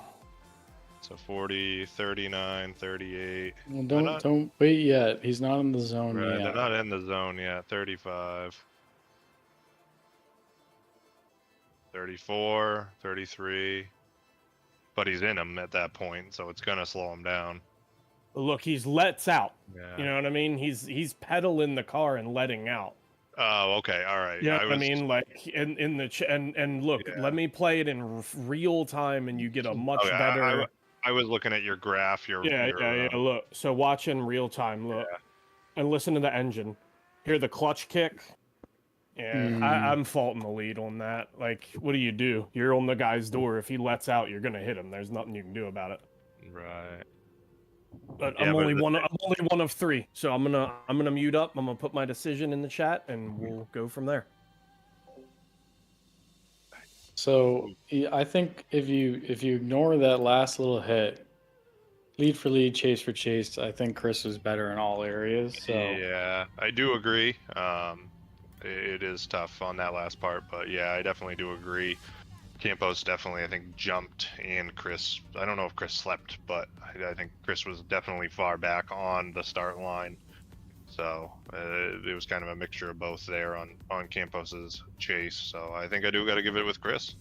So 40, 39, 38. Well, don't wait yet. He's not in the zone Right, yet. they're not in the zone yet. 35. 34, 33. But he's in them at that point, so it's going to slow him down. Look, he's lets out. Yeah. You know what I mean? He's pedaling the car and letting out. Oh, okay. All right. Yeah, I mean, like in the and look, let me play it in real time, and you get a much Okay, better. I was looking at your graph. Yeah. Look, so watch in real time. Look, and listen to the engine. Hear the clutch kick. Yeah, I'm faulting the lead on that. Like, what do? You're on the guy's door. If he lets out, you're gonna hit him. There's nothing you can do about it. Right. But Yeah, I'm but only one of three. So I'm gonna mute up. I'm gonna put my decision in the chat, and we'll go from there. So I think if you ignore that last little hit, lead for lead, chase for chase, I think Chris was better in all areas. So Yeah, I do agree. It is tough on that last part, but yeah, I definitely do agree. Campos definitely, I think, jumped, and Chris, I don't know if Chris slept, but I think Chris was definitely far back on the start line. So it was kind of a mixture of both there on Campos's chase. So I think I do got to give it with Chris.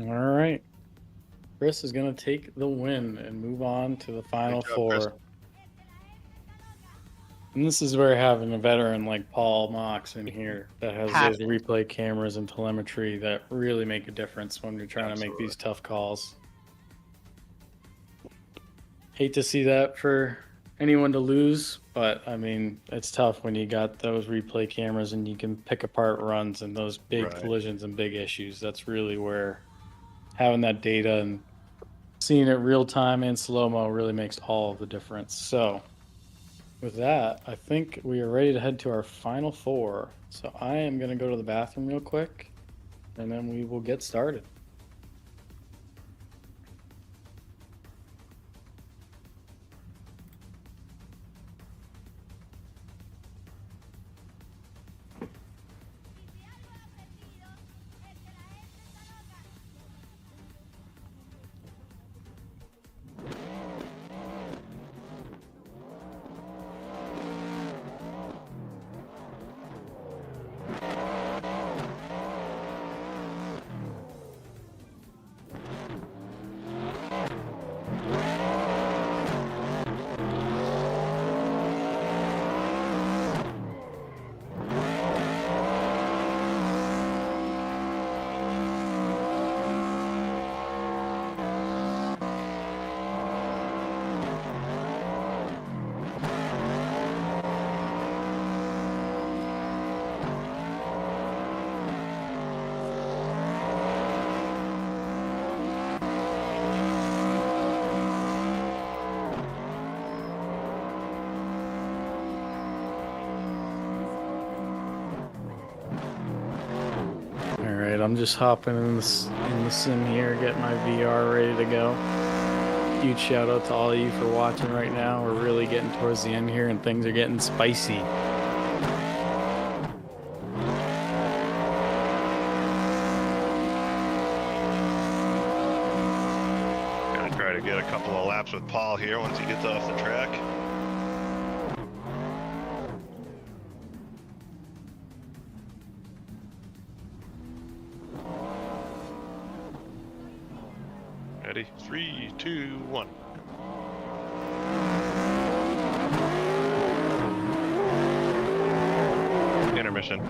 all right, Chris is gonna take the win and move on to the final Good job, four. Chris. And this is where having a veteran like Paul Mox in here that has those replay cameras and telemetry that really make a difference when you're trying to make these tough calls. Hate to see that for anyone to lose, but I mean, it's tough when you got those replay cameras and you can pick apart runs and those big collisions and big issues. That's really where having that data and seeing it real time and slow-mo really makes all of the difference. So with that, I think we are ready to head to our final four. So I am going to go to the bathroom real quick, and then we will get started. I'm just hopping in the sim here, getting my VR ready to go. Huge shout out to all of you for watching right now. We're really getting towards the end here and things are getting spicy. Gonna try to get a couple of laps with Paul here once he gets off the track. Ready? 3, 2, 1. Intermission.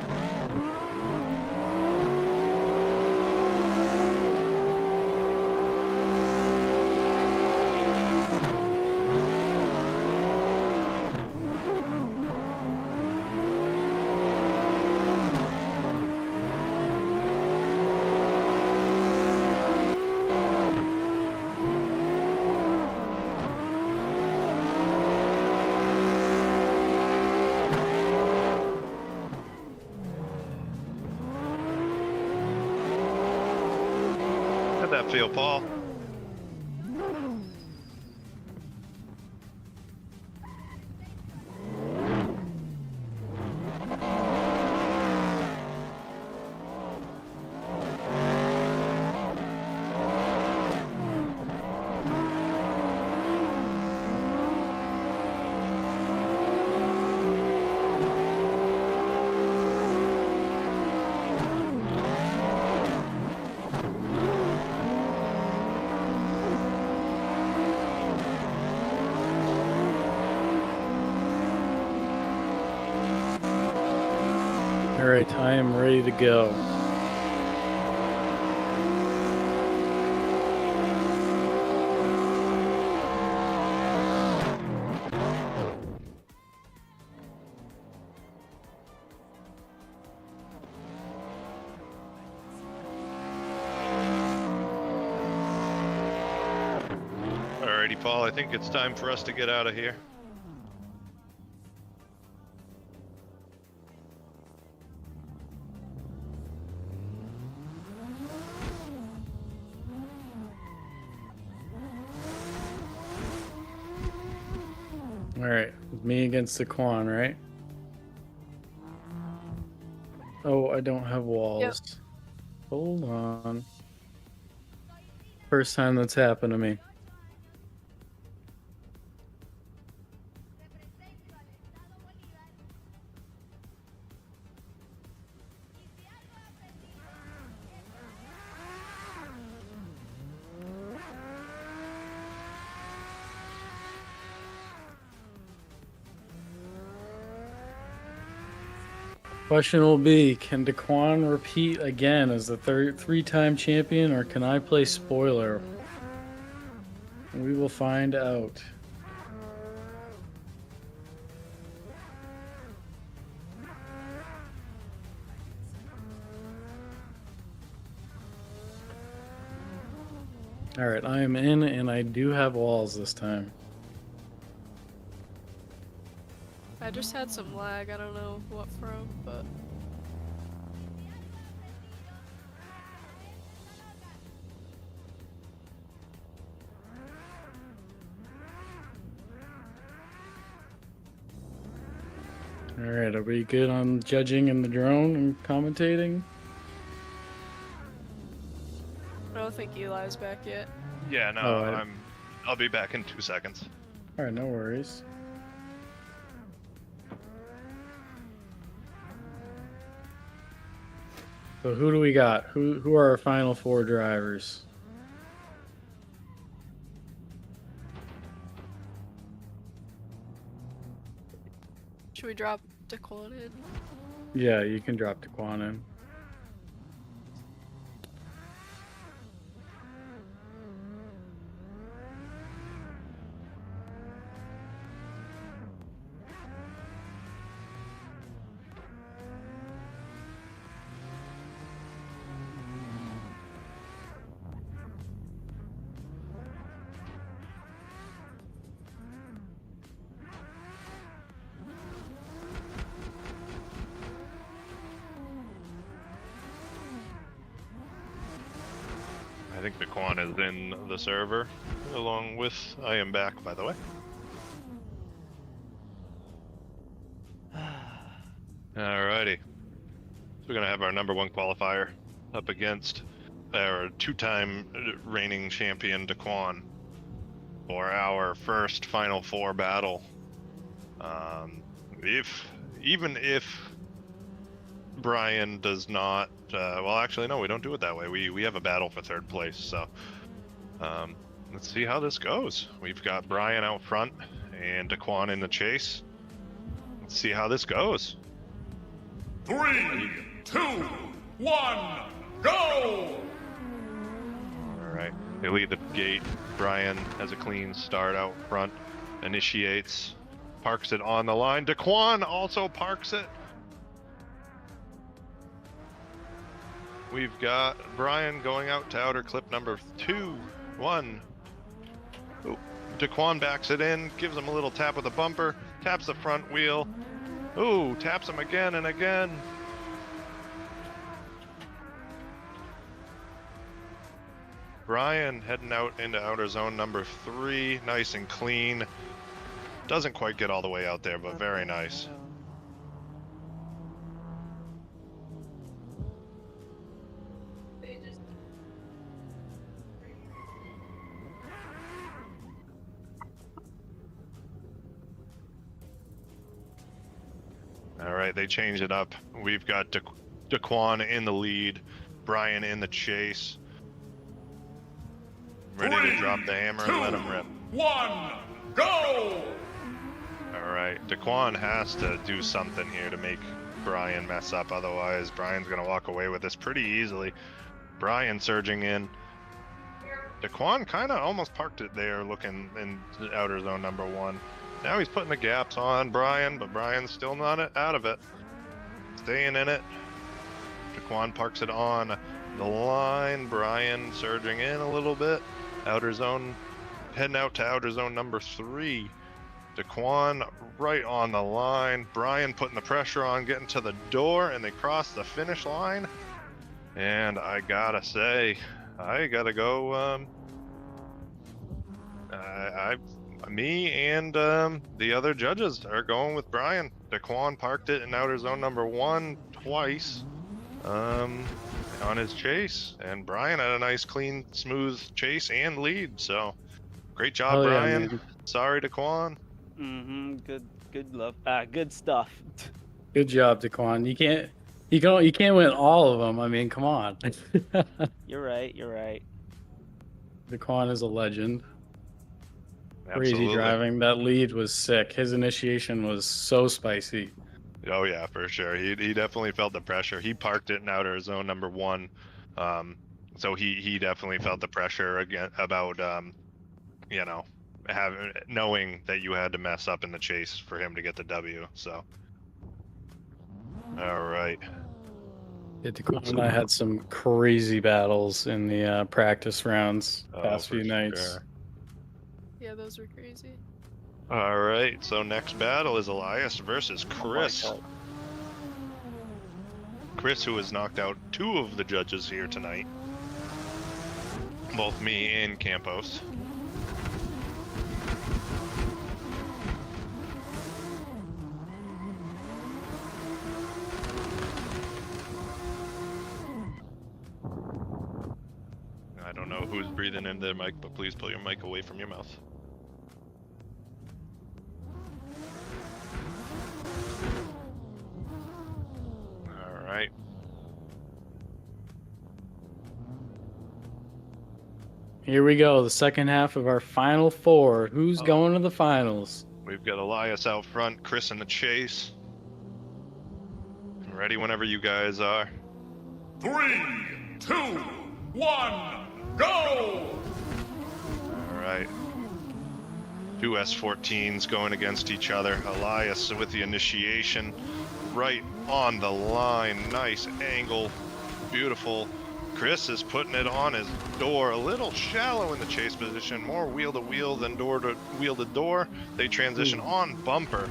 that feel, Paul? All right, I am ready to go. Alrighty, Paul, I think it's time for us to get out of here. All right, me against Dcoin, right? Oh, I don't have walls. Yep. Hold on. First time that's happened to me. Question will be, can Dcoin repeat again as the three-time champion, or can I play spoiler? We will find out. All right, I am in, and I do have walls this time. I just had some lag, I don't know what from, but... Alright, are we good on judging in the drone and commentating? I don't think Eli's back yet. Yeah, no, Oh, I'll be back in 2 seconds. Alright, no worries. So who do we got? Who are our final 4 drivers? Should we drop Dcoin in? Yeah, you can drop Dcoin in. I think Dcoin is in the server, along with I am back, by the way. Alrighty. So we're gonna have our #1 qualifier up against our 2-time reigning champion Dcoin for our first Final Four battle. Even if Brian does not, well, actually, no, we don't do it that way. We have a battle for 3rd place, so let's see how this goes. We've got Brian out front and Dcoin in the chase. Let's see how this goes. 3, 2, 1, go! Alright, they lead the gate. Brian has a clean start out front, initiates, parks it on the line. Dcoin also parks it. We've got Brian going out to outer clip number 2, 1. Ooh, Dcoin backs it in, gives him a little tap with the bumper, taps the front wheel. Ooh, taps him again and again. Brian heading out into outer zone number 3, nice and clean. Doesn't quite get all the way out there, but very nice. All right, they change it up. We've got Dcoin in the lead, Brian in the chase. Ready to drop the hammer and let him rip. 1, go! All right, Dcoin has to do something here to make Brian mess up. Otherwise, Brian's going to walk away with this pretty easily. Brian surging in. Dcoin kind of almost parked it there looking in outer zone number 1. Now he's putting the gaps on Brian, but Brian's still not out of it. Staying in it. Dcoin parks it on the line. Brian surging in a little bit. Outer zone, heading out to outer zone number 3. Dcoin right on the line. Brian putting the pressure on, getting to the door, and they cross the finish line. And I gotta say, I gotta go. Me and the other judges are going with Brian. Dcoin parked it in outer zone number 1 twice on his chase, and Brian had a nice, clean, smooth chase and lead. So, great job, Brian. Man. Sorry, Dcoin. Good stuff. Good job, Dcoin. You can't win all of them. I mean, come on. You're right. Dcoin is a legend. Absolutely. Crazy driving. That lead was sick. His initiation was so spicy. Oh yeah, for sure. He definitely felt the pressure. He parked it in outer zone number 1, so he definitely felt the pressure again about knowing that you had to mess up in the chase for him to get the W. So, all right. Yeah, Dcoin and I had some crazy battles in the practice rounds past few nights. Sure. Yeah, those were crazy. All right, so next battle is Elias versus Chris. Chris, who has knocked out 2 of the judges here tonight, both me and Campos. I don't know who's breathing in their mic, but please pull your mic away from your mouth. All right. Here we go, the second half of our final 4. Who's going to the finals? We've got Elias out front, Chris in the chase. Ready whenever you guys are. 3, 2, 1, go! All right. 2 S14s going against each other. Elias with the initiation right on the line. Nice angle. Beautiful. Chris is putting it on his door, a little shallow in the chase position, more wheel to wheel than door to wheel to door. They transition on bumper.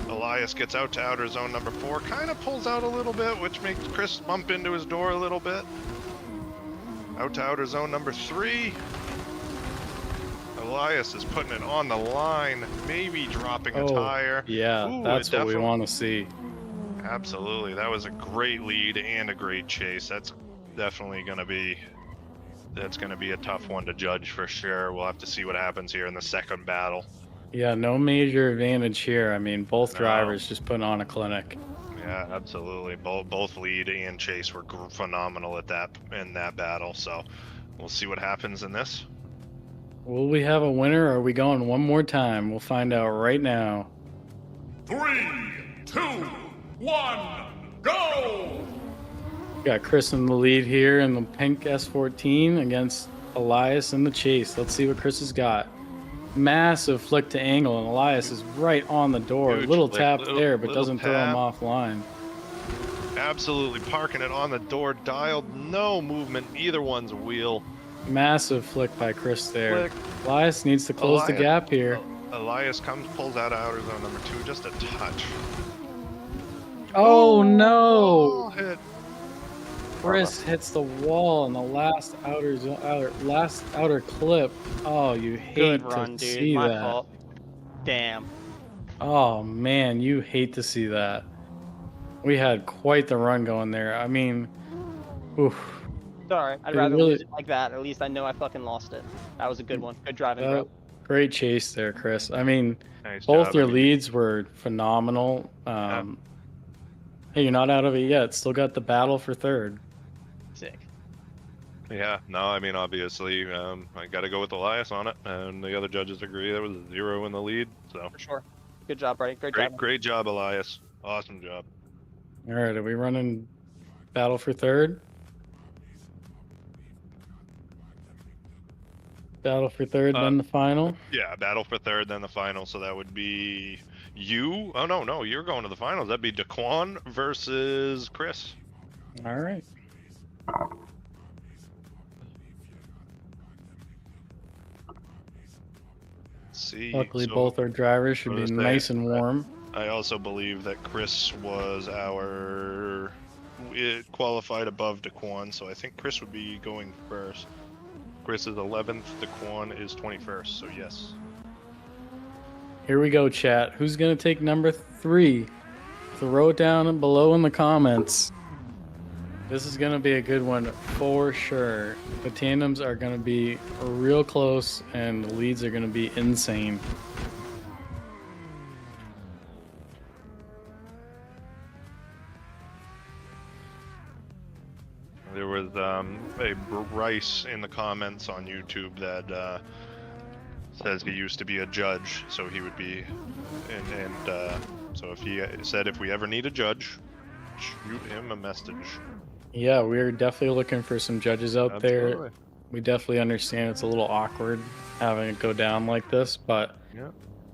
Elias gets out to outer zone number 4, kind of pulls out a little bit, which makes Chris bump into his door a little bit. Out to outer zone number 3. Elias is putting it on the line, maybe dropping a tire. Yeah, Ooh, that's what we want to see. Absolutely. That was a great lead and a great chase. That's definitely going to be a tough one to judge for sure. We'll have to see what happens here in the second battle. Yeah, no major advantage here. I mean, both drivers just putting on a clinic. Yeah, absolutely. Both lead and chase were phenomenal in that battle. So we'll see what happens in this. Will we have a winner, or are we going one more time? We'll find out right now. 3, 2, 1, go! Got Chris in the lead here in the pink S14 against Elias in the chase. Let's see what Chris has got. Massive flick to angle, and Elias is right on the door. Huge little flick, tap little- there, but little doesn't throw him tap. offline. Absolutely parking it on the door, dialed, no movement, either one's wheel. Massive flick by Chris there. Flick. Elias needs to close the gap here. Elias pulls out of outer zone number 2, just a touch. Oh no! Hit. Chris hits the wall in the last outer clip. Oh, you hate Good run, to dude. see My that. fault. Damn. Oh man, you hate to see that. We had quite the run going there. I mean, oof. Sorry, I'd It rather really- lose it like that. At least I know I fucking lost it. That was a good one. Good driving, bro. Great chase there, Chris. I mean, Nice both job. your I mean, leads were phenomenal. Hey, you're not out of it yet. Still got the battle for third. Sick. yeah, no, I mean, obviously, I got to go with Elias on it, and the other judges agree there was a 0 in the lead. So For sure. Good job, Bright. Great job. great job, Elias. Awesome job. All right, are we running battle for third? Battle for third, then the final. Yeah, battle for third, then the final. So that would be you. Oh no, you're going to the finals. That'd be Dcoin versus Chris. All right. See. Luckily, so both our drivers should I be was nice saying, and warm. I also believe that Chris was qualified above Dcoin, so I think Chris would be going first. Chris is 11th, Dcoin is 21st, so yes. Here we go, chat. Who's gonna take number 3? Throw it down below in the comments. This is gonna be a good one for sure. The tandems are gonna be real close, and the leads are gonna be insane. There was a Bryce in the comments on YouTube that says he used to be a judge, so he would be, so if he said if we ever need a judge, shoot him a message. Yeah, we're definitely looking for some judges out there. Absolutely. We definitely understand it's a little awkward having it go down like this, but Yeah.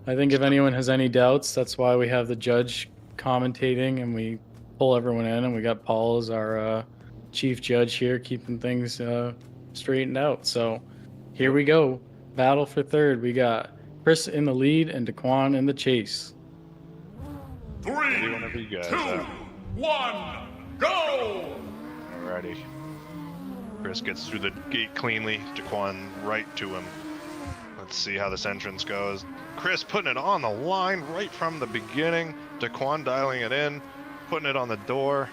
I think if anyone has any doubts, that's why we have the judge commentating and we pull everyone in, and we got Paul as our chief judge here, keeping things straightened out. So here we go. Battle for third. We got Chris in the lead and Dcoin in the chase. 3, Whenever you guys 2, are. 1, go! Alrighty. Chris gets through the gate cleanly. Dcoin right to him. Let's see how this entrance goes. Chris putting it on the line right from the beginning. Dcoin dialing it in, putting it on the door.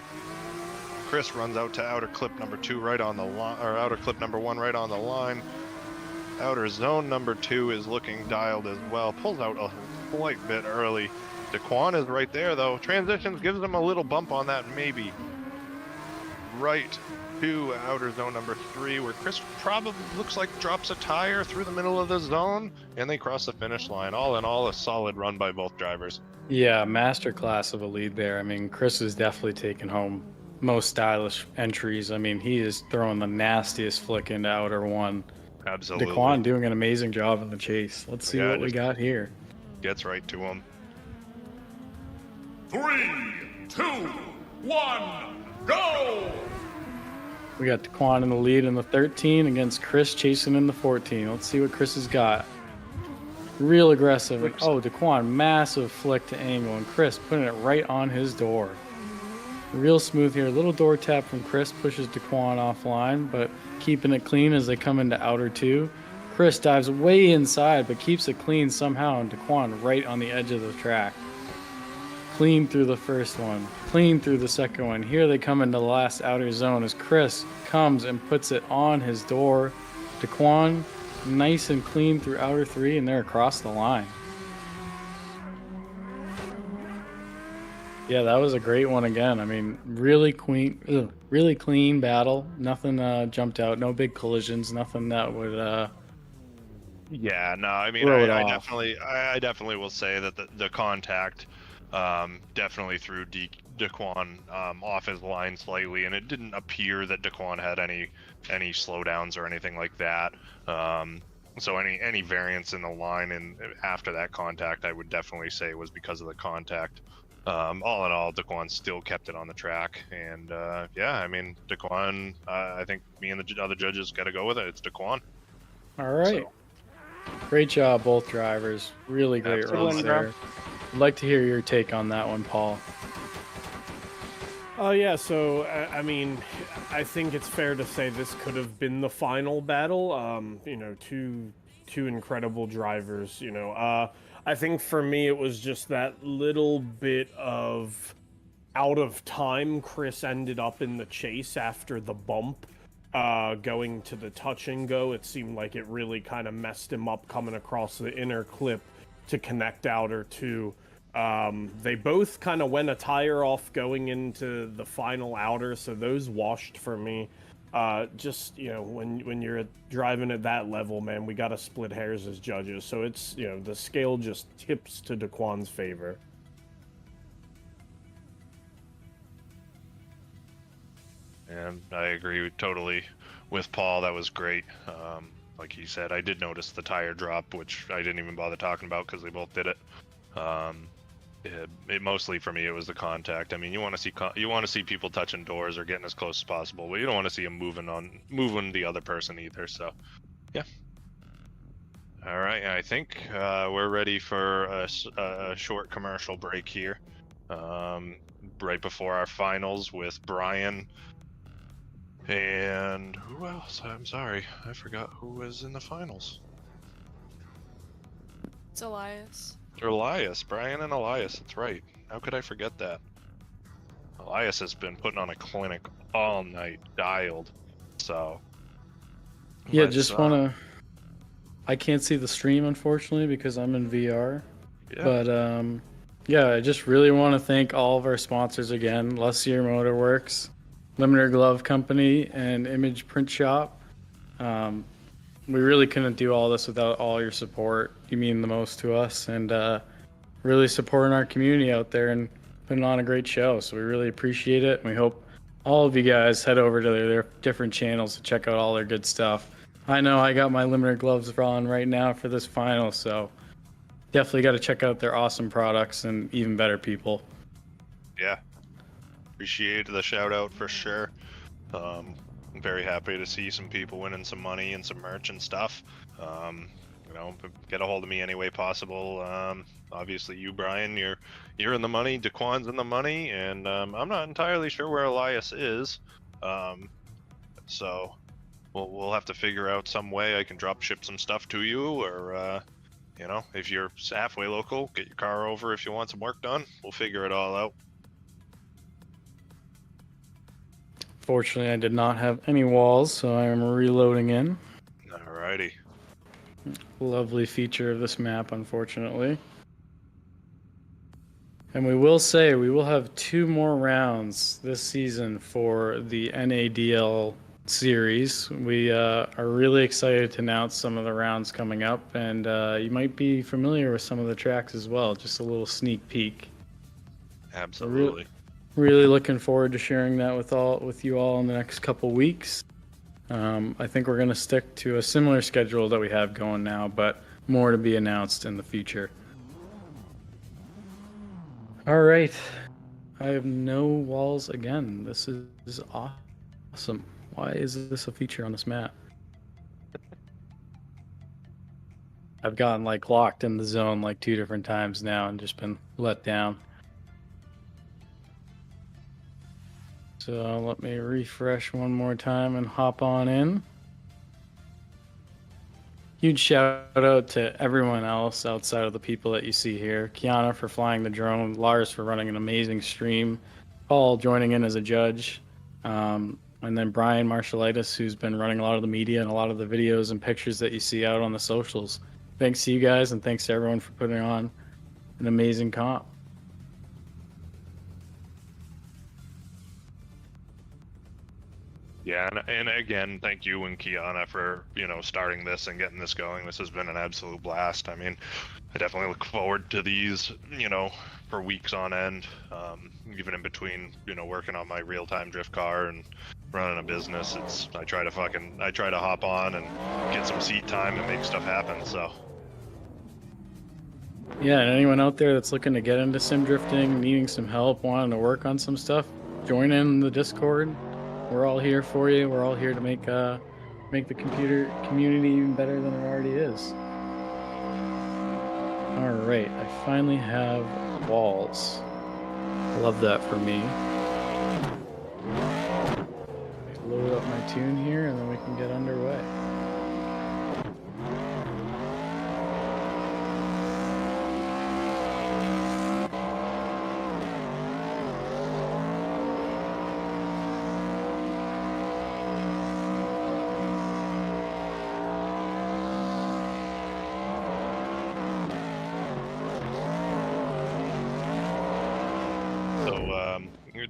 Chris runs out to outer clip number 2 right on the line, or outer clip number 1 right on the line. Outer zone number 2 is looking dialed as well. Pulls out a slight bit early. Dcoin is right there though. Transitions, gives him a little bump on that maybe. Right to outer zone number 3, where Chris probably looks like drops a tire through the middle of the zone, and they cross the finish line. All in all, a solid run by both drivers. Yeah, masterclass of a lead there. I mean, Chris is definitely taking home most stylish entries. I mean, he is throwing the nastiest flick into outer 1. Absolutely. Dcoin doing an amazing job in the chase. Let's see what we got here. Gets right to him. 3, 2, 1, go! We got Dcoin in the lead in the 13 against Chris chasing in the 14. Let's see what Chris has got. Real aggressive. Oh, Dcoin, massive flick to angle, and Chris putting it right on his door. Real smooth here. Little door tap from Chris pushes Dcoin offline, but keeping it clean as they come into outer 2. Chris dives way inside, but keeps it clean somehow, and Dcoin right on the edge of the track. Clean through the first one, clean through the second one. Here they come into the last outer zone as Chris comes and puts it on his door. Dcoin nice and clean through outer 3, and they're across the line. Yeah, that was a great one again. I mean, really clean battle. Nothing jumped out. No big collisions. Nothing that would. Yeah, no, I mean, I definitely will say that the contact definitely threw Dcoin off his line slightly, and it didn't appear that Dcoin had any slowdowns or anything like that. So any variance in the line and after that contact, I would definitely say was because of the contact. All in all, Dcoin still kept it on the track, and yeah, I mean, Dcoin, I think me and the other judges got to go with it. It's Dcoin. All right. Great job, both drivers. Really great runs there. I'd like to hear your take on that one, Paul. Oh yeah, so I mean, I think it's fair to say this could have been the final battle. You know, two incredible drivers. You know, I think for me it was just that little bit of out of time. Chris ended up in the chase after the bump, going to the touch and go. It seemed like it really kind of messed him up coming across the inner clip to connect outer two. They both kind of went a tire off going into the final outer, so those washed for me. Just, you know, when you're driving at that level, man, we got to split hairs as judges. So it's, you know, the scale just tips to Dcoin's favor. And I agree totally with Paul. That was great. Like he said, I did notice the tire drop, which I didn't even bother talking about because they both did it. It mostly for me, it was the contact. I mean, you want to see people touching doors or getting as close as possible, but you don't want to see them moving the other person either. So, yeah. All right, I think we're ready for a short commercial break here, right before our finals with Brian. And who else? I'm sorry, I forgot who was in the finals. It's Elias. Elias, Brian and Elias, that's right. How could I forget that? Elias has been putting on a clinic all night, dialed, so... Yeah, just wanna... I can't see the stream, unfortunately, because I'm in VR. Yeah. But, yeah, I just really want to thank all of our sponsors again. Lussier Motorworks, Limiter Glove Company, and Image Print Shop. We really couldn't do all this without all your support. You mean the most to us, and really supporting our community out there and putting on a great show. So we really appreciate it. And we hope all of you guys head over to their different channels to check out all their good stuff. I know I got my Limiter gloves on right now for this final, so definitely got to check out their awesome products and even better people. Yeah, appreciate the shout out for sure. I'm very happy to see some people winning some money and some merch and stuff. You know, get a hold of me any way possible. Obviously you, Brian, you're in the money, Dcoin's in the money, and I'm not entirely sure where Elias is. So we'll have to figure out some way I can drop ship some stuff to you, or you know, if you're halfway local, get your car over if you want some work done. We'll figure it all out. Fortunately, I did not have any walls, so I am reloading in. Alrighty. Lovely feature of this map, unfortunately. And we will say we will have 2 more rounds this season for the NADL series. We are really excited to announce some of the rounds coming up, and you might be familiar with some of the tracks as well. Just a little sneak peek. Absolutely. Really looking forward to sharing that with you all in the next couple weeks. I think we're going to stick to a similar schedule that we have going now, but more to be announced in the future. All right. I have no walls again. This is awesome. Why is this a feature on this map? I've gotten like locked in the zone like 2 different times now and just been let down. So let me refresh one more time and hop on in. Huge shout out to everyone else outside of the people that you see here. Kiana for flying the drone, Lars for running an amazing stream, Paul joining in as a judge, and then Brian Marshalitis, who's been running a lot of the media and a lot of the videos and pictures that you see out on the socials. Thanks to you guys, and thanks to everyone for putting on an amazing comp. Yeah, and again, thank you and Kiana for, you know, starting this and getting this going. This has been an absolute blast. I mean, I definitely look forward to these, you know, for weeks on end, even in between, you know, working on my real-time drift car and running a business. I try to hop on and get some seat time and make stuff happen, so. Yeah, and anyone out there that's looking to get into sim drifting, needing some help, wanting to work on some stuff, join in the Discord. We're all here for you. We're all here to make the computer community even better than it already is. All right, I finally have walls. Love that for me. load up my tune here, and then we can get underway.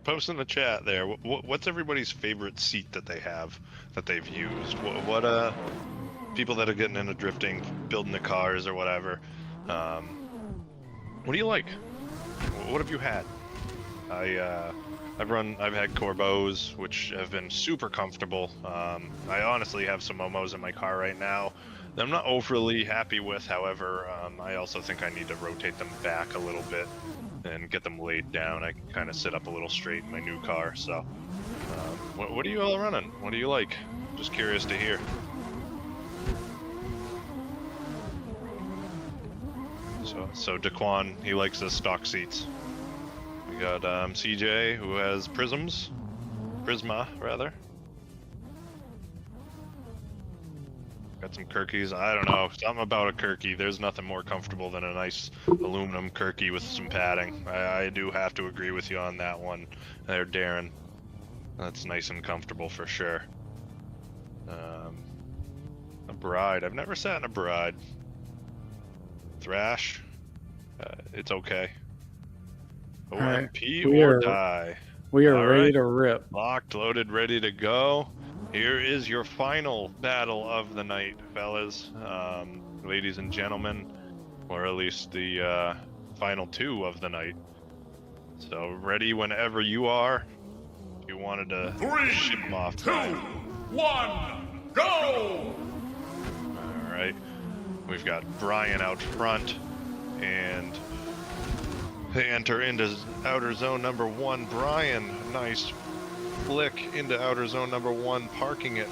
Post in the chat there. What's everybody's favorite seat that they have that they've used? What people that are getting into drifting, building the cars or whatever. What do you like? What have you had? I've had Corbos, which have been super comfortable. I honestly have some Momos in my car right now that I'm not overly happy with. However, I also think I need to rotate them back a little bit and get them laid down. I can kind of sit up a little straight in my new car. So, what are you all running? What do you like? Just curious to hear. So Dcoin, he likes his stock seats. We got CJ, who has Prisma rather. Got some Kirkies. I don't know, something about a Kirky. There's nothing more comfortable than a nice aluminum Kirky with some padding. I do have to agree with you on that one there, Darren. That's nice and comfortable for sure. A Bride. I've never sat in a Bride. Thrash. It's okay. OMP or die. We are All ready right. to rip. Locked, loaded, ready to go. Here is your final battle of the night, fellas, ladies and gentlemen, or at least the final two of the night. So ready whenever you are. If you wanted to ship them off. 2, 1, go! All right. We've got Brian out front, and they enter into outer zone number 1. Brian, nice flick into outer zone number 1, parking it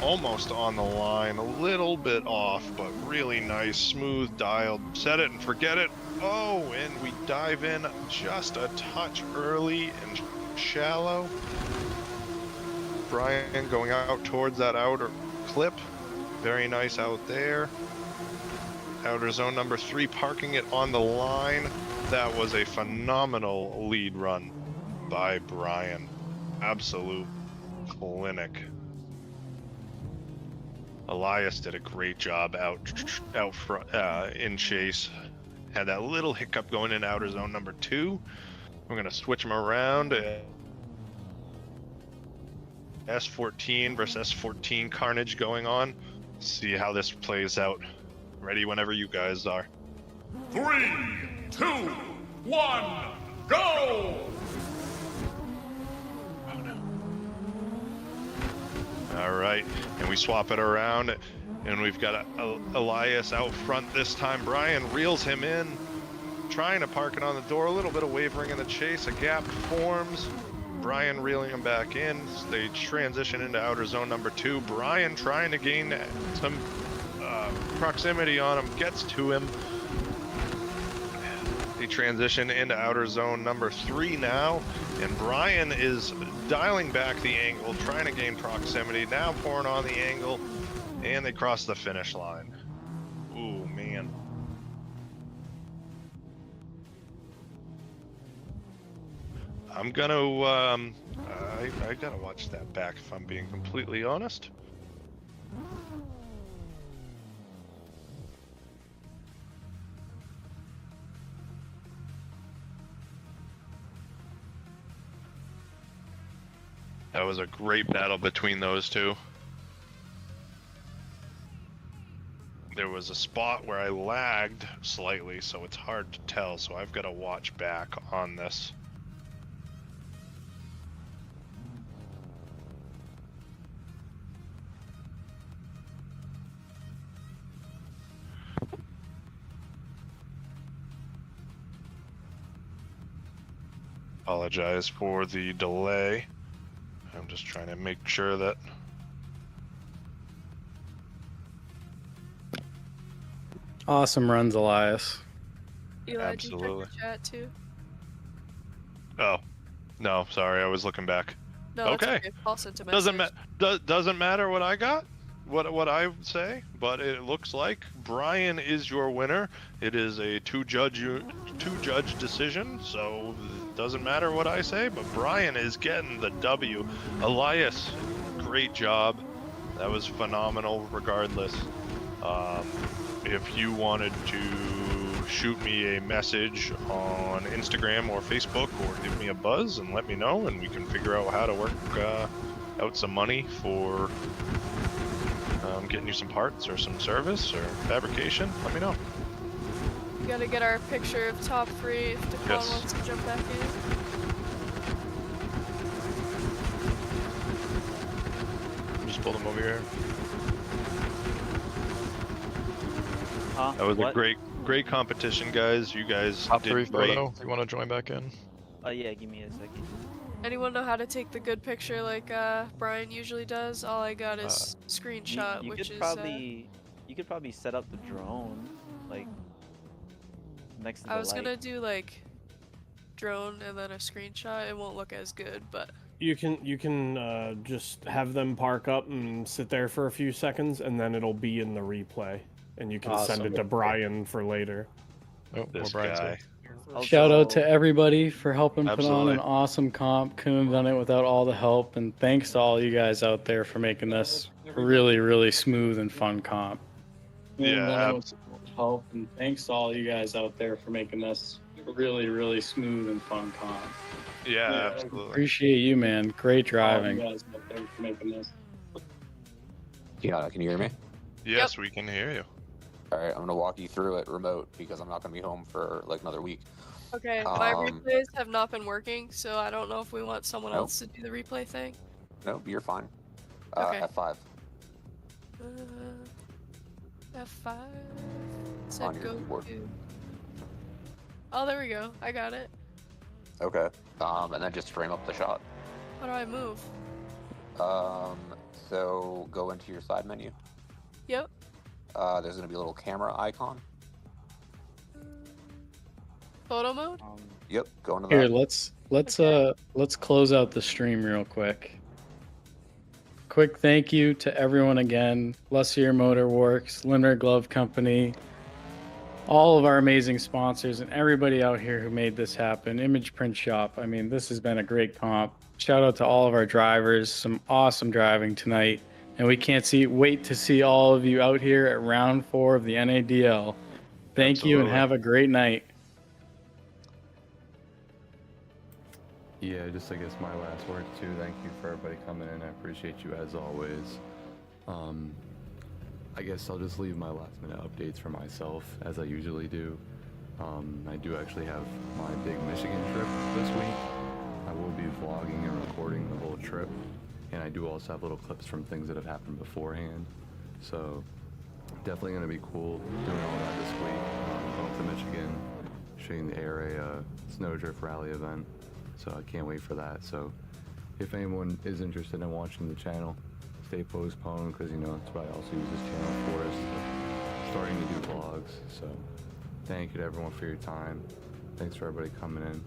almost on the line, a little bit off, but really nice, smooth dialed. Set it and forget it. Oh, and we dive in just a touch early and shallow. Brian going out towards that outer clip. Very nice out there. Outer zone number 3, parking it on the line. That was a phenomenal lead run by Brian. Absolute clinic. Elias did a great job out front in chase. Had that little hiccup going in outer zone number 2. We're gonna switch them around. S14 versus S14 carnage going on. See how this plays out. Ready whenever you guys are. 3, 2, 1, go! All right, and we swap it around, and we've got Elias out front this time. Brian reels him in, trying to park it on the door. A little bit of wavering in the chase. A gap forms. Brian reeling him back in. They transition into outer zone number 2. Brian trying to gain some proximity on him, gets to him. They transition into outer zone number 3 now, and Brian is dialing back the angle, trying to gain proximity, now pouring on the angle, and they cross the finish line. Ooh, man. I'm gonna, I gotta watch that back if I'm being completely honest. That was a great battle between those two. There was a spot where I lagged slightly, so it's hard to tell, so I've got to watch back on this. Apologize for the delay. I'm just trying to make sure that Awesome runs, Elias. Eli, absolutely. did you check the chat too? Oh, no, sorry, I was looking back. No, that's Okay. I'll send a message. Doesn't matter what I got, what I say, but it looks like Brian is your winner. It is a two judge decision, so it doesn't matter what I say. But Brian is getting the W. Elias, great job. That was phenomenal. Regardless, if you wanted to shoot me a message on Instagram or Facebook, or give me a buzz and let me know, and we can figure out how to work out some money for getting you some parts or some service or fabrication. Let me know. We gotta get our picture of top three if Dcoin Yes. wants to jump back in. Just pull them over here. That was a What? great competition, guys. You guys Top did 3 great. photo. You want to join back in? Yeah, give me a second. Anyone know how to take the good picture like Brian usually does? All I got is screenshot, You which could is probably set up the drone like next to the I was light. gonna do like drone and then a screenshot. It won't look as good, but You can just have them park up and sit there for a few seconds, and then it'll be in the replay, and you can send it to Brian for later. Oh, This Brian's guy. here. Shout out to everybody for helping put on Absolutely. an awesome comp. Couldn't have done it without all the help, and thanks to all you guys out there for making this really, really smooth and fun comp. Couldn't have done it without help, and thanks to all you guys out there for making this really, really smooth and fun comp. Yeah, absolutely. Appreciate you, man. Great Oh, driving. All You guys out there for making this. Kiana, can you hear me? Yes, we can hear you. All right, I'm gonna walk you through it remote because I'm not gonna be home for like another week. okay. My replays have not been working, so I don't know if we want someone Nope. else to do the replay thing. Nope, you're fine. Okay. F5 F5. on Said your go keyboard. to. Oh, there we go. I got it. Okay. And then just frame up the shot. How do I move? So go into your side menu. Yep. There's gonna be a little camera icon. Photo mode? Yep, go into Here, that. let's close out the stream real quick. Quick thank you to everyone again. Lussier Motorworks, Limner Glove Company, all of our amazing sponsors, and everybody out here who made this happen. Image Print Shop. I mean, this has been a great comp. Shout out to all of our drivers. Some awesome driving tonight. And we can't wait to see all of you out here at round 4 of the NADL. Thank you and Absolutely. have a great night. Yeah, just I guess my last words too. Thank you for everybody coming in. I appreciate you as always. I guess I'll just leave my last minute updates for myself as I usually do. I do actually have my big Michigan trip this week. I will be vlogging and recording the whole trip. And I do also have little clips from things that have happened beforehand. So definitely going to be cool doing all that this week. Going to Michigan, shooting the area snowdrift rally event. So I can't wait for that. So if anyone is interested in watching the channel, stay postponed because, you know, that's what I also use this channel for, is starting to do vlogs. So thank you to everyone for your time. Thanks for everybody coming in.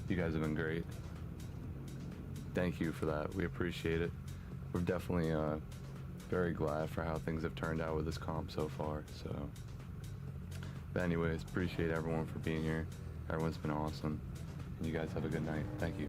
You guys have been great. Thank you for that. We appreciate it. We're definitely very glad for how things have turned out with this comp so far. So, but anyways, appreciate everyone for being here. Everyone's been awesome. And you guys have a good night. Thank you.